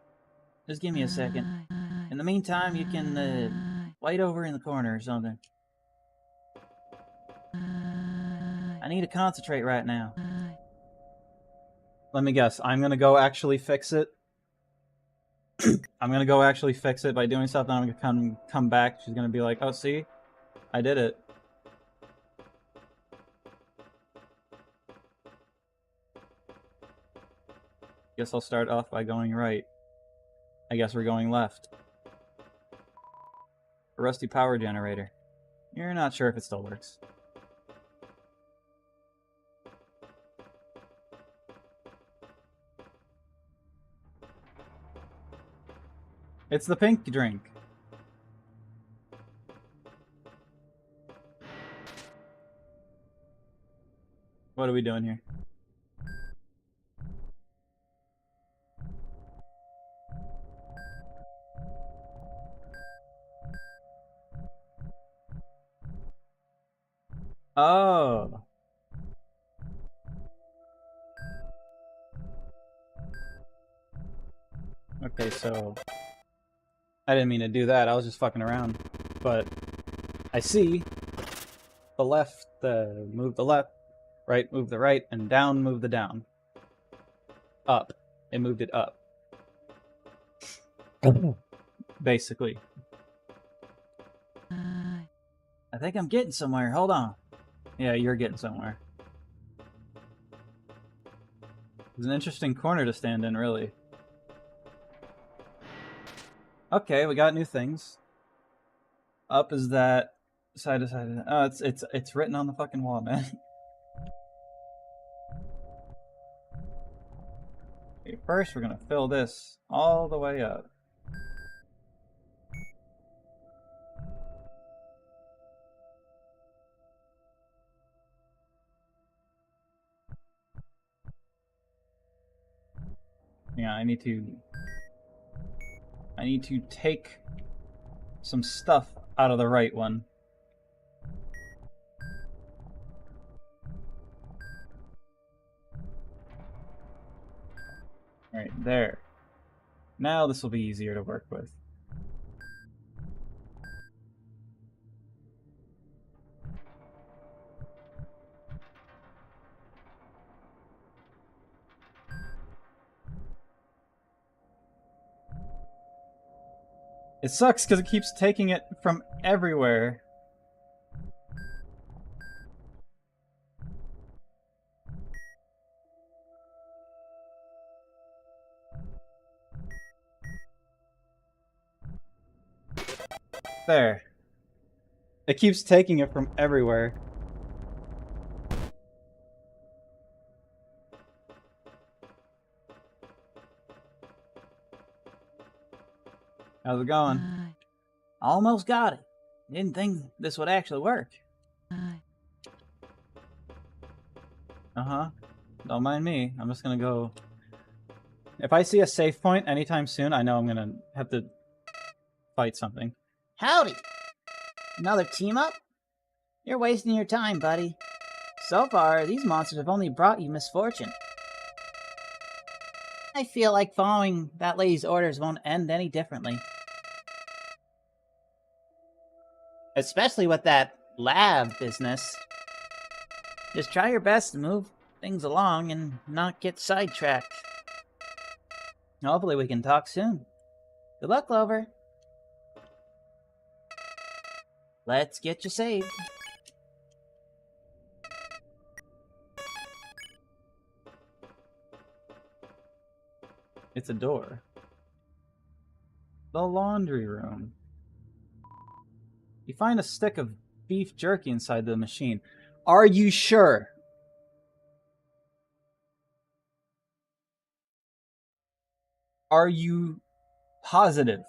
Speaker 2: Just give me a second. In the meantime, you can wait over in the corner or something. I need to concentrate right now.
Speaker 1: Let me guess. I'm gonna go actually fix it. I'm gonna go actually fix it by doing something. I'm gonna come back. She's gonna be like, "Oh, see, I did it." Guess I'll start off by going right. I guess we're going left. A rusty power generator. You're not sure if it still works. It's the pink drink. What are we doing here? Oh. Okay, so I didn't mean to do that. I was just fucking around. But I see the left, move the left, right, move the right, and down, move the down. Up. It moved it up. Basically. I think I'm getting somewhere. Hold on. Yeah, you're getting somewhere. It's an interesting corner to stand in, really. Okay, we got new things. Up is that side to side. Oh, it's written on the fucking wall, man. Okay, first we're gonna fill this all the way up. Yeah, I need to take some stuff out of the right one. Right there. Now this will be easier to work with. It sucks because it keeps taking it from everywhere. There. It keeps taking it from everywhere. How's it going?
Speaker 2: Almost got it. Didn't think this would actually work.
Speaker 1: Uh-huh. Don't mind me. I'm just gonna go... If I see a safe point anytime soon, I know I'm gonna have to fight something.
Speaker 5: Howdy. Another team up? You're wasting your time, buddy. So far, these monsters have only brought you misfortune. I feel like following that lady's orders won't end any differently. Especially with that lab business. Just try your best to move things along and not get sidetracked. Hopefully we can talk soon. Good luck, Clover. Let's get you saved.
Speaker 1: It's a door. The laundry room. You find a stick of beef jerky inside the machine. Are you sure? Are you positive?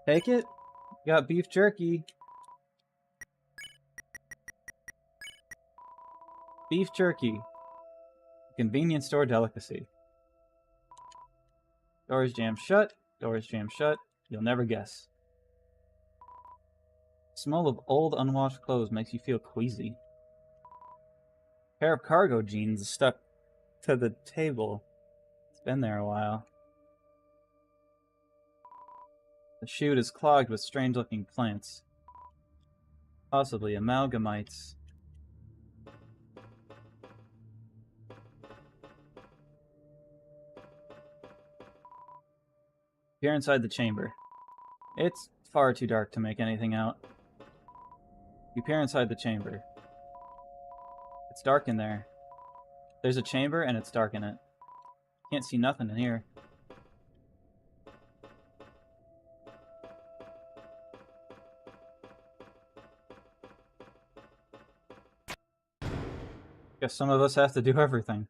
Speaker 1: Take it. You got beef jerky. Beef jerky. Convenience store delicacy. Doors jammed shut. Doors jammed shut. You'll never guess. Smell of old unwashed clothes makes you feel queasy. Pair of cargo jeans is stuck to the table. It's been there a while. The chute is clogged with strange-looking plants. Possibly amalgamites. Peer inside the chamber. It's far too dark to make anything out. You peer inside the chamber. It's dark in there.
Speaker 2: There's a chamber and it's dark in it. Can't see nothing in here. Guess some of us have to do everything.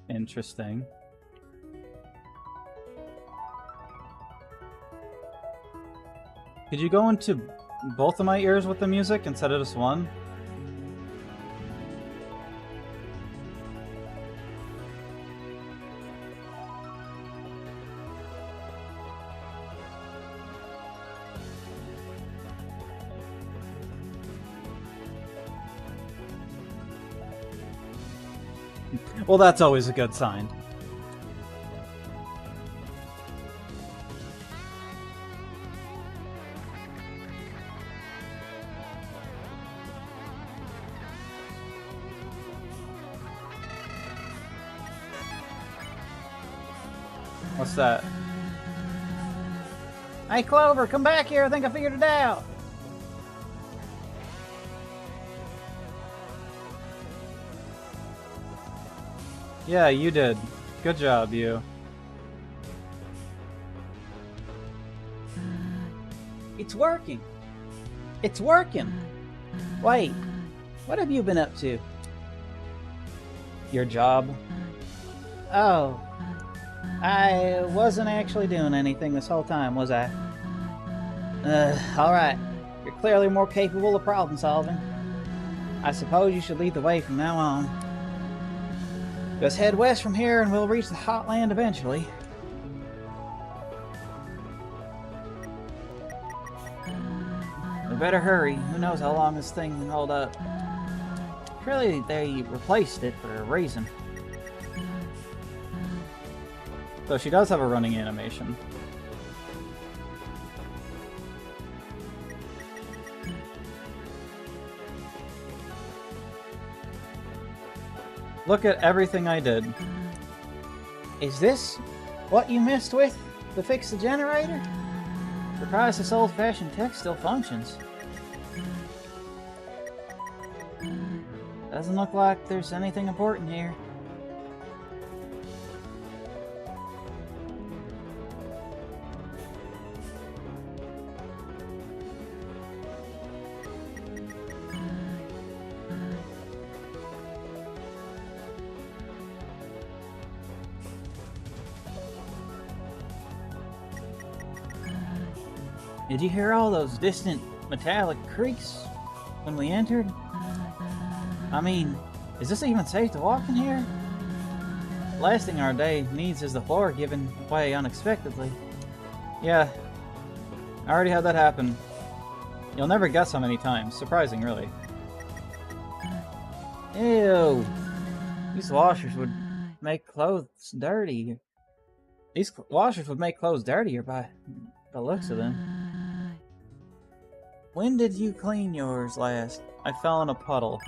Speaker 2: Interesting. Could you go into both of my ears with the music instead of just one? Well, that's always a good sign. What's that? Hey, Clover, come back here. I think I figured it out. Yeah, you did. Good job, you. It's working. It's working. Wait, what have you been up to? Your job? Oh, I wasn't actually doing anything this whole time, was I? Alright. You're clearly more capable of problem solving. I suppose you should lead the way from now on. Just head west from here and we'll reach the hot land eventually. We better hurry. Who knows how long this thing can hold up. Surely they replaced it for a reason. So she does have a running animation. Look at everything I did. Is this what you messed with to fix the generator? Surprised this old-fashioned tech still functions. Doesn't look like there's anything important here. Did you hear all those distant metallic creaks when we entered? I mean, is this even safe to walk in here? Last thing our day needs is the floor giving way unexpectedly. Yeah, I already had that happen. You'll never guess how many times. Surprising, really. Ew. These washers would make clothes dirty. These washers would make clothes dirtier by the looks of them. When did you clean yours last? I fell in a puddle.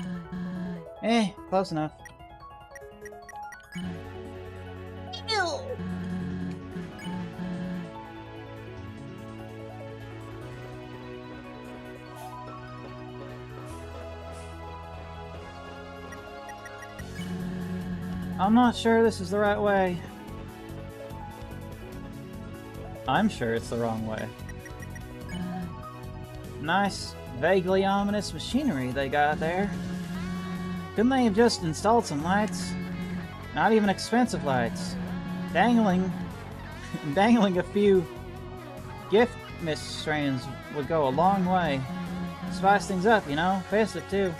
Speaker 2: Close enough.
Speaker 5: Ew.
Speaker 2: I'm not sure this is the right way. I'm sure it's the wrong way. Nice, vaguely ominous machinery they got there. Couldn't they have just installed some lights? Not even expensive lights. Dangling a few gift mist strands would go a long way. Spice things up, you know? Festive too.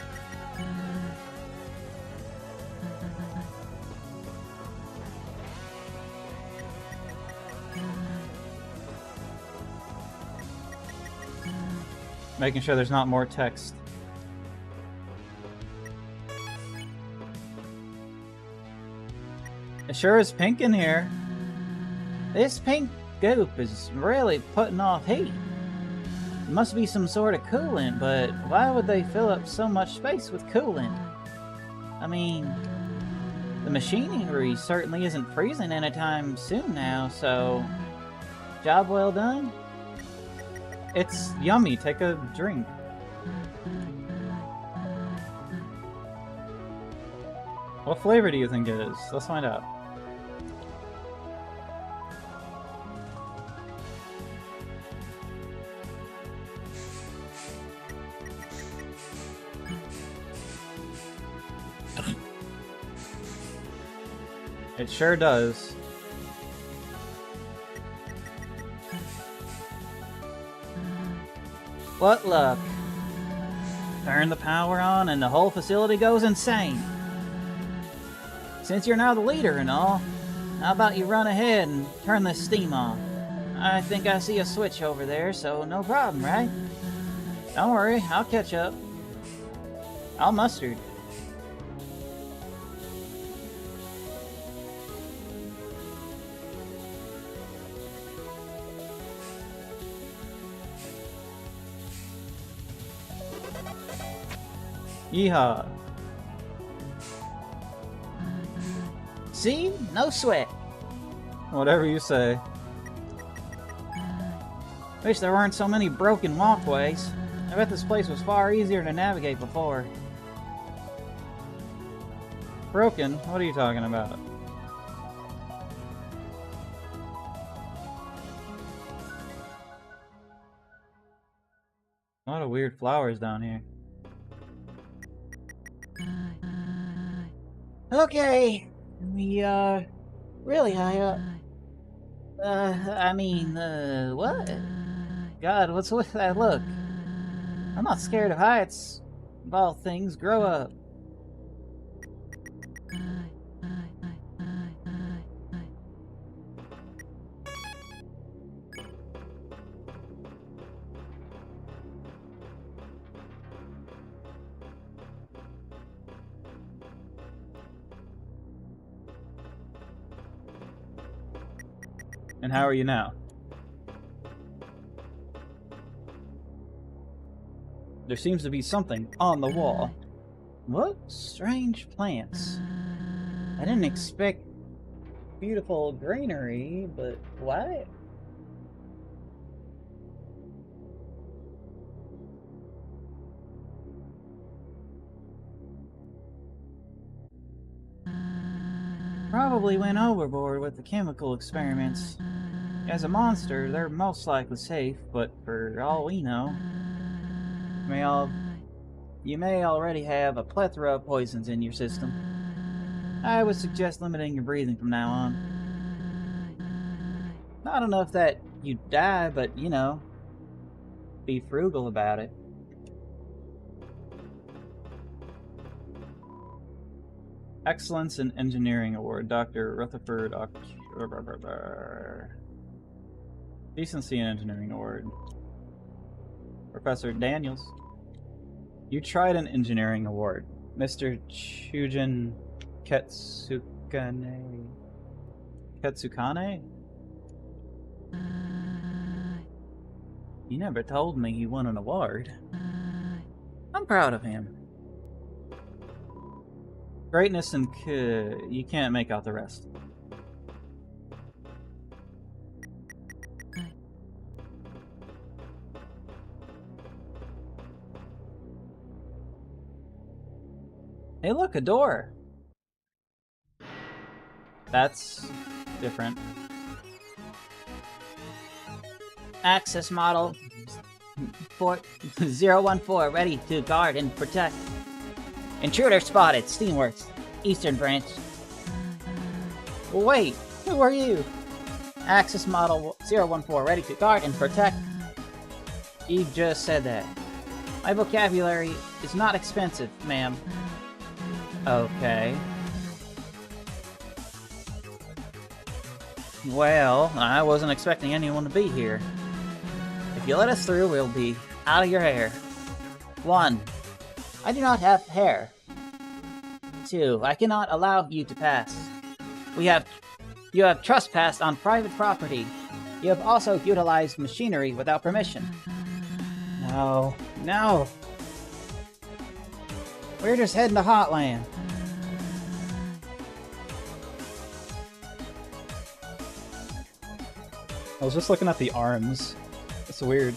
Speaker 2: Making sure there's not more text. It sure is pink in here. This pink goop is really putting off heat. It must be some sort of coolant, but why would they fill up so much space with coolant? I mean, the machinery certainly isn't freezing anytime soon now, so job well done. It's yummy. Take a drink. What flavor do you think it is? Let's find out. It sure does. What luck. Turn the power on and the whole facility goes insane. Since you're now the leader and all, how about you run ahead and turn the steam on? I think I see a switch over there, so no problem, right? Don't worry, I'll catch up. I'll mustard. Yeehaw.
Speaker 5: See? No sweat.
Speaker 2: Whatever you say. Wish there weren't so many broken walkways. I bet this place was far easier to navigate before. Broken? What are you talking about? A lot of weird flowers down here.
Speaker 5: Okay. We are really high up. What?
Speaker 2: God, what's with that look? I'm not scared of heights. Of all things, grow up. And how are you now? There seems to be something on the wall. What strange plants? I didn't expect beautiful greenery, but what? Probably went overboard with the chemical experiments. As a monster, they're most likely safe, but for all we know, you may already have a plethora of poisons in your system. I would suggest limiting your breathing from now on. Not enough that you die, but, you know, be frugal about it. Excellence in Engineering Award, Dr. Rutherford Decency in Engineering Award. Professor Daniels. You tried an engineering award. Mr. Chujin Ketsukane? Ketsukane? You never told me he won an award. I'm proud of him. Greatness and you can't make out the rest. Hey look, a door! That's different.
Speaker 5: Access model 014 ready to guard and protect. Intruder spotted. Steamworks. Eastern branch.
Speaker 2: Wait, who are you?
Speaker 5: Access model 014 ready to guard and protect.
Speaker 2: You just said that.
Speaker 5: My vocabulary is not expensive, ma'am.
Speaker 2: Okay. Well, I wasn't expecting anyone to be here. If you let us through, we'll be out of your hair.
Speaker 5: 1. I do not have hair. 2. I cannot allow you to pass. You have trespassed on private property. You have also utilized machinery without permission.
Speaker 2: No. No! We're just heading to Hotland. I was just looking at the arms. It's weird.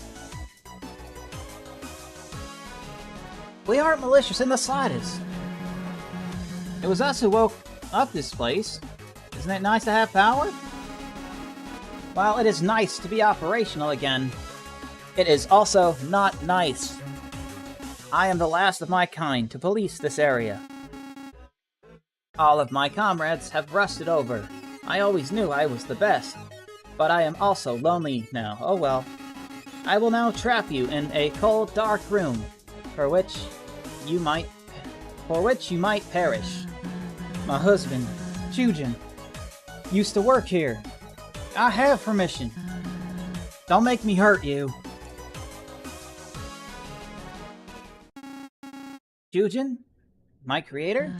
Speaker 2: We aren't malicious in the slightest. It was us who woke up this place. Isn't it nice to have power? While it is nice to be operational again, it is also not nice. I am the last of my kind to police this area. All of my comrades have rusted over. I always knew I was the best, but I am also lonely now. Oh well. I will now trap you in a cold, dark room, for which you might perish. My husband, Chujin, used to work here. I have permission. Don't make me hurt you. Chujin? My creator?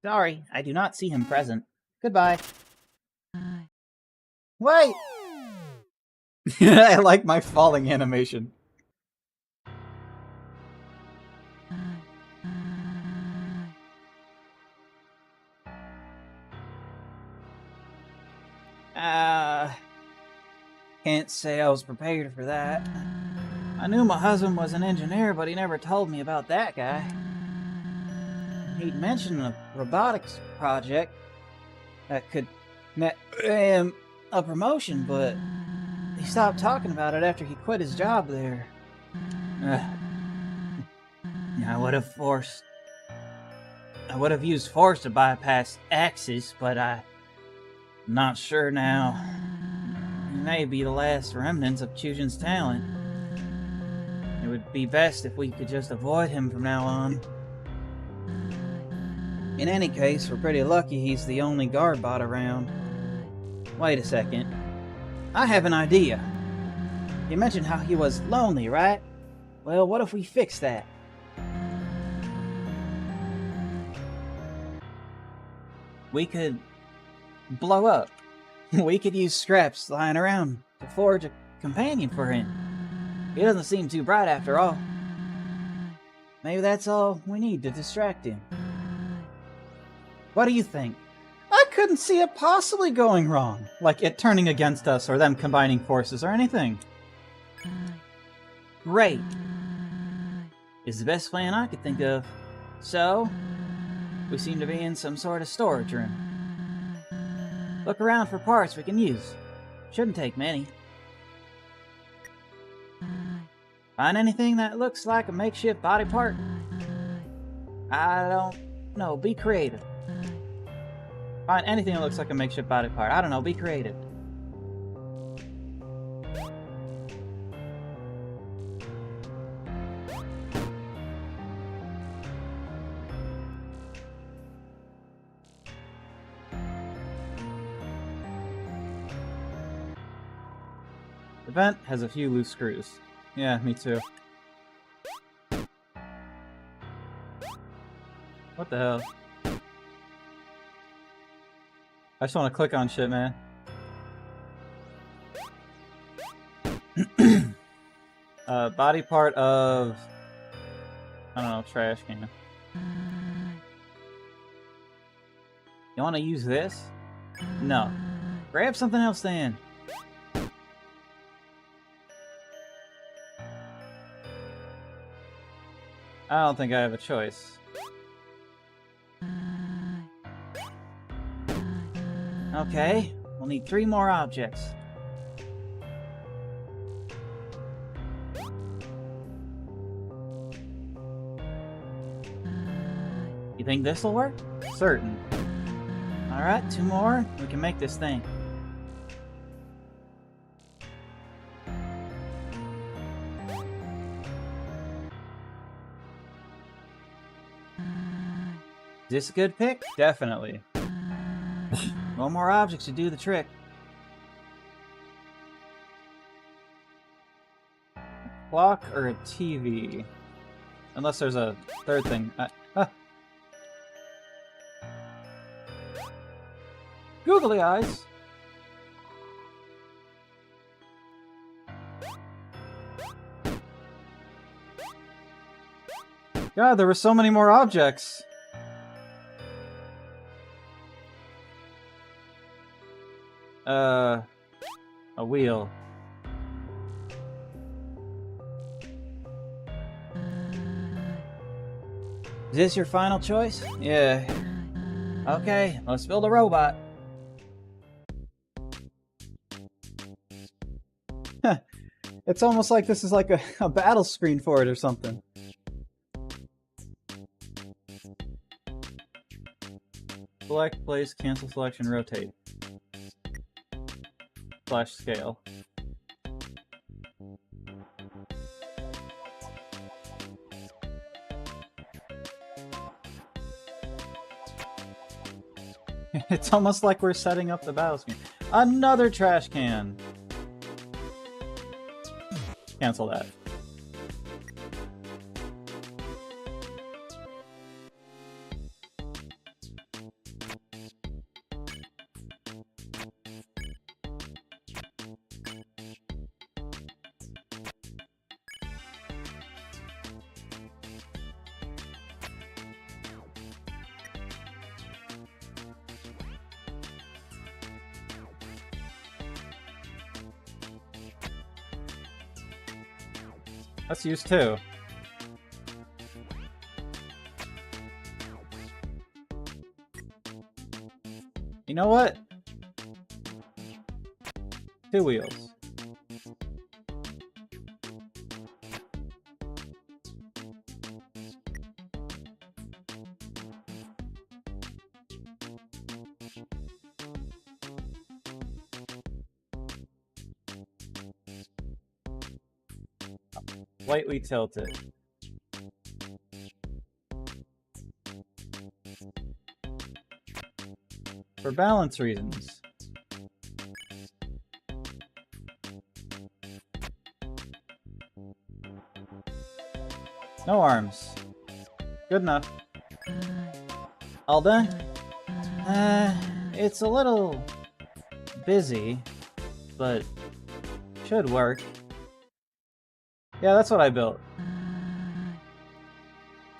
Speaker 2: Sorry, I do not see him present. Goodbye. Wait! I like my falling animation. Can't say I was prepared for that. I knew my husband was an engineer, but he never told me about that guy. He'd mentioned a robotics project that could net him a promotion, but he stopped talking about it after he quit his job there. I would have used force to bypass Axis, but I'm not sure now. He may be the last remnants of Chujin's talent. It would be best if we could just avoid him from now on. In any case, we're pretty lucky he's the only guard bot around. Wait a second. I have an idea. You mentioned how he was lonely, right? Well, what if we fix that? We could blow up. We could use scraps lying around to forge a companion for him. He doesn't seem too bright after all. Maybe that's all we need to distract him. What do you think? I couldn't see it possibly going wrong. Like it turning against us or them combining forces or anything. Great. It's the best plan I could think of. So, we seem to be in some sort of storage room. Look around for parts we can use. Shouldn't take many. Find anything that looks like a makeshift body part? I don't know. Be creative. Find anything that looks like a makeshift body part. I don't know. Be creative. The vent has a few loose screws. Yeah, me too. What the hell? I just want to click on shit, man. Body part of... I don't know, trash can. You want to use this? No. Grab something else then. I don't think I have a choice. Okay, we'll need 3 more objects. You think this'll work? Certain. Alright, 2 more. We can make this thing. Is this a good pick? Definitely. 1 more object should do the trick. A clock or a TV? Unless there's a third thing. Googly eyes! God, there were so many more objects! A wheel. Is this your final choice? Yeah. Okay, let's build a robot.
Speaker 1: It's almost like this is like a battle screen for it or something.
Speaker 2: Select, place, cancel selection, rotate. Slash scale. It's almost like we're setting up the battle screen. Another trash can! Cancel that. Let's use 2. You know what? 2 wheels. Slightly tilted. For balance reasons. No arms. Good enough. All done? It's a little busy, but should work. Yeah, that's what I built.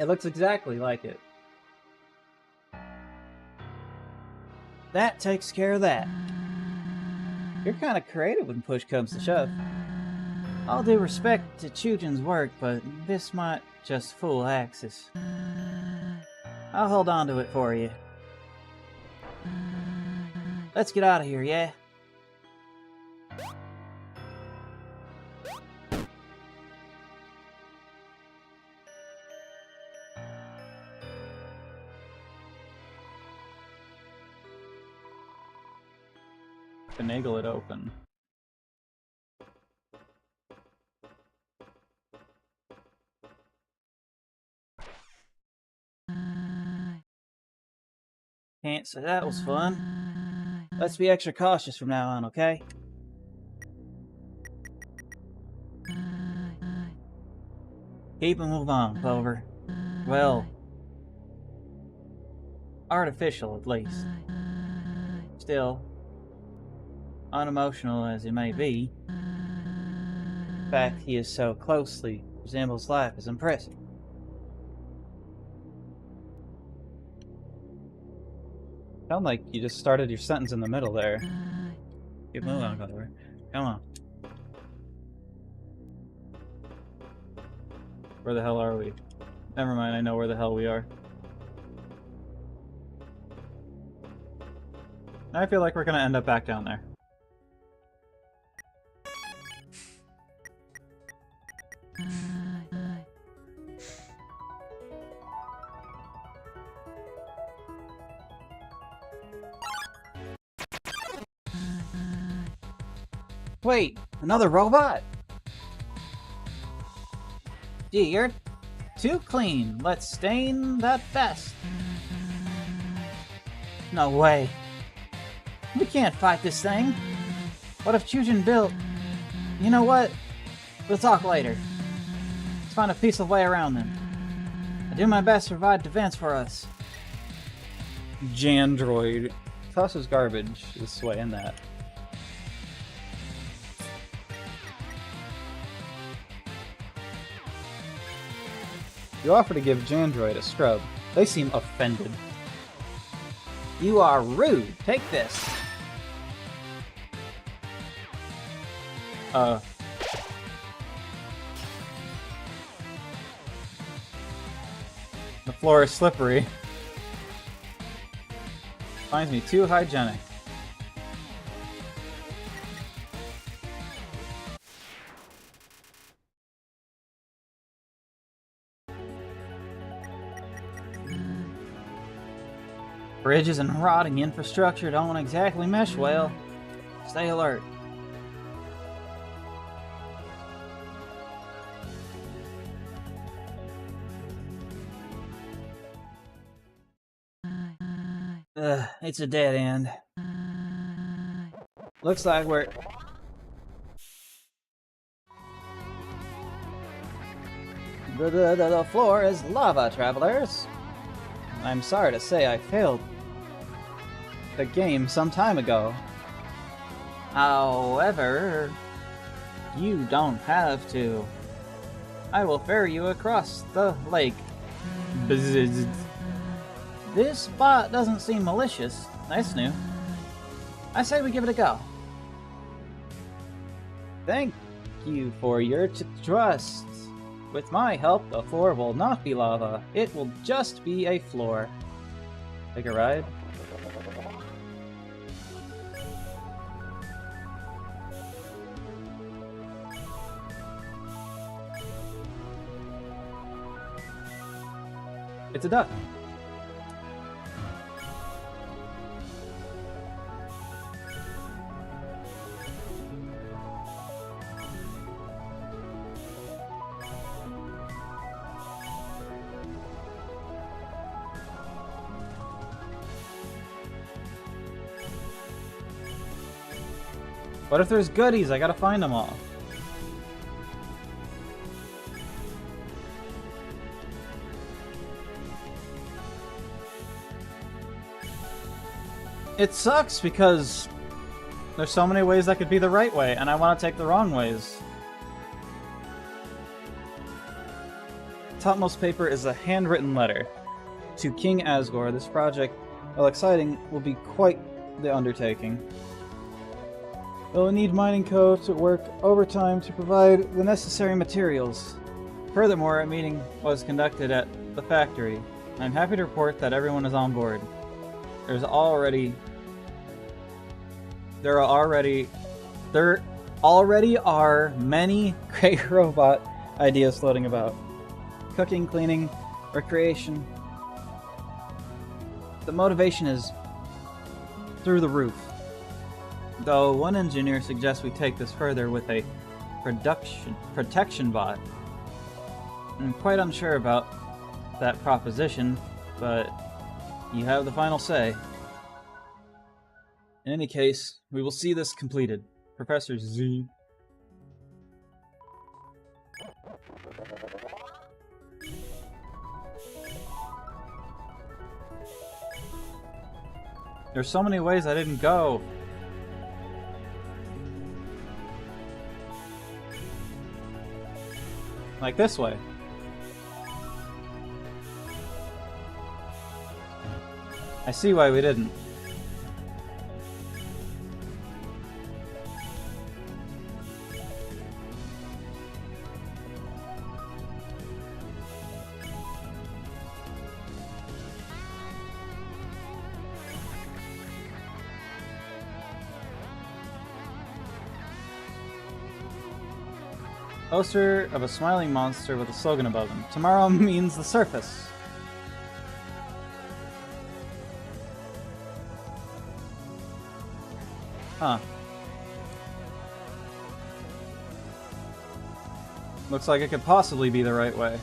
Speaker 2: It looks exactly like it. That takes care of that. You're kind of creative when push comes to shove. All due respect to Chujin's work, but this might just fool Axis. I'll hold on to it for you. Let's get out of here, yeah? Finagle it open. Can't say that was fun. Let's be extra cautious from now on, okay? Keep and move on, Clover. Well, artificial at least. Still, unemotional as he may be, the fact he is so closely resembles life is impressive. Sound like you just started your sentence in the middle there. Keep moving on, Clover. Come on. Where the hell are we? Never mind, I know where the hell we are. I feel like we're gonna end up back down there. Wait, another robot? Gee, you're too clean. Let's stain that vest. No way. We can't fight this thing. What if Chujin built... You know what? We'll talk later. Let's find a peaceful way around them. I do my best to provide defense for us. Jandroid. Tosses garbage this way and that. You offer to give Jandroid a scrub. They seem offended. You are rude. Take this. The floor is slippery. Finds me too hygienic. Bridges and rotting infrastructure don't exactly mesh well. Stay alert. It's a dead end. Looks like we're... The floor is lava, travelers. I'm sorry to say I failed the game some time ago. However, you don't have to. I will ferry you across the lake. Bzzz. This spot doesn't seem malicious. That's new. I say we give it a go. Thank you for your trust. With my help, the floor will not be lava. It will just be a floor. Take a ride? It's a duck. What if there's goodies? I gotta find them all. It sucks because there's so many ways that could be the right way, and I want to take the wrong ways. Topmost paper is a handwritten letter to King Asgore. This project, while exciting, will be quite the undertaking. We'll need mining co to work overtime to provide the necessary materials. Furthermore, a meeting was conducted at the factory. I'm happy to report that everyone is on board. There already are many great robot ideas floating about. Cooking, cleaning, recreation. The motivation is through the roof. Though one engineer suggests we take this further with a protection bot. I'm quite unsure about that proposition, but you have the final say. In any case, we will see this completed. Professor Z. There's so many ways I didn't go. Like this way. I see why we didn't. Poster of a smiling monster with a slogan above him. Tomorrow means the surface. Huh. Looks like it could possibly be the right way.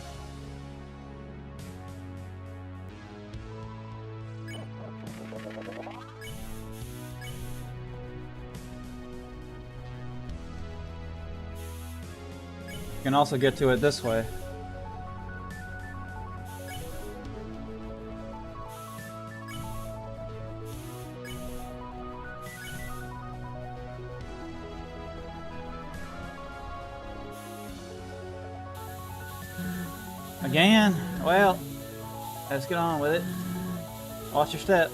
Speaker 2: You can also get to it this way. Again? Well, let's get on with it. Watch your step.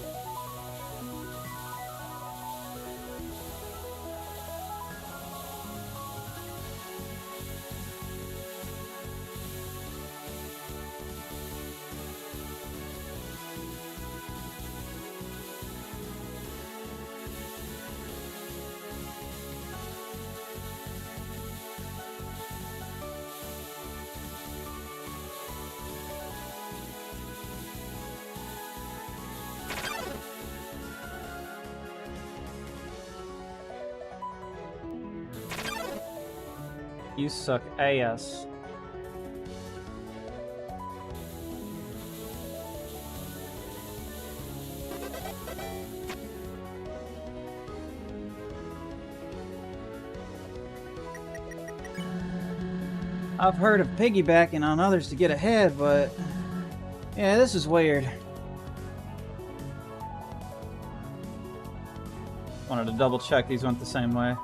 Speaker 2: You suck ass. I've heard of piggybacking on others to get ahead, but yeah, this is weird. Wanted to double check these went the same way.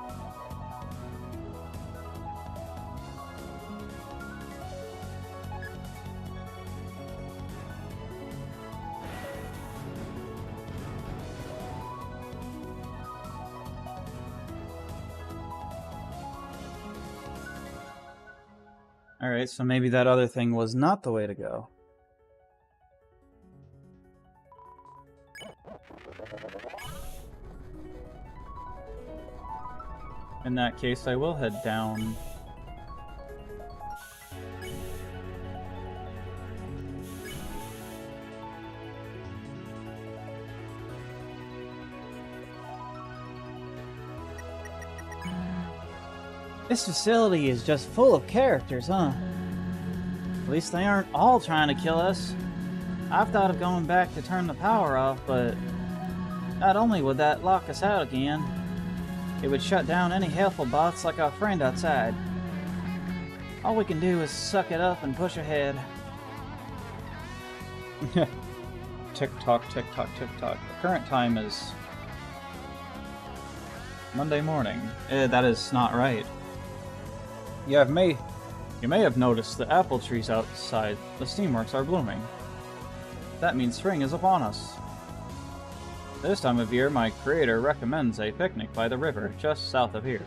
Speaker 2: Alright, so maybe that other thing was not the way to go. In that case, I will head down. This facility is just full of characters, huh? At least they aren't all trying to kill us. I've thought of going back to turn the power off, but not only would that lock us out again, it would shut down any helpful bots like our friend outside. All we can do is suck it up and push ahead. Tick tock, tick tock, tick tock. The current time is Monday morning. That is not right. You may have noticed the apple trees outside the steamworks are blooming. That means spring is upon us. This time of year, my creator recommends a picnic by the river just south of here.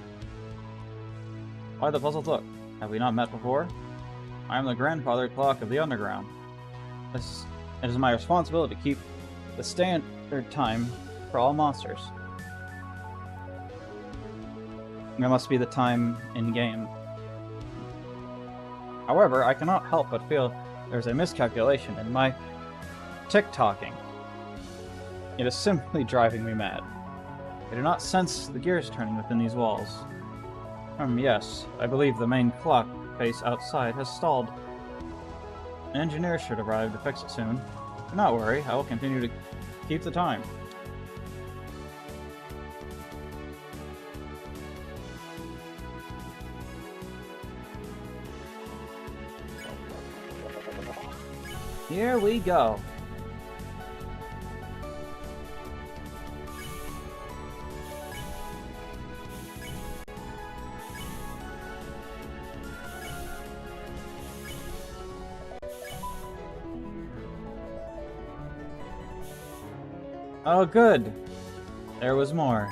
Speaker 2: Why the puzzled look? Have we not met before? I am the grandfather clock of the underground. It is my responsibility to keep the standard time for all monsters. That must be the time in-game. However, I cannot help but feel there's a miscalculation in my tick-tocking. It is simply driving me mad. I do not sense the gears turning within these walls. Yes, I believe the main clock face outside has stalled. An engineer should arrive to fix it soon. Do not worry, I will continue to keep the time. Here we go. Oh, good. There was more.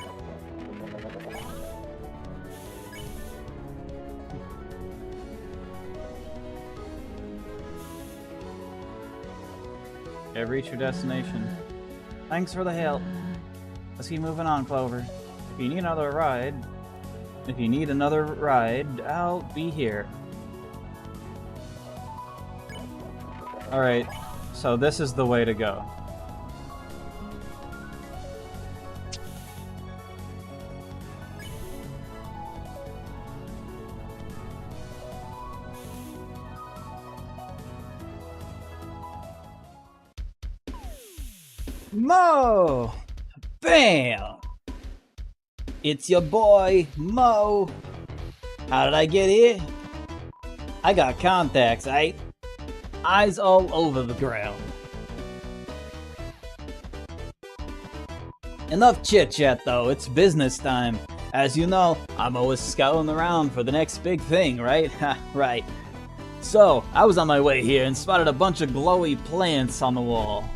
Speaker 2: You have reached your destination. Thanks for the help. Let's keep moving on, Clover. If you need another ride, I'll be here. Alright, so this is the way to go. Mo! Bam! It's your boy, Mo. How did I get here? I got contacts, right? Eyes all over the ground. Enough chit-chat though, it's business time. As you know, I'm always scouting around for the next big thing, right? Ha, right. So, I was on my way here and spotted a bunch of glowy plants on the wall.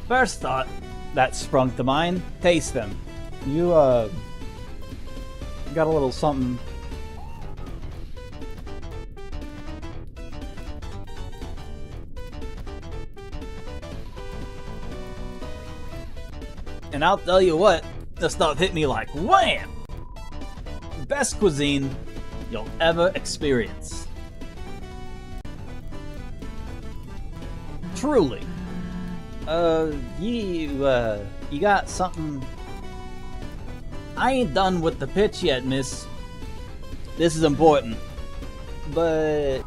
Speaker 2: First thought that sprung to mind, taste them. You, got a little something. And I'll tell you what, this stuff hit me like wham! Best cuisine you'll ever experience. Truly. You got something? I ain't done with the pitch yet, miss.
Speaker 1: This is important. But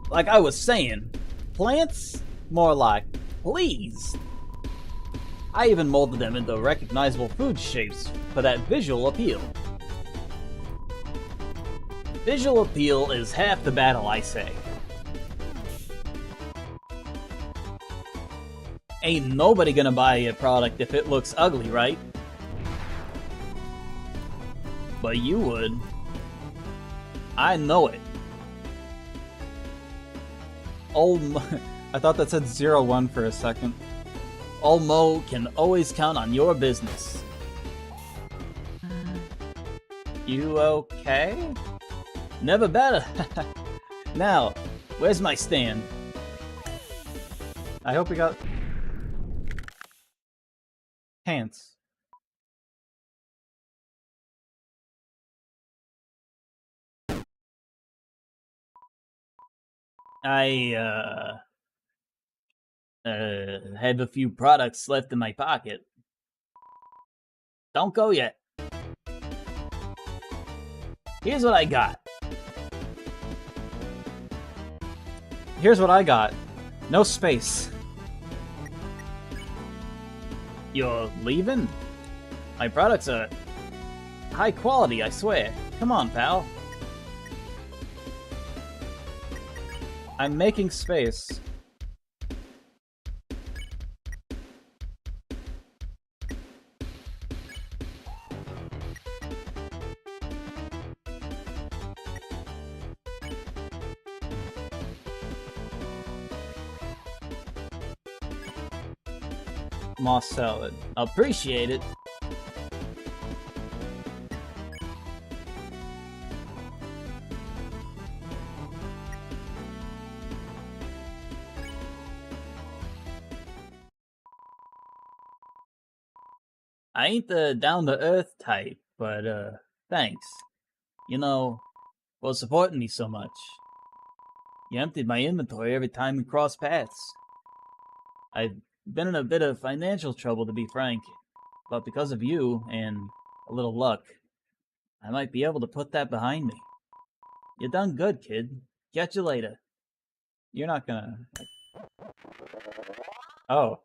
Speaker 1: like I was saying, plants? More like please. I even molded them into recognizable food shapes for that visual appeal. Visual appeal is half the battle, I say. Ain't nobody gonna buy a product if it looks ugly, right? But you would. I know it. I thought that said 01 for a second. Old Mo can always count on your business. You okay? Never better. Now, where's my stand? I hope we got pants. I have a few products left in my pocket. Don't go yet. Here's what I got. No space. You're leaving? My products are high quality, I swear. Come on, pal. I'm making space. Moss salad. Appreciate it. I ain't the down-to-earth type, but, thanks. You know, for supporting me so much. You emptied my inventory every time we cross paths. I've been in a bit of financial trouble, to be frank, but because of you, and a little luck, I might be able to put that behind me. You done good, kid. Catch you later. You're not gonna... Oh.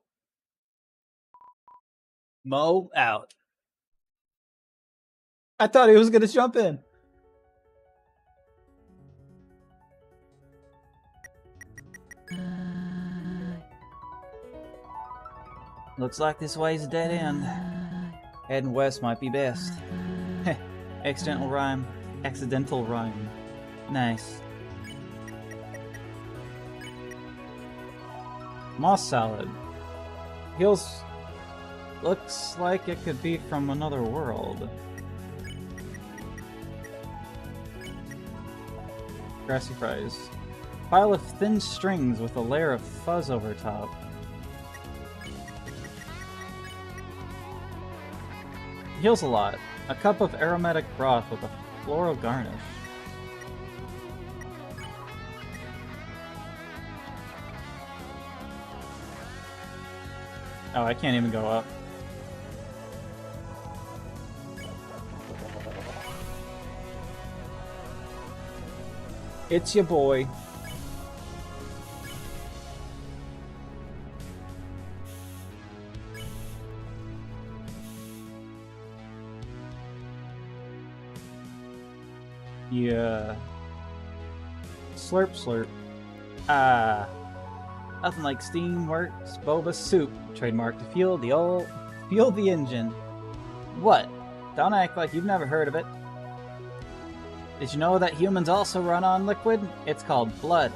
Speaker 1: Mo out. I thought he was gonna jump in. Looks like this way's a dead end. Heading west might be best. Heh, accidental rhyme. Accidental rhyme. Nice. Moss salad. Heels... Looks like it could be from another world. Grassy fries. Pile of thin strings with a layer of fuzz over top. Heals a lot. A cup of aromatic broth with a floral garnish. Oh, I can't even go up. It's your boy. Yeah. Slurp slurp. Ah. Nothing like Steamworks boba soup. Trademark to fuel the engine. What? Don't act like you've never heard of it. Did you know that humans also run on liquid? It's called blood.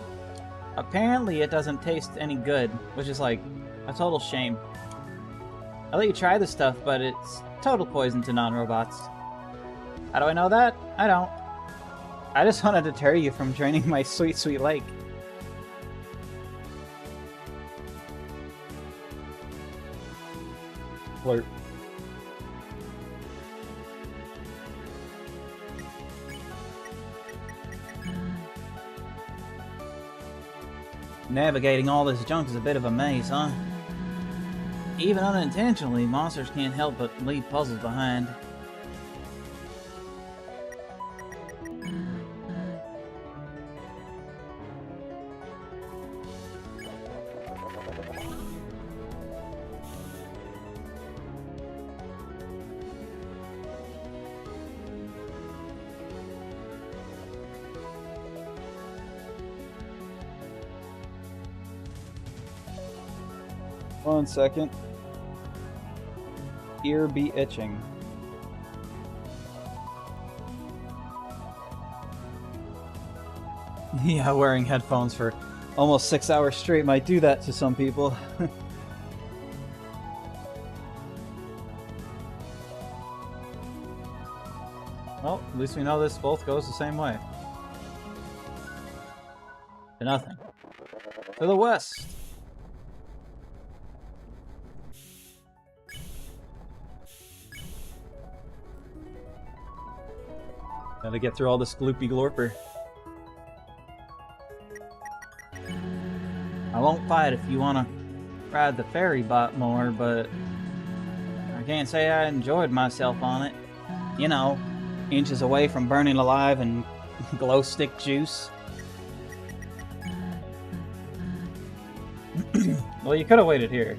Speaker 1: Apparently it doesn't taste any good, which is like a total shame. I let you try this stuff, but it's total poison to non-robots. How do I know that? I don't. I just want to deter you from draining my sweet, sweet lake. Flirt. Navigating all this junk is a bit of a maze, huh? Even unintentionally, monsters can't help but leave puzzles behind. 1 second. Ear be itching. Yeah, wearing headphones for almost 6 hours straight might do that to some people. Well, at least we know this both goes the same way. To nothing. To the west! Gotta get through all this gloopy glorper. I won't fight if you wanna ride the ferry boat more, but I can't say I enjoyed myself on it. You know, inches away from burning alive and glow stick juice. Well, you could have waited here.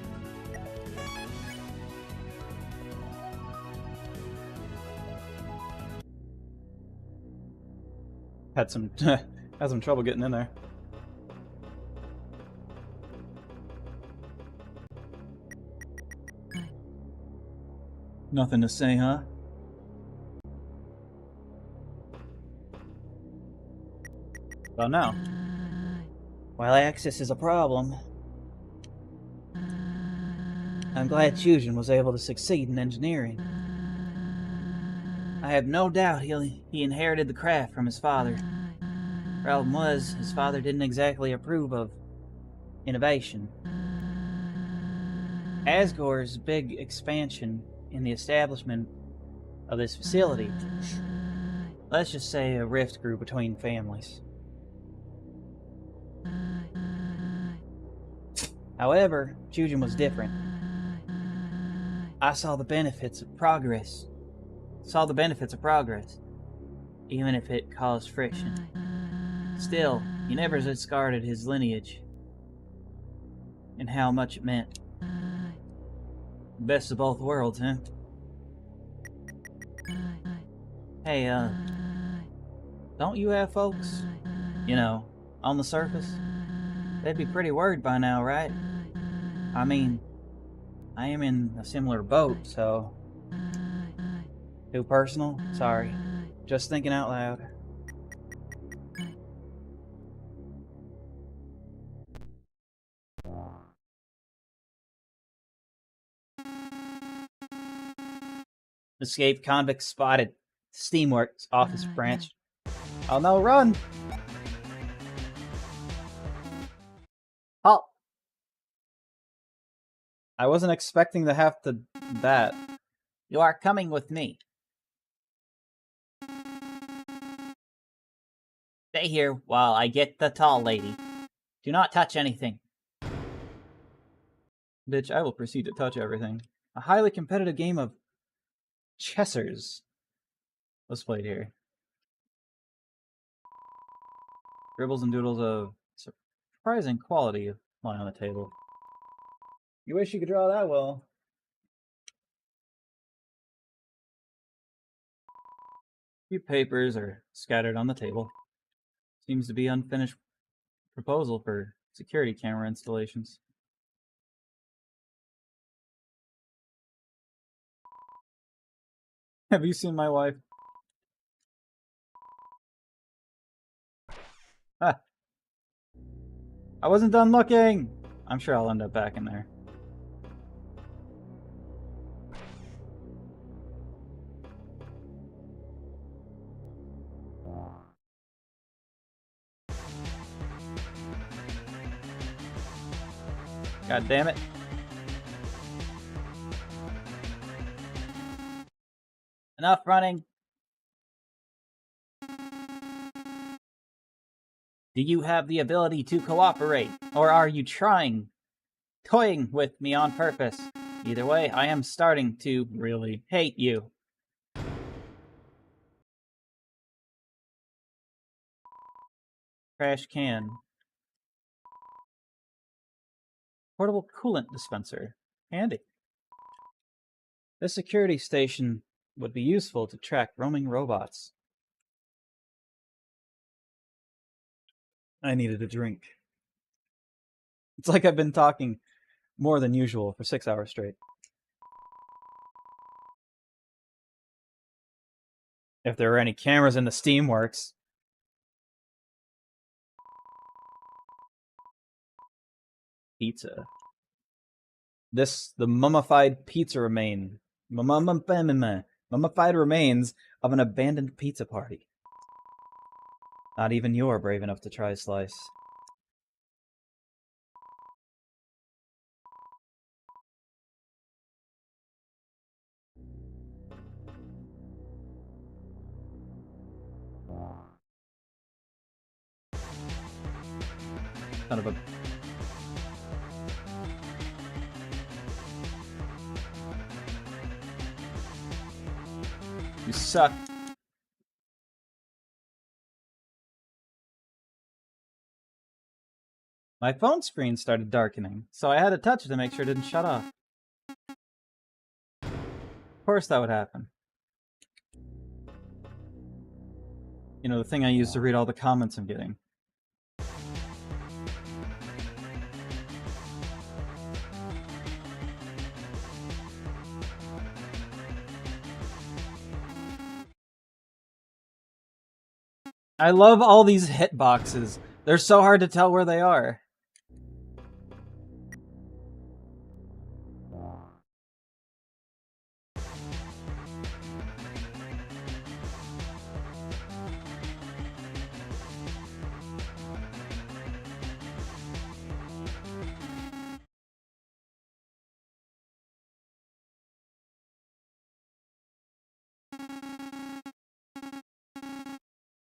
Speaker 1: Had some trouble getting in there. Nothing to say, huh? Well, no. While access is a problem, I'm glad Chujin was able to succeed in engineering. I have no doubt he inherited the craft from his father. Problem was, his father didn't exactly approve of innovation. Asgore's big expansion in the establishment of this facility, let's just say a rift grew between families. However, Chujin was different. I saw the benefits of progress. Even if it caused friction. Still, he never discarded his lineage and how much it meant. Best of both worlds, huh? Hey, don't you have folks, you know, on the surface? They'd be pretty worried by now, right? I mean, I am in a similar boat, so... Too personal? Sorry. Just thinking out loud. Escaped convict spotted. Steamworks office branch. Oh no, run! Halt! I wasn't expecting to have to that. You are coming with me. Stay here while I get the tall lady. Do not touch anything. Bitch, I will proceed to touch everything. A highly competitive game of Chessers was played here. Dribbles and doodles of surprising quality lie on the table. You wish you could draw that well. A few papers are scattered on the table. Seems to be unfinished proposal for security camera installations. Have you seen my wife? Ah. I wasn't done looking! I'm sure I'll end up back in there. God damn it. Enough running. Do you have the ability to cooperate? Or are you toying with me on purpose? Either way, I am starting to really hate you. Trash can. Portable coolant dispenser. Handy. This security station would be useful to track roaming robots. I needed a drink. It's like I've been talking more than usual for 6 hours straight. If there were any cameras in the Steamworks. Pizza. The mummified pizza mummified remains of an abandoned pizza party. Not even you're brave enough to try a slice. Son of a... You suck. My phone screen started darkening, so I had to touch it to make sure it didn't shut off. Of course that would happen. You know, the thing I use to read all the comments I'm getting. I love all these hitboxes. They're so hard to tell where they are.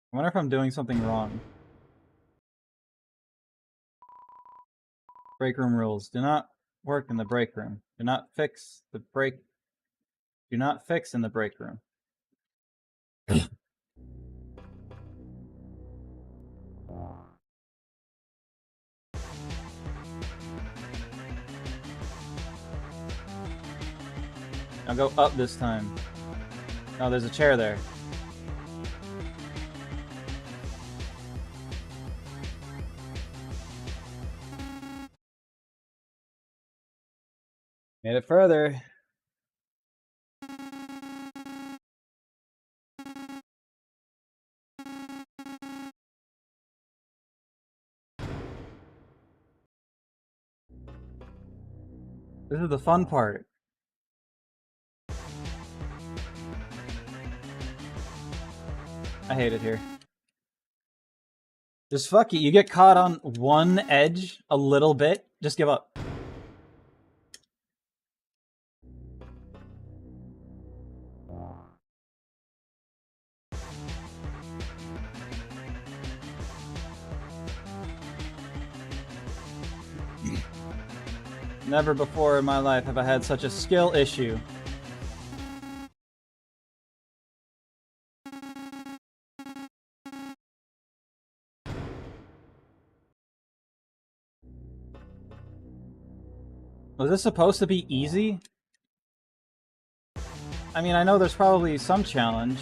Speaker 1: I wonder if I'm doing something wrong. Break room rules. Do not work in the break room. Do not fix the break. Do not fix in the break room. I'll go up this time. Oh, there's a chair there. Made it further. This is the fun part. I hate it here. Just fuck it. You get caught on one edge a little bit, just give up. Never before in my life have I had such a skill issue. Was this supposed to be easy? I mean, I know there's probably some challenge.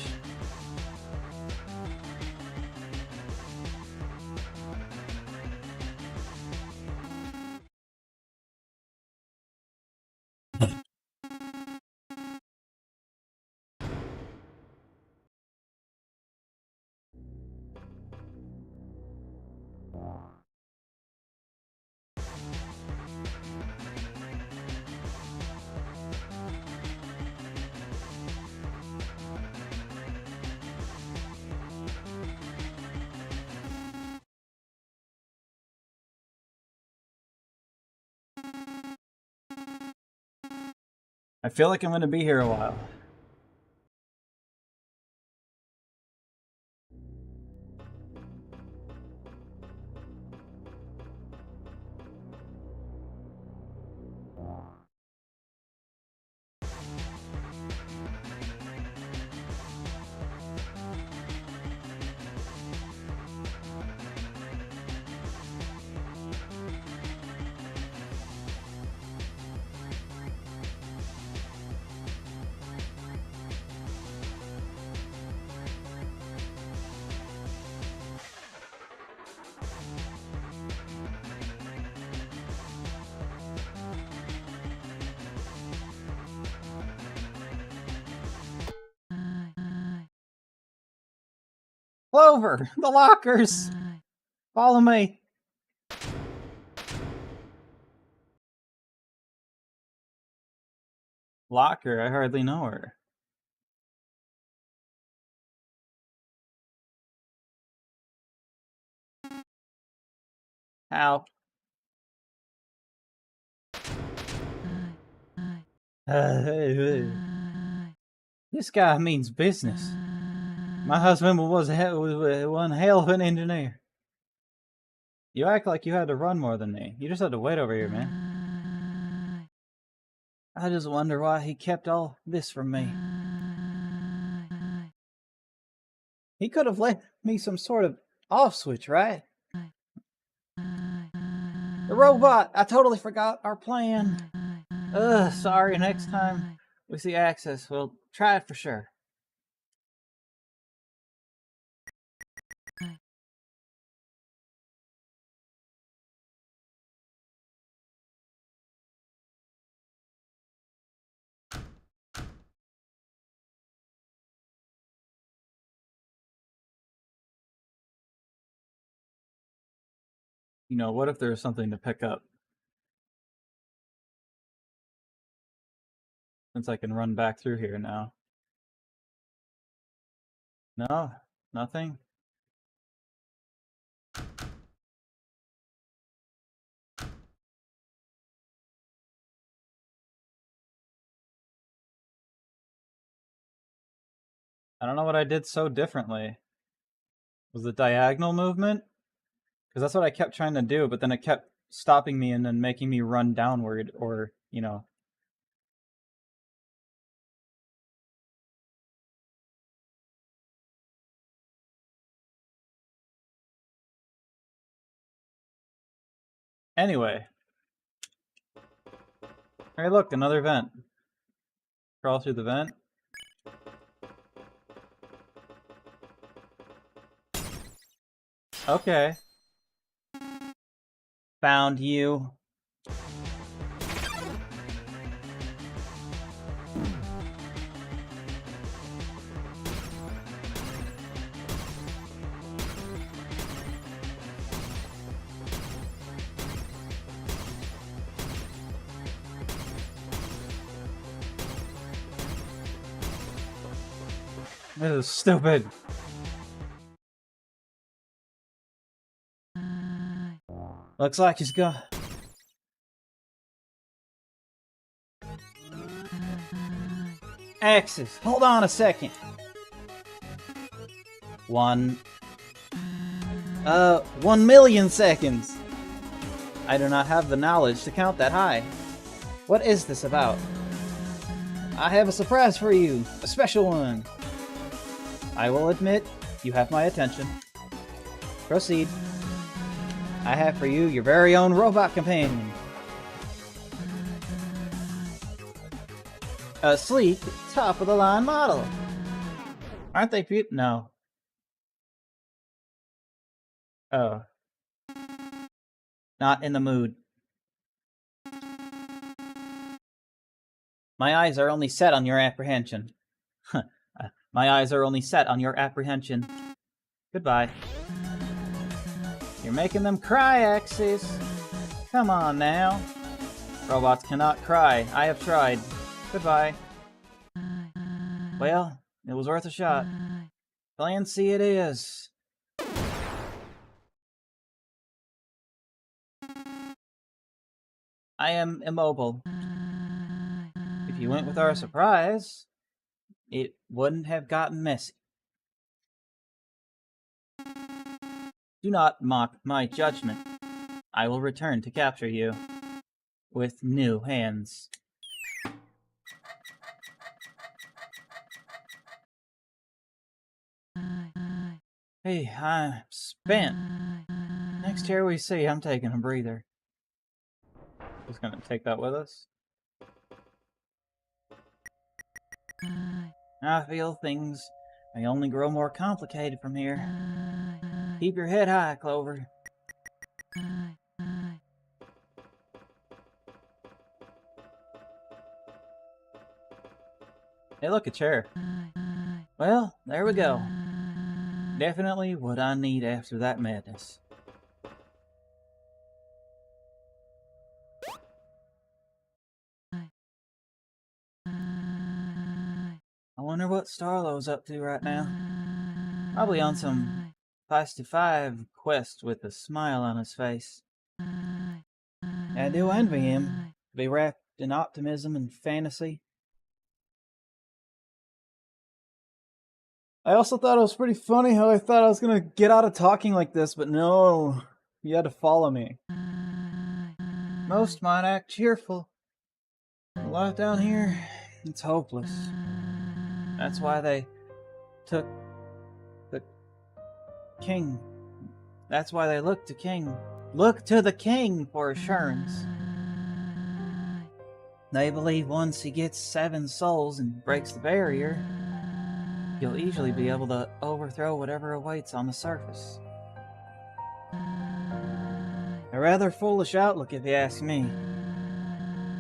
Speaker 1: I feel like I'm going to be here a while.
Speaker 2: Clover! The lockers! Follow me. Locker? I hardly know her. How? This guy means business. My husband was one hell of an engineer. You act like you had to run more than me. You just had to wait over here, man. I just wonder why he kept all this from me. He could have left me some sort of off switch, right? The robot! I totally forgot our plan. Sorry, next time we see access, we'll try it for sure. You know, what if there's something to pick up? Since I can run back through here now. No, nothing. I don't know what I did so differently. Was it diagonal movement? Because that's what I kept trying to do, but then it kept stopping me and then making me run downward, or, you know. Anyway. Hey, look, another vent. Crawl through the vent. Okay. Found you. This is stupid. Looks like he's gone. Axis, hold on a second. 1 million seconds. I do not have the knowledge to count that high. What is this about? I have a surprise for you, a special one. I will admit, you have my attention. Proceed. I have for you your very own robot companion. A sleek, top-of-the-line model. Aren't they beautiful? No. Oh. Not in the mood. My eyes are only set on your apprehension. My eyes are only set on your apprehension. Goodbye. You're making them cry, Axis. Come on now. Robots cannot cry. I have tried. Goodbye. Well, it was worth a shot. Plan C it is. I am immobile. If you went with our surprise, it wouldn't have gotten messy. Do not mock my judgment. I will return to capture you with new hands. Hey, I'm spent. Next here we see, I'm taking a breather. Just gonna take that with us. I feel things may only grow more complicated from here. Keep your head high, Clover. Hey, look, a chair. Well, there we go. Definitely what I need after that madness. I wonder what Starlow's up to right now. Probably on some 5 quest with a smile on his face. I do envy him to be wrapped in optimism and fantasy. I also thought it was pretty funny how I thought I was gonna get out of talking like this, but no, you had to follow me. Most might act cheerful. The life down here, it's hopeless. That's why they took the king. That's why they look to the king for assurance. They believe once he gets 7 souls and breaks the barrier, he'll easily be able to overthrow whatever awaits on the surface. A rather foolish outlook, if you ask me.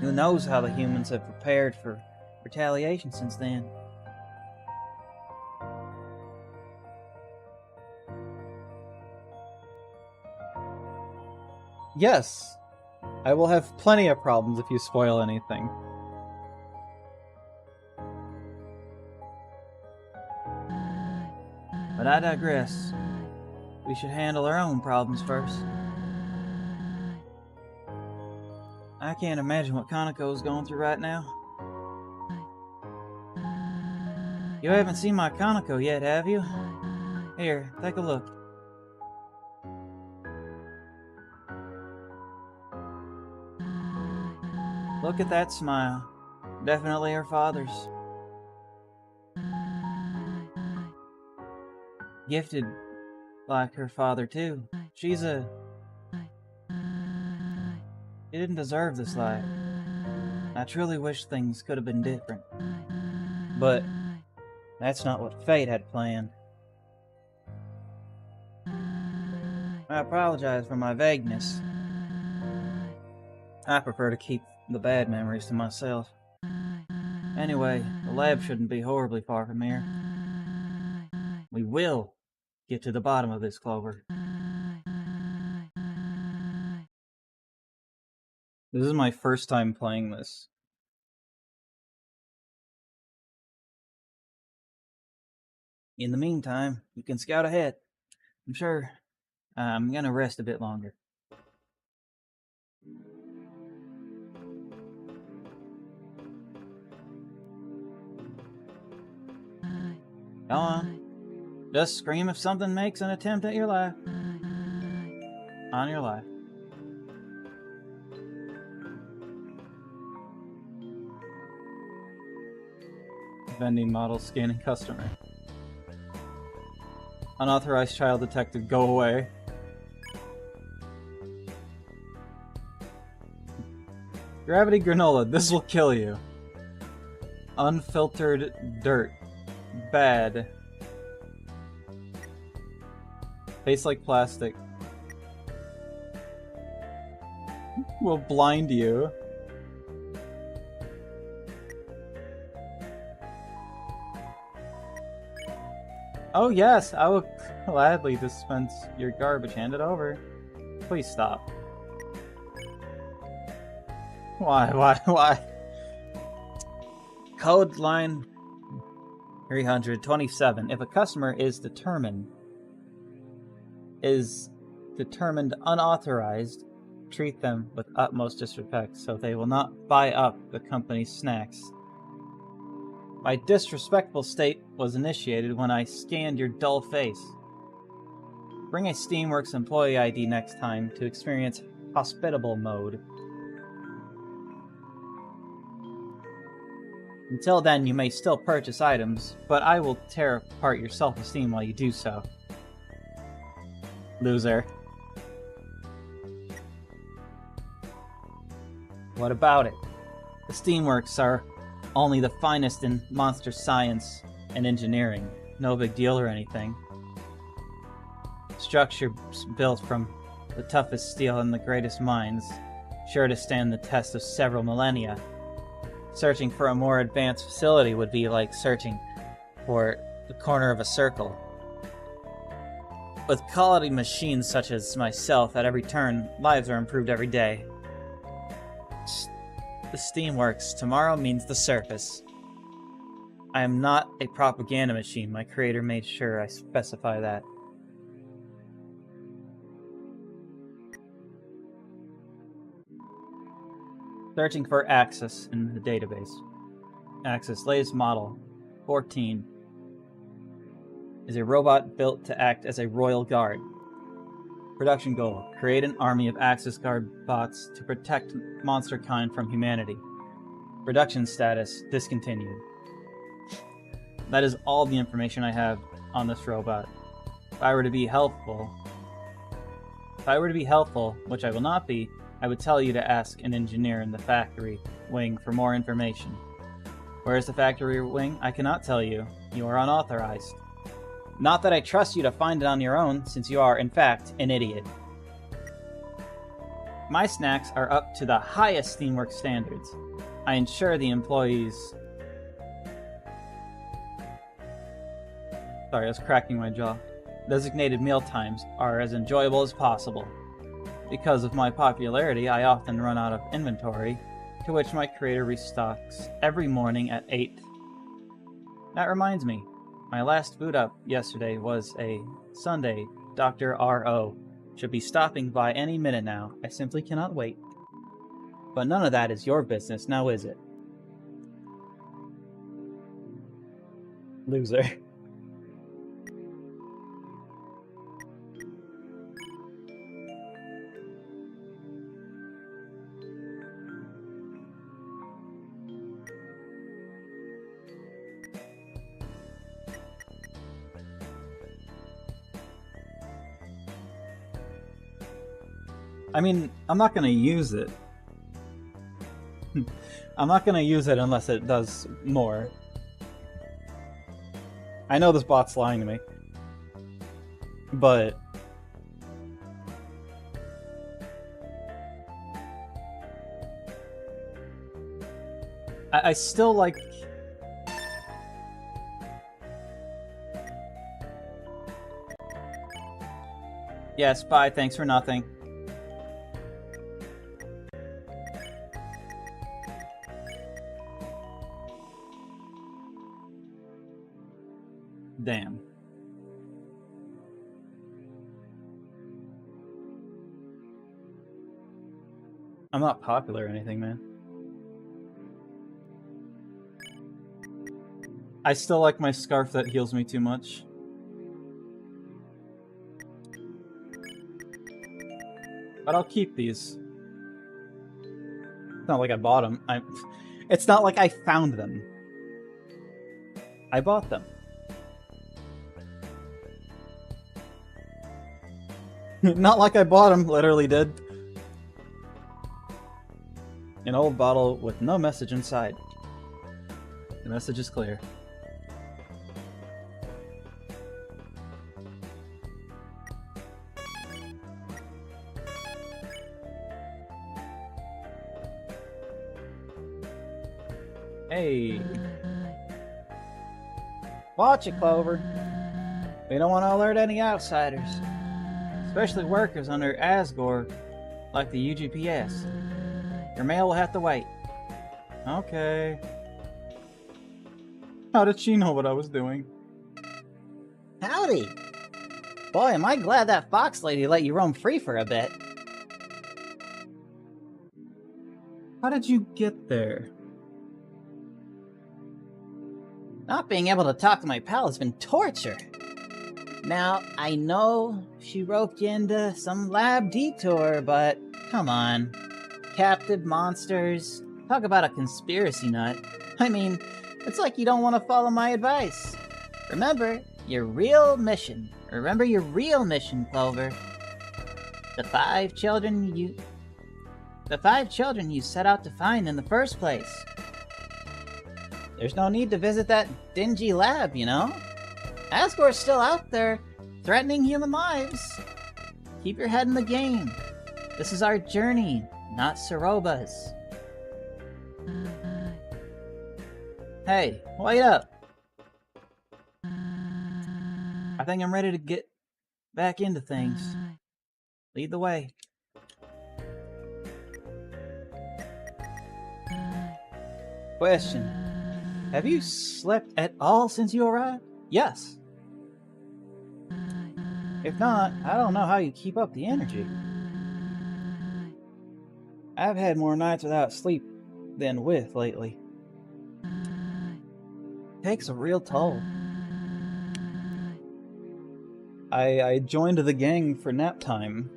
Speaker 2: Who knows how the humans have prepared for retaliation since then? Yes, I will have plenty of problems if you spoil anything. But I digress. We should handle our own problems first. I can't imagine what Kaneko's going through right now. You haven't seen my Kaneko yet, have you? Here, take a look. Look at that smile. Definitely her father's. Gifted like her father, too. She didn't deserve this life. I truly wish things could have been different. But that's not what fate had planned. I apologize for my vagueness. I prefer to keep the bad memories to myself. Anyway, the lab shouldn't be horribly far from here. We will get to the bottom of this, Clover. This is my first time playing this. In the meantime, you can scout ahead. I'm sure I'm gonna rest a bit longer. Go on. Just scream if something makes an attempt at your life. On your life. Vending model scanning customer. Unauthorized child detected. Go away. Gravity granola. This will kill you. Unfiltered dirt. Bad. Tastes like plastic. Will blind you. Oh yes, I will gladly dispense your garbage. Hand it over. Please stop. Why? Code line 327. If a customer is determined unauthorized, treat them with utmost disrespect so they will not buy up the company's snacks. My disrespectful state was initiated when I scanned your dull face. Bring a Steamworks employee ID next time to experience hospitable mode. Until then, you may still purchase items, but I will tear apart your self-esteem while you do so. Loser. What about it? The Steamworks are only the finest in monster science and engineering. No big deal or anything. Structure built from the toughest steel and the greatest minds, sure to stand the test of several millennia. Searching for a more advanced facility would be like searching for the corner of a circle. With quality machines such as myself at every turn, lives are improved every day. The Steamworks. Tomorrow means the surface. I am not a propaganda machine. My creator made sure I specify that. Searching for Axis in the database. Axis, latest model, 14. Is a robot built to act as a royal guard. Production goal, create an army of Axis guard bots to protect monster kind from humanity. Production status, discontinued. That is all the information I have on this robot. If I were to be helpful, which I will not be, I would tell you to ask an engineer in the factory wing for more information. Where is the factory wing? I cannot tell you. You are unauthorized. Not that I trust you to find it on your own, since you are, in fact, an idiot. My snacks are up to the highest Steamworks standards. I ensure the employees... Sorry, I was cracking my jaw. Designated meal times are as enjoyable as possible. Because of my popularity, I often run out of inventory, to which my creator restocks every morning at 8. That reminds me, my last boot up yesterday was a Sunday. Dr. R.O. should be stopping by any minute now. I simply cannot wait. But none of that is your business, now is it? Loser. I mean, I'm not gonna use it. I'm not gonna use it unless it does more. I know this bot's lying to me. But... I still like... Yes, bye, thanks for nothing. Damn. I'm not popular or anything, man. I still like my scarf that heals me too much. But I'll keep these. It's not like I bought them. It's not like I found them. I bought them. Not like I bought them, literally did. An old bottle with no message inside. The message is clear. Hey. Watch it, Clover. We don't want to alert any outsiders. Especially workers under Asgore, like the UGPS. Your mail will have to wait. Okay. How did she know what I was doing?
Speaker 5: Howdy! Boy, am I glad that fox lady let you roam free for a bit.
Speaker 2: How did you get there?
Speaker 5: Not being able to talk to my pal has been torture. Now, I know she roped you into some lab detour, but come on. Captive monsters. Talk about a conspiracy nut. I mean, it's like you don't want to follow my advice. Remember your real mission. Remember your real mission, Clover. The 5 children you set out to find in the first place. There's no need to visit that dingy lab, you know? Asgore's still out there, threatening human lives. Keep your head in the game. This is our journey, not Soroba's. Hey, wait up. I think I'm ready to get
Speaker 2: back into things. Lead the way. Question. Have you slept at all since you arrived? Yes. If not, I don't know how you keep up the energy. I've had more nights without sleep than with lately. Takes a real toll. I joined the gang for nap time.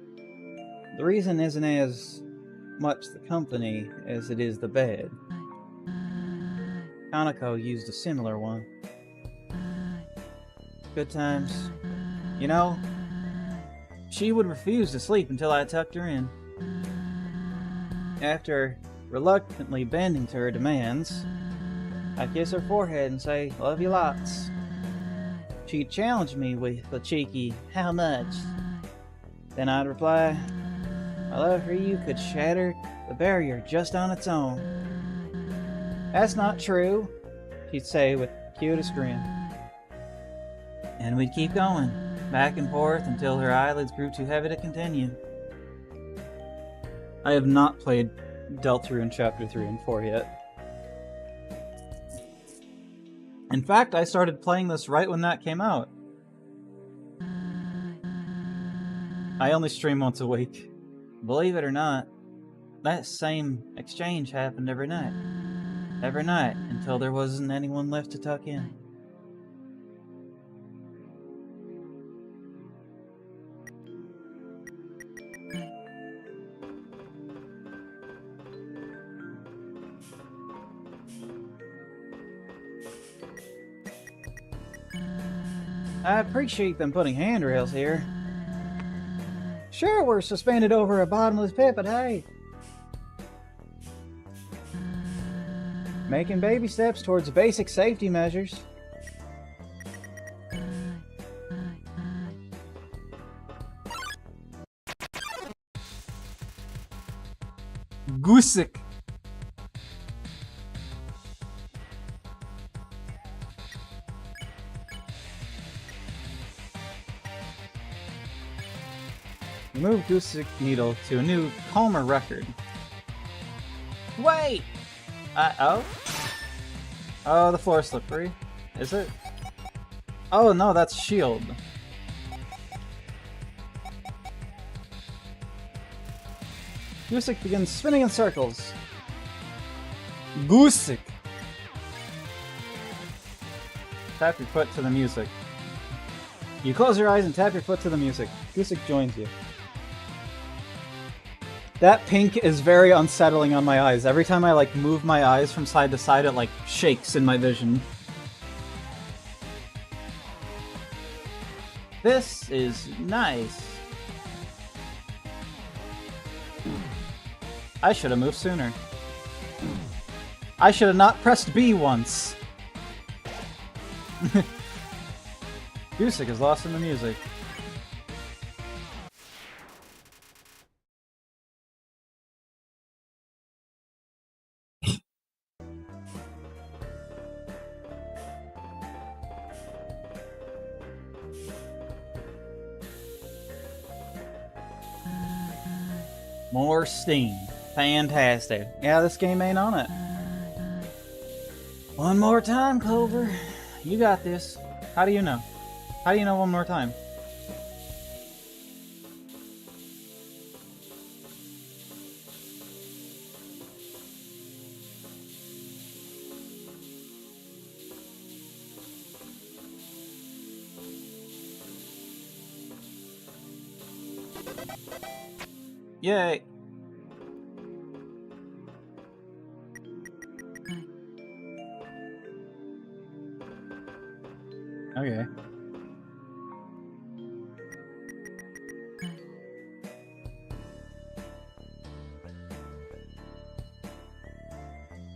Speaker 2: The reason isn't as much the company as it is the bed. Kanako used a similar one. Good times. You know, she would refuse to sleep until I tucked her in. After reluctantly bending to her demands, I'd kiss her forehead and say, "Love you lots." She'd challenge me with a cheeky, "How much?" Then I'd reply, "My love for you could shatter the barrier just on its own." "That's not true," she'd say with the cutest grin. And we'd keep going, back and forth until her eyelids grew too heavy to continue. I have not played Deltarune Chapter 3 and 4 yet. In fact, I started playing this right when that came out. I only stream once a week. Believe it or not, that same exchange happened every night. Every night, until there wasn't anyone left to tuck in. I appreciate them putting handrails here. Sure, we're suspended over a bottomless pit, but hey. Making baby steps towards basic safety measures. Goosick. Remove Goosick Needle to a new, calmer record. Wait! Oh? Oh, the floor slippery. Is it? Oh no, that's shield. Goosick begins spinning in circles. Goosick! Tap your foot to the music. You close your eyes and tap your foot to the music. Goosick joins you. That pink is very unsettling on my eyes. Every time I move my eyes from side to side, it shakes in my vision. This is nice. I should have moved sooner. I should have not pressed B once. Goosick is lost in the music. More Steam. Fantastic. Yeah, this game ain't on it. One more time, Clover. You got this. How do you know? How do you know one more time? Yay! Okay.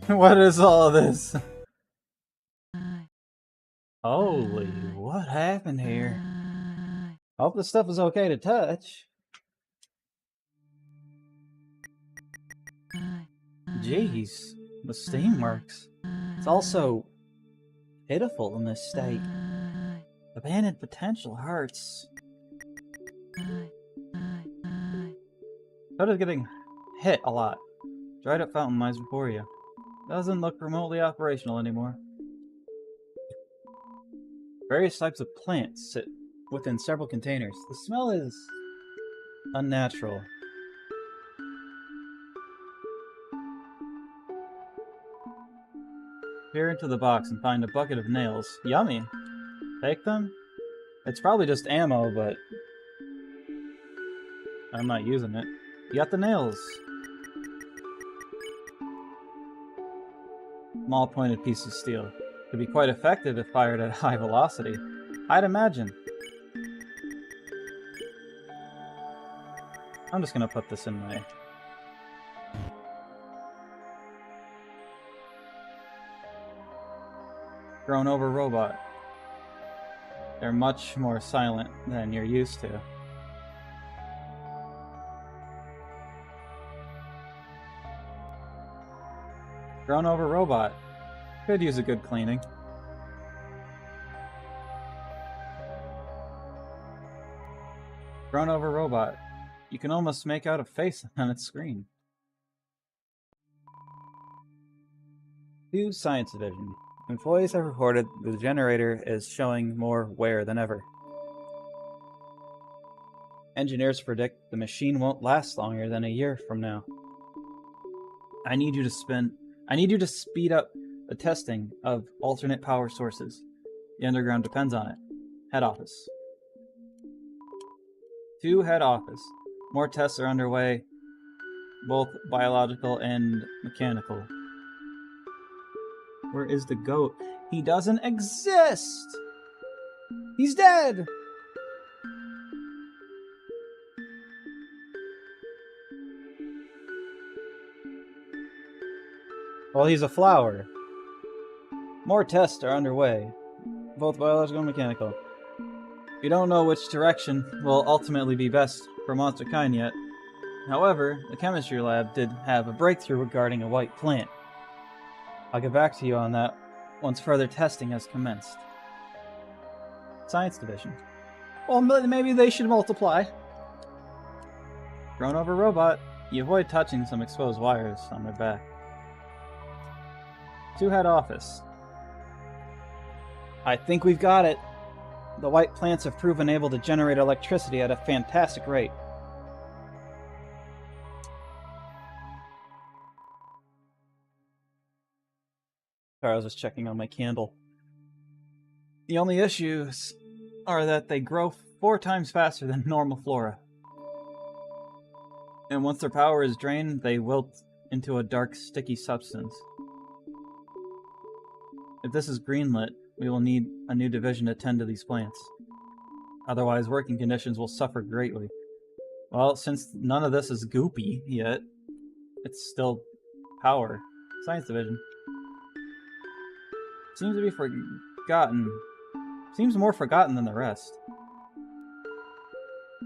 Speaker 2: What is all of this? Holy, what happened here? Hope this stuff is okay to touch. Jeez, the steam works. It's also pitiful in this state. Abandoned potential hurts. Toad is getting hit a lot. Dried up fountain lies before you. Doesn't look remotely operational anymore. Various types of plants sit within several containers. The smell is unnatural. Peer into the box and find a bucket of nails. Yummy. Take them? It's probably just ammo, but I'm not using it. You got the nails. Small pointed piece of steel. Could be quite effective if fired at high velocity. I'd imagine. I'm just gonna put this in my... Grown over robot. They're much more silent than you're used to. Grown over robot. Could use a good cleaning. Grown over robot. You can almost make out a face on its screen. 2 Science Division. Employees have reported the generator is showing more wear than ever. Engineers predict the machine won't last longer than a year from now. I need you to speed up the testing of alternate power sources. The underground depends on it. Head office. To head office. More tests are underway, both biological and mechanical. Where is the goat? He doesn't exist! He's dead! Well, he's a flower. More tests are underway, both biological and mechanical. We don't know which direction will ultimately be best for monster kind yet. However, the chemistry lab did have a breakthrough regarding a white plant. I'll get back to you on that once further testing has commenced. Science Division. Well, maybe they should multiply. Grown over robot. You avoid touching some exposed wires on their back. To head office. I think we've got it. The white plants have proven able to generate electricity at a fantastic rate. Sorry, I was just checking on my candle. The only issues are that they grow 4 times faster than normal flora. And once their power is drained, they wilt into a dark, sticky substance. If this is greenlit, we will need a new division to tend to these plants. Otherwise, working conditions will suffer greatly. Well, since none of this is goopy yet, it's still power. Science Division. Seems to be forgotten. Seems more forgotten than the rest.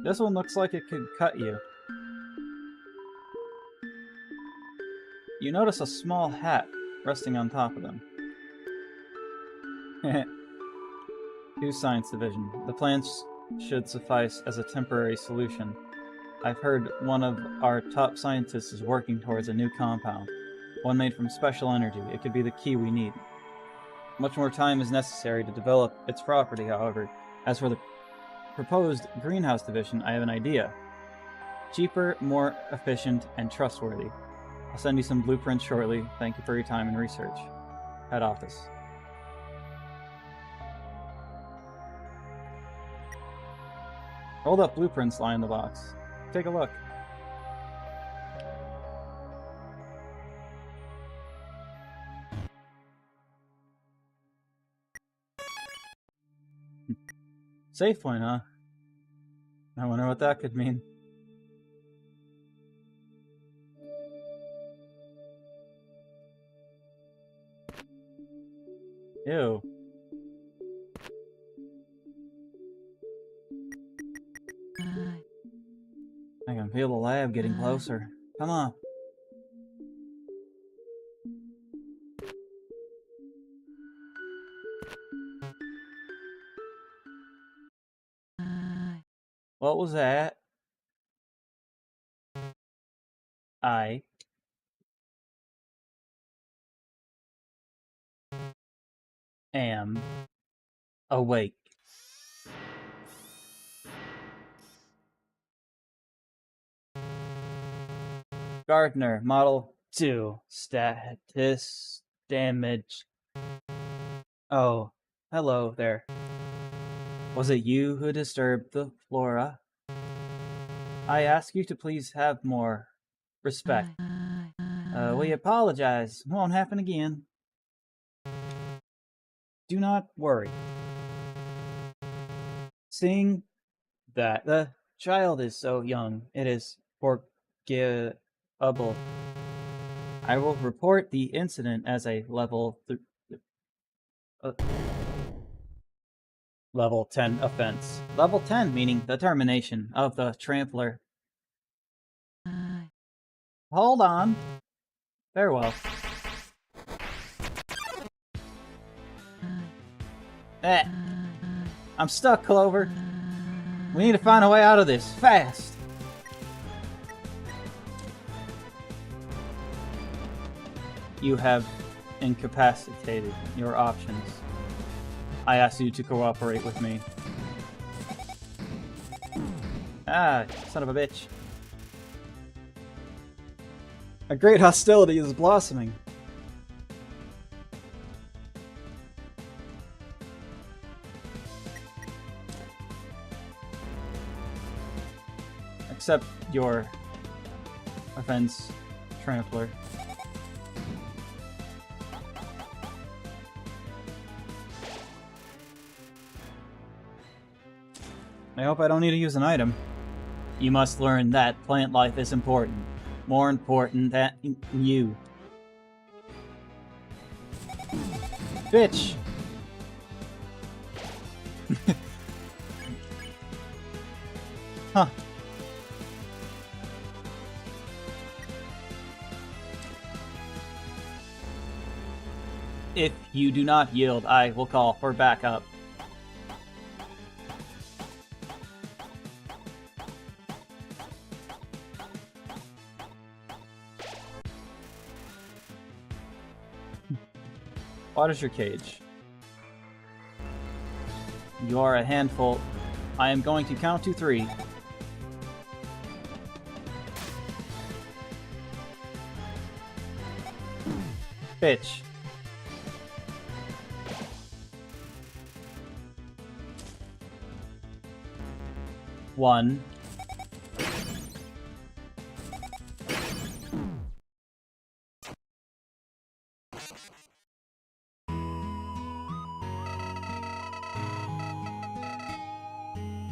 Speaker 2: This one looks like it could cut you. You notice a small hat resting on top of them. 2 Science Division. The plants should suffice as a temporary solution. I've heard one of our top scientists is working towards a new compound. One made from special energy. It could be the key we need. Much more time is necessary to develop its property, however. As for the proposed greenhouse division, I have an idea. Cheaper, more efficient, and trustworthy. I'll send you some blueprints shortly. Thank you for your time and research. Head office. Rolled up blueprints line the box. Take a look. Save point, huh? I wonder what that could mean. Ew. I can feel the lab getting closer. Come on. Well, What was that? I am awake. Gardner, Model 2, status damage. Oh, hello there. Was it you who disturbed the flora? I ask you to please have more respect. We apologize. Won't happen again. Do not worry. Seeing that the child is so young, it is forgivable. I will report the incident as a level 10 offense. Level 10 meaning the termination of the trampler. Hold on. Farewell. I'm stuck, Clover. We need to find a way out of this, fast. You have incapacitated your options. I ask you to cooperate with me. Ah, son of a bitch. A great hostility is blossoming. Accept your offense, trampler. I hope I don't need to use an item. You must learn that plant life is important. More important than you. Bitch! Huh. If you do not yield, I will call for backup. What is your cage? You are a handful. I am going to count to 3. Bitch. One.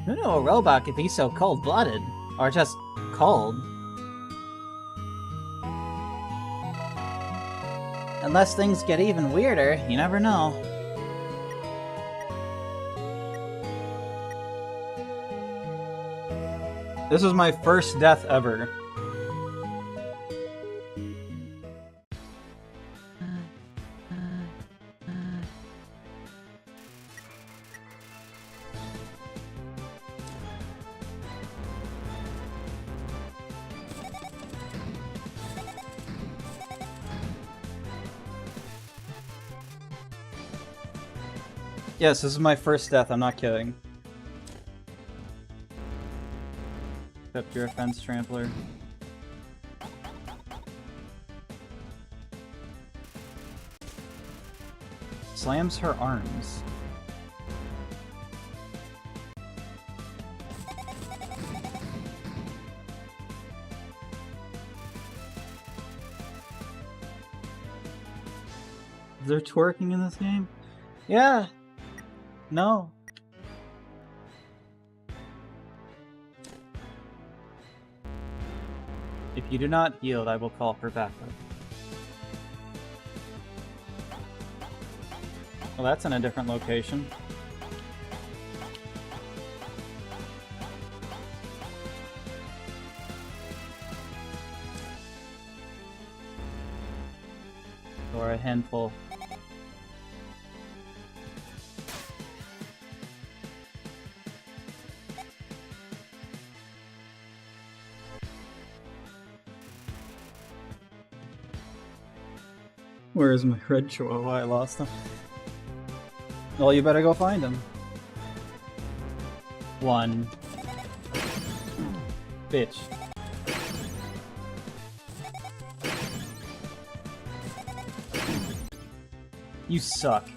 Speaker 2: Who knew a robot could be so cold-blooded? Or just cold? Unless things get even weirder, you never know. This was my first death ever. Yes, this is my first death, I'm not kidding. Accept your offense, trampler. Slams her arms. Is there twerking in this game? Yeah. No. If you do not yield, I will call for backup. Well, that's in a different location. Or a handful.
Speaker 1: Where's my red chihuahua? I lost him. Well, you better go find him.
Speaker 2: 1. Bitch. You suck.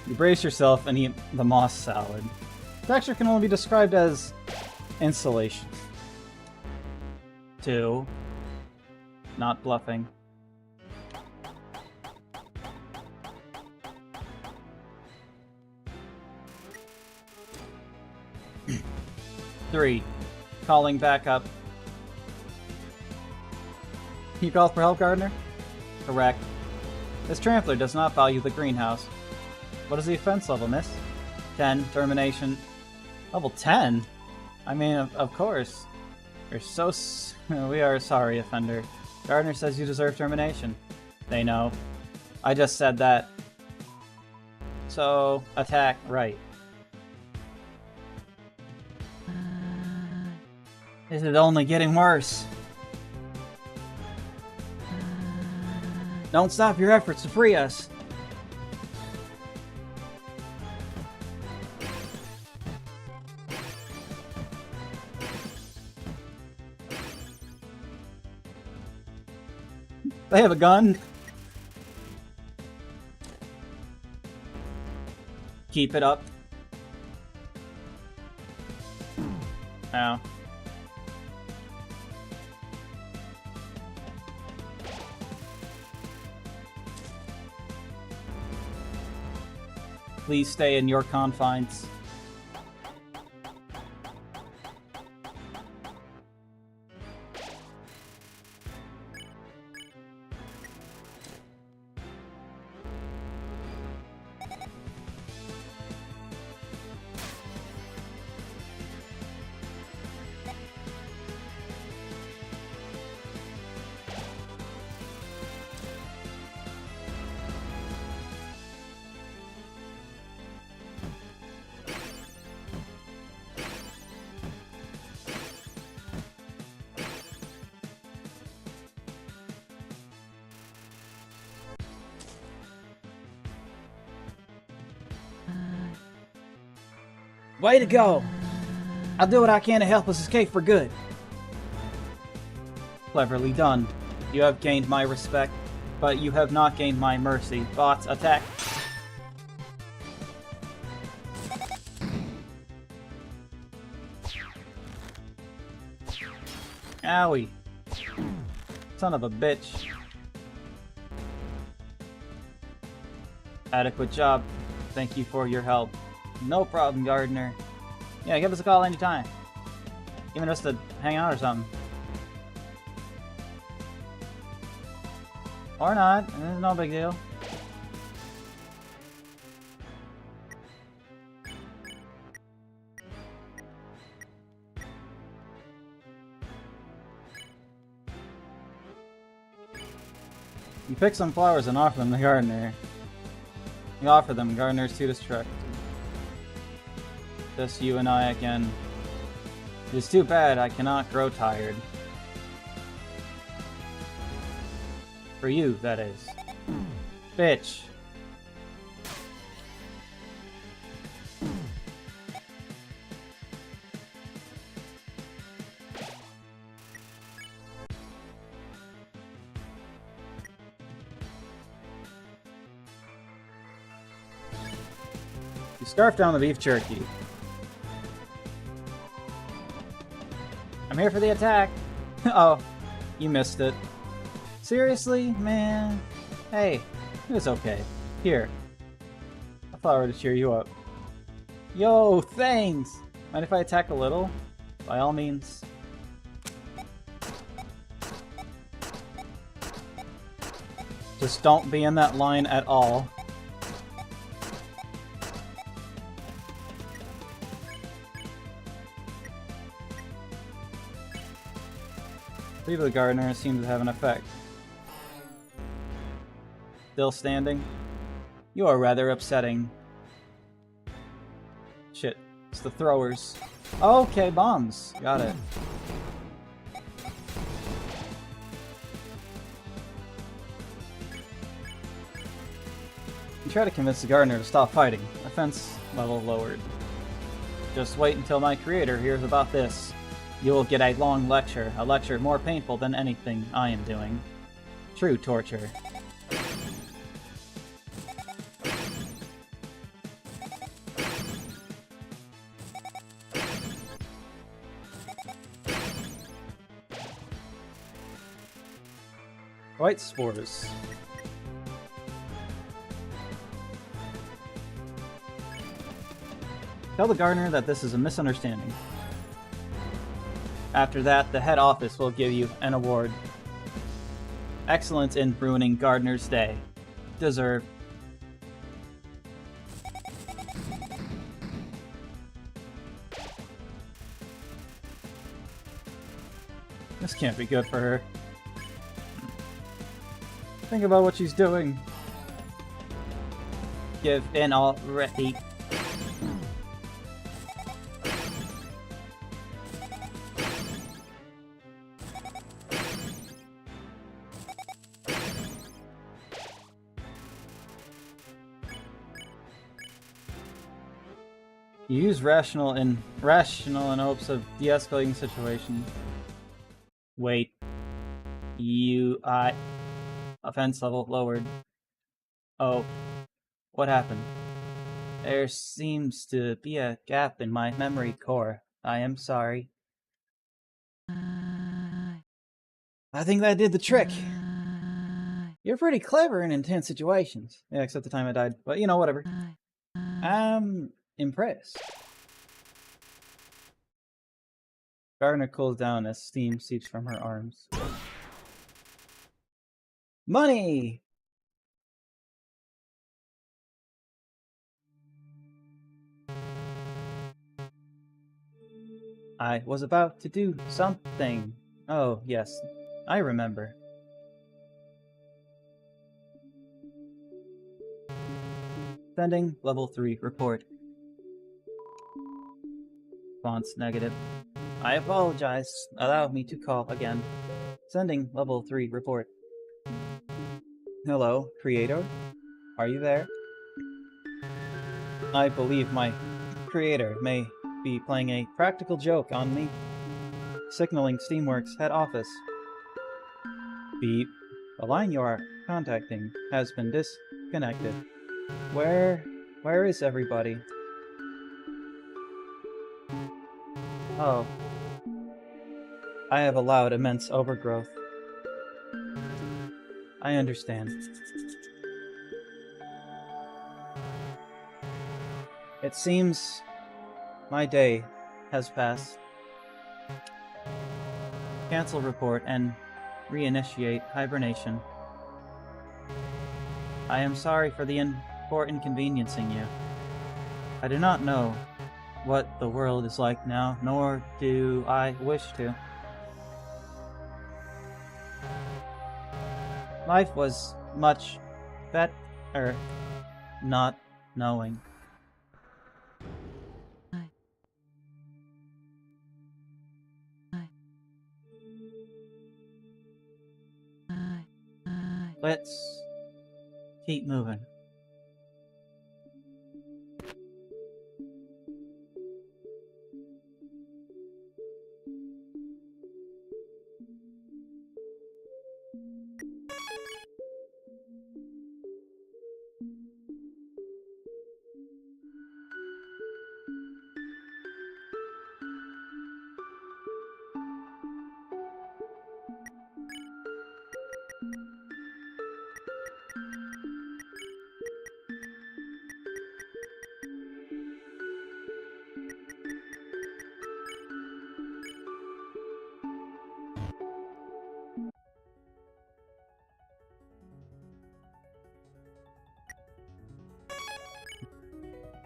Speaker 1: You brace yourself and eat the moss salad. Texture can only be described as insulation.
Speaker 2: 2. Not bluffing. 3. Calling back up.
Speaker 1: You call for help, Gardener?
Speaker 2: Correct.
Speaker 1: This trampler does not value the greenhouse. What is the offense level, miss?
Speaker 2: 10. Termination.
Speaker 1: Level 10? I mean, of course. You're so we are sorry, offender. Gardener says you deserve termination.
Speaker 2: They know.
Speaker 1: I just said that. So, attack right.
Speaker 2: This is only getting worse. Don't stop your efforts to free us.
Speaker 1: They have a gun.
Speaker 2: Keep it up.
Speaker 1: Ow.
Speaker 2: Please stay in your confines.
Speaker 1: Way to go! I'll do what I can to help us escape for good.
Speaker 2: Cleverly done. You have gained my respect, but you have not gained my mercy. Bots, attack. Owie. Son of a bitch. Adequate job. Thank you for your help.
Speaker 1: No problem, Gardener.
Speaker 2: Yeah, give us a call anytime. Even just to hang out or something. Or not. It's no big deal.
Speaker 1: You pick some flowers and offer them to Gardener. You offer them, Gardener's too distracted.
Speaker 2: Just you and I again. It is too bad I cannot grow tired. For you, that is. Bitch.
Speaker 1: You scarf down the beef jerky.
Speaker 2: I'm here for the attack. Oh, you missed it. Seriously, man? Hey, it's okay. Here. A flower to cheer you up. Yo, thanks! Mind if I attack a little? By all means. Just don't be in that line at all. Leave the gardener seems to have an effect. Still standing? You are rather upsetting. Shit. It's the throwers. Okay, bombs. Got it. You try to convince the gardener to stop fighting. Offense level lowered. Just wait until my creator hears about this. You will get a long lecture. A lecture more painful than anything I am doing. True torture. White spores. Tell the gardener that this is a misunderstanding. After that, the head office will give you an award. Excellence in ruining Gardener's day. Deserved. This can't be good for her. Think about what she's doing. Give in already. You use rational in hopes of de-escalating situation. Wait. Offense level lowered. Oh. What happened? There seems to be a gap in my memory core. I am sorry. I think that did the trick. You're pretty clever in intense situations. Yeah, except the time I died. But, you know, whatever. I'm impressed. Gardner cools down as steam seeps from her arms. Money! I was about to do something. Oh, yes. I remember. Sending level 3 report. Response negative. I apologize. Allow me to call again. Sending level 3 report. Hello, creator? Are you there? I believe my creator may be playing a practical joke on me. Signaling Steamworks head office. Beep. The line you are contacting has been disconnected. Where is everybody? Oh. I have allowed immense overgrowth. I understand. It seems my day has passed. Cancel report and reinitiate hibernation. I am sorry for inconveniencing you. I do not know what the world is like now, nor do I wish to. Life was much better not knowing. Let's keep moving.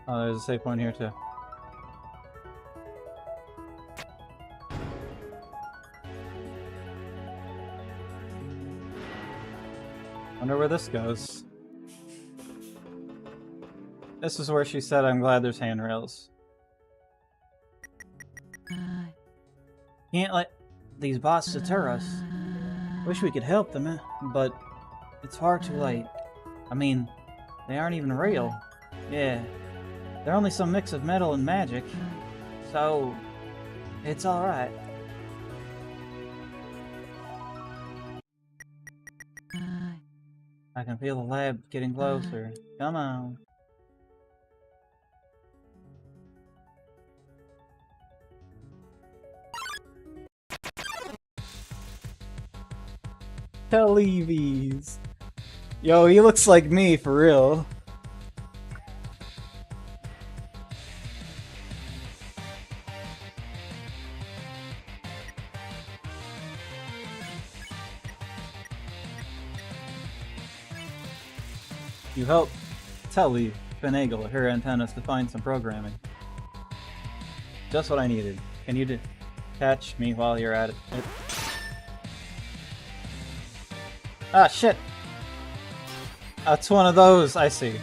Speaker 2: Oh, there's a save point here too.
Speaker 1: Wonder where this goes. This is where she said, I'm glad there's handrails. Can't let these bots deter us. Wish we could help them, but it's far too late. I mean, they aren't even real. Yeah, they're only some mix of metal and magic. So, it's alright. I can feel the lab getting closer. Come on. Televies. Yo, he looks like me, for real. You help Telly finagle her antennas to find some programming. Just what I needed. Can you catch me while you're at it? Ah, shit! That's one of those, I see.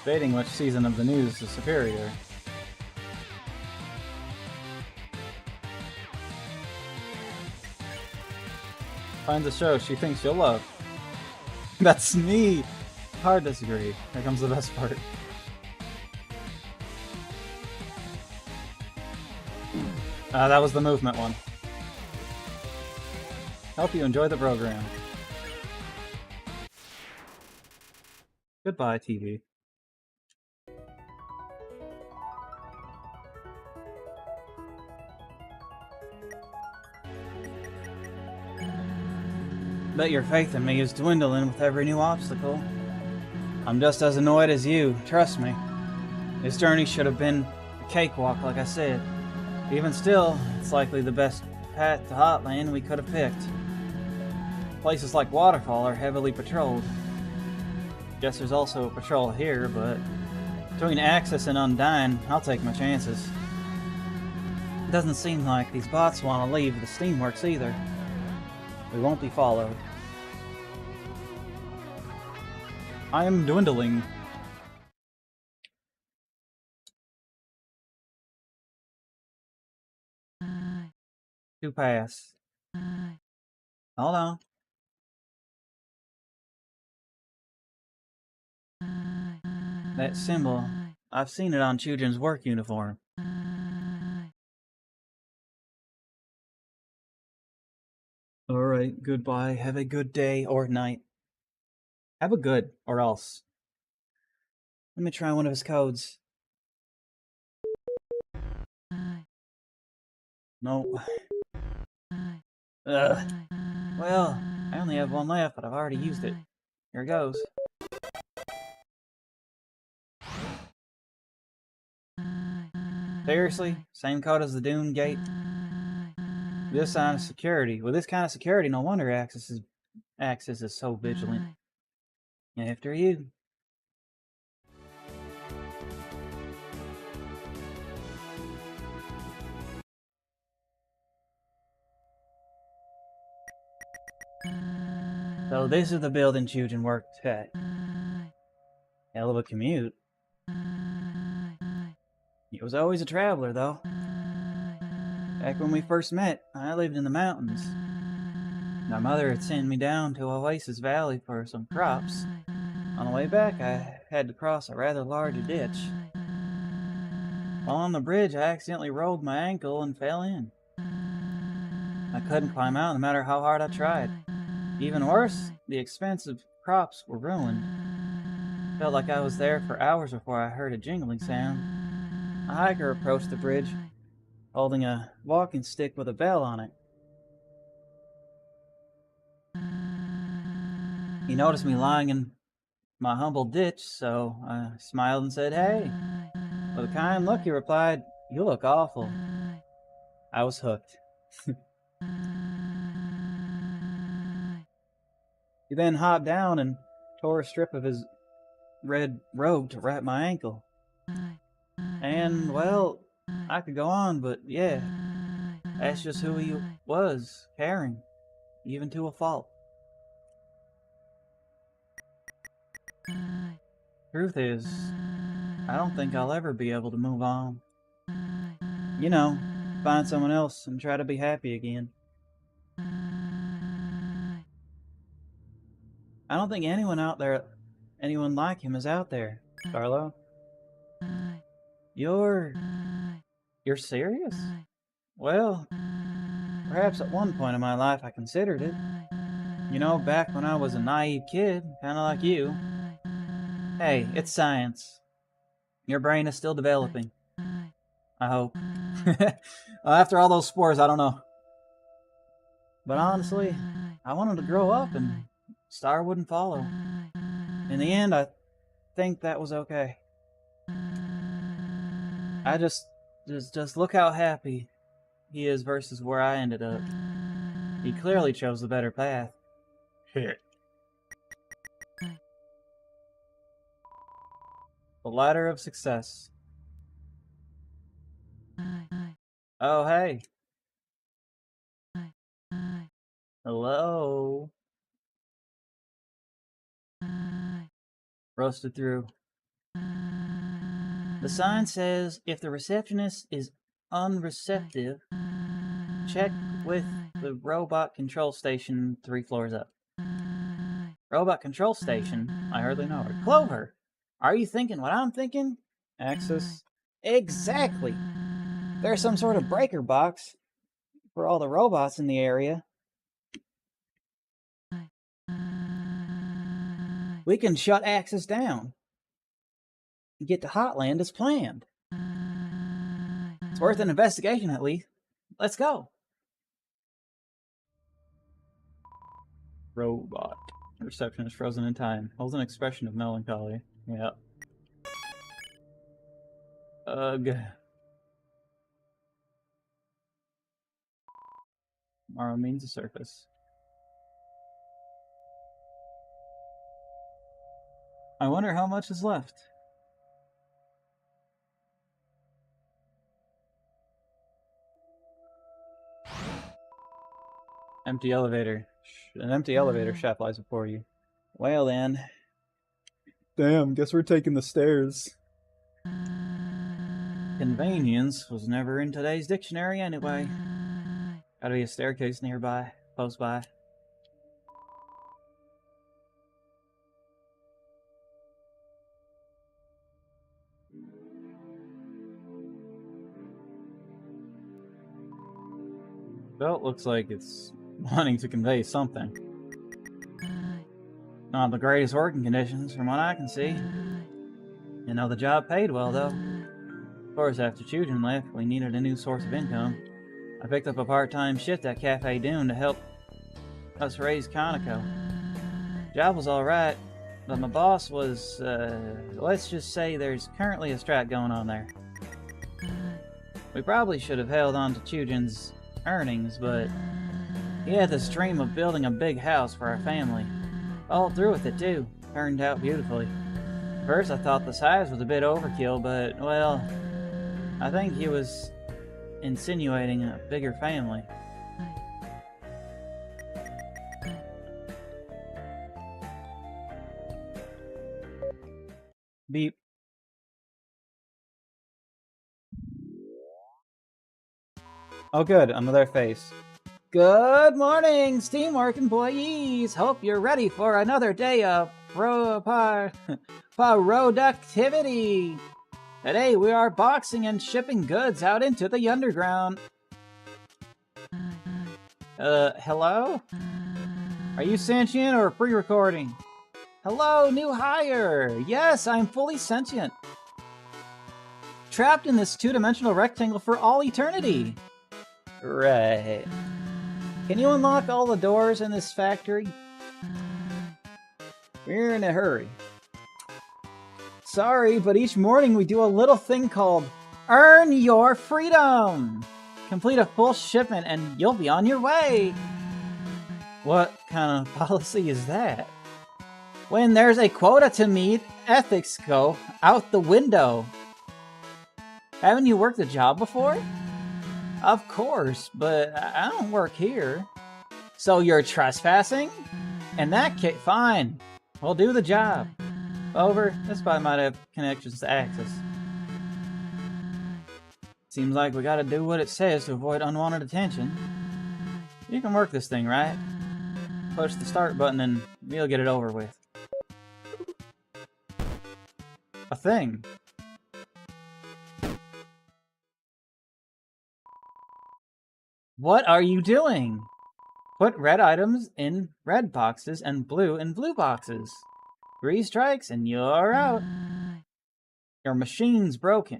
Speaker 1: Debating which season of the news is superior. Finds a show she thinks you'll love. That's me! Hard disagree. Here comes the best part. That was the movement one. Hope you enjoy the program. Goodbye, TV. Bet your faith in me is dwindling with every new obstacle. I'm just as annoyed as you, trust me. This journey should have been a cakewalk, like I said. Even still, it's likely the best path to Hotland we could have picked. Places like Waterfall are heavily patrolled. Guess there's also a patrol here, but between Axis and Undyne, I'll take my chances. It doesn't seem like these bots want to leave the Steamworks either. We won't be followed. I am dwindling. To pass. Hold on. That symbol, I've seen it on Chujin's work uniform. Alright, goodbye. Have a good day or night. Have a good, or else. Let me try one of his codes. No. Ugh. Well, I only have one left, but I've already used it. Here goes. Seriously? Same code as the Dune Gate? This kind of security. With this kind of security, no wonder Axis is so vigilant. After you. So this is the building Chujin worked at. Hell of a commute. He was always a traveler, though. Back when we first met, I lived in the mountains. My mother had sent me down to Oasis Valley for some crops. On the way back, I had to cross a rather large ditch. While on the bridge, I accidentally rolled my ankle and fell in. I couldn't climb out no matter how hard I tried. Even worse, the expensive crops were ruined. Felt like I was there for hours before I heard a jingling sound. A hiker approached the bridge, holding a walking stick with a bell on it. He noticed me lying in my humble ditch, so I smiled and said, "Hey." With a kind look, he replied, "You look awful." I was hooked. He then hopped down and tore a strip of his red robe to wrap my ankle. And, well, I could go on, but yeah, that's just who he was, caring.
Speaker 2: even to a fault. Truth is, I don't think I'll ever be able to move on. You know, find someone else and try to be happy again. I don't think anyone like him is out there.
Speaker 1: Carlo?
Speaker 2: You're serious? Well, perhaps at one point in my life I considered it. You know, back when I was a naive kid, kind of like you. Hey, it's science. Your brain is still developing. I hope. After all those spores, I don't know. But honestly, I wanted to grow up and Star wouldn't follow. In the end, I think that was okay. I just look how happy he is versus where I ended up. He clearly chose the better path.
Speaker 6: Hit.
Speaker 2: The ladder of success. Oh, hey. Hello. Roasted through. The sign says if the receptionist is unreceptive, check with the robot control station 3 floors up. Robot control station? I hardly know her. Clover! Are you thinking what I'm thinking?
Speaker 1: Axis?
Speaker 2: Exactly! There's some sort of breaker box for all the robots in the area. We can shut Axis down and get to Hotland as planned. It's worth an investigation at least. Let's go. Robot. Receptionist frozen in time. Holds an expression of melancholy. Yeah. Ugh. Tomorrow means a surface. I wonder how much is left. Empty elevator. An empty elevator shaft lies before you. Well then.
Speaker 1: Damn, guess we're taking the stairs.
Speaker 2: Convenience was never in today's dictionary anyway. Gotta be a staircase nearby, close by. Belt looks like it's wanting to convey something. Not the greatest working conditions from what I can see. You know, the job paid well though. Of course, after Chujin left, we needed a new source of income. I picked up a part-time shift at Cafe Dune to help us raise Kaneko. Job was alright, but my boss was, let's just say there's currently a strike going on there. We probably should have held on to Chujin's earnings, but he had this dream of building a big house for our family. Followed through with it too. Turned out beautifully. First I thought the size was a bit overkill, but, well, I think he was insinuating a bigger family. Beep.
Speaker 1: Oh good, another face.
Speaker 2: Good morning, Steamwork employees! Hope you're ready for another day of productivity! Today we are boxing and shipping goods out into the underground. Hello? Are you sentient or pre-recording? Hello, new hire! Yes, I'm fully sentient. Trapped in this two-dimensional rectangle for all eternity. Right. Can you unlock all the doors in this factory? We're in a hurry. Sorry, but each morning we do a little thing called Earn Your Freedom! Complete a full shipment and you'll be on your way! What kind of policy is that? When there's a quota to meet, ethics go out the window. Haven't you worked a job before? Of course, but I don't work here. So you're trespassing? In that case, fine. We'll do the job. Over, this spy might have connections to Axis. Seems like we gotta do what it says to avoid unwanted attention. You can work this thing, right? Push the start button and we'll get it over with. A thing. What are you doing? Put red items in red boxes and blue in blue boxes. 3 strikes and you're out. Your machine's broken.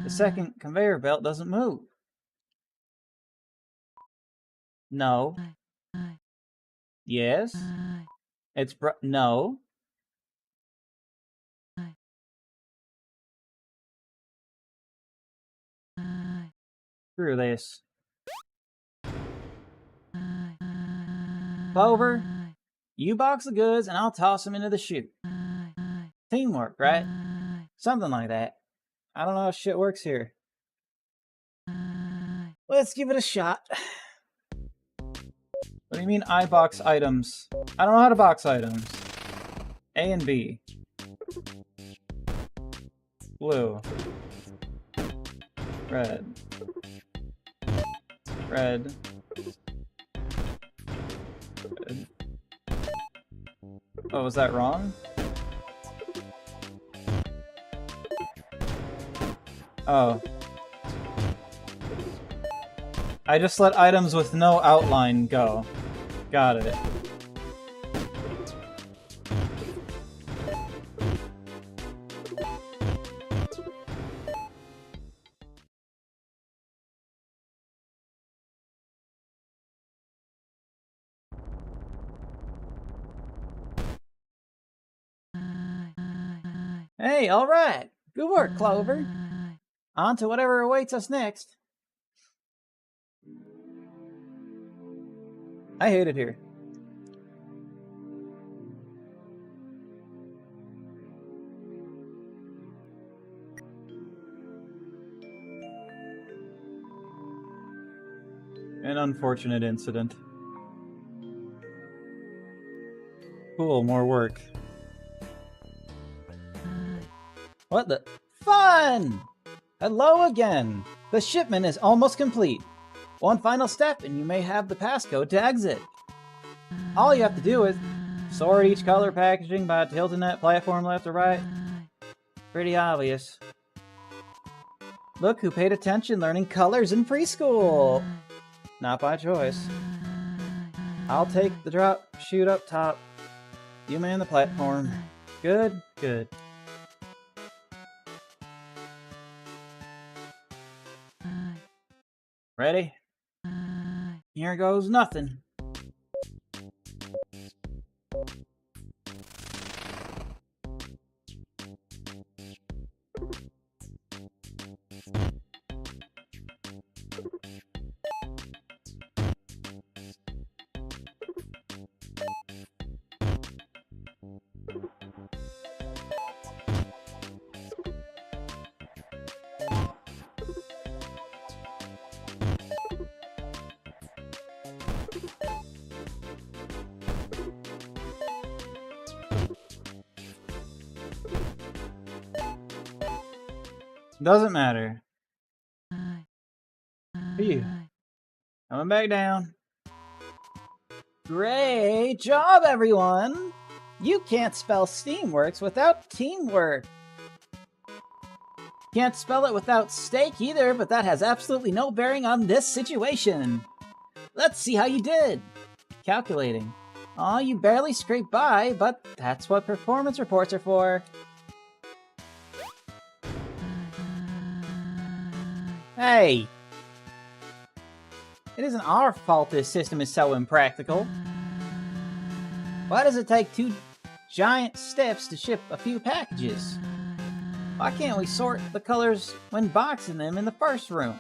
Speaker 2: The second conveyor belt doesn't move. No. Yes. It's no. Screw this. Clover, you box the goods and I'll toss them into the chute. Teamwork, right? Something like that. I don't know how shit works here. Let's give it a shot. What do you mean I box items? I don't know how to box items. A and B. Blue. Red. Red. Red. Oh, was that wrong? Oh. I just let items with no outline go. Got it. Hey, alright! Good work, Clover! On to whatever awaits us next. I hate it here. An unfortunate incident. Cool, more work. What the? Fun! Hello again! The shipment is almost complete. One final step and you may have the passcode to exit. All you have to do is sort each color packaging by tilting that platform left or right. Pretty obvious. Look who paid attention learning colors in preschool! Not by choice. I'll take the drop chute up top. You man the platform. Good, good. Ready? Here goes nothing. Doesn't matter. Phew. Coming back down. Great job, everyone! You can't spell Steamworks without teamwork. Can't spell it without steak either, but that has absolutely no bearing on this situation. Let's see how you did. Calculating. Aw, you barely scraped by, but that's what performance reports are for. Hey! It isn't our fault this system is so impractical. Why does it take 2 giant steps to ship a few packages? Why can't we sort the colors when boxing them in the first room?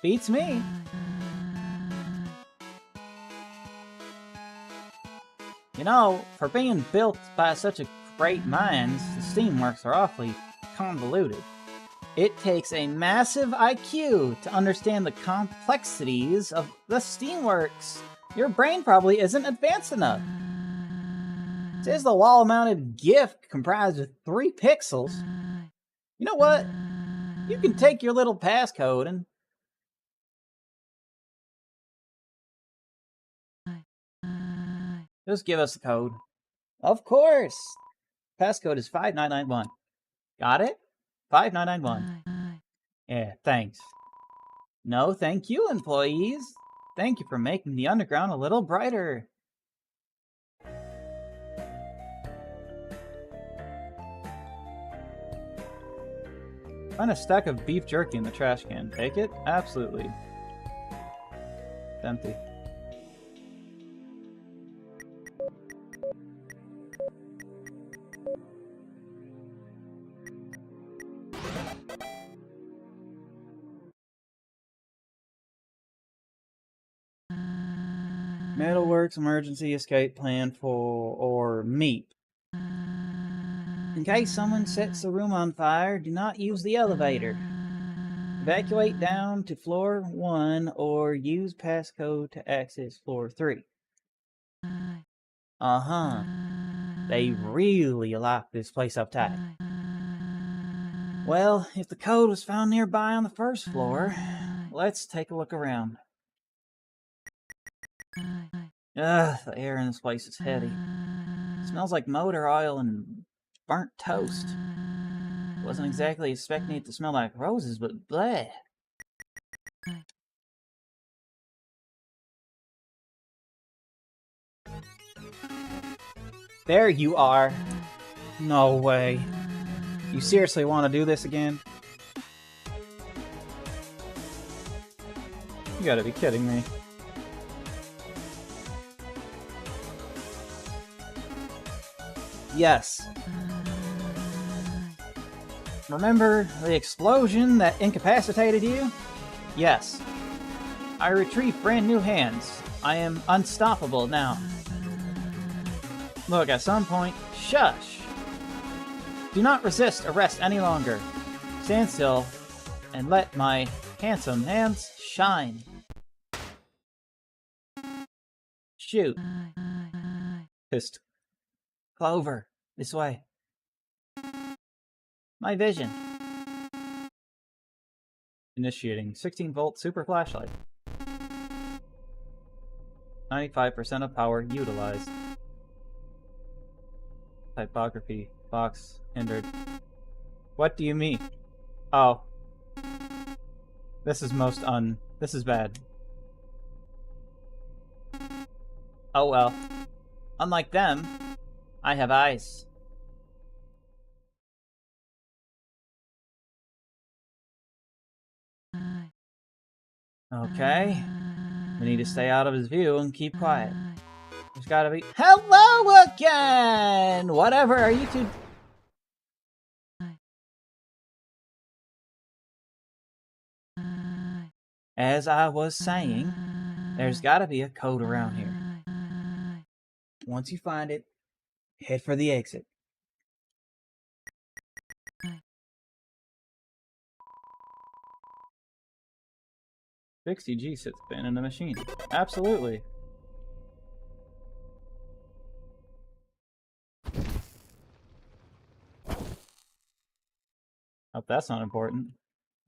Speaker 2: Beats me. You know, for being built by such a great minds, the Steamworks are awfully convoluted. It takes a massive IQ to understand the complexities of the Steamworks. Your brain probably isn't advanced enough. It says the wall-mounted GIF comprised of 3 pixels. You know what? You can take your little passcode and... just give us the code. Of course! Passcode is 5991. Got it? 5991. Yeah, thanks. No, thank you, employees. Thank you for making the underground a little brighter. Find a stack of beef jerky in the trash can. Take it? Absolutely. It's empty. Metalworks emergency escape plan or MEEP. In case someone sets the room on fire, do not use the elevator. Evacuate down to floor 1 or use passcode to access floor 3. Uh-huh. They really locked this place up tight. Well, if the code was found nearby on the first floor, let's take a look around. Ugh, the air in this place is heady. It smells like motor oil and burnt toast. Wasn't exactly expecting it to smell like roses, but bleh. There you are. No way. You seriously want to do this again? You gotta be kidding me. Yes. Remember the explosion that incapacitated you? Yes. I retrieve brand new hands. I am unstoppable now. Look, at some point, shush! Do not resist arrest any longer. Stand still and let my handsome hands shine. Shoot. Pissed. Clover, this way. My vision. Initiating 16-volt super flashlight. 95% of power utilized. Typography. Box. Hindered. What do you mean? Oh. This is this is bad. Oh well. Unlike them, I have eyes. Okay. We need to stay out of his view and keep quiet. There's gotta be... Hello again! Whatever, are you two... As I was saying, there's gotta be a code around here. Once you find it, head for the exit. $60G sits spin in the machine. Absolutely. Hope that's not important.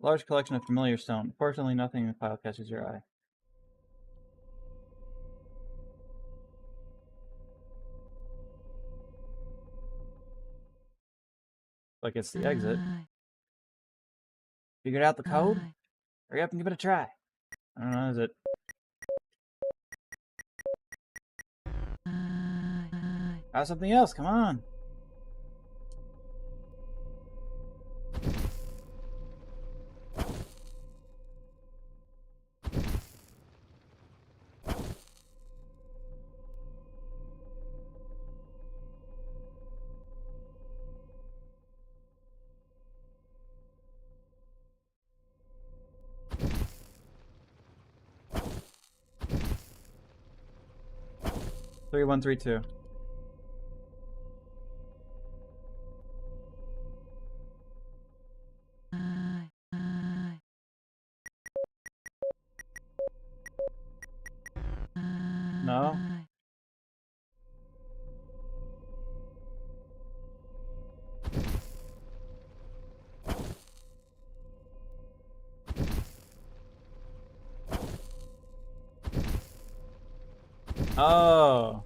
Speaker 2: Large collection of familiar stone. Fortunately, nothing in the pile catches your eye. Like it's the exit. Figured out the code? Hurry up and give it a try. I don't know, is it... Try something else, come on. Three, 1, 3, 2. No? Oh.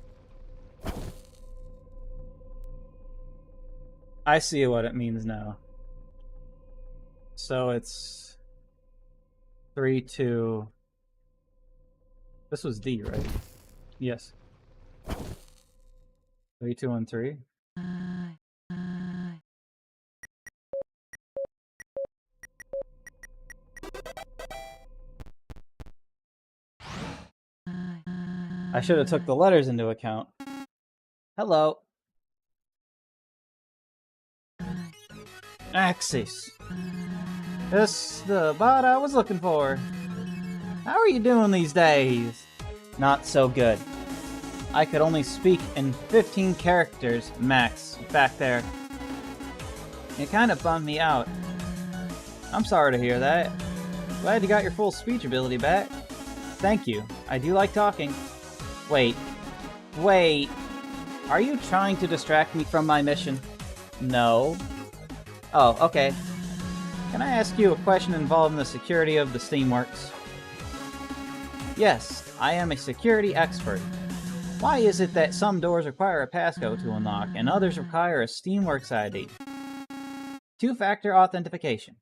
Speaker 2: I see what it means now. So it's 3, 2. This was D, right? Yes. 3, 2, and 3. I should have took the letters into account. Hello. Axis. That's the bot I was looking for. How are you doing these days? Not so good. I could only speak in 15 characters max back there. It kind of bummed me out. I'm sorry to hear that. Glad you got your full speech ability back. Thank you. I do like talking. Wait. Are you trying to distract me from my mission? No. Oh, okay. Can I ask you a question involving the security of the Steamworks? Yes, I am a security expert. Why is it that some doors require a passcode to unlock and others require a Steamworks ID? Two-factor authentication.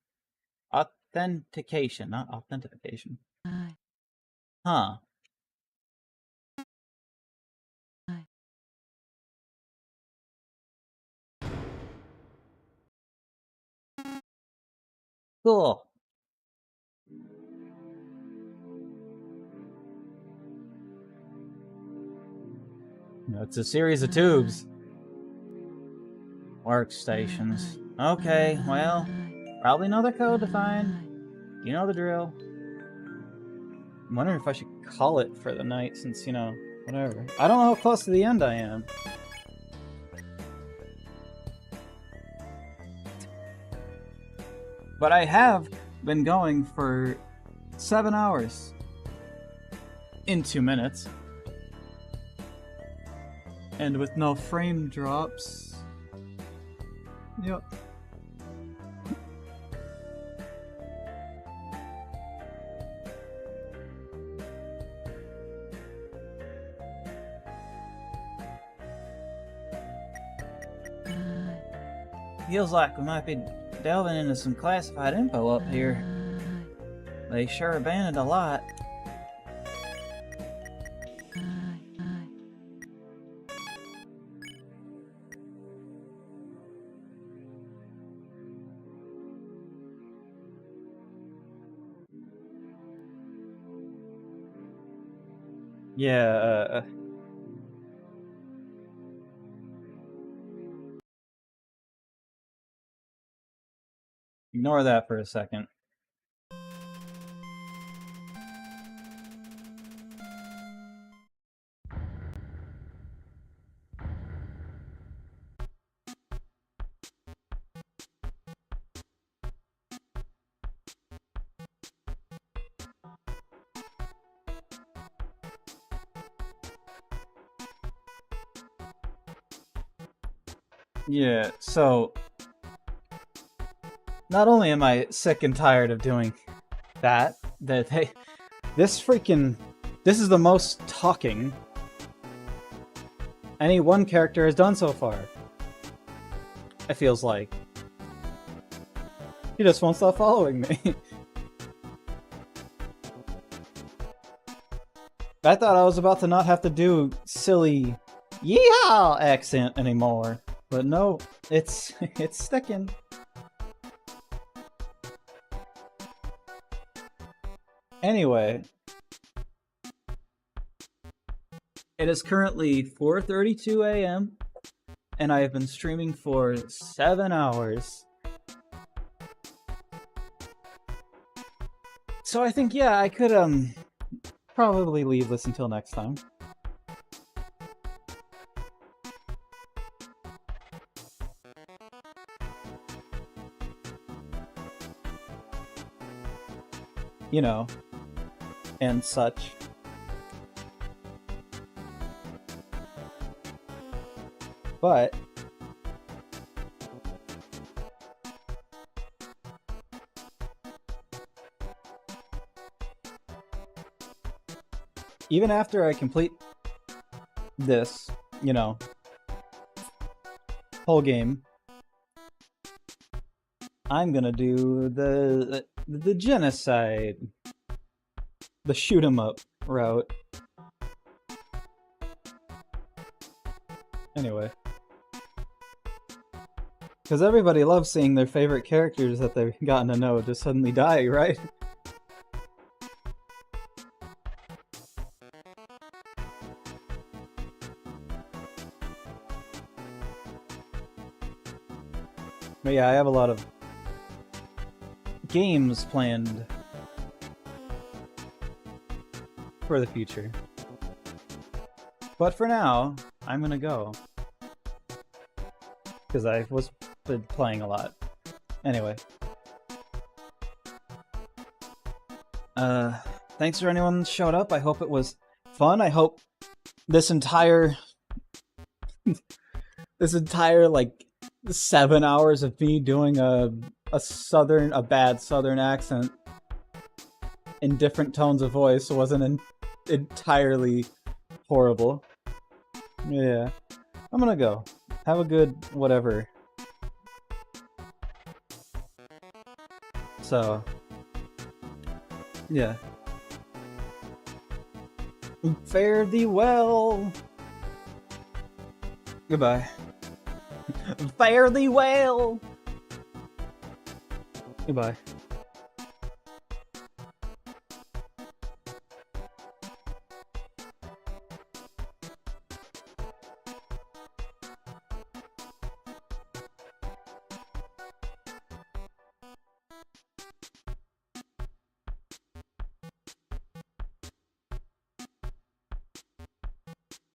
Speaker 2: Authentication, not authentication. Huh. Cool. It's a series of tubes. Workstations. Okay, well, probably another code to find. You know the drill. I'm wondering if I should call it for the night since, you know, whatever. I don't know how close to the end I am. But I have been going for 7 hours. In 2 minutes. And with no frame drops. Yep. Feels like we might be delving into some classified info up here. They sure abandoned a lot. Yeah, ignore that for a second. Yeah, so not only am I sick and tired of doing that hey, this is the most talking any one character has done so far. It feels like. He just won't stop following me. I thought I was about to not have to do silly yeehaw accent anymore. But no, it's sticking. Anyway, it is currently 4:32 a.m. and I have been streaming for 7 hours. So I think, yeah, I could probably leave this until next time. You know, and such.
Speaker 1: But even after I complete this, you know, whole game, I'm gonna do the genocide, the shoot 'em up route. Anyway, because everybody loves seeing their favorite characters that they've gotten to know just suddenly die, right? But yeah, I have a lot of games planned for the future. But for now, I'm gonna go. Because I was been playing a lot. Anyway. Thanks for anyone that showed up. I hope it was fun. I hope this entire like 7 hours of me doing a bad southern accent in different tones of voice wasn't entirely horrible. Yeah. I'm gonna go. Have a good whatever. So, yeah. Fare thee well. Goodbye. Fare thee well. Goodbye.